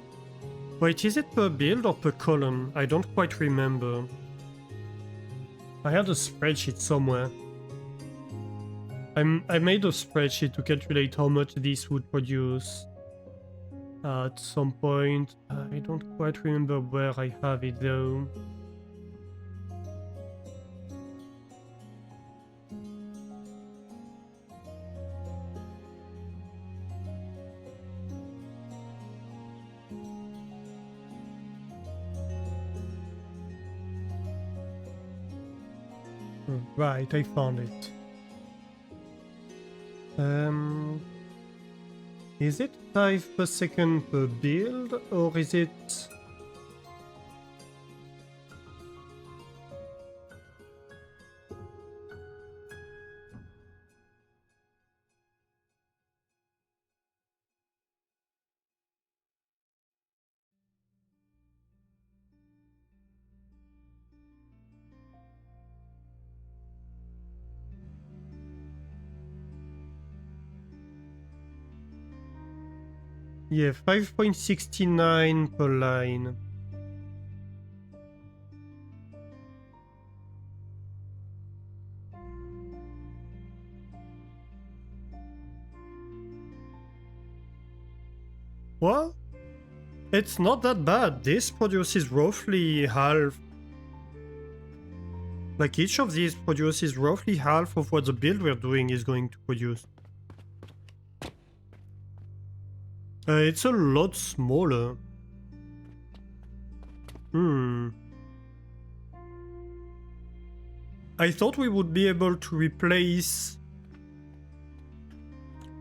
Wait, is it per build or per column? I don't quite remember. I had a spreadsheet somewhere. I made a spreadsheet to calculate how much this would produce at some point. I don't quite remember where I have it though. Right, I found it. Is it 5 per second per build, or is it... Yeah, 5.69 per line. Well, it's not that bad. This produces roughly half. Like each of these produces roughly half of what the build we're doing is going to produce. It's a lot smaller. I thought we would be able to replace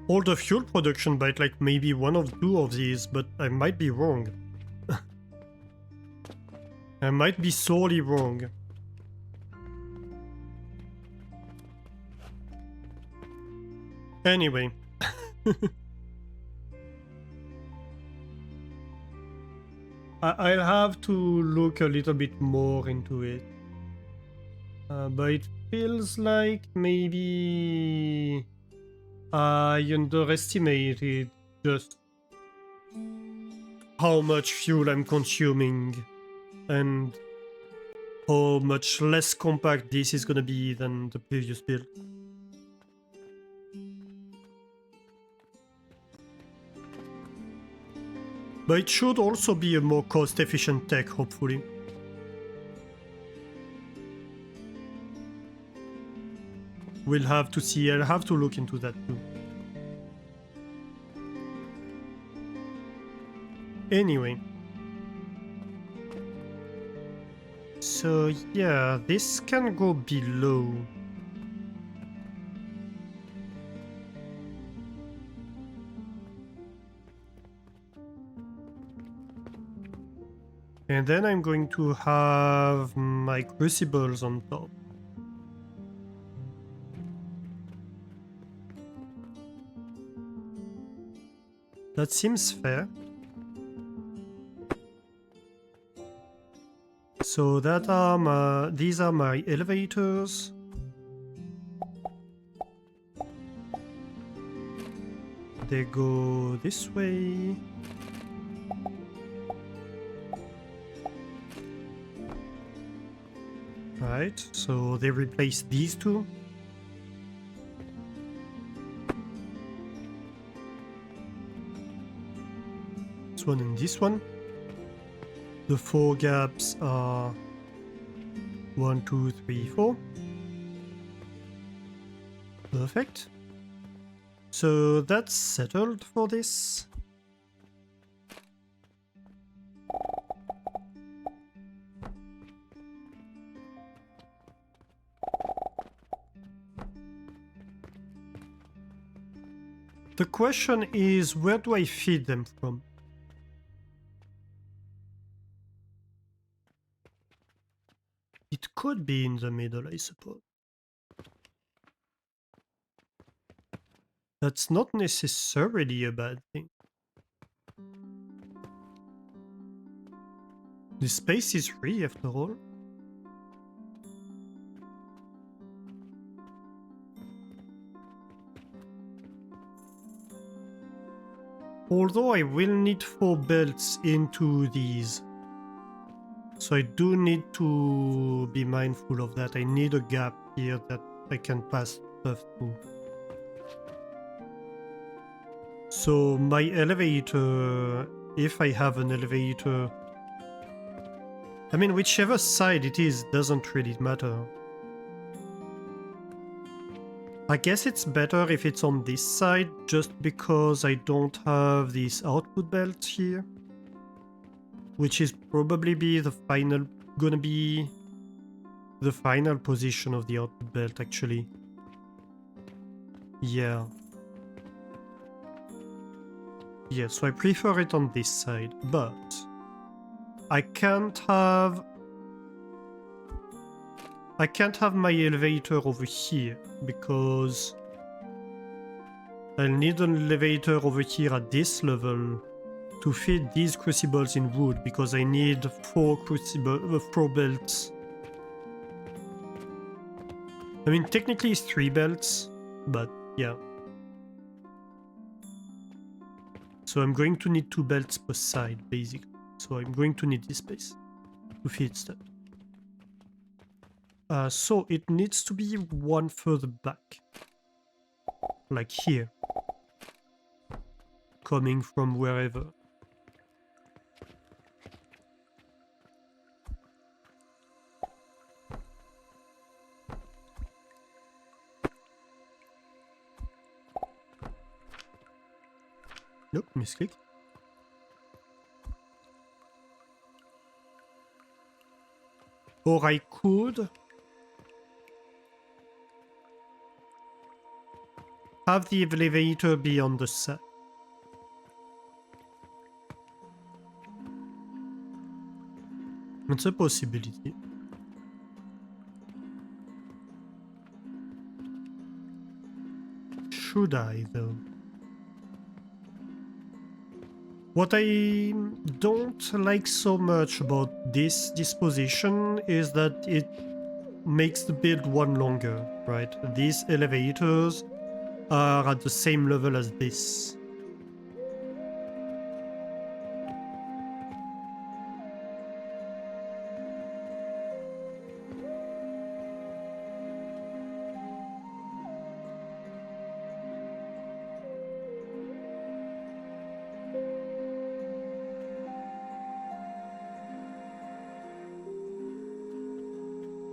all the fuel production by like maybe 1 or 2 of these, but I might be wrong. I might be sorely wrong. Anyway. I'll have to look a little bit more into it. But it feels like maybe I underestimated just how much fuel I'm consuming and how much less compact this is gonna be than the previous build. But it should also be a more cost-efficient tech, hopefully. We'll have to see. I'll have to look into that too. Anyway. So yeah, this can go below. And then I'm going to have my crucibles on top. That seems fair. So that are these are my elevators. They go this way. Right, so they replace these two. This one and this one. The 4 gaps are 1, 2, 3, 4. Perfect. So that's settled for this. The question is, where do I feed them from? It could be in the middle, I suppose. That's not necessarily a bad thing. The space is free after all. Although I will need 4 belts into these. So I do need to be mindful of that. I need a gap here that I can pass stuff through. So my elevator, if I have an elevator, I mean whichever side it is doesn't really matter. I guess it's better if it's on this side just because I don't have this output belt here. Which is probably gonna be the final position of the output belt actually. Yeah. Yeah, so I prefer it on this side, but I can't have my elevator over here because I'll need an elevator over here at this level to feed these crucibles in wood because I need 4 belts. I mean, technically it's 3 belts, but yeah. So I'm going to need 2 belts per side, basically. So I'm going to need this space to feed stuff. So it needs to be 1 further back. Like here. Coming from wherever. Nope, misclick. Or I could have the elevator be on the side. It's a possibility. Should I, though? What I don't like so much about this disposition is that it makes the build one longer, right? These elevators are at the same level as this.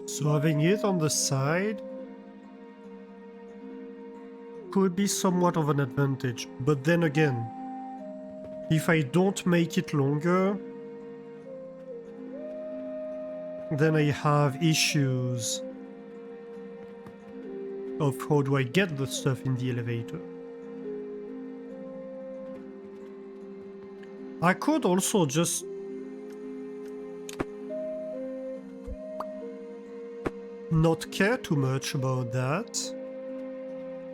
So having it on the side could be somewhat of an advantage, but then again, if I don't make it longer, then I have issues of how do I get the stuff in the elevator. I could also just not care too much about that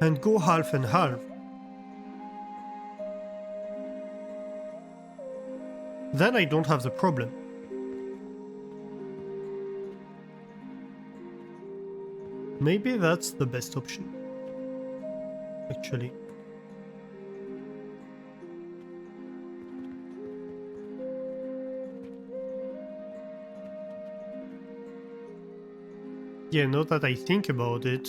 and go half and half. Then I don't have the problem. Maybe that's the best option, actually. Yeah, now that I think about it.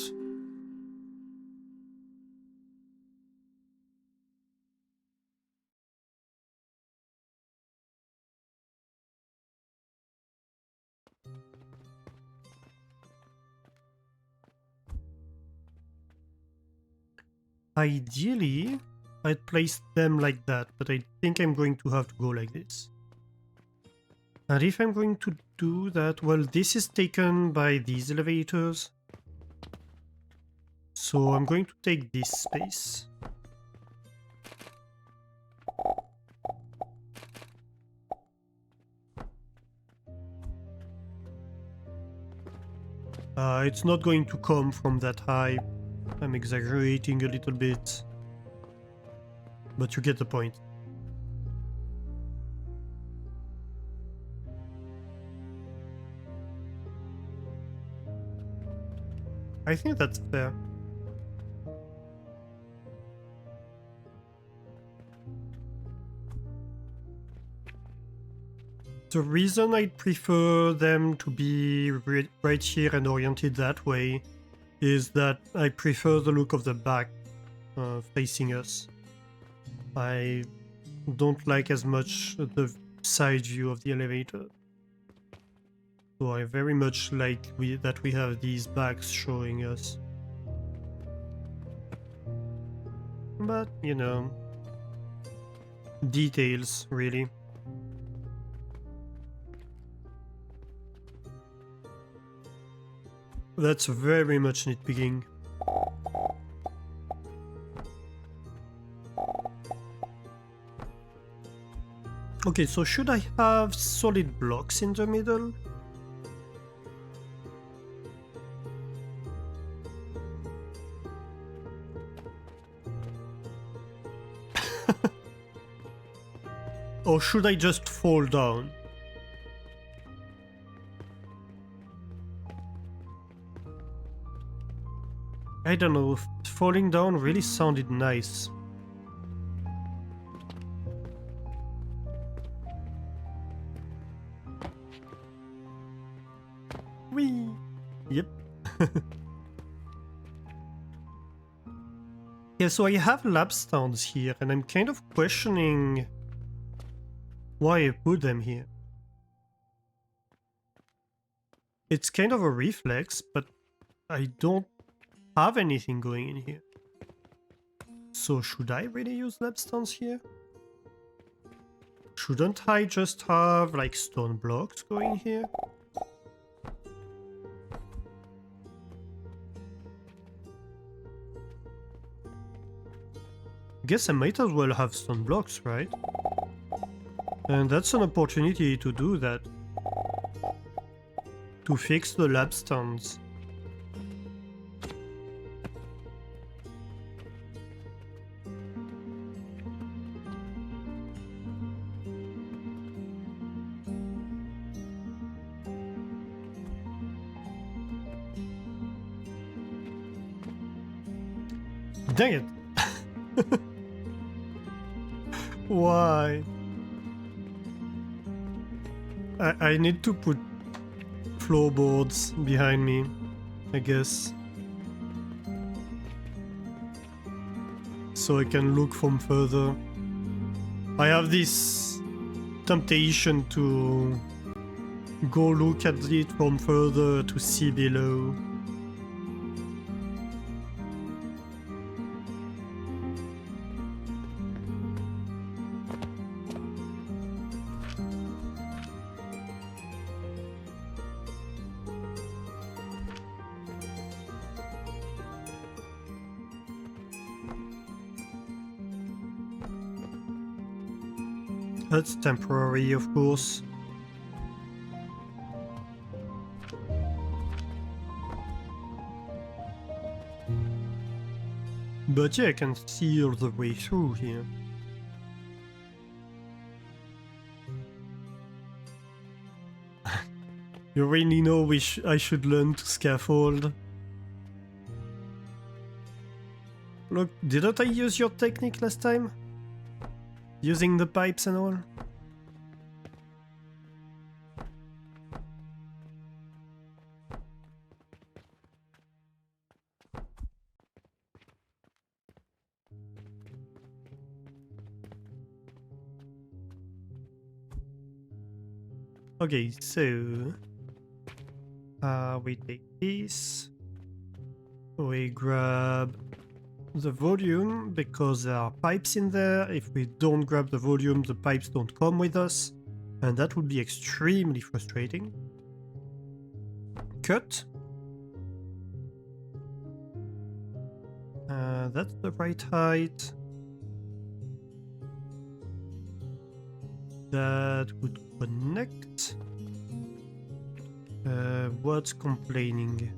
Ideally, I'd place them like that, but I think I'm going to have to go like this. And if I'm going to do that, well, this is taken by these elevators. So I'm going to take this space. It's not going to come from that high. I'm exaggerating a little bit. But you get the point. I think that's fair. The reason I'd prefer them to be right here and oriented that way is that I prefer the look of the back facing us. I don't like as much the side view of the elevator. So I very much like that we have these backs showing us. But, you know, details, really. That's very much nitpicking. Okay, so should I have solid blocks in the middle? Or should I just fall down? I don't know, falling down really sounded nice. Whee! Yep. Yeah, so I have lab stands here, and I'm kind of questioning why I put them here. It's kind of a reflex, but I don't have anything going in here. So should I really use lab stands here? Shouldn't I just have like stone blocks going here? Guess I might as well have stone blocks, right? And that's an opportunity to do that. To fix the lab stands. Dang it! Why? I need to put floorboards behind me, I guess. So I can look from further. I have this temptation to go look at it from further to see below. That's temporary, of course. But yeah, I can see all the way through here. You really know I should learn to scaffold. Look, didn't I use your technique last time? Using the pipes and all? Okay, so we take this, we grab the volume because there are pipes in there. If we don't grab the volume, the pipes don't come with us, and that would be extremely frustrating. Cut. That's the right height. That would connect. What's complaining?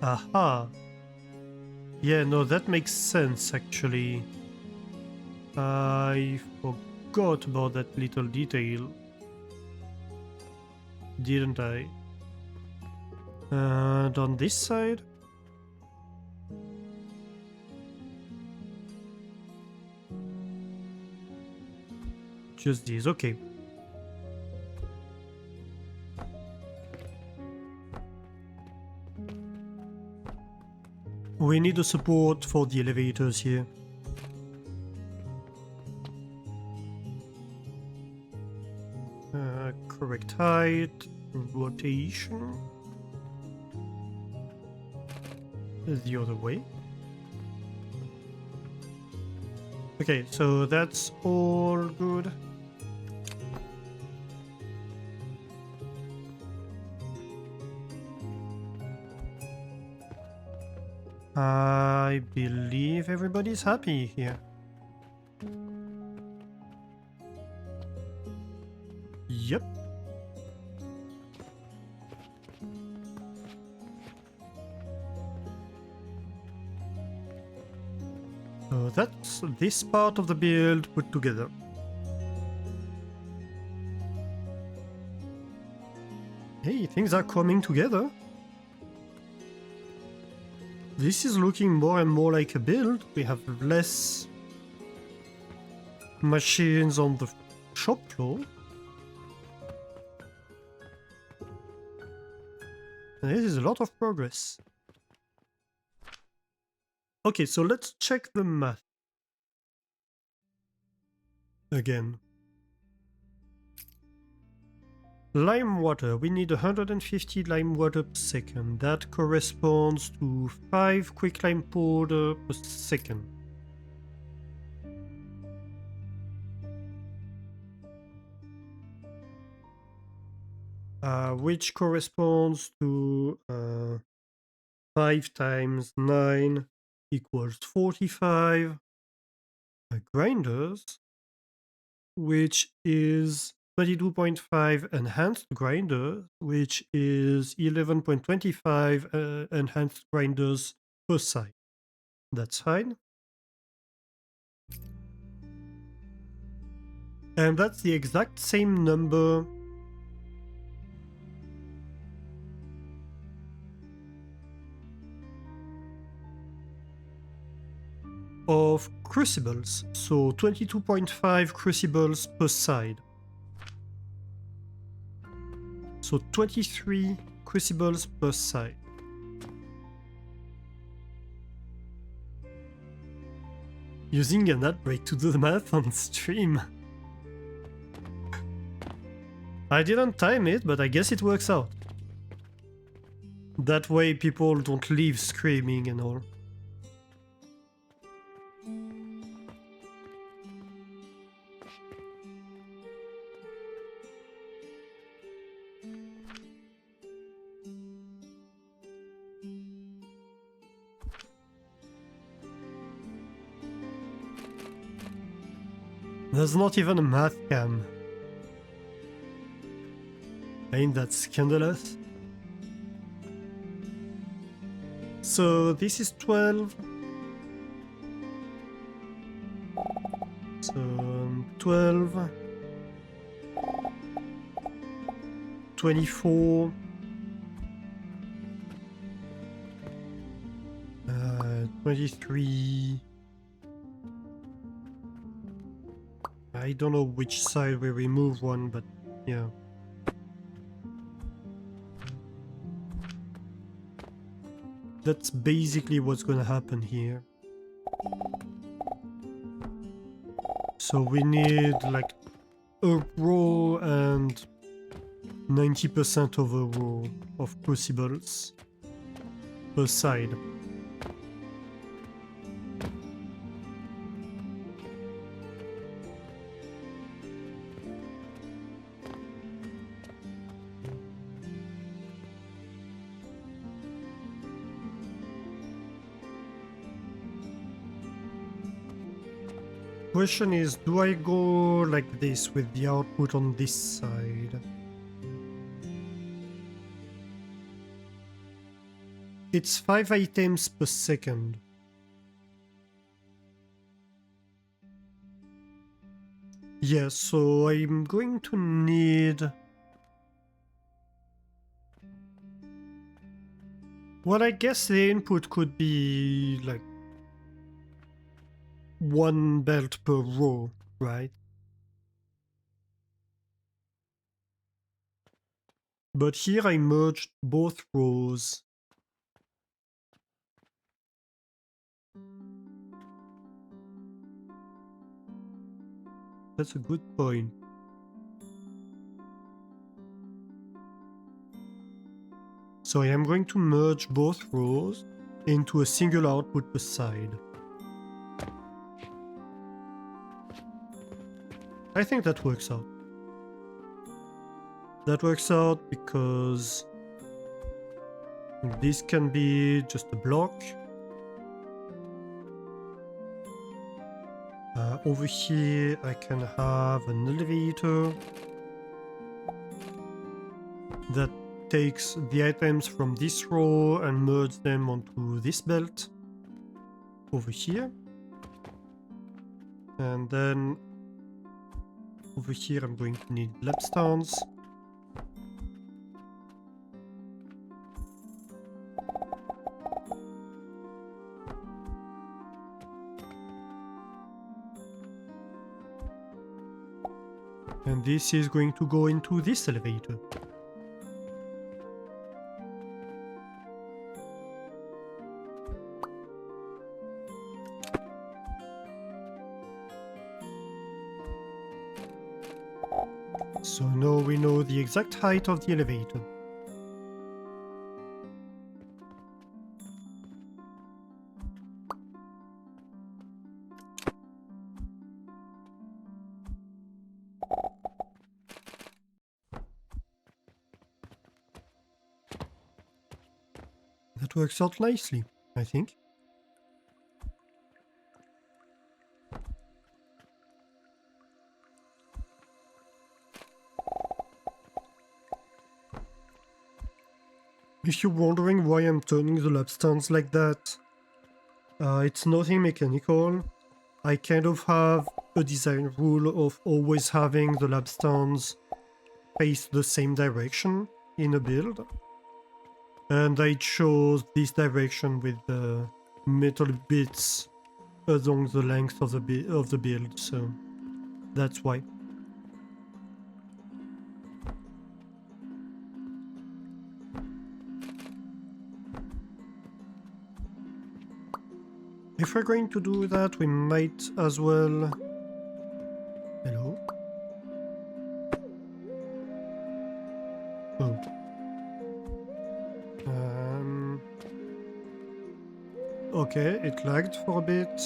Aha! Yeah, no, that makes sense actually. I forgot about that little detail. Didn't I? And on this side? Just these, okay. We need a support for the elevators here. Correct height, rotation. The other way. Okay, so that's all good. I believe everybody's happy here. Yep. So that's this part of the build put together. Hey, things are coming together. This is looking more and more like a build. We have less machines on the shop floor. And this is a lot of progress. Okay, so let's check the math. Again. Lime water. We need 150 lime water per second. That corresponds to 5 quick lime powder per second. Which corresponds to 5 times 9 equals 45 grinders, which is 22.5 enhanced grinder, which is 11.25 enhanced grinders per side. That's fine. And that's the exact same number of crucibles, so 22.5 crucibles per side. So 23 crucibles per side. Using an ad break to do the math on stream. I didn't time it, but I guess it works out. That way people don't leave screaming and all. There's not even a math cam. Ain't that scandalous? So this is 12. So 12. 24. 23. I don't know which side we remove one, but yeah. That's basically what's gonna happen here. So we need like a row and 90% of a row of crucibles per side. Question is, do I go like this with the output on this side? It's 5 items per second. Yeah, so I'm going to need... Well, I guess the input could be like 1 belt per row, right? But here I merged both rows. That's a good point. So I am going to merge both rows into a single output per side. I think that works out. That works out because this can be just a block. Over here I can have an elevator that takes the items from this row and merge them onto this belt over here. And then over here I'm going to need lapstones. And this is going to go into this elevator. So now we know the exact height of the elevator. That works out nicely, I think. If you're wondering why I'm turning the lapstones like that, it's nothing mechanical. I kind of have a design rule of always having the lapstones face the same direction in a build. And I chose this direction with the metal bits along the length of the build, so that's why. If we're going to do that, we might as well... Hello? Oh. Okay, it lagged for a bit.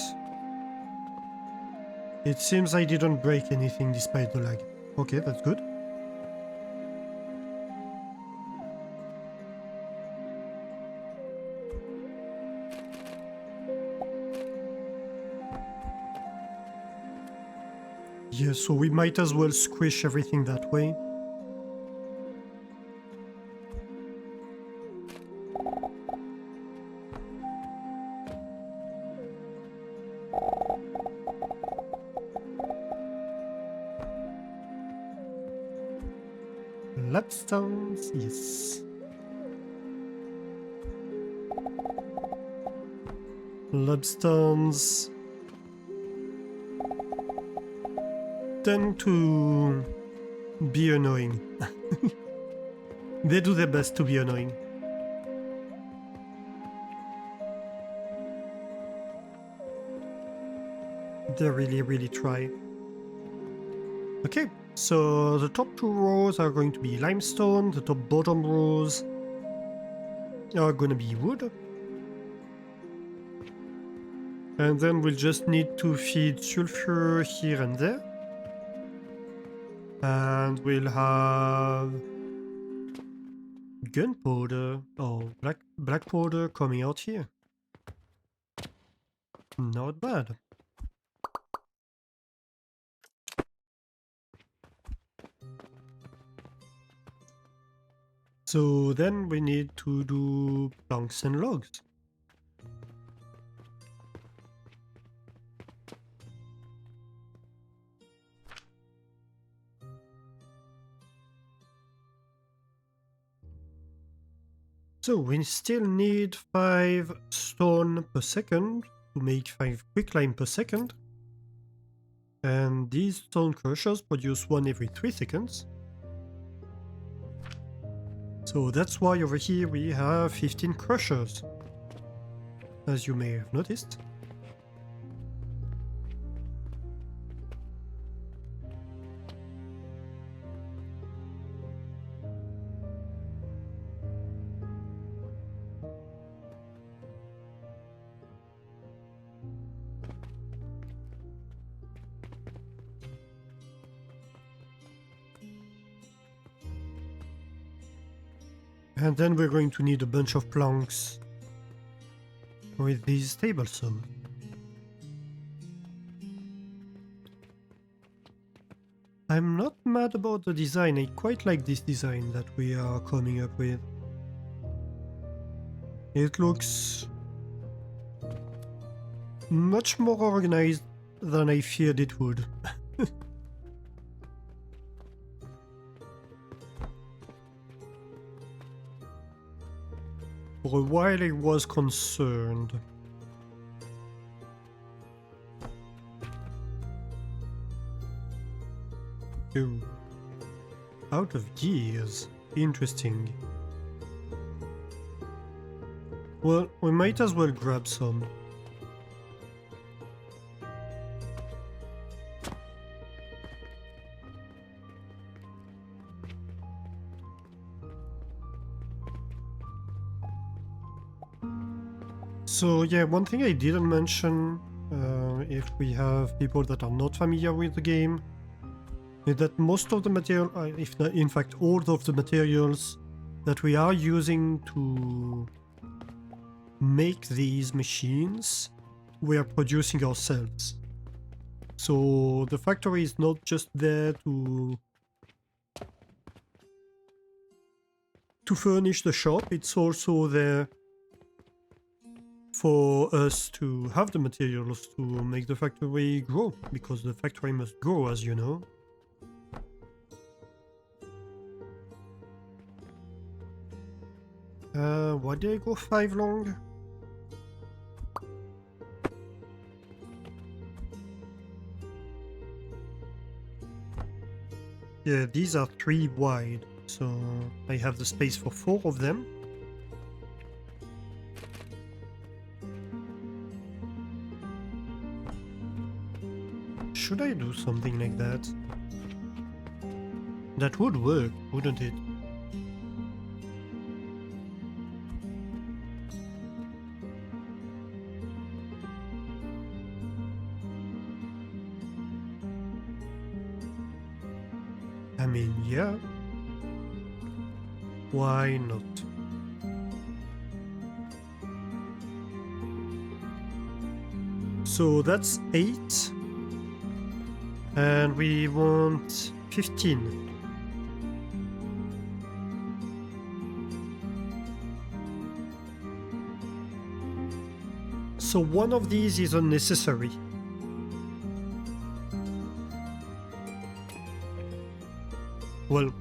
It seems I didn't break anything despite the lag. Okay, that's good. Yeah, so we might as well squish everything that way. Lapstones, yes. Lapstones tend to be annoying. They do their best to be annoying. They really try. Okay, so the top two rows are going to be limestone, the top bottom rows are going to be wood. And then we'll just need to feed sulfur here and there. And we'll have gunpowder or black powder coming out here. Not bad. So then we need to do planks and logs. So we still need 5 stone per second to make 5 quicklime per second. And these stone crushers produce 1 every 3 seconds. So that's why over here we have 15 crushers, as you may have noticed. And then we're going to need a bunch of planks with these table saws. I'm not mad about the design, I quite like this design that we are coming up with. It looks much more organized than I feared it would. For a while I was concerned. Oh. Out of gears. Interesting. Well, we might as well grab some. So yeah, one thing I didn't mention, if we have people that are not familiar with the game, is that most of the material, if not, in fact all of the materials that we are using to make these machines, we are producing ourselves. So the factory is not just there to furnish the shop, it's also there for us to have the materials to make the factory grow, because the factory must grow, as you know. Why did I go 5 long? Yeah, these are 3 wide, so I have the space for 4 of them. Should I do something like that? That would work, wouldn't it? I mean, yeah. Why not? So that's 8. And we want 15. So one of these is unnecessary. Well,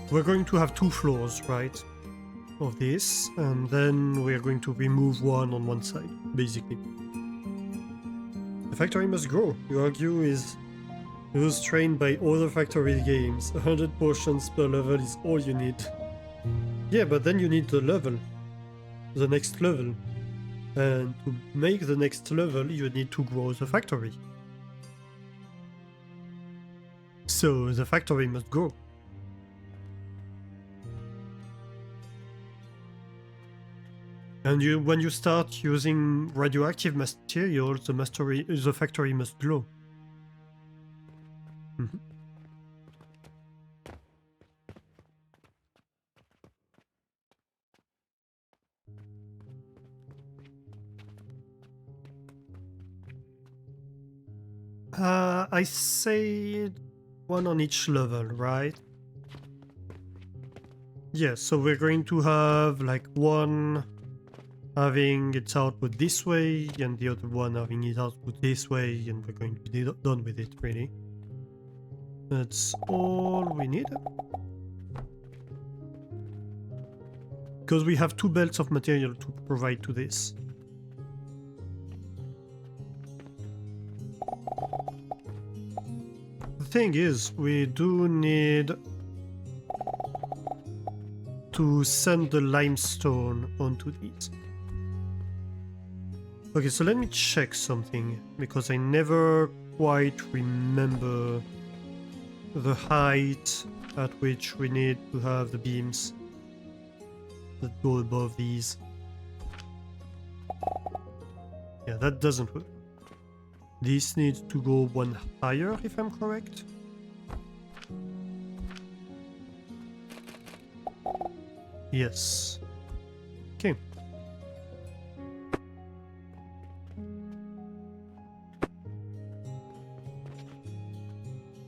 we're going to have 2 floors, right? Of this, and then we're going to remove one on one side, basically. The factory must grow. You argue is those trained by other factory games. 100 potions per level is all you need. Yeah, but then you need the level. The next level. And to make the next level, you need to grow the factory. So the factory must grow. And when you start using radioactive materials, the factory must glow. Mm-hmm. I said one on each level, right? Yes, so we're going to have like one having its output this way and the other one having its output this way, and we're going to be done with it, really. That's all we need. Because we have 2 belts of material to provide to this. The thing is, we do need to send the limestone onto these. Okay, so let me check something, because I never quite remember the height at which we need to have the beams that go above these. Yeah, that doesn't work. This needs to go one higher, if I'm correct. Yes. Okay.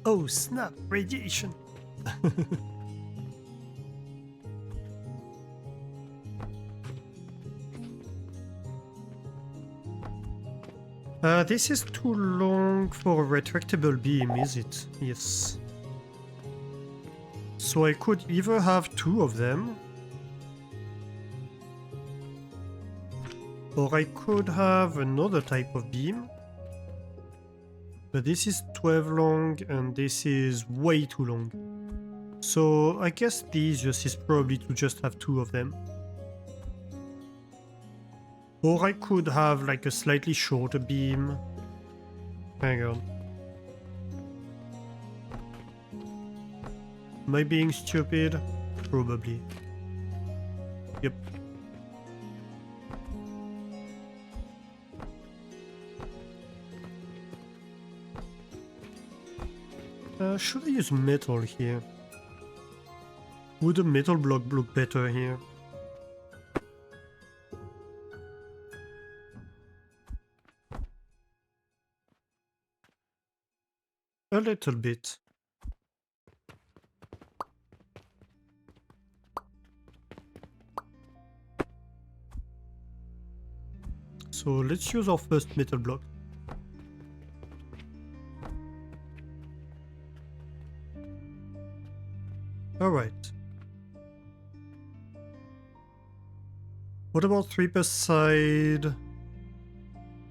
Oh snap, radiation! This is too long for a retractable beam, is it? Yes. So I could either have 2 of them, or I could have another type of beam. But this is 12 long and this is way too long. So I guess the easiest is probably to just have 2 of them. Or I could have like a slightly shorter beam. Hang on. Am I being stupid? Probably. Yep. Should I use metal here? Would a metal block look better here? A little bit. So let's use our first metal block. Alright. What about 3 per side?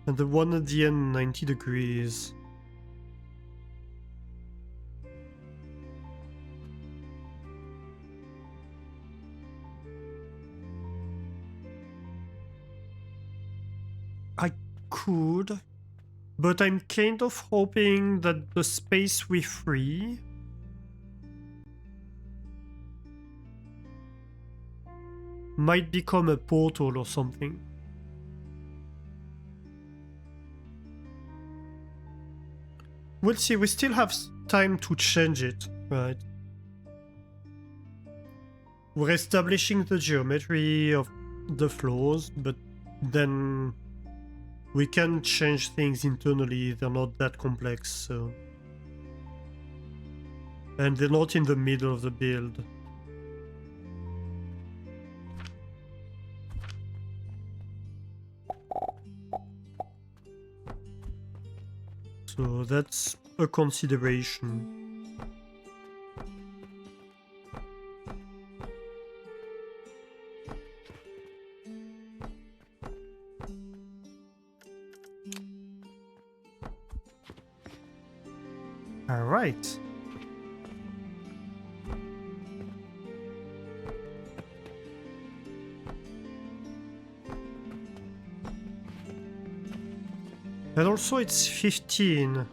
And the one at the end 90 degrees. I could, but I'm kind of hoping that the space we free might become a portal or something. We'll see, we still have time to change it, right? We're establishing the geometry of the floors, but then we can change things internally, they're not that complex, so... And they're not in the middle of the build. So that's a consideration. All right. And also it's 15.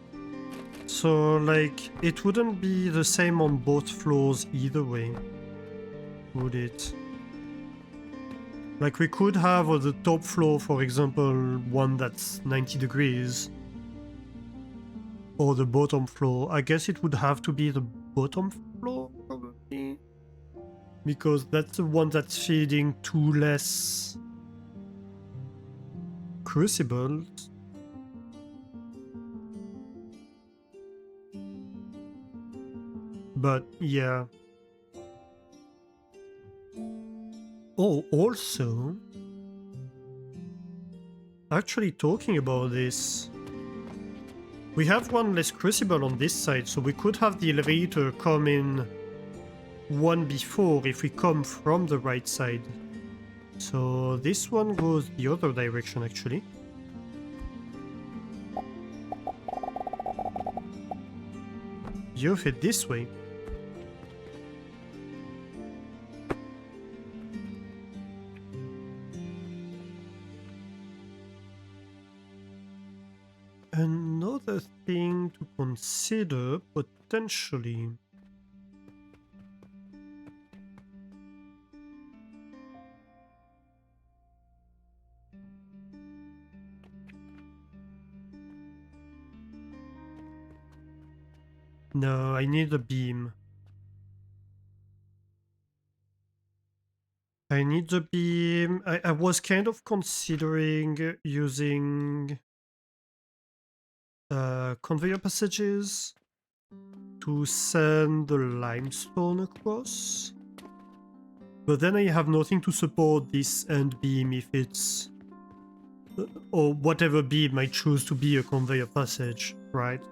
So like it wouldn't be the same on both floors either way, would it? Like we could have on the top floor, for example, one that's 90 degrees. Or the bottom floor. I guess it would have to be the bottom floor, probably. Because that's the one that's feeding two less crucibles. But yeah. Oh, also, actually talking about this, we have one less crucible on this side, so we could have the elevator come in one before if we come from the right side. So this one goes the other direction actually. You fit this way. Another thing to consider, potentially. No, I need a beam. I need the beam. I was kind of considering using conveyor passages to send the limestone across. But then I have nothing to support this end beam if it's... or whatever beam I choose to be a conveyor passage, right?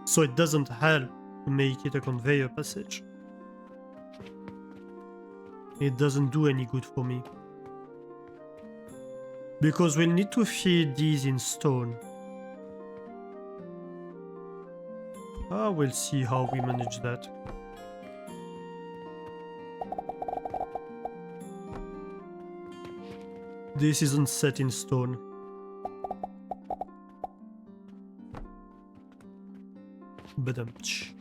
So it doesn't help to make it a conveyor passage. It doesn't do any good for me. Because we'll need to feed these in stone. We'll see how we manage that. This isn't set in stone. Badumch.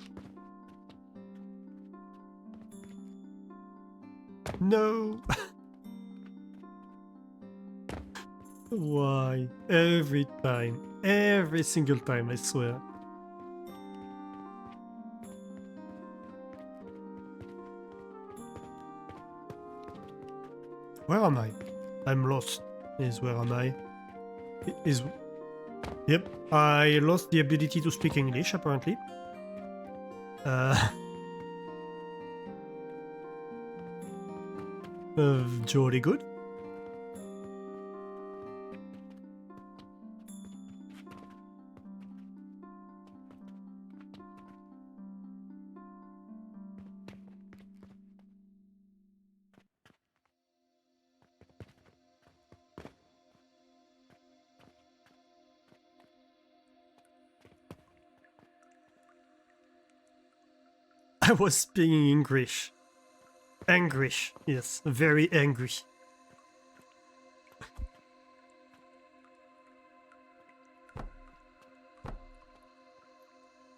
No! Why? Every time. Every single time, I swear. Where am I? I'm lost. Where am I? Yep, I lost the ability to speak English, apparently. Jolly good. I was speaking English. Angrish, yes, very angry.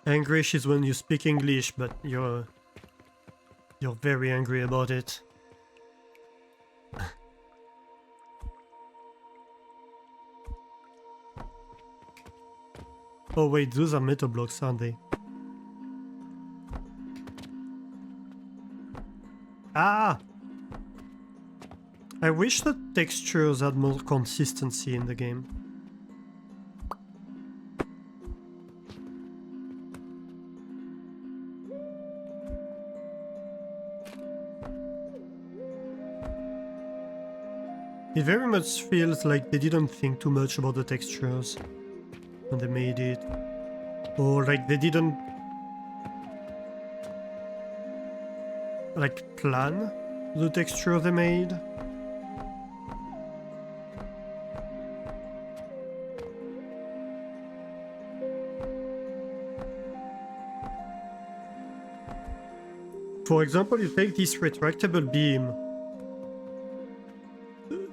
Angrish is when you speak English, but you're very angry about it. Oh wait, those are metal blocks, aren't they? Ah! I wish the textures had more consistency in the game. It very much feels like they didn't think too much about the textures. when they made it. Or like they didn't like plan the texture they made. For example, you take this retractable beam.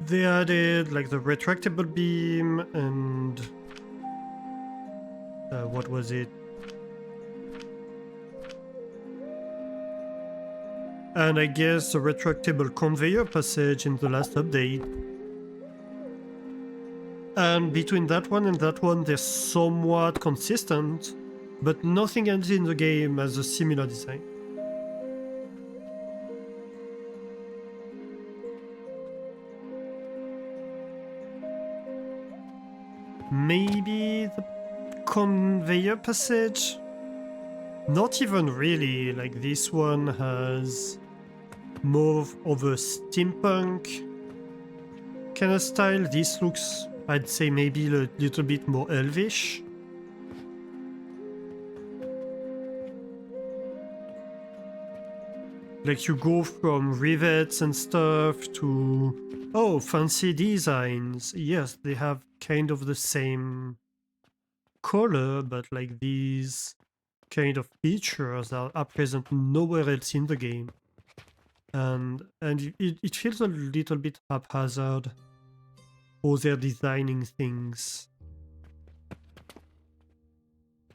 They added like the retractable beam and what was it? And I guess the retractable conveyor passage in the last update. And between that one and that one, they're somewhat consistent, but nothing else in the game has a similar design. Maybe the conveyor passage? Not even really, like this one has more of a steampunk kind of style. This looks, I'd say, maybe a little bit more elvish. Like you go from rivets and stuff to, oh, fancy designs. Yes, they have kind of the same color, but like these kind of features are present nowhere else in the game. And it feels a little bit haphazard how they're designing things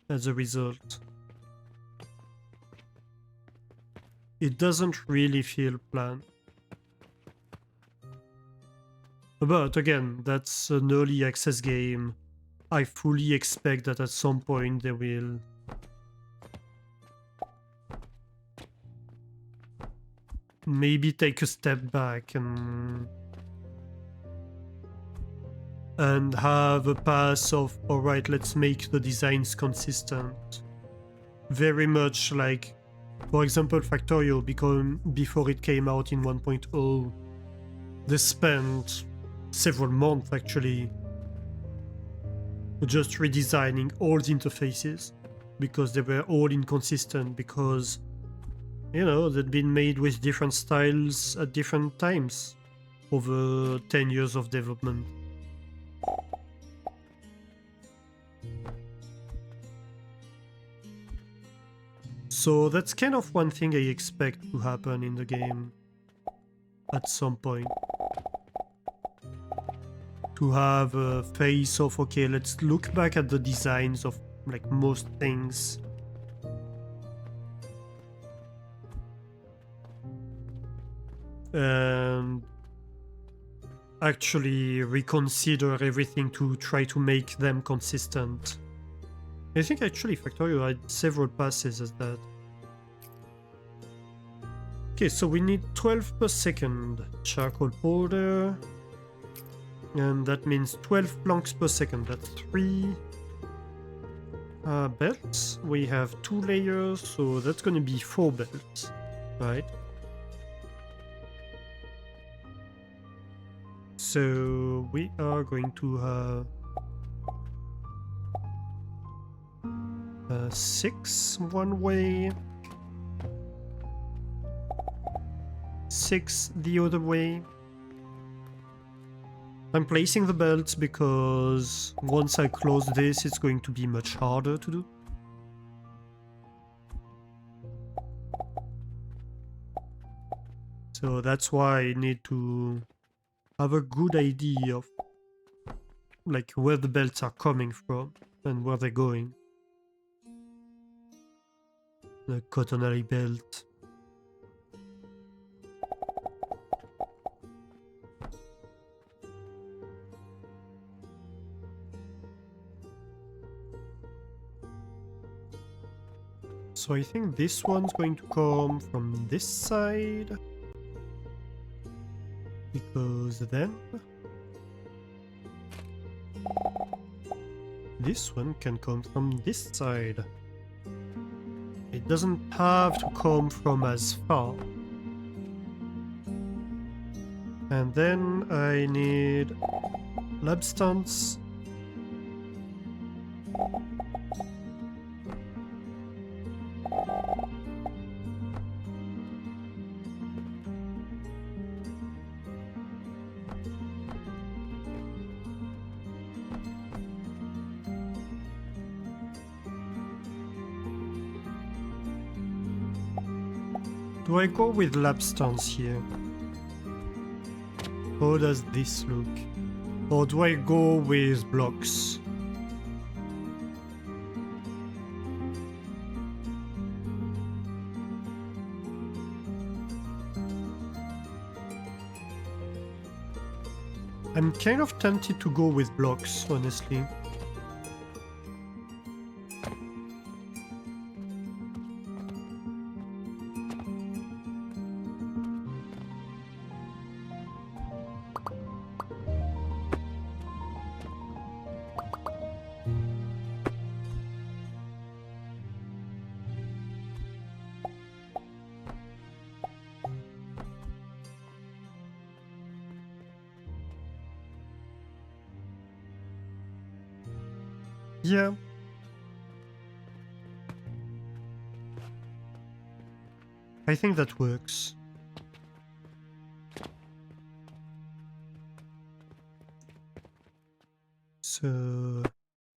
as a result. It doesn't really feel planned. But again, that's an early access game. I fully expect that at some point they will maybe take a step back and have a pass of, alright, let's make the designs consistent. Very much like, for example, Factorio, because before it came out in 1.0, they spent several months actually just redesigning all the interfaces because they were all inconsistent, because, you know, they'd been made with different styles at different times over 10 years of development. So that's kind of one thing I expect to happen in the game at some point. To have a phase of, okay, let's look back at the designs of like most things. And actually reconsider everything to try to make them consistent. I think actually Factorio had several passes as that. Okay, so we need 12 per second charcoal powder. And that means 12 planks per second. That's 3 belts. We have 2 layers, so that's going to be 4 belts, right? So we are going to have 6 one way, 6 the other way. I'm placing the belts because once I close this, it's going to be much harder to do. So that's why I need to have a good idea of like where the belts are coming from and where they're going. The cotton alley belt. So I think this one's going to come from this side, because then this one can come from this side. It doesn't have to come from as far. And then I need lab stunts. Do I go with lapstones here? How does this look? Or do I go with blocks? I'm kind of tempted to go with blocks, honestly. Yeah. I think that works. So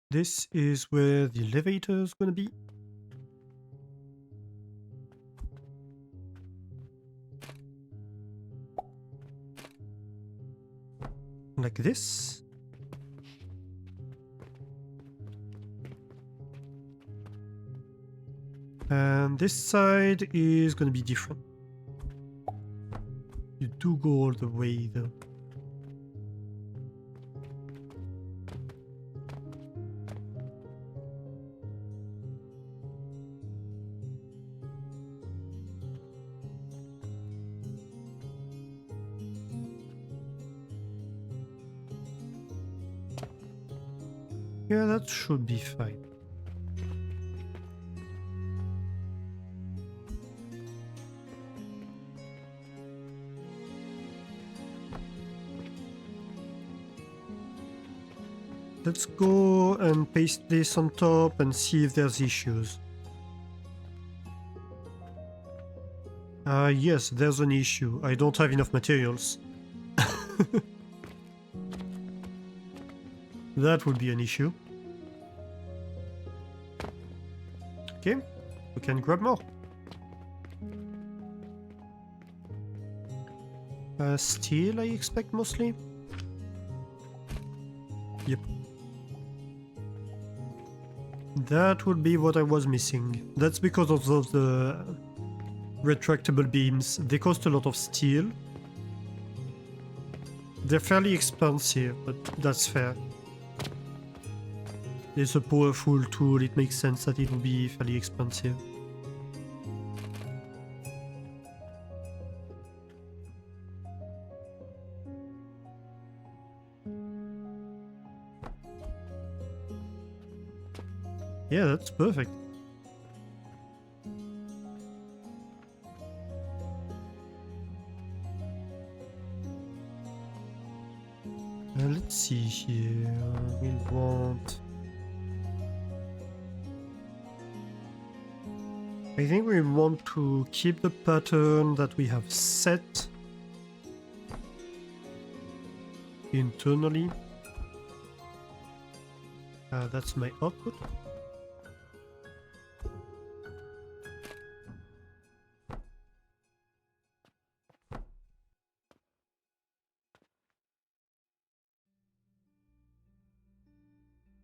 this is where the elevator is gonna be. Like this. And this side is gonna be different. You do go all the way though. Yeah, that should be fine. Let's go and paste this on top and see if there's issues. Yes, there's an issue. I don't have enough materials. That would be an issue. Okay, we can grab more. Steel, I expect mostly. Yep. That would be what I was missing. That's because of those retractable beams. They cost a lot of steel. They're fairly expensive, but that's fair. It's a powerful tool, it makes sense that it will be fairly expensive. Yeah, that's perfect. Let's see here. We'll want... I think we want to keep the pattern that we have set internally. That's my output.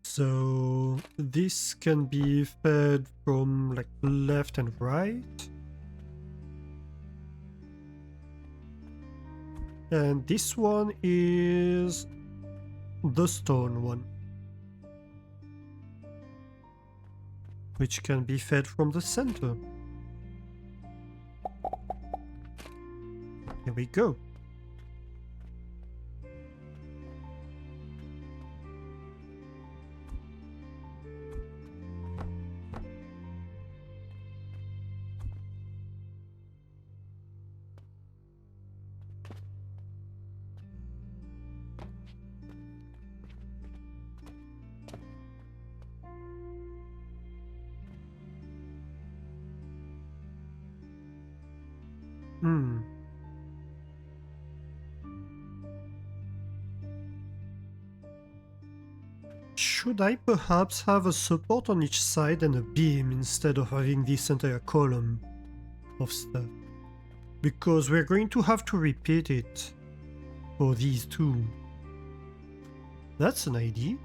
So this can be fed from like left and right. And this one is the stone one, which can be fed from the center. Here we go. Should I perhaps have a support on each side and a beam instead of having this entire column of stuff? because we're going to have to repeat it for these two. That's an idea.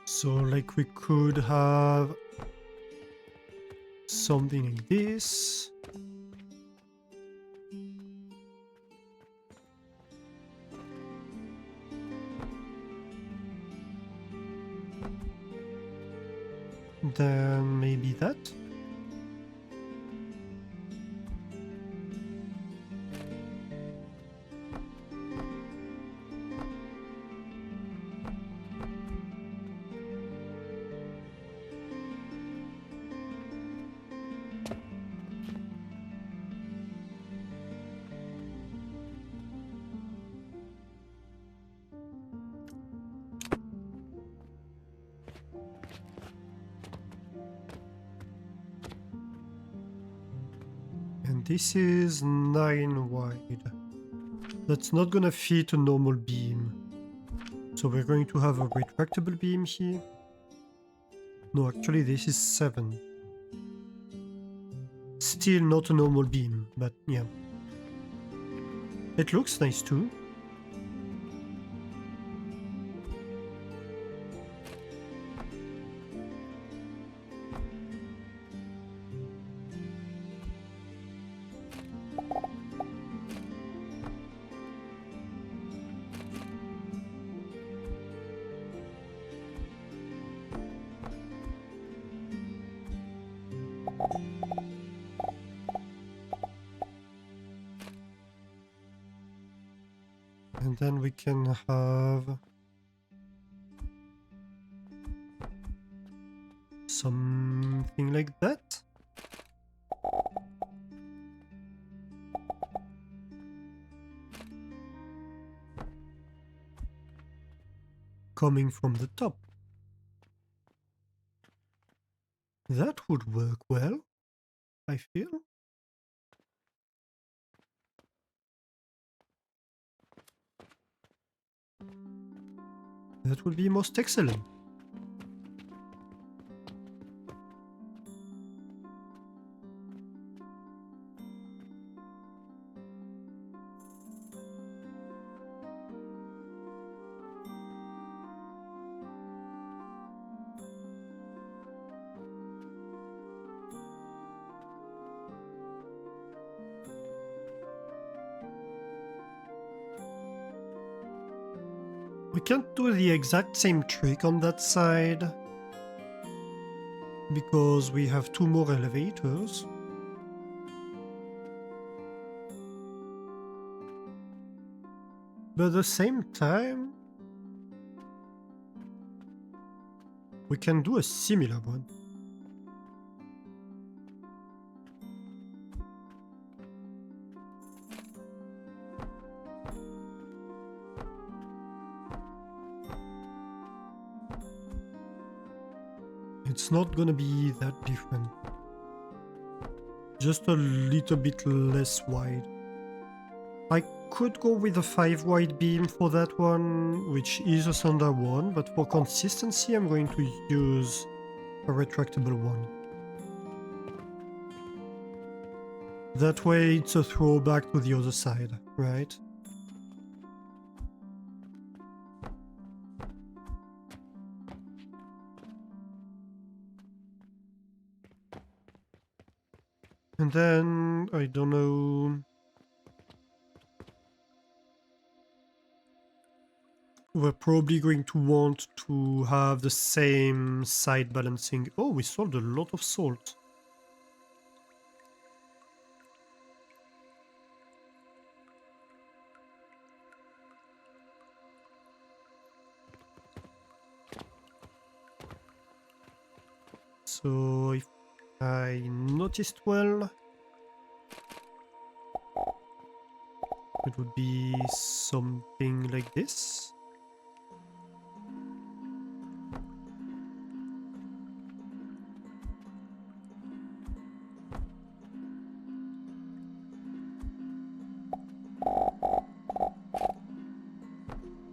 So like we could have something like this. Then maybe that. And this is 9 wide. That's not gonna fit a normal beam. So we're going to have a retractable beam here. No, actually this is 7. Still not a normal beam, but yeah. It looks nice too. And then we can have something like that. Coming from the top. That would work well, I feel. That would be most excellent. We can't do the exact same trick on that side because we have 2 more elevators. But at the same time, we can do a similar one. It's not gonna be that different. Just a little bit less wide. I could go with a 5 wide beam for that one, which is a standard one, but for consistency I'm going to use a retractable one. That way it's a throwback to the other side, right? And then, I don't know... We're probably going to want to have the same side balancing. Oh, we sold a lot of salt. So, if I noticed well, it would be something like this.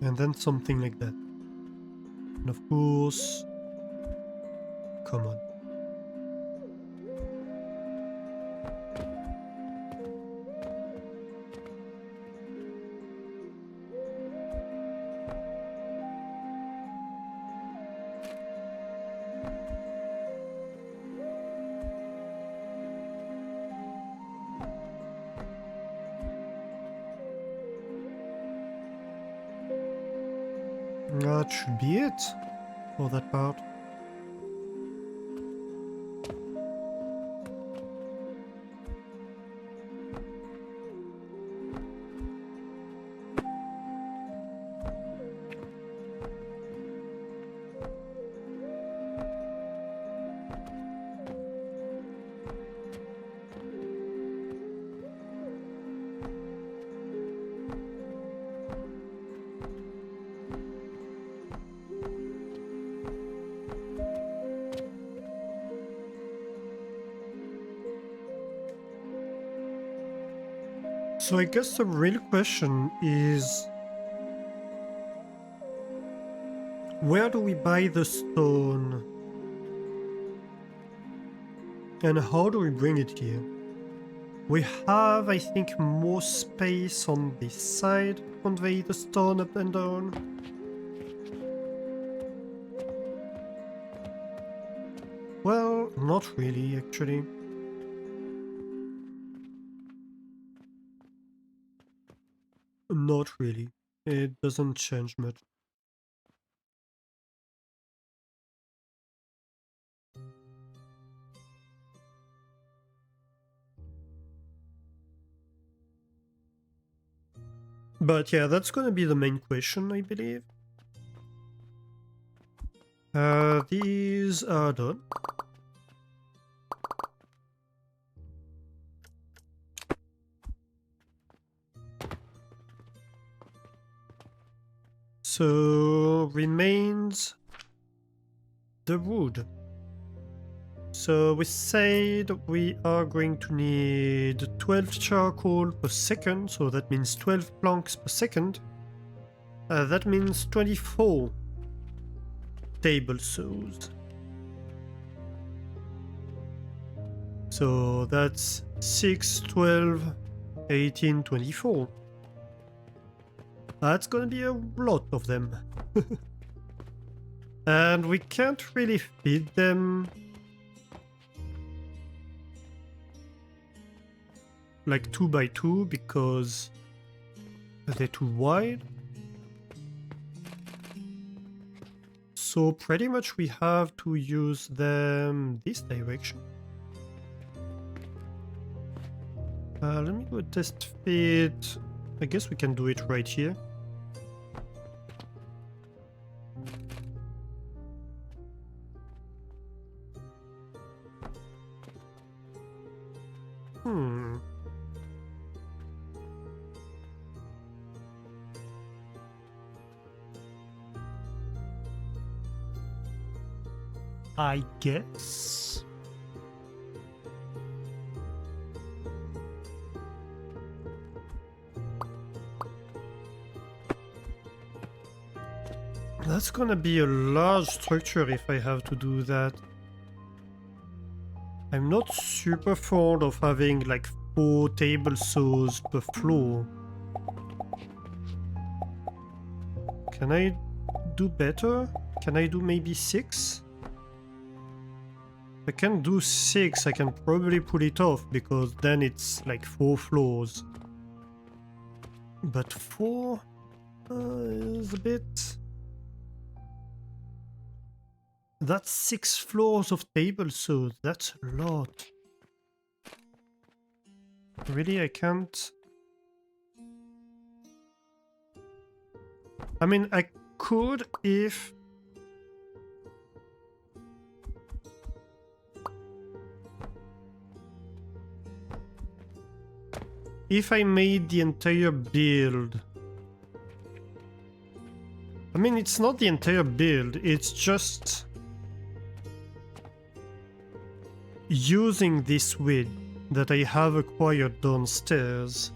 And then something like that. And of course... Come on. That should be it for that part. So I guess the real question is, where do we buy the stone? And how do we bring it here? We have, I think, more space on this side to convey the stone up and down. Well, not really, actually. Not really. It doesn't change much. But yeah, that's gonna be the main question, I believe. These are done. So remains the wood. So we said we are going to need 12 charcoal per second, so that means 12 planks per second. That means 24 table saws. So that's 6, 12, 18, 24. That's gonna be a lot of them. And we can't really feed them like 2 by 2 because they're too wide. So pretty much we have to use them this direction. Let me do a test fit. I guess we can do it right here. I guess. That's gonna be a large structure if I have to do that. I'm not super fond of having like 4 table saws per floor. Can I do better? Can I do maybe 6? If I can do 6, I can probably pull it off because then it's like 4 floors. But 4 is a bit... That's 6 floors of table saws. That's a lot. Really, I can't... I mean, I could if... If I made the entire build... I mean, it's not the entire build, it's just... using this wood that I have acquired downstairs.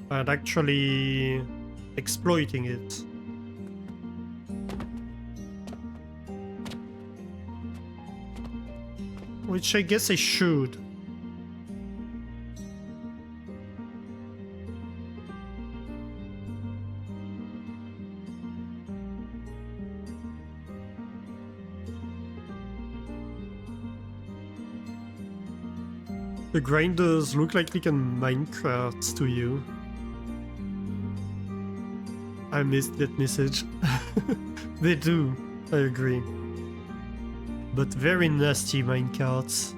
And actually exploiting it. Which I guess I should. The grinders look like little minecarts to you. I missed that message. They do, I agree. But very nasty minecarts.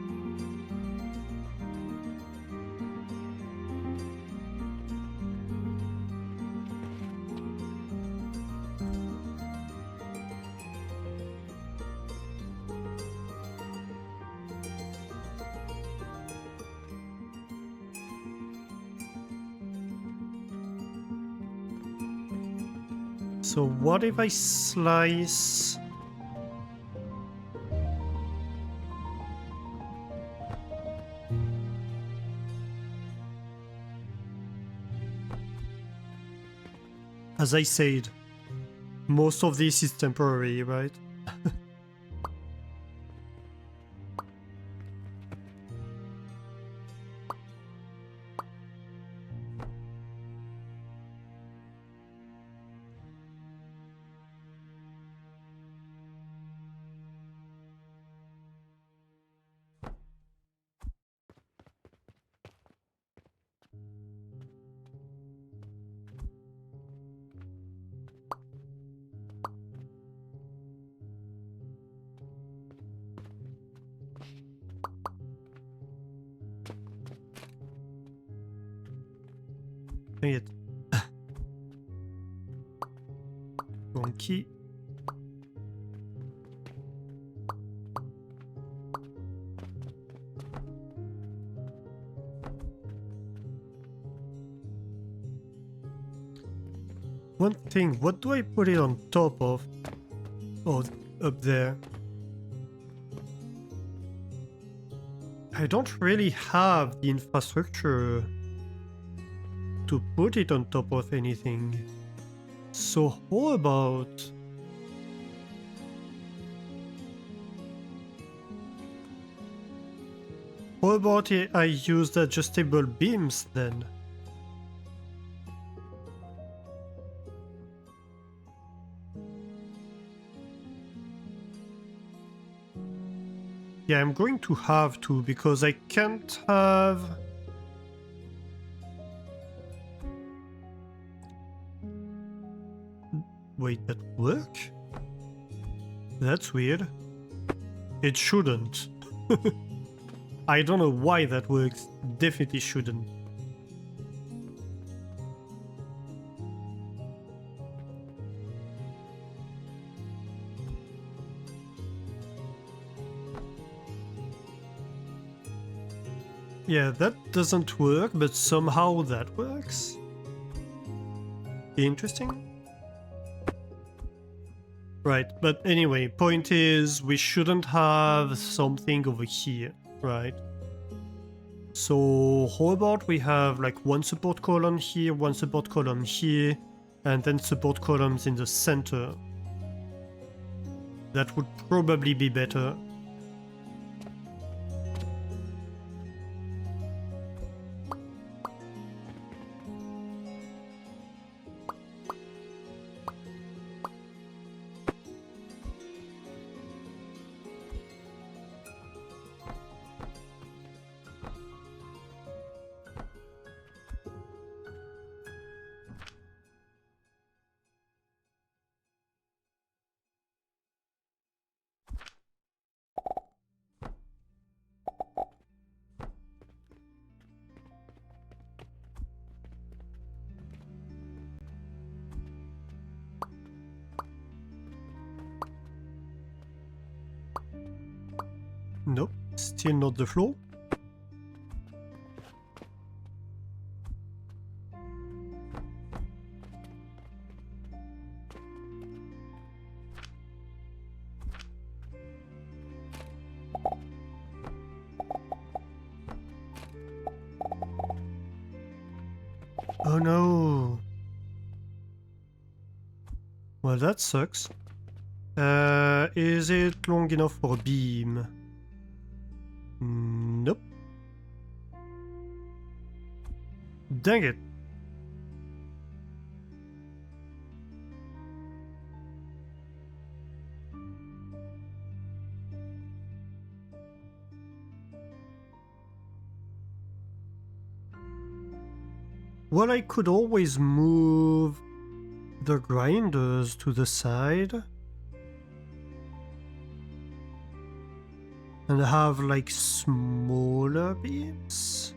So what if I slice... As I said, most of this is temporary, right? Dang it. Wrong key. One thing, what do I put it on top of? Oh, up there. I don't really have the infrastructure to put it on top of anything. So how about... How about I use the adjustable beams then? Yeah, I'm going to have to, because I can't have... Wait, that work? That's weird. It shouldn't. I don't know why that works. Definitely shouldn't. Yeah, that doesn't work, but somehow that works. Interesting. Right, but anyway, point is we shouldn't have something over here, right? So how about we have like one support column here, one support column here, and then support columns in the center. That would probably be better. Nope, still not the floor. Oh no. Well, that sucks. Is it long enough for a beam? Nope. Dang it. Well, I could always move the grinders to the side and have like smaller beams.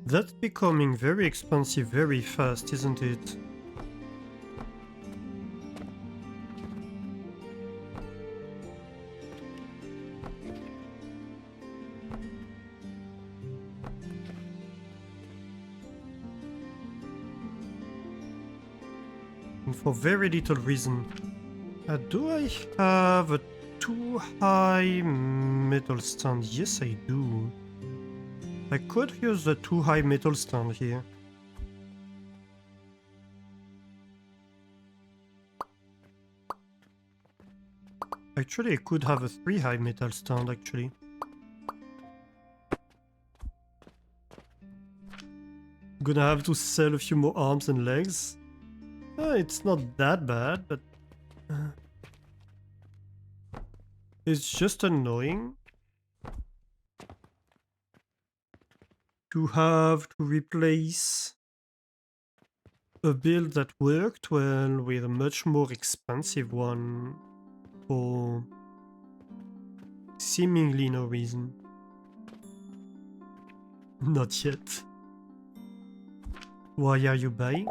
That's becoming very expensive very fast, isn't it? And for very little reason. Do I have a too high metal stand? Yes, I do. I could use the too high metal stand here. Actually, I could have a 3 high metal stand, actually. Gonna have to sell a few more arms and legs. It's not that bad, but... it's just annoying to have to replace a build that worked well with a much more expensive one for seemingly no reason. Not yet. Why are you buying?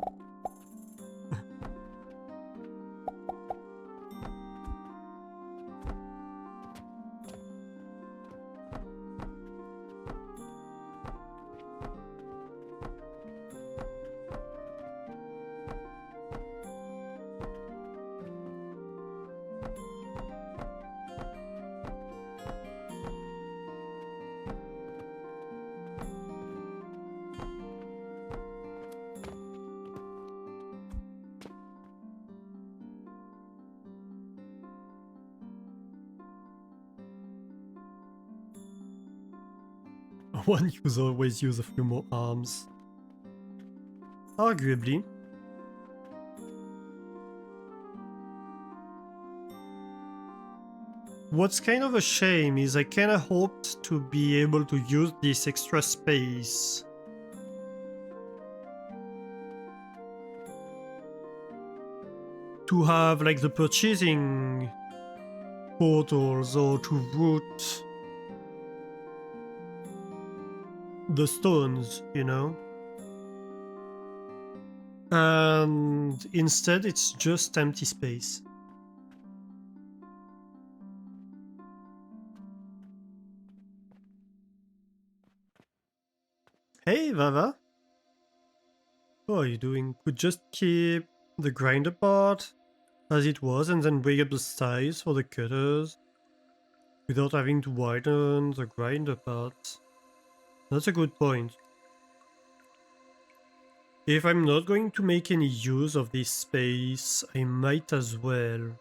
One user always use a few more arms. Arguably. What's kind of a shame is I kinda hoped to be able to use this extra space to have like the purchasing portals or to route the stones, you know? And instead it's just empty space. Hey Vava! How are you doing? Could just keep the grinder part as it was and then bring up the size for the cutters without having to widen the grinder part. That's a good point. If I'm not going to make any use of this space, I might as well.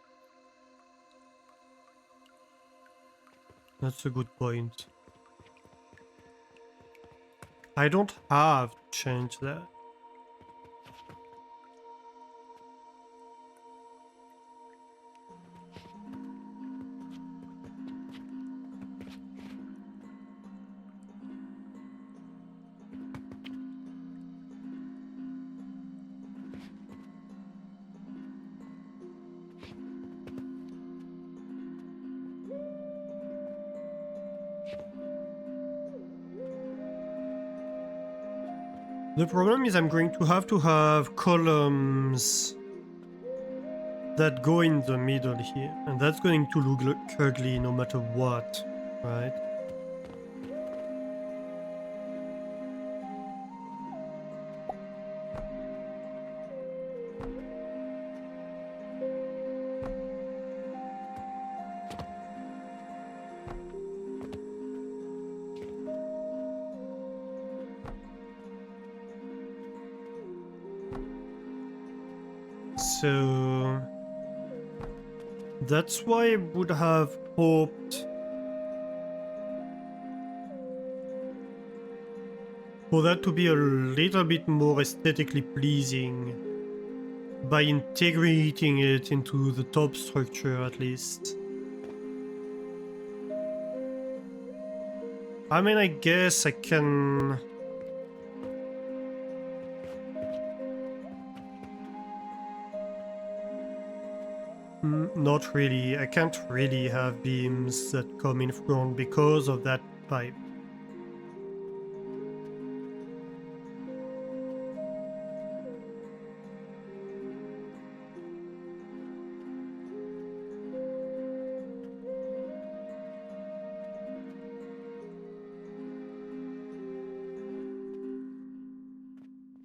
That's a good point. I don't have to change that. The problem is I'm going to have columns that go in the middle here, and that's going to look ugly no matter what, right? So that's why I would have hoped for that to be a little bit more aesthetically pleasing by integrating it into the top structure at least. I mean, I guess I can... Not really. I can't really have beams that come in front because of that pipe.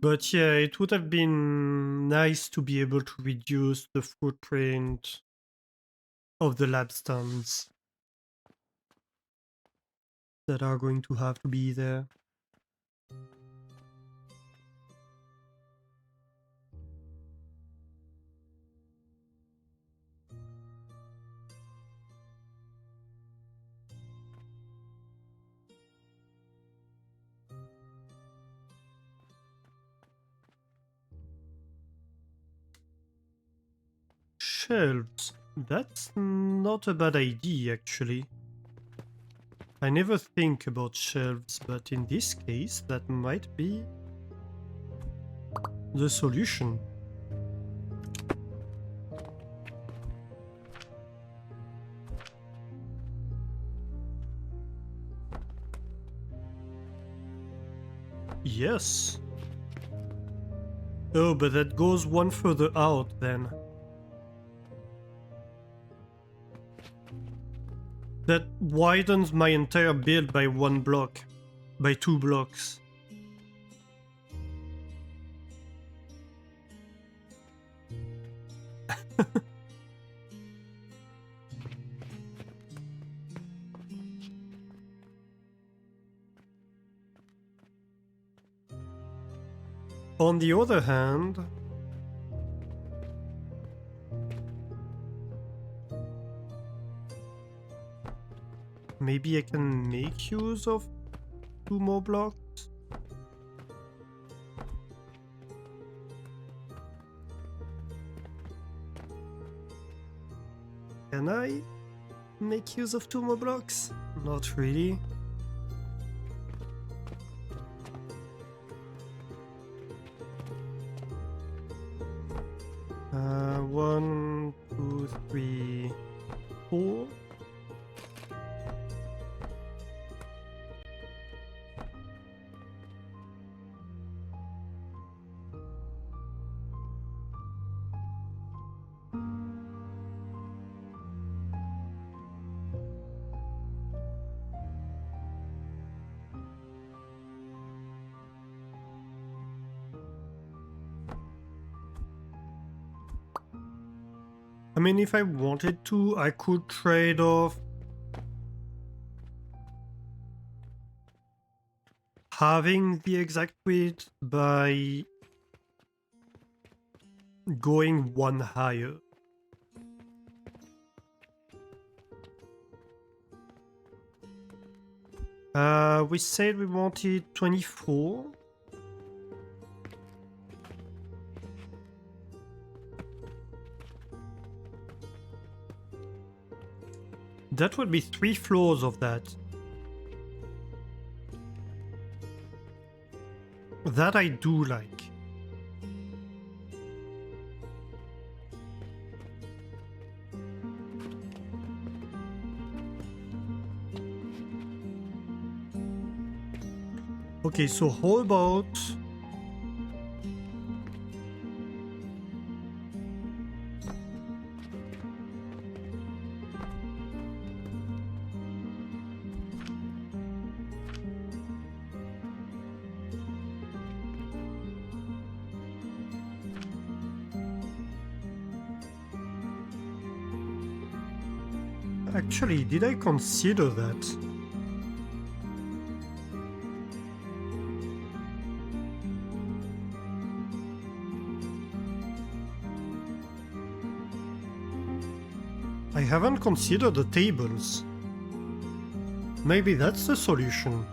But yeah, it would have been nice to be able to reduce the footprint of the lab stands that are going to have to be there. Shelves. That's not a bad idea, actually. I never think about shelves, but in this case, that might be the solution. Yes. Oh, but that goes one further out then. That widens my entire build by one block. By 2 blocks. On the other hand, maybe I can make use of 2 more blocks. Can I make use of 2 more blocks? Not really. One, two, three, 4. I mean, if I wanted to, I could trade off having the exact width by going one higher. We said we wanted 24. That would be 3 floors of that. That I do like. Okay, so how about... Actually, did I consider that? I haven't considered the tables. Maybe that's the solution.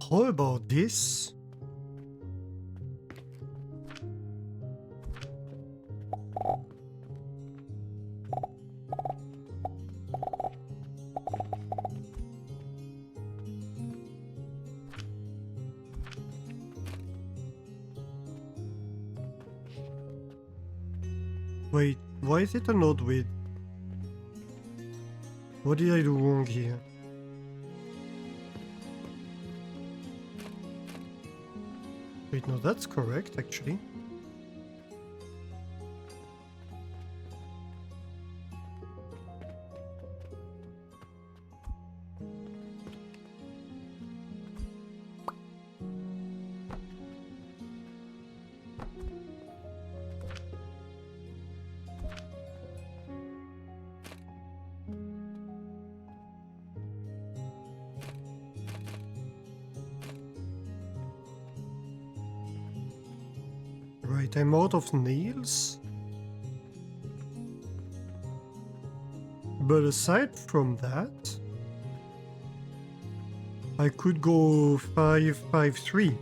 How about this? Wait, why is it an odd width? What did I do wrong here? Wait, no, that's correct, actually. Right, I'm out of nails. But aside from that, I could go 5, 5, 3.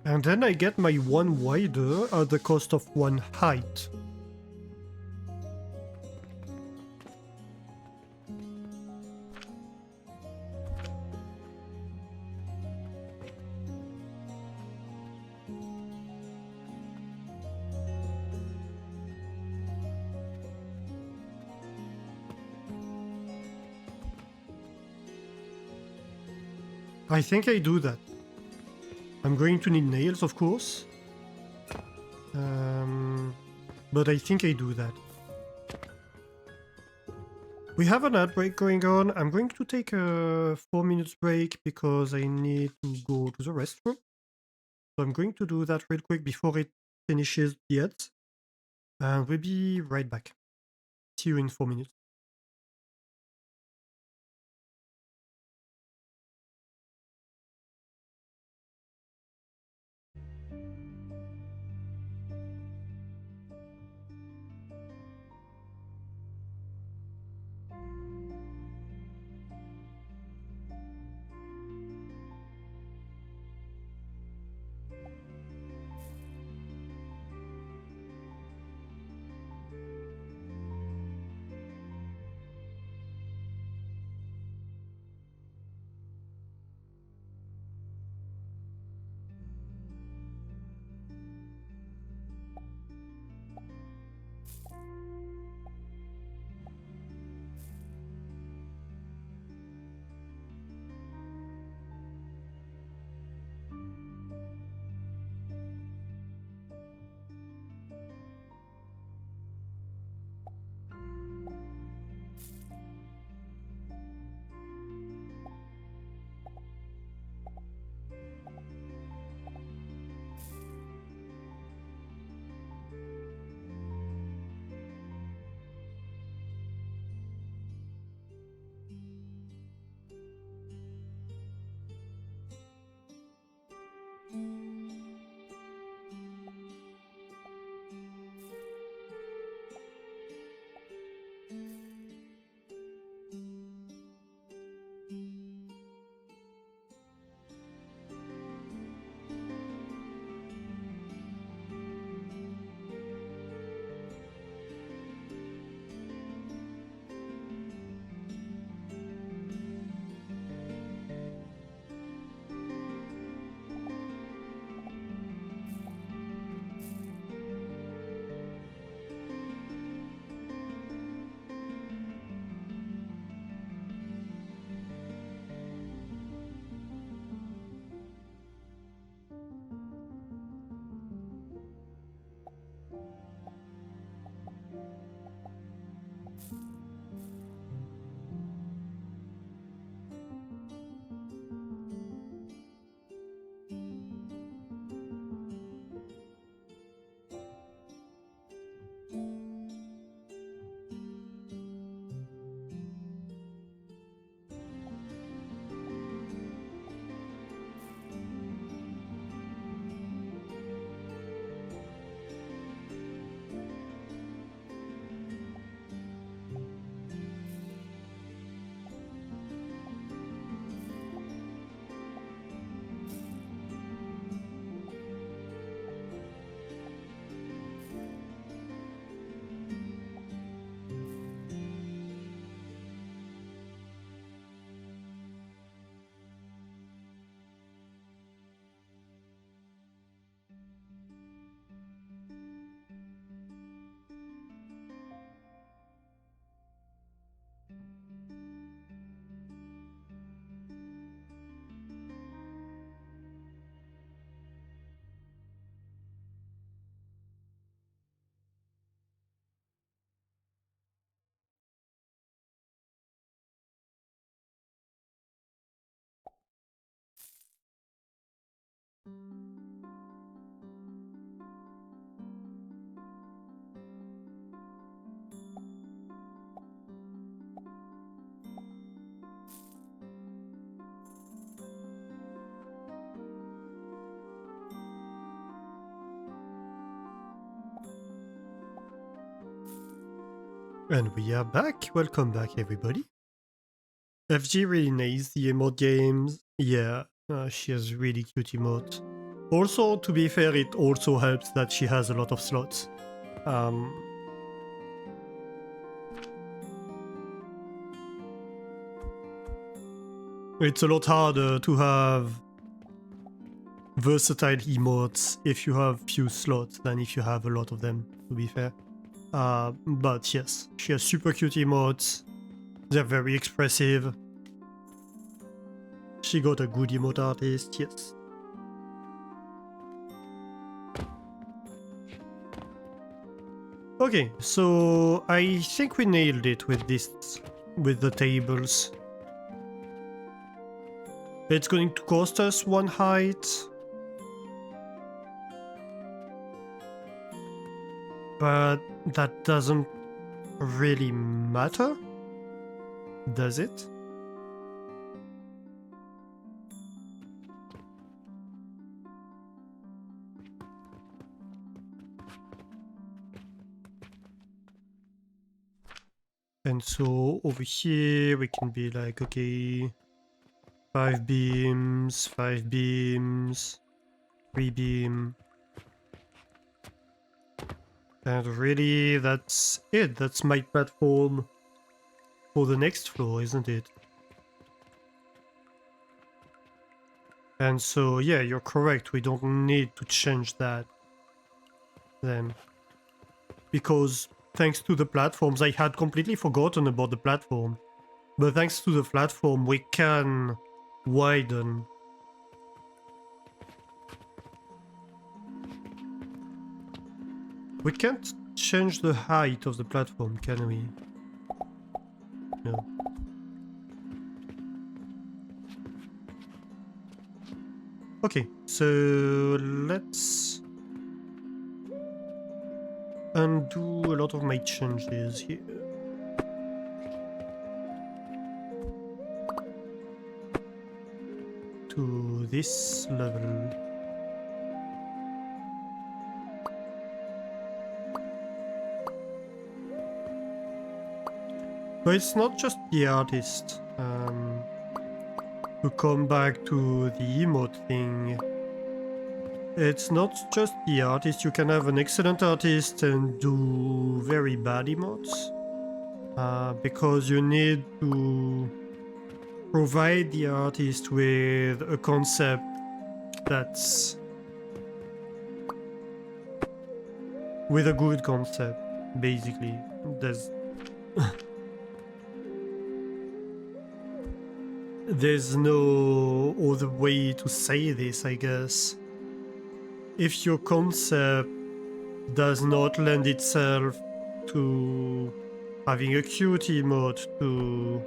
And then I get my 1 wider at the cost of 1 height. I think I do that. I'm going to need nails, of course. But I think I do that. We have an ad break going on. I'm going to take a 4 minutes break because I need to go to the restroom. So I'm going to do that real quick before it finishes the ads. And we'll be right back. See you in 4 minutes. And we are back. Welcome back, everybody. FG really nails the emote games. Yeah, she has really cute emotes. Also, to be fair, it also helps that she has a lot of slots. It's a lot harder to have versatile emotes if you have few slots than if you have a lot of them, to be fair. But yes, she has super cute emotes. They're very expressive. She got a good emote artist, yes. Okay, so I think we nailed it with this, with the tables. It's going to cost us 1 height. But that doesn't really matter, does it? And so over here we can be like, okay, 5 beams, 5 beams, 3 beam. And really, that's it. That's my platform for the next floor, isn't it? And so, yeah, you're correct. We don't need to change that then. Because thanks to the platforms, I had completely forgotten about the platform. But thanks to the platform, we can widen. We can't change the height of the platform, can we? No. Okay, so let's undo a lot of my changes here. To this level. But it's not just the artist. To come back to the emote thing, it's not just the artist. You can have an excellent artist and do very bad emotes. Because you need to provide the artist with a concept that's with a good concept, basically. There's no other way to say this, I guess. If your concept does not lend itself to having a cute emote, to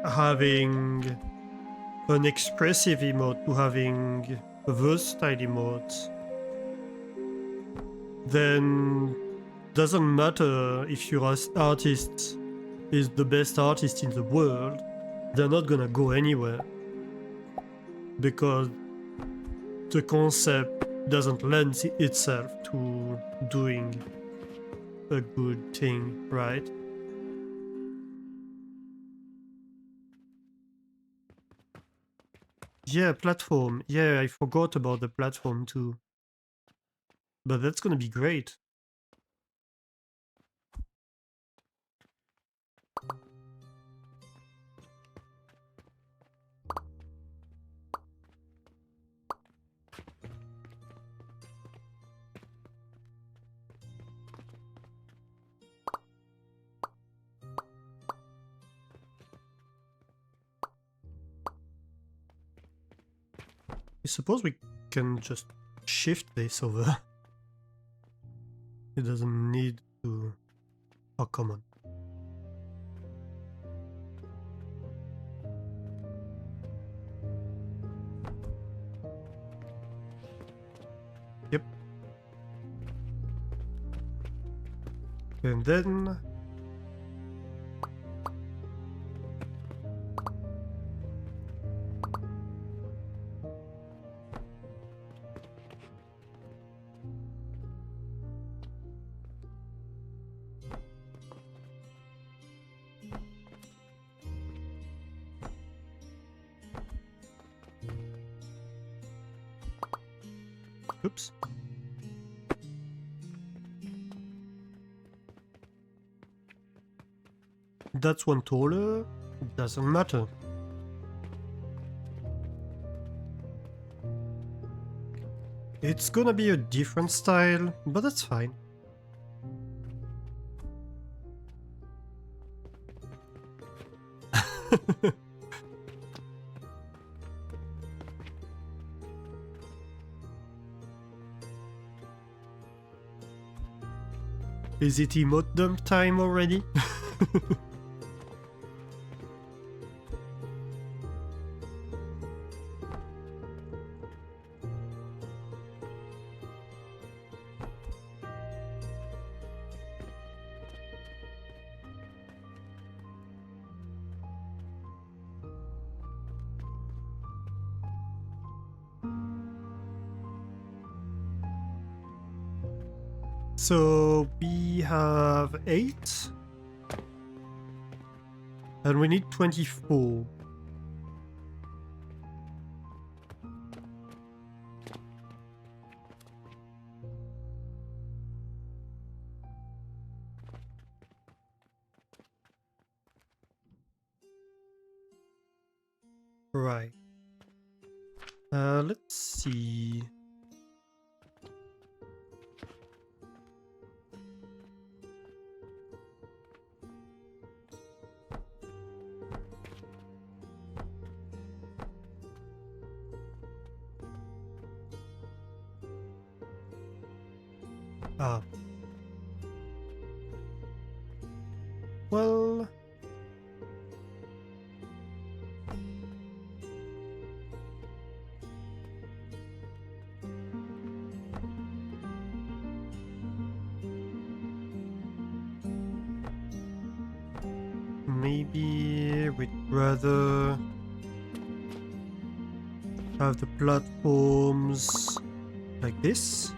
having an expressive emote, to having a versatile emote, then doesn't matter if your artist is the best artist in the world, they're not gonna go anywhere. Because the concept doesn't lend itself to doing a good thing, right? Yeah, platform. Yeah, I forgot about the platform too. But that's gonna be great. I suppose we can just shift this over. It doesn't need to... Oh, come on. Yep. And then... Oops. That's one taller. Doesn't matter. It's gonna be a different style, but that's fine. Is it emote dump time already? So we have 8. And we need 24. Right. Let's see. Ah. Well... maybe we'd rather have the platforms like this.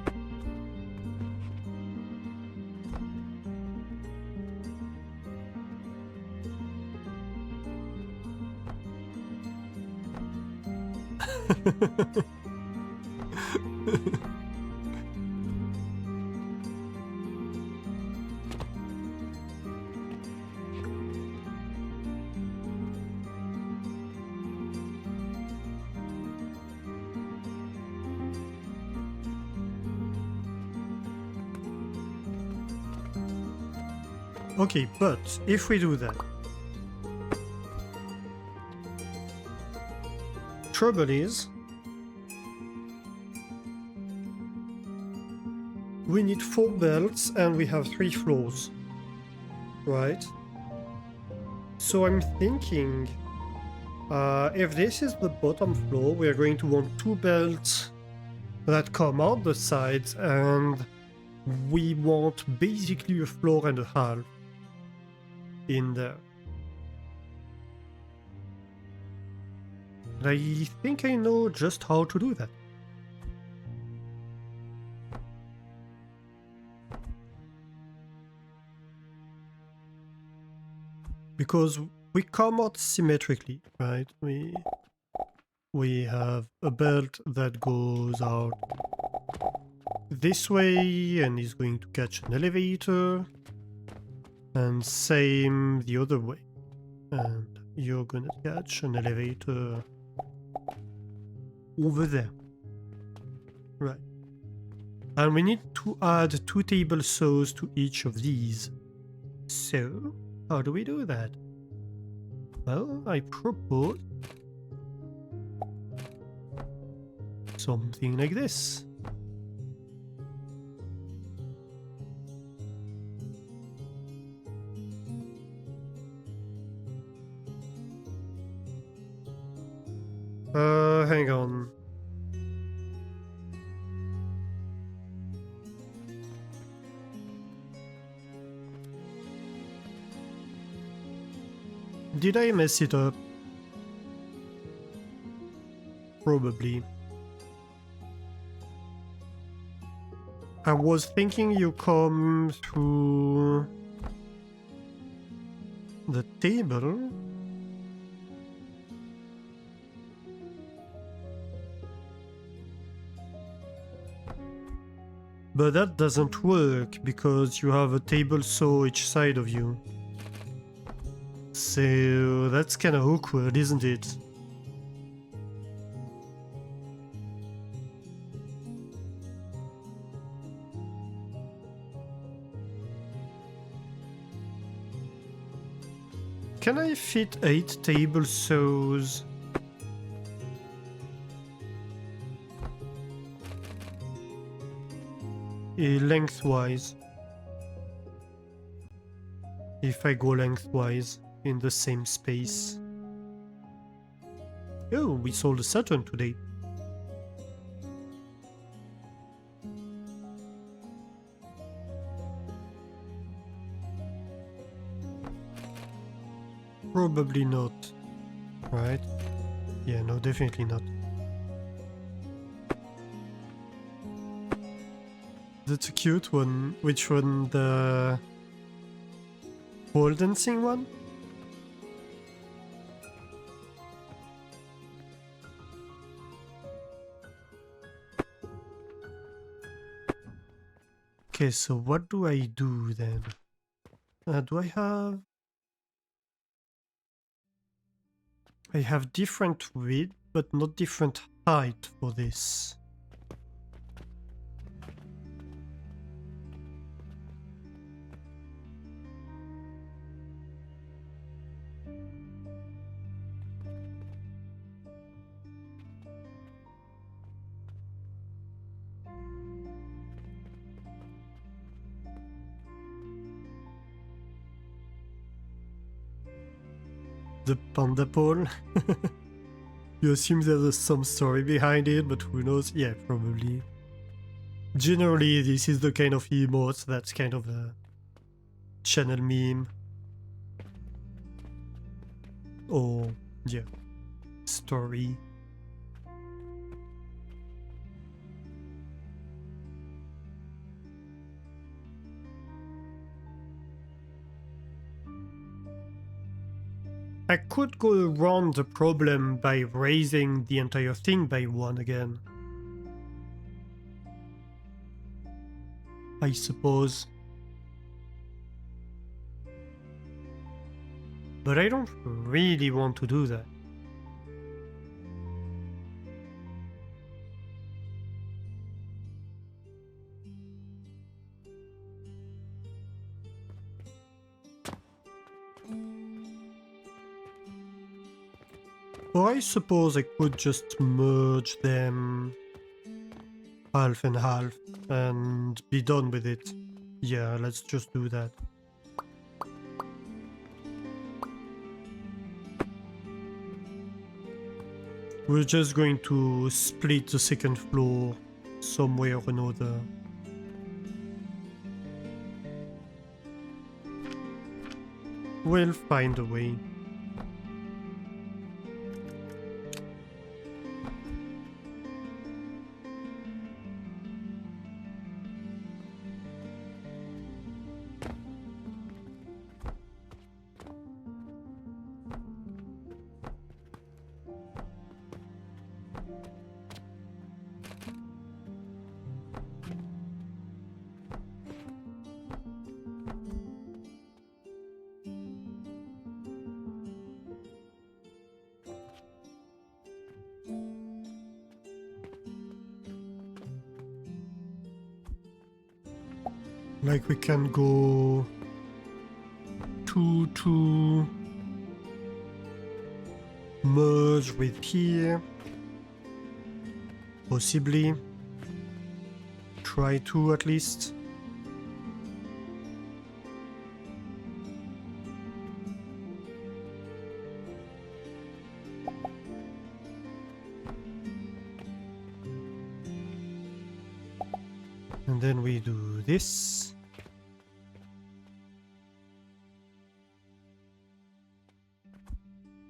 Okay, but if we do that, trouble is we need 4 belts and we have 3 floors, right? So I'm thinking if this is the bottom floor, we are going to want 2 belts that come out the sides, and we want basically a floor and a half in there. And I think I know just how to do that. Because we come out symmetrically, right? We have a belt that goes out this way and is going to catch an elevator, and same the other way, and you're gonna catch an elevator over there, right? And we need to add 2 table saws to each of these. So how do we do that? Well, I propose something like this. Hang on. Did I mess it up? Probably. I was thinking you come through the table. But that doesn't work because you have a table saw each side of you. So that's kind of awkward, isn't it? Can I fit 8 table saws? Lengthwise. If I go lengthwise in the same space. Oh, we sold a Saturn today. Probably not. Right? Yeah, no, definitely not. That's a cute one. Which one? The pole dancing one? Okay, so what do I do then? Do I have... I have different width, but not different height for this. The panda pole? You assume there's some story behind it, but who knows? Yeah, probably. Generally, this is the kind of emote that's kind of a channel meme. Or, yeah, story. I could go around the problem by raising the entire thing by 1 again. I suppose. But I don't really want to do that. Or I suppose I could just merge them half and half and be done with it. Yeah, let's just do that. We're just going to split the second floor some way or another. We'll find a way. Like we can go 2 to merge with here. Possibly. Try to at least. And then we do this.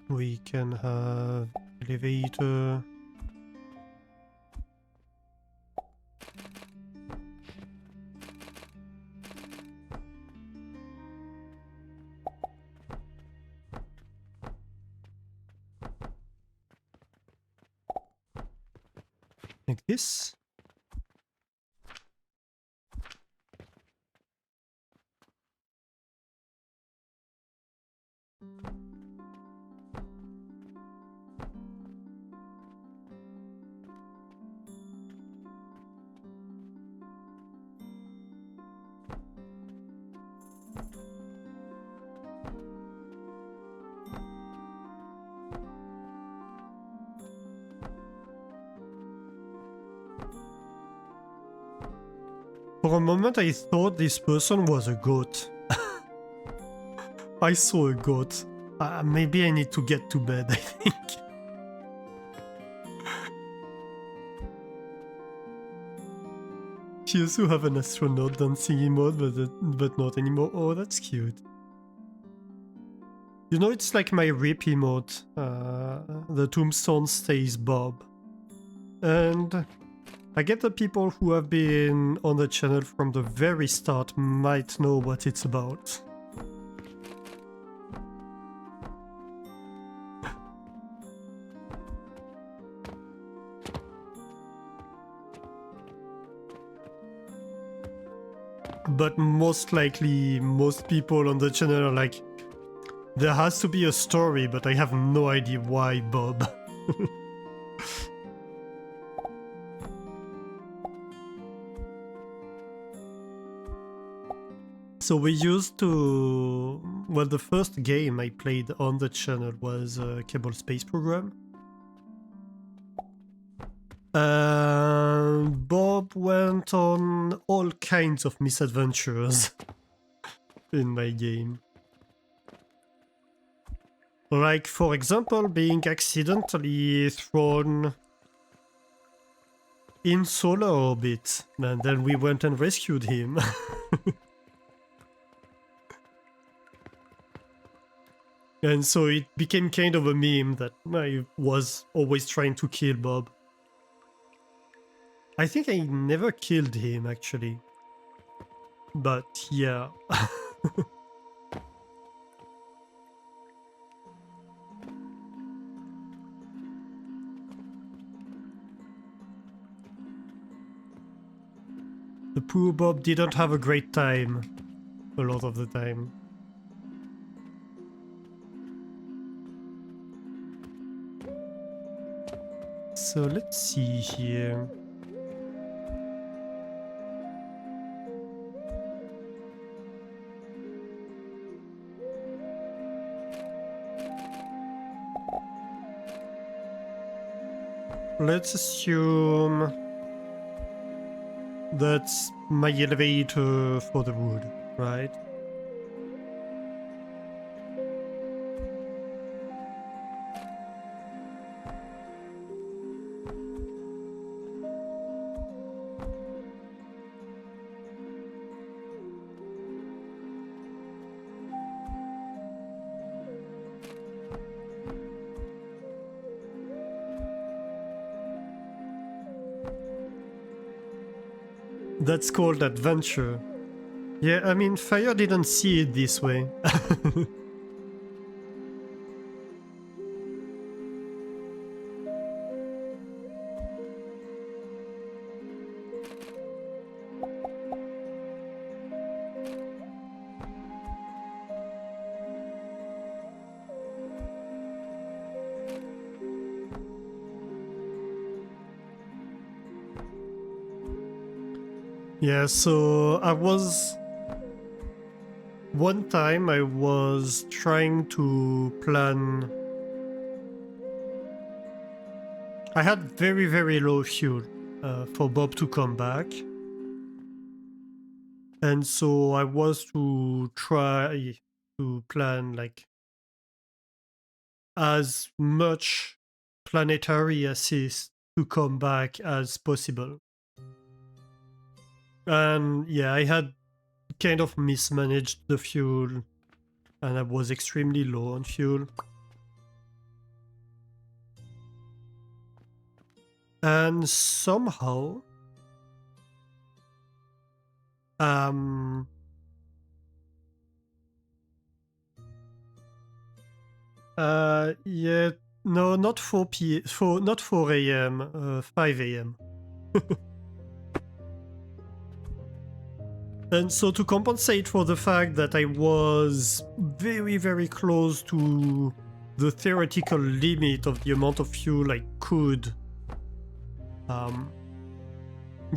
We can have elevator. Like this. For a moment I thought this person was a goat. I saw a goat. Maybe I need to get to bed, I think. She also have an astronaut dancing emote, but not anymore. Oh, that's cute. You know, it's like my RIP emote. The tombstone stays Bob. And I get the people who have been on the channel from the very start might know what it's about. But most likely, most people on the channel are like, there has to be a story, but I have no idea why, Bob. So we used to... Well, the first game I played on the channel was Kerbal Space Program. Bob went on all kinds of misadventures in my game. Like, for example, being accidentally thrown in solar orbit, and then we went and rescued him. And so it became kind of a meme that I was always trying to kill Bob. I think I never killed him, actually. But yeah. The poor Bob didn't have a great time a lot of the time. So let's see here. Let's assume that's my elevator for the wood, right? That's called adventure. Yeah, I mean, Fire didn't see it this way. Yeah, so one time I was trying to plan... I had very, very low fuel for Bob to come back. And so I was to try to plan like as much planetary assist to come back as possible. And yeah, I had kind of mismanaged the fuel and I was extremely low on fuel. And somehow yeah, no, not 4 not 4 a.m., 5 a.m. And so to compensate for the fact that I was very, very close to the theoretical limit of the amount of fuel I could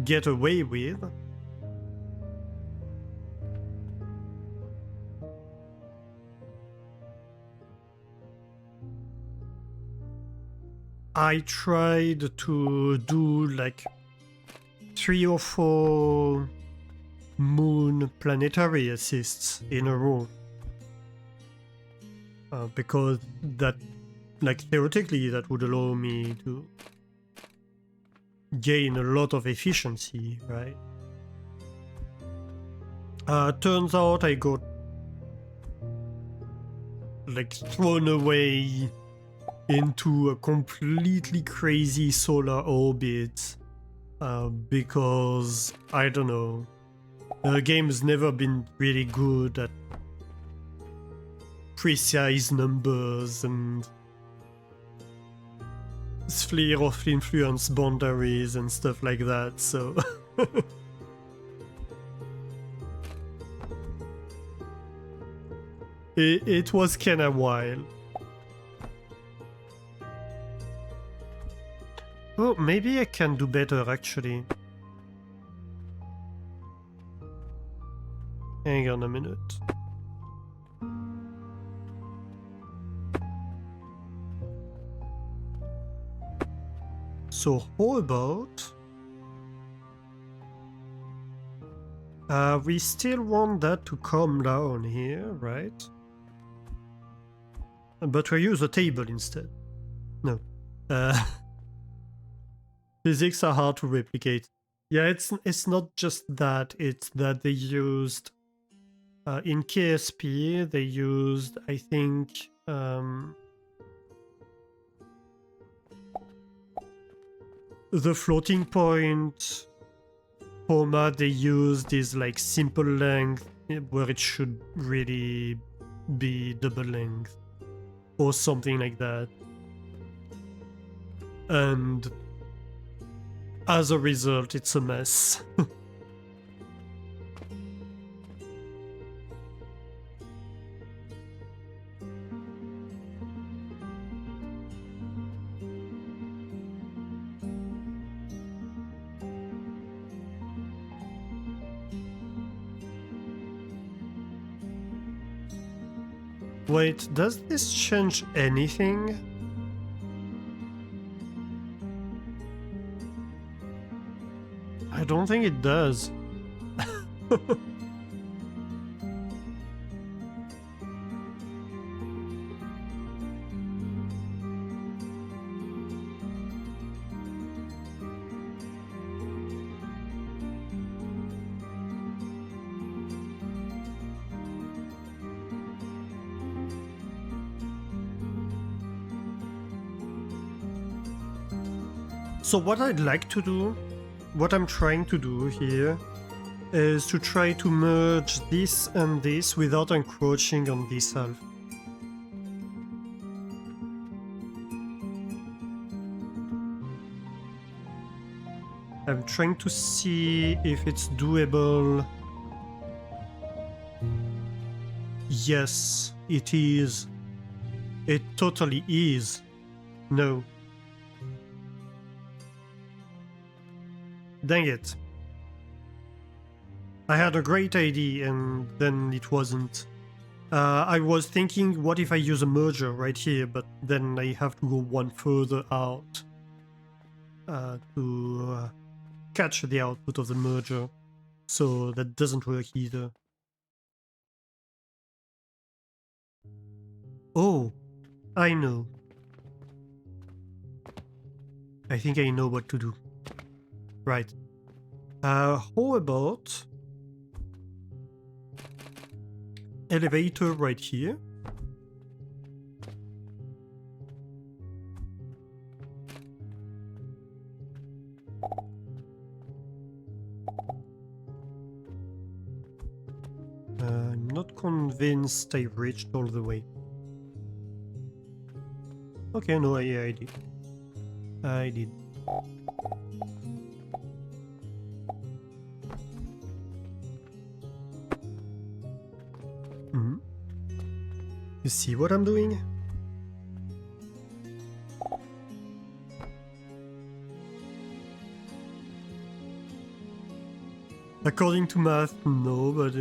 get away with, I tried to do like 3 or 4 moon planetary assists in a row. Because that, like, theoretically that would allow me to gain a lot of efficiency, right? Turns out I got like thrown away into a completely crazy solar orbit because I don't know. The game has never been really good at precise numbers and sphere of influence boundaries and stuff like that, so it was kinda wild. Oh, maybe I can do better actually. Hang on a minute. So how about... we still want that to come down here, right? But we use a table instead. No. Physics are hard to replicate. Yeah, it's not just that, it's that they used... in KSP, they used, I think... the floating point format they used is like simple length, where it should really be double length or something like that. And as a result, it's a mess. Wait, does this change anything? I don't think it does. So what I'd like to do, what I'm trying to do here, is to try to merge this and this without encroaching on this half. I'm trying to see if it's doable. Yes, it is. It totally is. No. Dang it. I had a great idea and then it wasn't. I was thinking, what if I use a merger right here, but then I have to go one further out to catch the output of the merger. So that doesn't work either. Oh, I know. I think I know what to do. Right. How about elevator right here? I'm not convinced I reached all the way. Okay, no, yeah, I did. I did. You see what I'm doing? According to math, no, but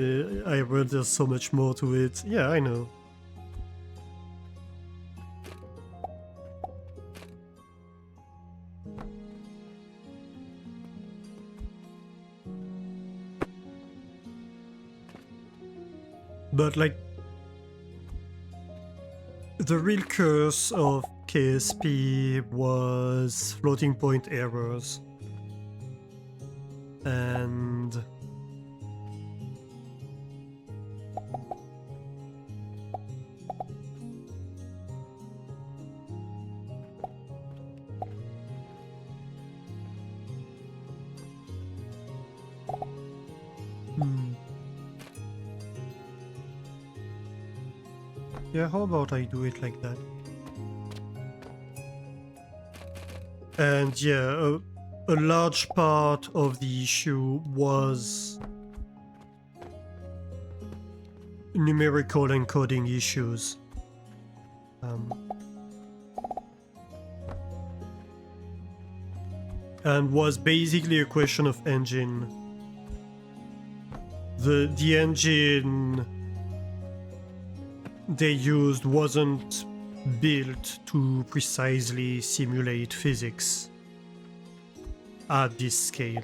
I read there's so much more to it. Yeah, I know. But like, the real curse of KSP was floating point errors. And Yeah, how about I do it like that? And yeah, a large part of the issue was numerical encoding issues. And was basically a question of engine. The engine they used wasn't built to precisely simulate physics at this scale.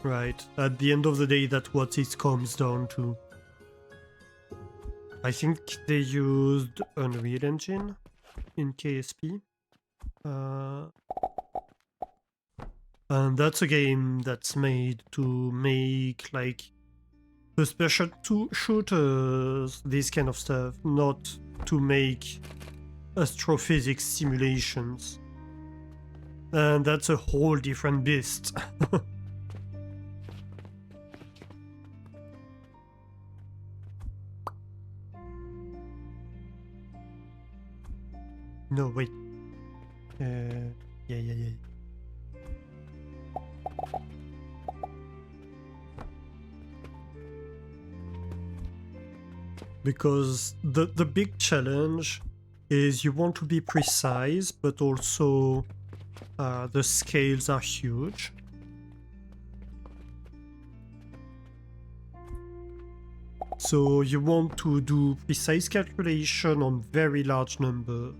Right, at the end of the day, that's what it comes down to. I think they used Unreal Engine in KSP. And that's a game that's made to make like the special shooters, this kind of stuff, not to make astrophysics simulations. And that's a whole different beast. No, wait. Yeah. Because the big challenge is you want to be precise, but also the scales are huge. So you want to do precise calculation on very large number,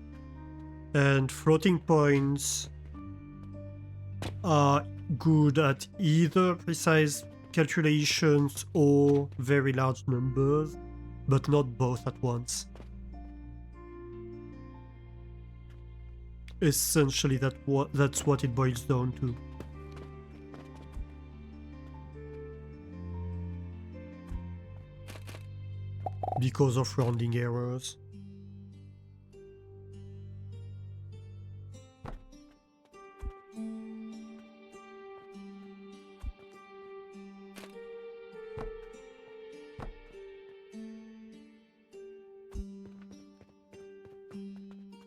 and floating points are good at either precise calculations or very large numbers, but not both at once. Essentially, that's what it boils down to. Because of rounding errors.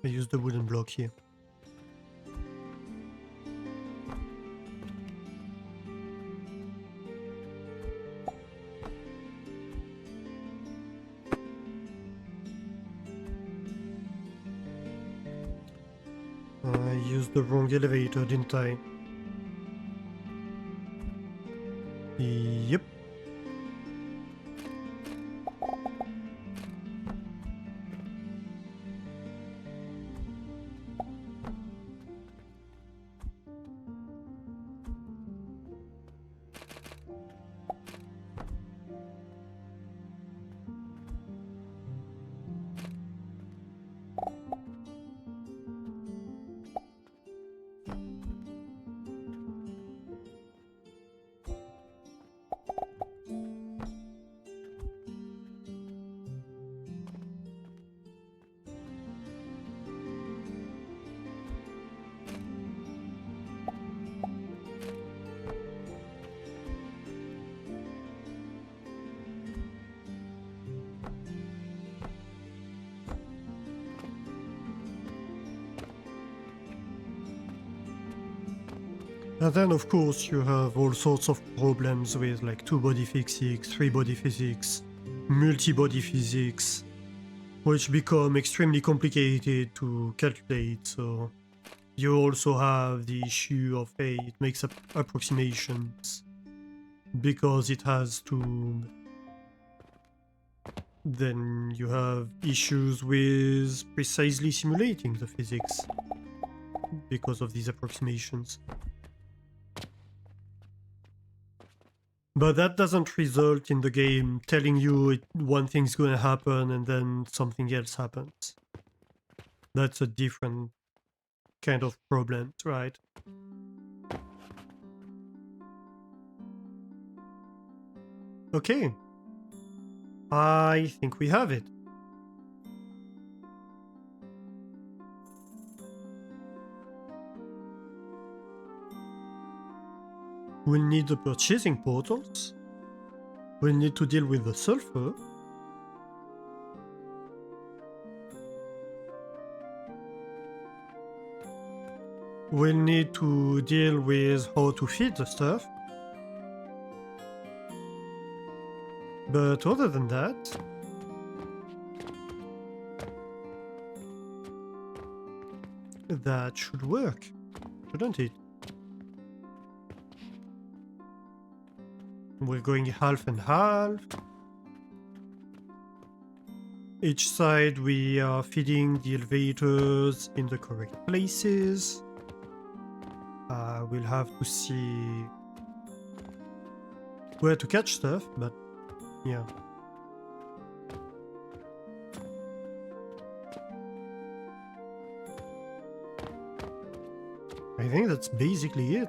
I used the wooden block here. I used the wrong elevator, didn't I? Yep. And then of course you have all sorts of problems with like 2-body physics, 3-body physics, multi-body physics, which become extremely complicated to calculate. So you also have the issue of, hey, it makes up approximations because it has to. Then you have issues with precisely simulating the physics because of these approximations. But that doesn't result in the game telling you one thing's gonna happen and then something else happens. That's a different kind of problem, right? Okay. I think we have it. We'll need the purchasing portals. We'll need to deal with the sulfur. we'll need to deal with how to feed the stuff. But other than that, that should work, shouldn't it? We're going half and half. Each side we are feeding the elevators in the correct places. We'll have to see where to catch stuff, but yeah. I think that's basically it.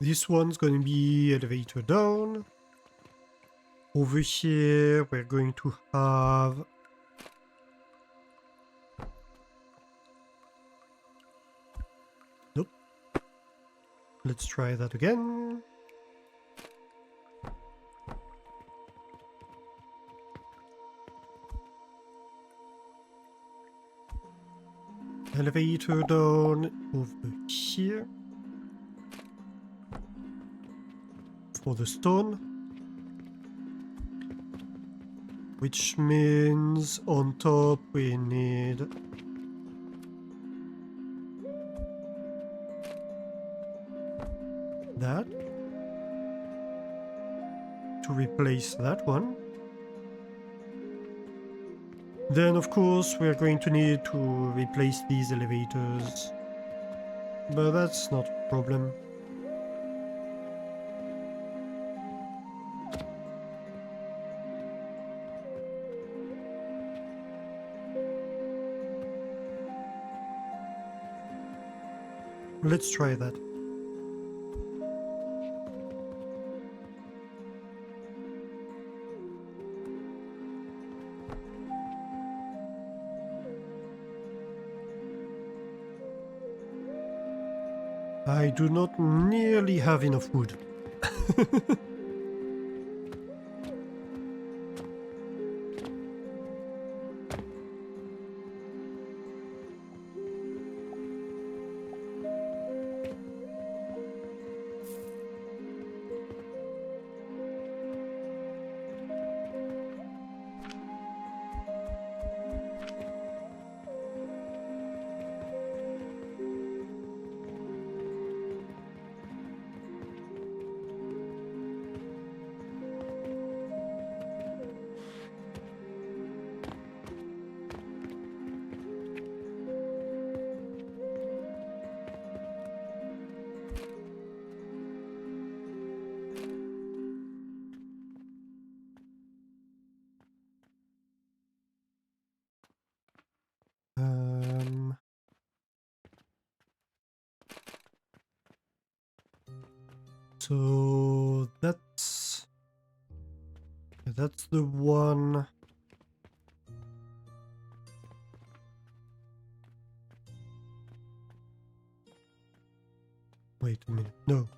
This one's going to be elevator down. Over here, we're going to have... Nope. Let's try that again. Elevator down over here. For the stone, which means on top we need that to replace that one. Then of course we're going to need to replace these elevators, but that's not a problem. Let's try that. I do not nearly have enough wood. So that's the one. Wait a minute, no.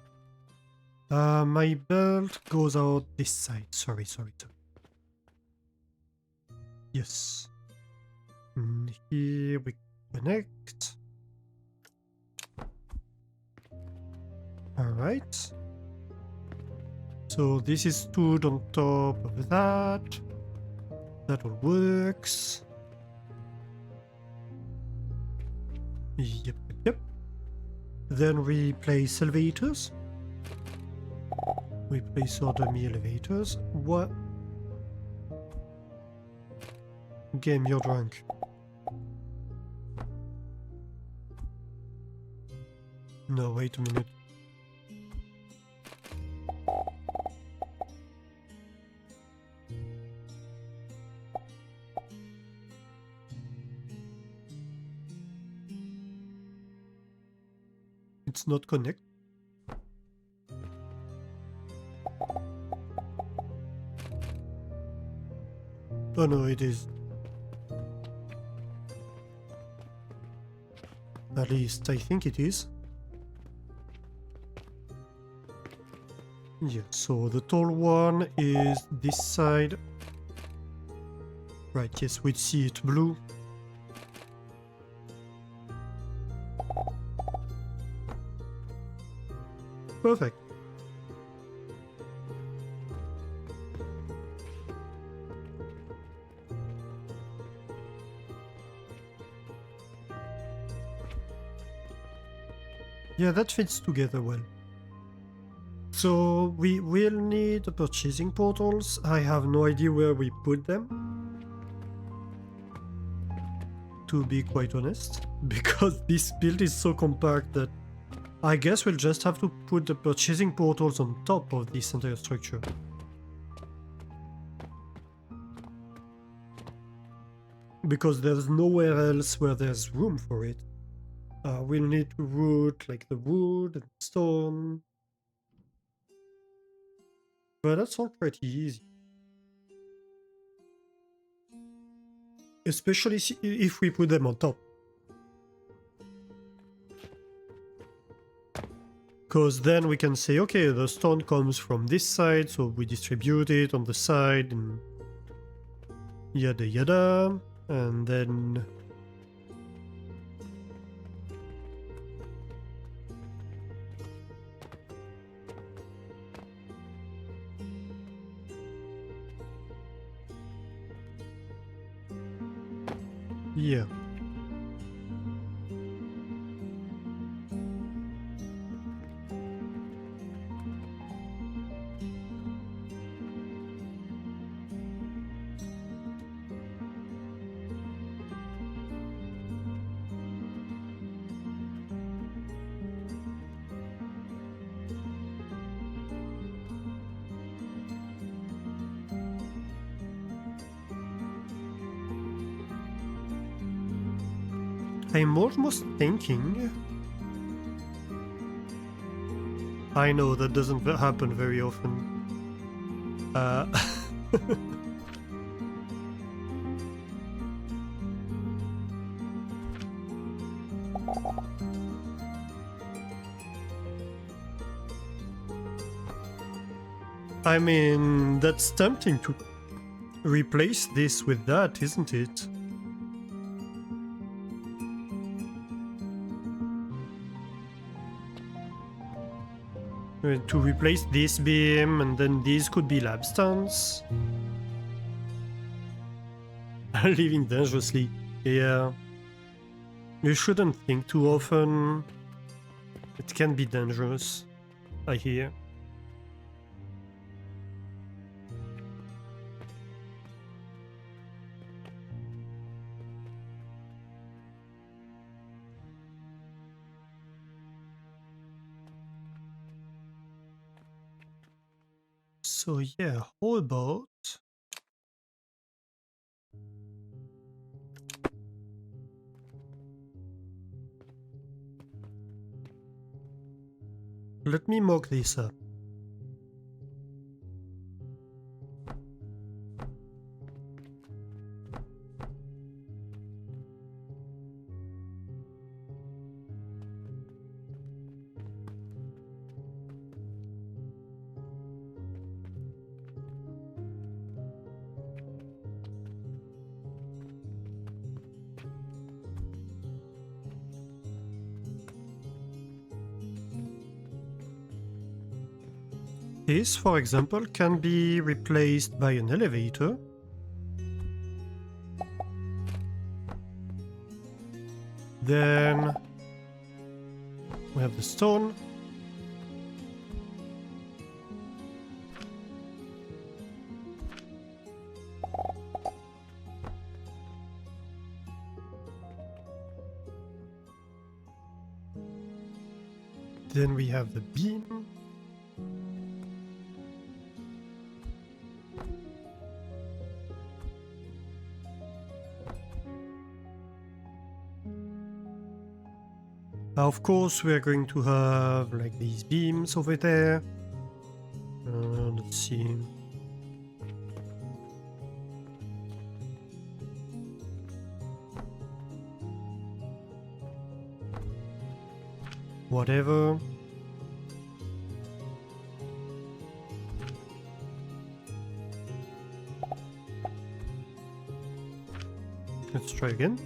My belt goes out this side. Sorry. Yes. And here we connect. Alright. So this is stood on top of that. That all works. Yep. Then we place elevators. We place our dummy elevators. What? Game, you're drunk. No, wait a minute. It's not connected. Oh no, it is. At least I think it is. Yeah, so the tall one is this side. Right, yes, we see it blue. Perfect. Yeah, that fits together well. So we will need the purchasing portals. I have no idea where we put them, to be quite honest, because this build is so compact that I guess we'll just have to put the purchasing portals on top of this entire structure. Because there's nowhere else where there's room for it. We'll need to route like the wood and stone. But that's all pretty easy. Especially if we put them on top. Because then we can say, okay, the stone comes from this side, so we distribute it on the side and yada yada. And then yeah. I'm almost thinking... I know that doesn't happen very often. I mean, that's tempting to replace this with that, isn't it? To replace this beam, and then these could be lab stands. Living dangerously. Yeah. You shouldn't think too often. It can be dangerous, I hear. So yeah, how about... Let me mock this up. This, for example, can be replaced by an elevator. Then we have the stone. Then we have the beam. Of course, we're going to have like these beams over there. Let's see. Whatever. Let's try again.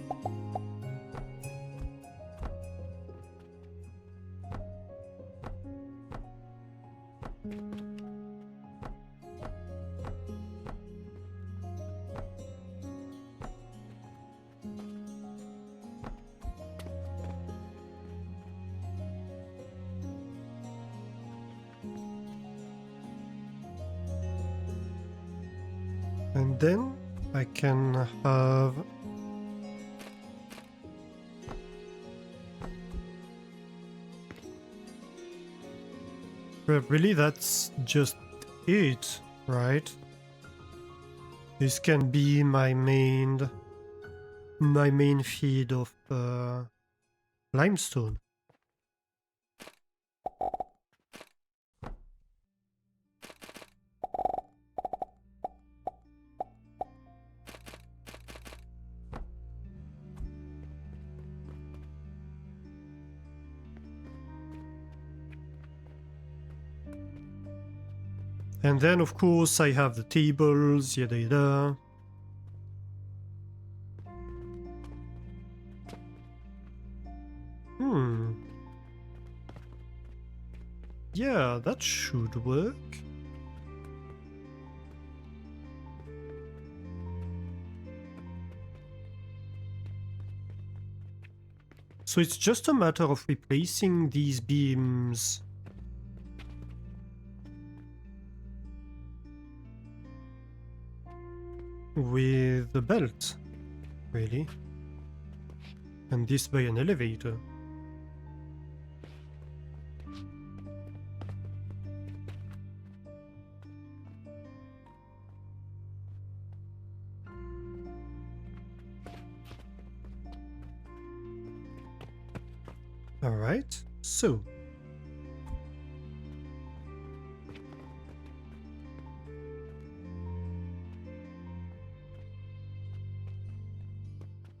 And then I can have but really that's just it, right? This can be my main feed of limestone. And then, of course, I have the tables, yada yada. Yeah, that should work. So it's just a matter of replacing these beams with the belt, really. And this by an elevator. Alright, so.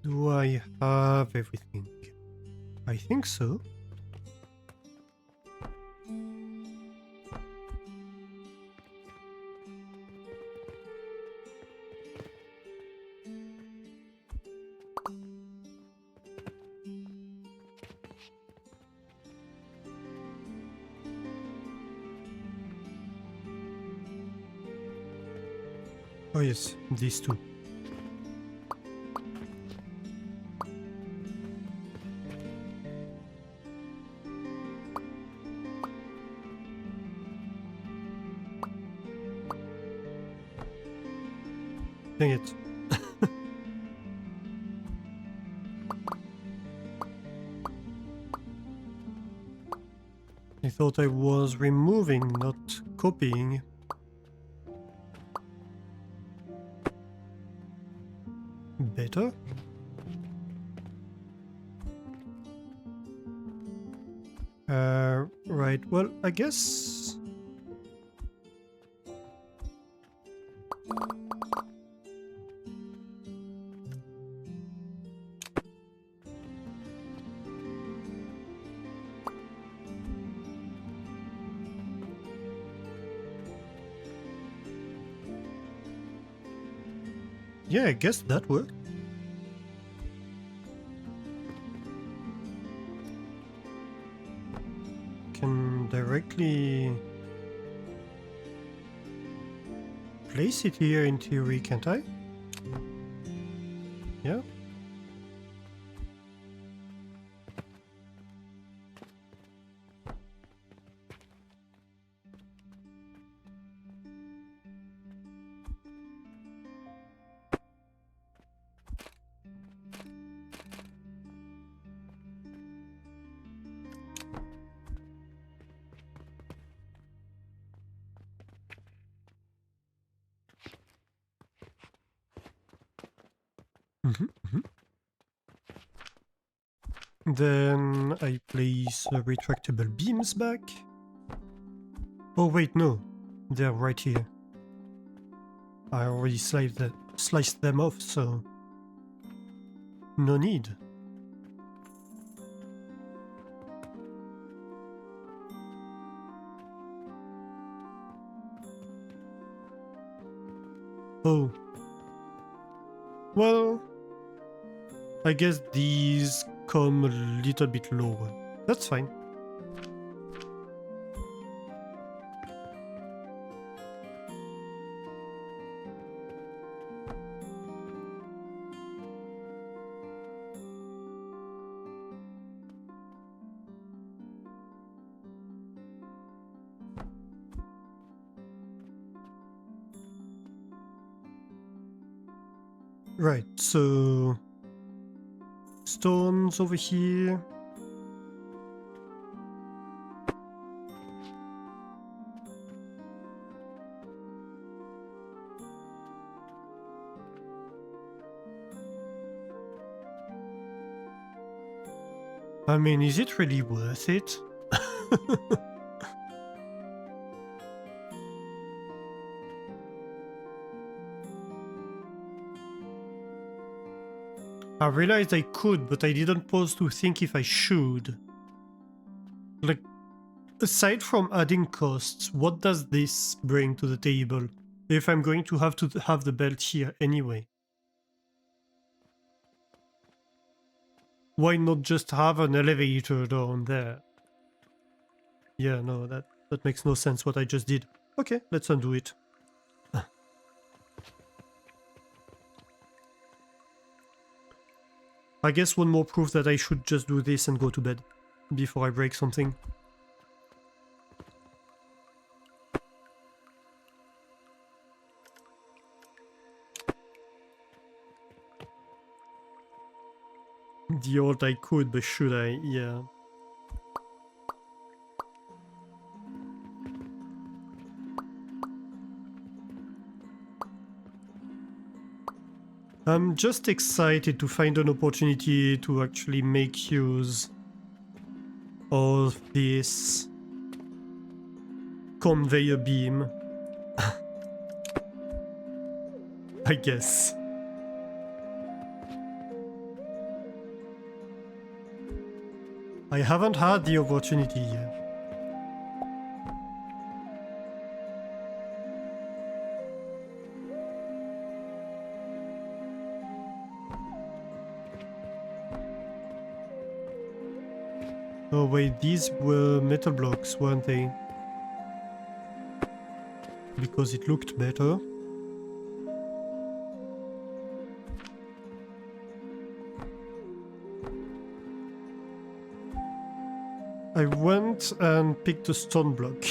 Do I have everything? I think so. Oh yes, these two. Dang it. I thought I was removing, not copying. Better? Right, well, I guess... Yeah, I guess that worked. Can directly place it here in theory, can't I? Yeah. Then I place retractable beams back. Oh wait, no. They're right here. I already sliced them off, so no need. Oh. Well, I guess these come a little bit lower. That's fine. Right, so stones over here. I mean, is it really worth it? I realized I could, but I didn't pause to think if I should. Like, aside from adding costs, what does this bring to the table? If I'm going to have the belt here anyway. Why not just have an elevator down there? Yeah, no, that makes no sense what I just did. Okay, let's undo it. I guess one more proof that I should just do this and go to bed before I break something. The old I could, but should I? Yeah. I'm just excited to find an opportunity to actually make use of this conveyor beam. I guess. I haven't had the opportunity yet. Oh wait, these were metal blocks, weren't they? Because it looked better. I went and picked a stone block.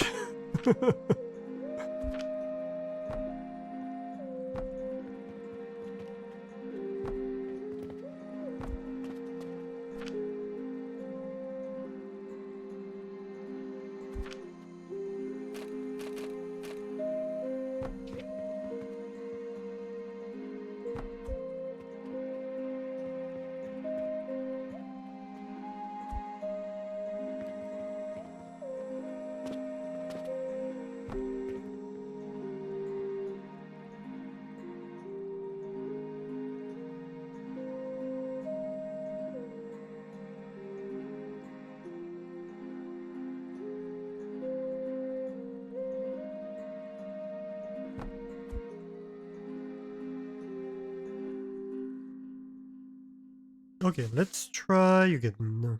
Okay, let's try again.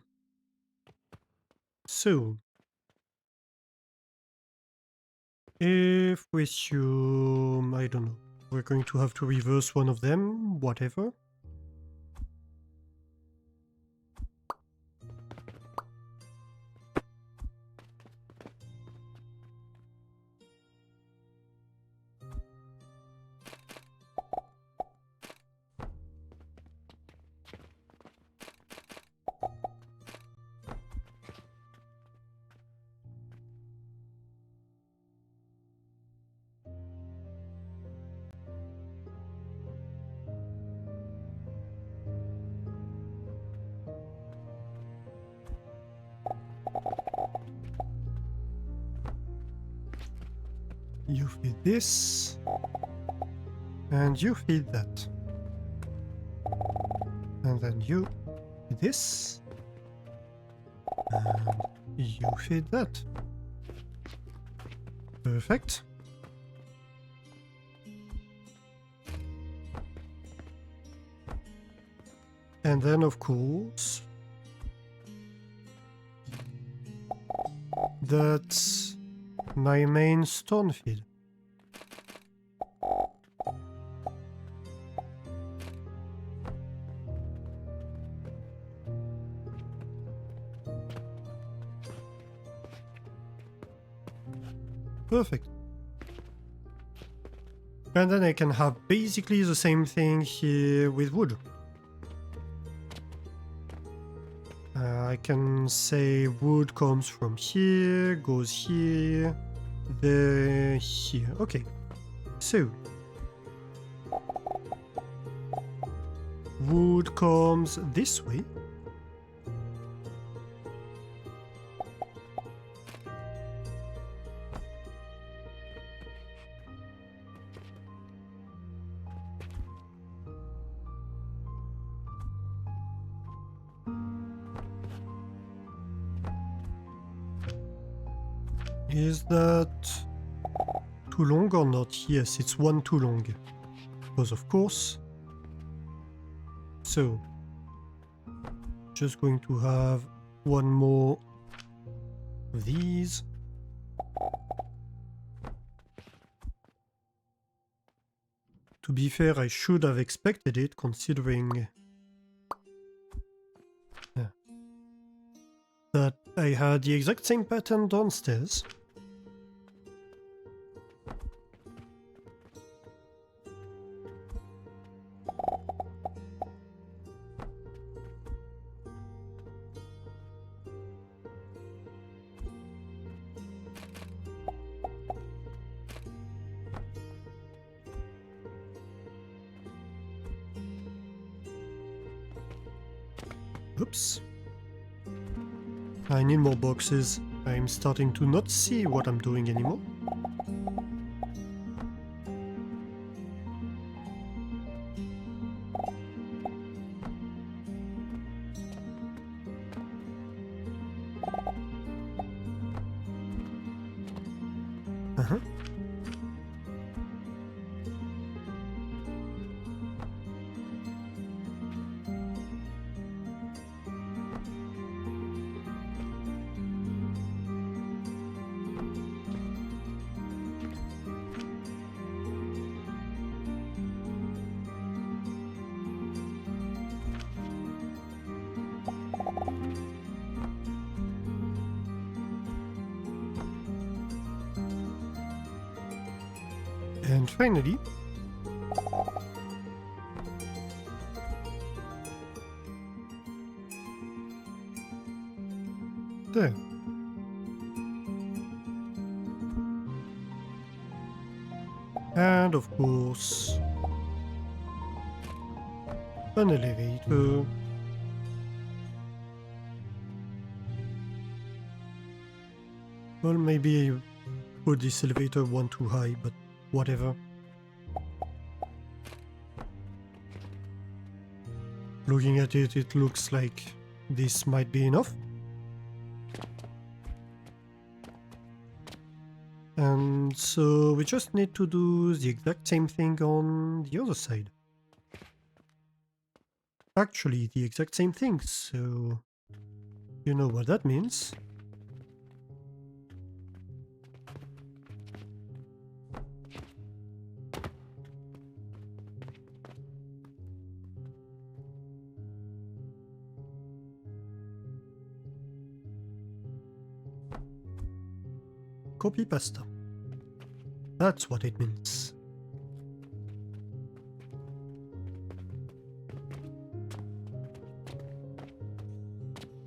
So, if we assume, I don't know, we're going to have to reverse one of them, whatever. You feed this. And you feed that. And then you feed this. And you feed that. Perfect. And then, of course, that's my main stone feed. Perfect. And then I can have basically the same thing here with wood. I can say wood comes from here, goes here, there, here. Okay. So, wood comes this way. Is that too long or not? Yes, it's one too long. Because of course. So, just going to have one more of these. To be fair, I should have expected it, considering that I had the exact same pattern downstairs. Oops. I need more boxes. I'm starting to not see what I'm doing anymore. Uh-huh. And finally, there. And of course, an elevator. Well, maybe I put this elevator one too high, but whatever. Looking at it, it looks like this might be enough. And so we just need to do the exact same thing on the other side. Actually, the exact same thing, so you know what that means. Copy pasta. That's what it means.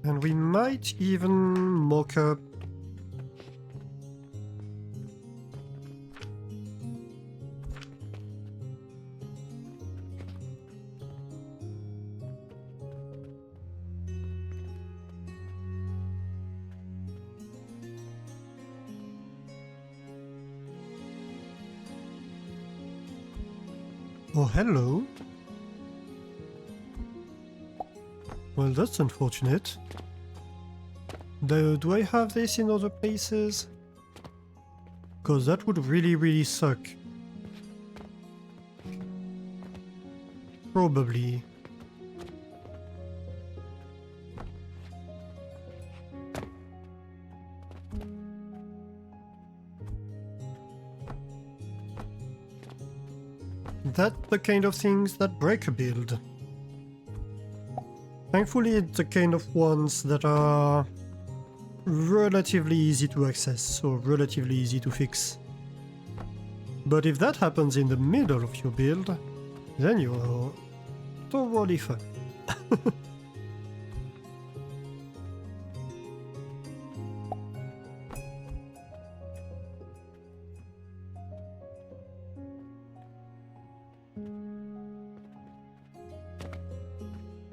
And we might even mock up Oh, hello. Well, that's unfortunate. Do I have this in other places? Because that would really suck. Probably. That's the kind of things that break a build. Thankfully, it's the kind of ones that are relatively easy to access or relatively easy to fix. But if that happens in the middle of your build, then you're totally fucked.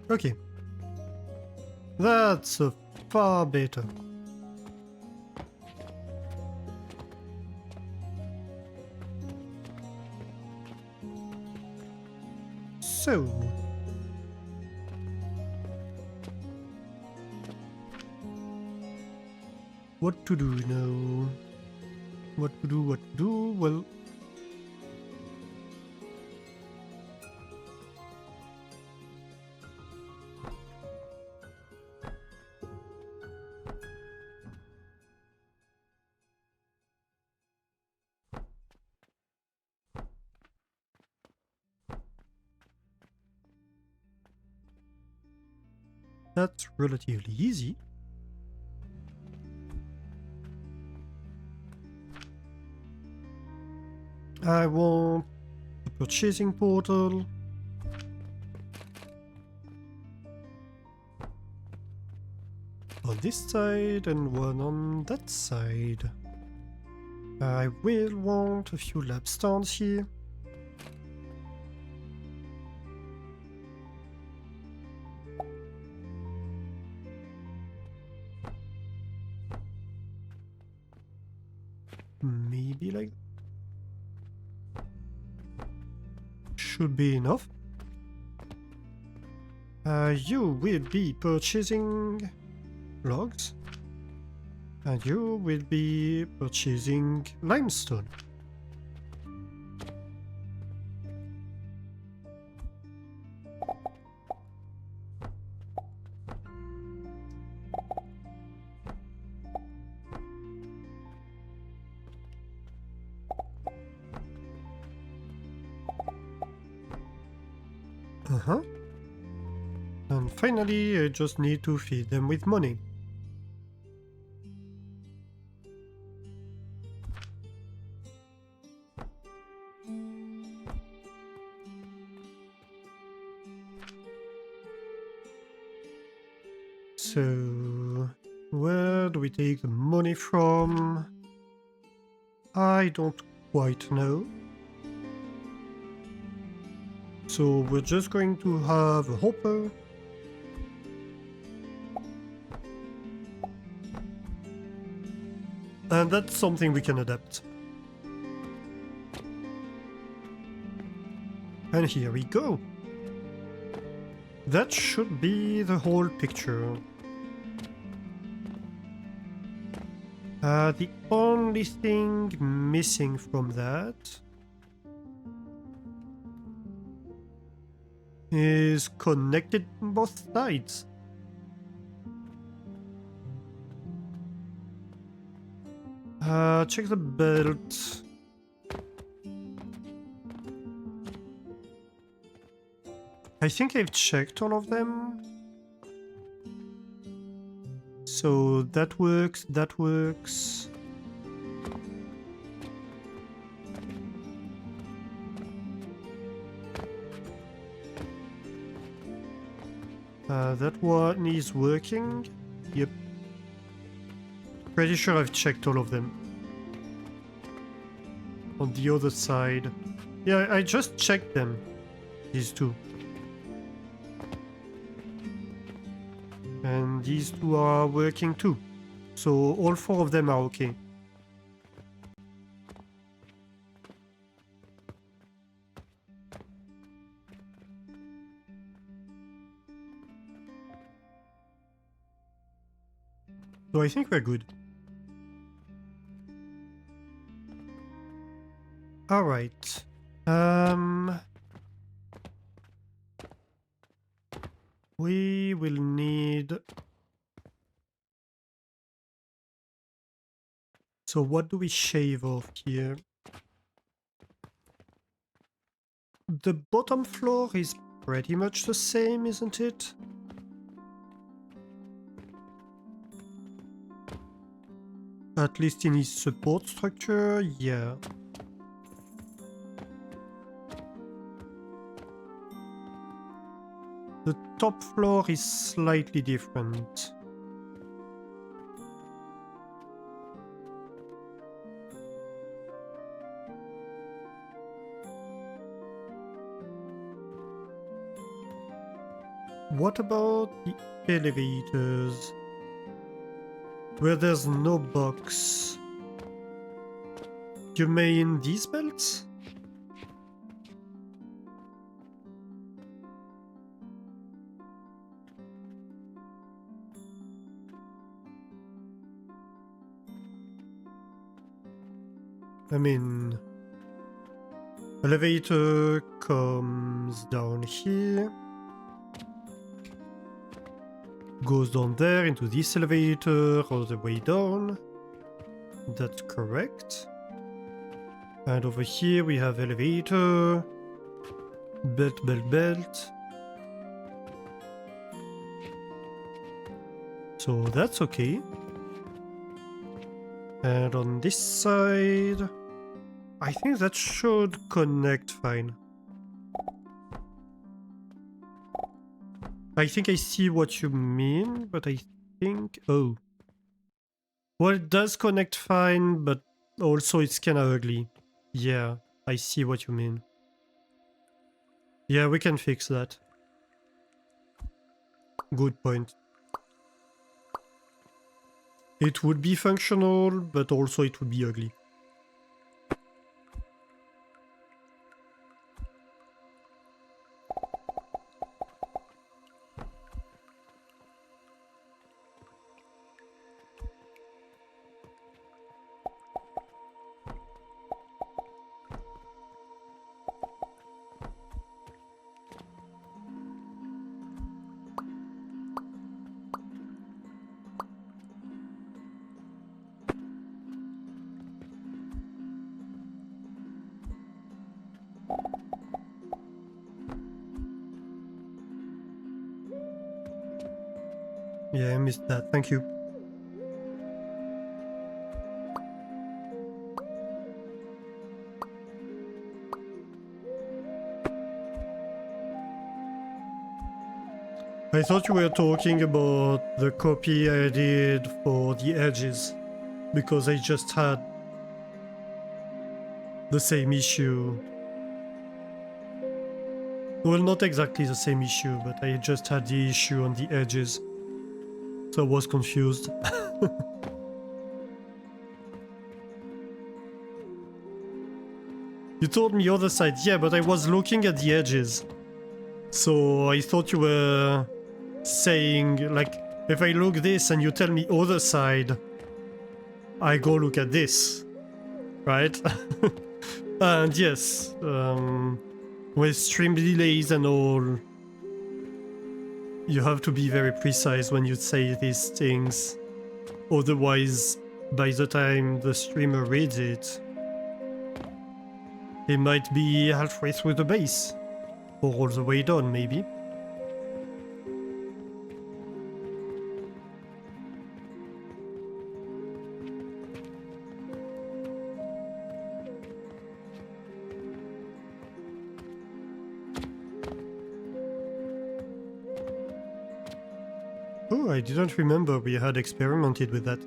Okay. That's far better. So... what to do now? What to do? Well... that's relatively easy. I want a purchasing portal. On this side and one on that side. I will want a few lab stands here. Maybe like... should be enough. You will be purchasing logs. And you will be purchasing limestone. Uh-huh. And finally, I just need to feed them with money. So, where do we take the money from? I don't quite know. So we're just going to have a hopper. And that's something we can adapt. And here we go. That should be the whole picture. The only thing missing from that is connected both sides. Check the belt. I think I've checked all of them. So that works, that works. That one is working. Yep. Pretty sure I've checked all of them. On the other side. Yeah, I just checked them. These two. And these two are working too. So all four of them are okay. So I think we're good. Alright. We will need... So what do we shave off here? The bottom floor is pretty much the same, isn't it? At least in his support structure, yeah. The top floor is slightly different. What about the elevators? Where there's no box. You mean these belts? I mean... Elevator comes down here. Goes down there into this elevator all the way down. That's correct. And over here we have elevator. Belt, belt, belt. So that's okay. And on this side... I think that should connect fine. I think I see what you mean, but I think... Oh. Well, it does connect fine, but also it's kinda ugly. Yeah, I see what you mean. Yeah, we can fix that. Good point. It would be functional, but also it would be ugly. Yeah, I missed that. Thank you. I thought you were talking about the copy I did for the edges, because I just had the same issue. Well, not exactly the same issue, but I just had the issue on the edges. So I was confused. You told me other side, yeah, but I was looking at the edges. So I thought you were saying, like, if I look this and you tell me other side, I go look at this, right? And yes, with stream delays and all, you have to be very precise when you say these things. Otherwise, by the time the streamer reads it, it might be halfway through the base. Or all the way down, maybe. Oh, I didn't remember we had experimented with that.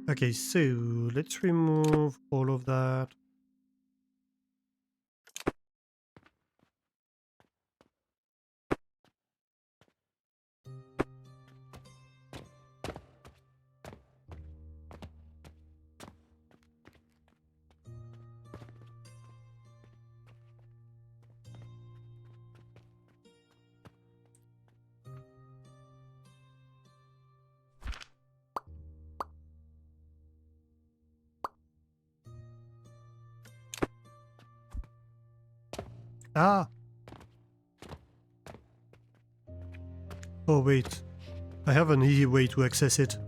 Okay, so let's remove all of that. Ah! Oh wait, I have an easy way to access it.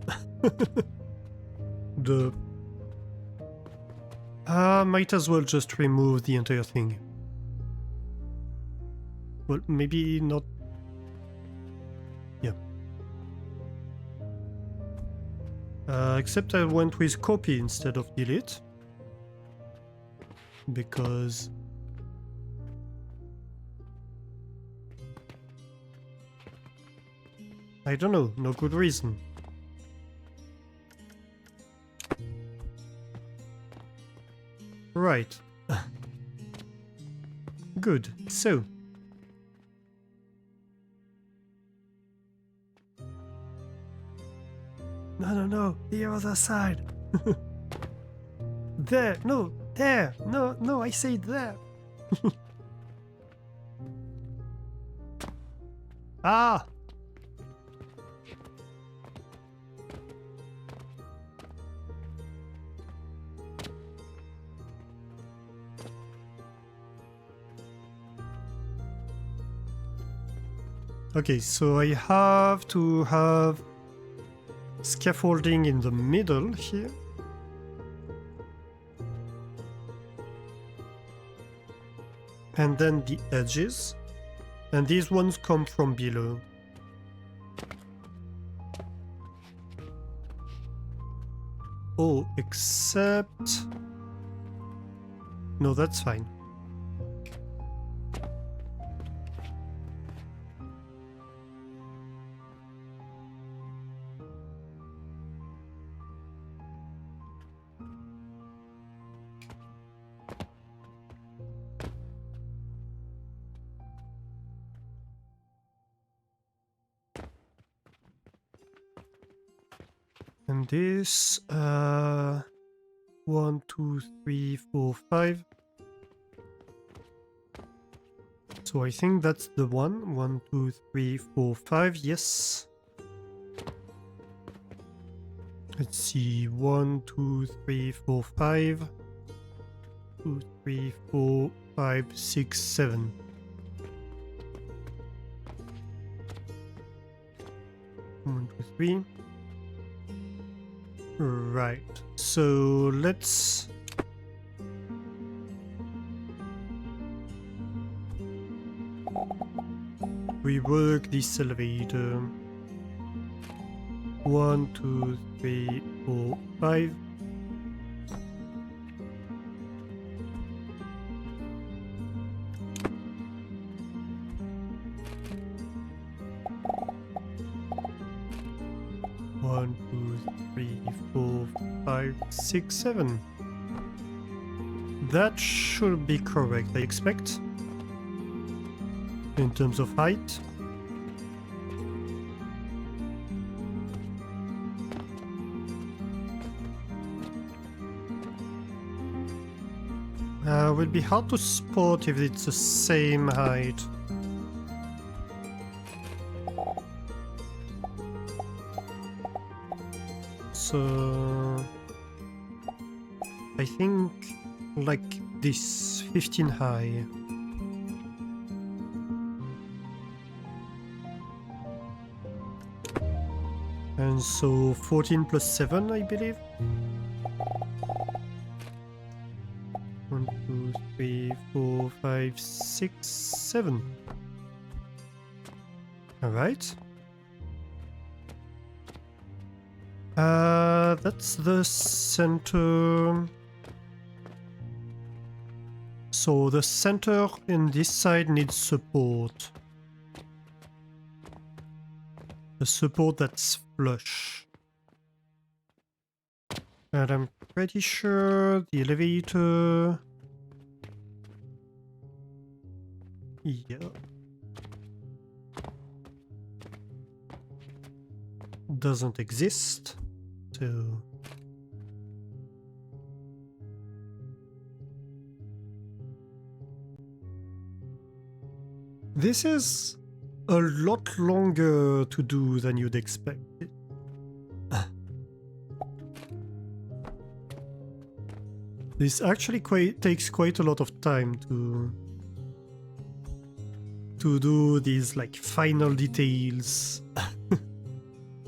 Might as well just remove the entire thing. Well, maybe not. Yeah. Except I went with copy instead of delete. Because... I don't know, no good reason. Right. Good, so... No, the other side. There, no, there, no, I say there. Ah! Okay, so I have to have scaffolding in the middle here. And then the edges. And these ones come from below. Oh, except... No, that's fine. And this, 1, 2, 3, 4, 5. So I think that's the one. 1, 2, 3, 4, 5. Yes. Let's see. 1, 2, 3, 4, 5. 2, 3, 4, 5, 6, 7. One, two, three. Right, so let's rework this elevator. 1, 2, 3, 4, 5. One, 2, 3, 4, 5, 6, 7. That should be correct, I expect. In terms of height. Will be hard to spot if it's the same height. So I think like this, 15 high. And so 14 plus 7, I believe. 1, 2, 3, 4, 5, 6, 7. Alright. That's the center. So the center in this side needs support. A support that's flush. And I'm pretty sure the elevator... Yeah. Doesn't exist, so... This is a lot longer to do than you'd expect. This actually takes quite a lot of time to to do these like final details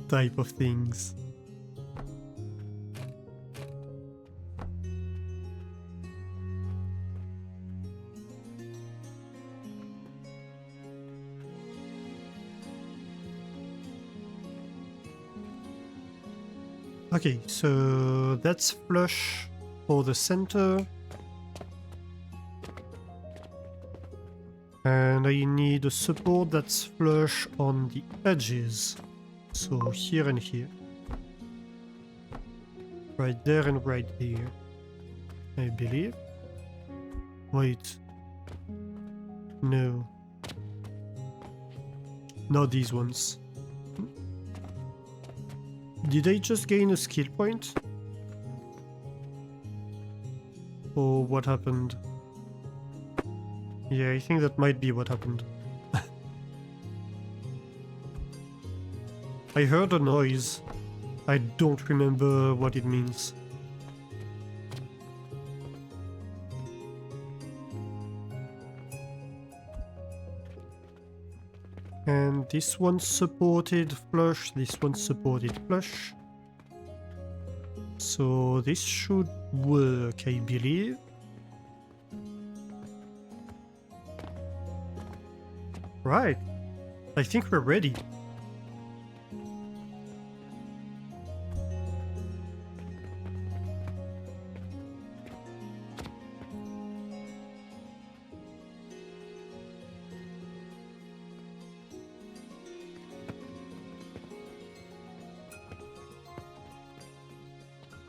type of things. Okay, so that's flush for the center. And I need a support that's flush on the edges. So here and here. Right there and right here. I believe. Wait. No. Not these ones. Did I just gain a skill point? Or what happened? Yeah, I think that might be what happened. I heard a noise. I don't remember what it means. And this one supported flush, this one supported flush. So this should work, I believe. Right. I think we're ready.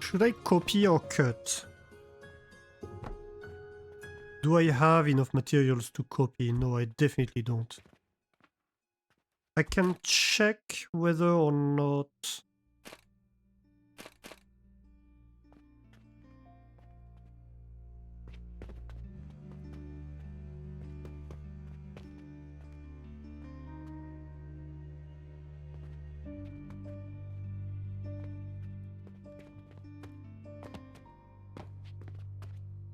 Should I copy or cut? Do I have enough materials to copy? No, I definitely don't. I can check whether or not...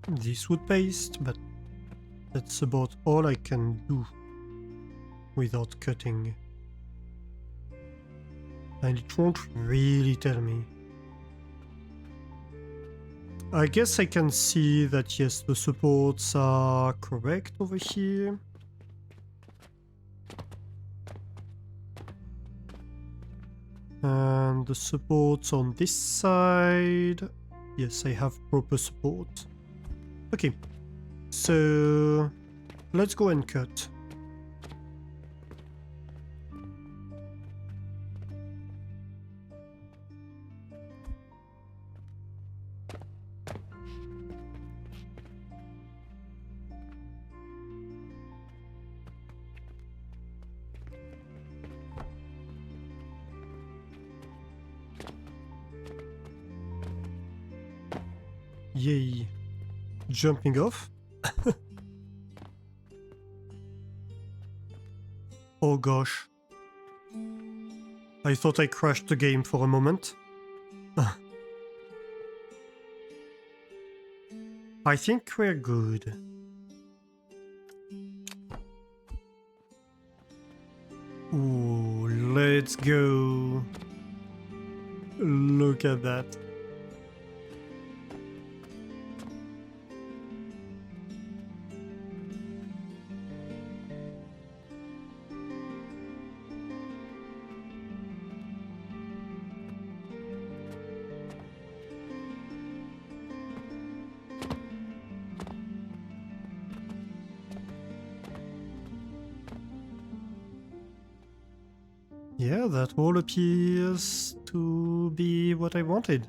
This would paste, but that's about all I can do without cutting. And it won't really tell me. I guess I can see that yes, the supports are correct over here. And the supports on this side. Yes, I have proper support. Okay, so let's go and cut. Yay. Jumping off. Oh gosh. I thought I crashed the game for a moment. I think we're good. Ooh, let's go. Look at that. Yeah, that all appears to be what I wanted.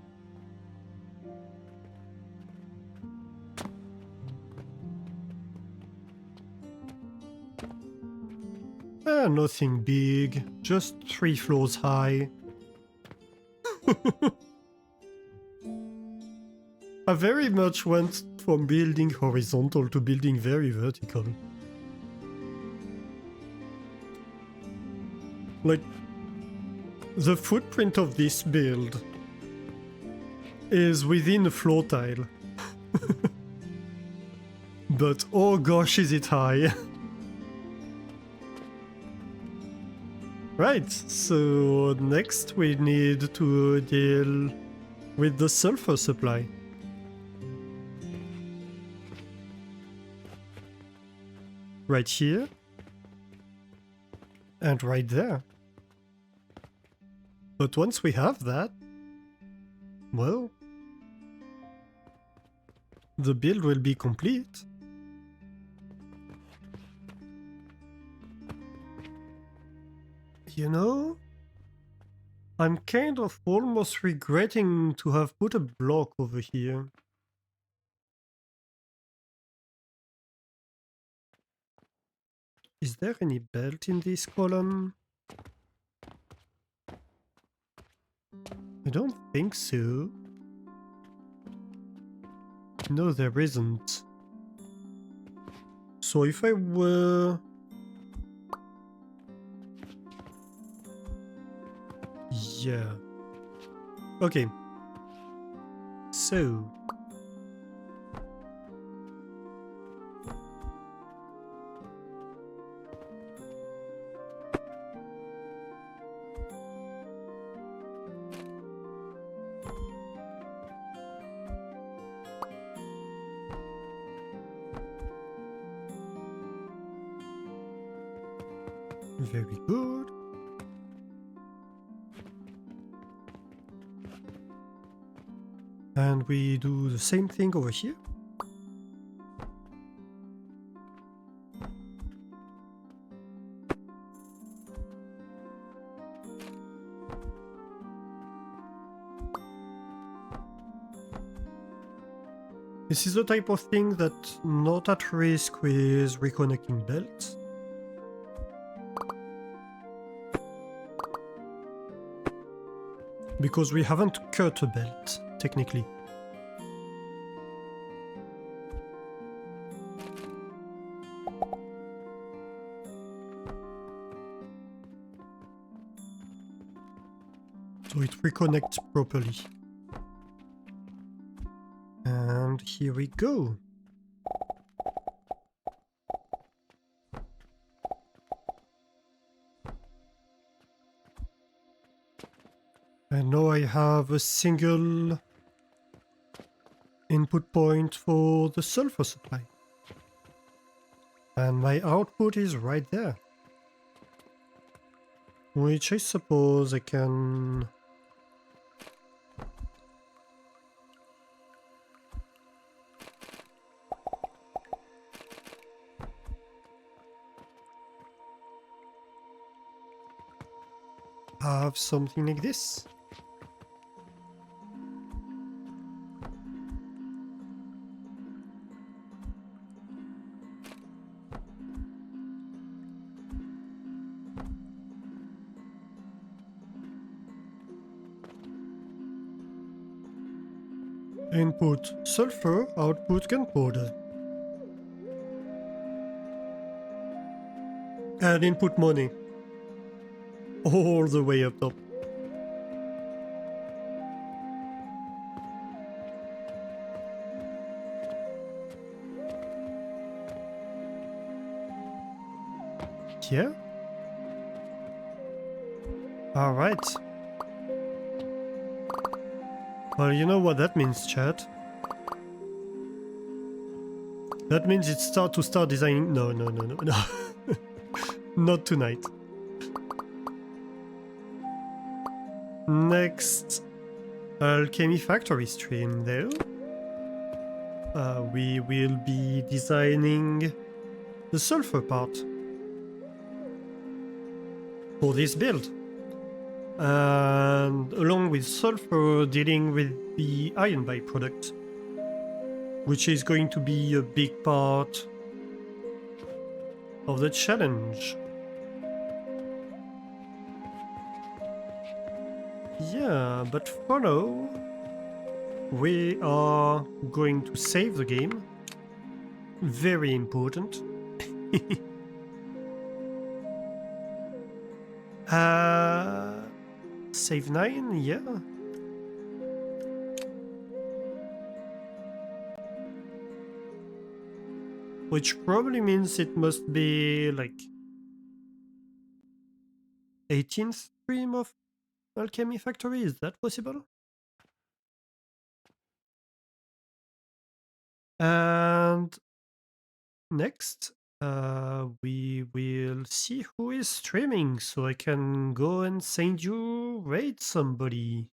Nothing big, just 3 floors high. I very much went from building horizontal to building very vertical. Like, the footprint of this build is within a floor tile. But oh gosh, is it high. Right, so next we need to deal with the sulfur supply. Right here. And right there. But once we have that, well, the build will be complete. You know, I'm kind of almost regretting to have put a block over here. Is there any belt in this column? I don't think so. No, there isn't. So if I were... Yeah. Okay. So... Very good. And we do the same thing over here. This is the type of thing that's not at risk with reconnecting belts. Because we haven't cut a belt, technically. So it reconnects properly. And here we go. And now I have a single input point for the sulfur supply. And my output is right there. Which I suppose I can... have something like this. Input sulfur, output gunpowder. And input money. All the way up top. Yeah? Alright. Well, you know what that means, chat. That means it's start designing... No. Not tonight. Next Alchemy factory stream though. We will be designing the sulfur part for this build. And along with sulfur, dealing with the iron byproduct, which is going to be a big part of the challenge. Yeah, but for now, we are going to save the game. Very important. Save 9, yeah. Which probably means it must be like 18th stream of Alchemy Factory. Is that possible? And next, we will see who is streaming, so I can go and send you raid somebody.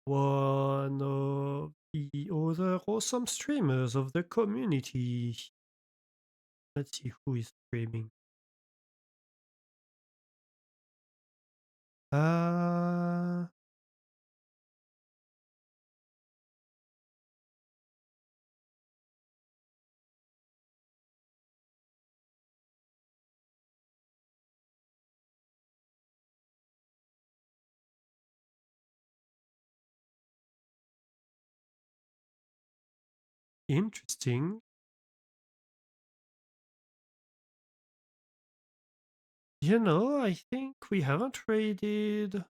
One of the other awesome streamers of the community. Let's see who is streaming. Interesting. You know, I think we haven't raided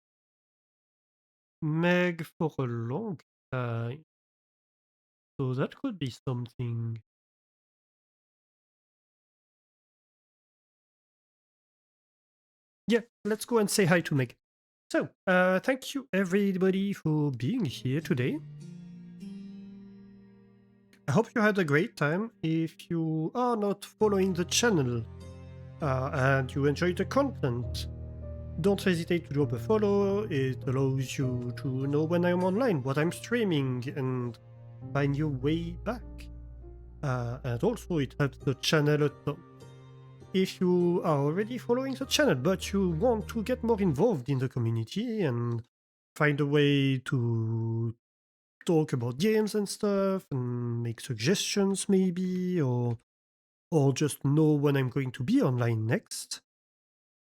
Meg for a long time. So that could be something. Yeah, let's go and say hi to Meg. So, thank you everybody for being here today. I hope you had a great time. If you are not following the channel and you enjoy the content, don't hesitate to drop a follow. It allows you to know when I'm online, what I'm streaming, and find your way back. And also, it helps the channel a ton. If you are already following the channel but you want to get more involved in the community and find a way to talk about games and stuff and make suggestions maybe or just know when I'm going to be online next,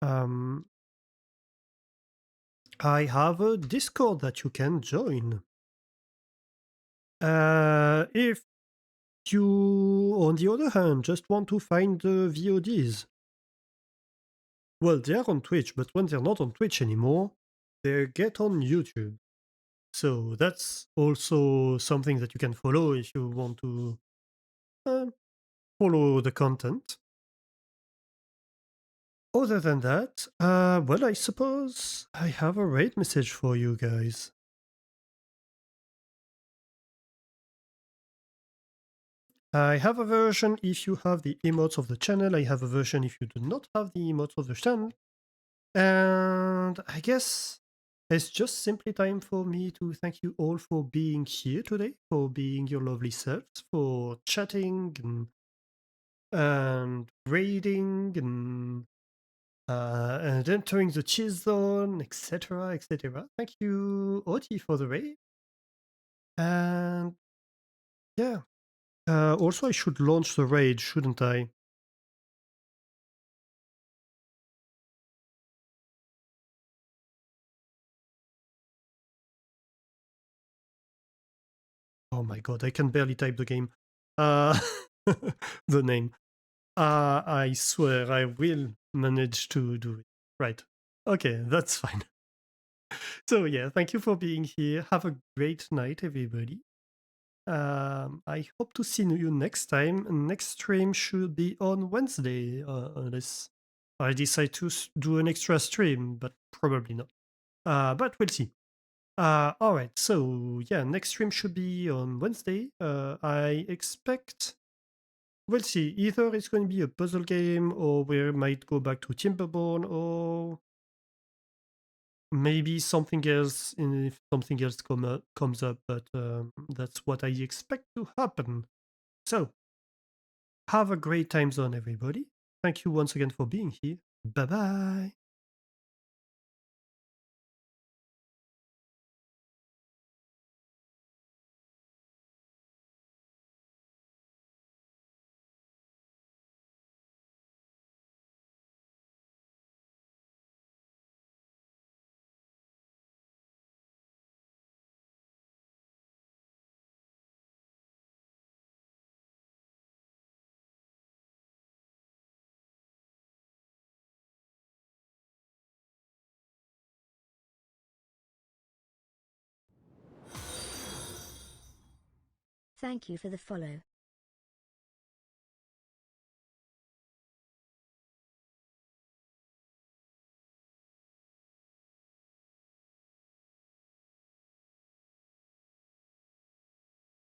I have a Discord that you can join. If you, on the other hand, just want to find the VODs, well, they are on Twitch, but when they're not on Twitch anymore, they get on YouTube. So that's also something that you can follow if you want to follow the content. Other than that, well, I suppose I have a raid message for you guys. I have a version if you have the emotes of the channel. I have a version if you do not have the emotes of the channel. And I guess it's just simply time for me to thank you all for being here today, for being your lovely selves, for chatting and raiding and entering the cheese zone, etc., etc. Thank you, Oti, for the raid. And yeah, also I should launch the raid, shouldn't I? Oh my god, I can barely type the game. Uh, the name. I swear I will manage to do it. Right. Okay, that's fine. So yeah, thank you for being here. Have a great night, everybody. I hope to see you next time. Next stream should be on Wednesday, unless I decide to do an extra stream, but probably not. But we'll see. All right. So yeah, next stream should be on Wednesday. I expect. We'll see. Either it's going to be a puzzle game, or we might go back to Timberborn, or maybe something else. If something else comes up, but that's what I expect to happen. So have a great time zone, everybody. Thank you once again for being here. Bye bye. Thank you for the follow.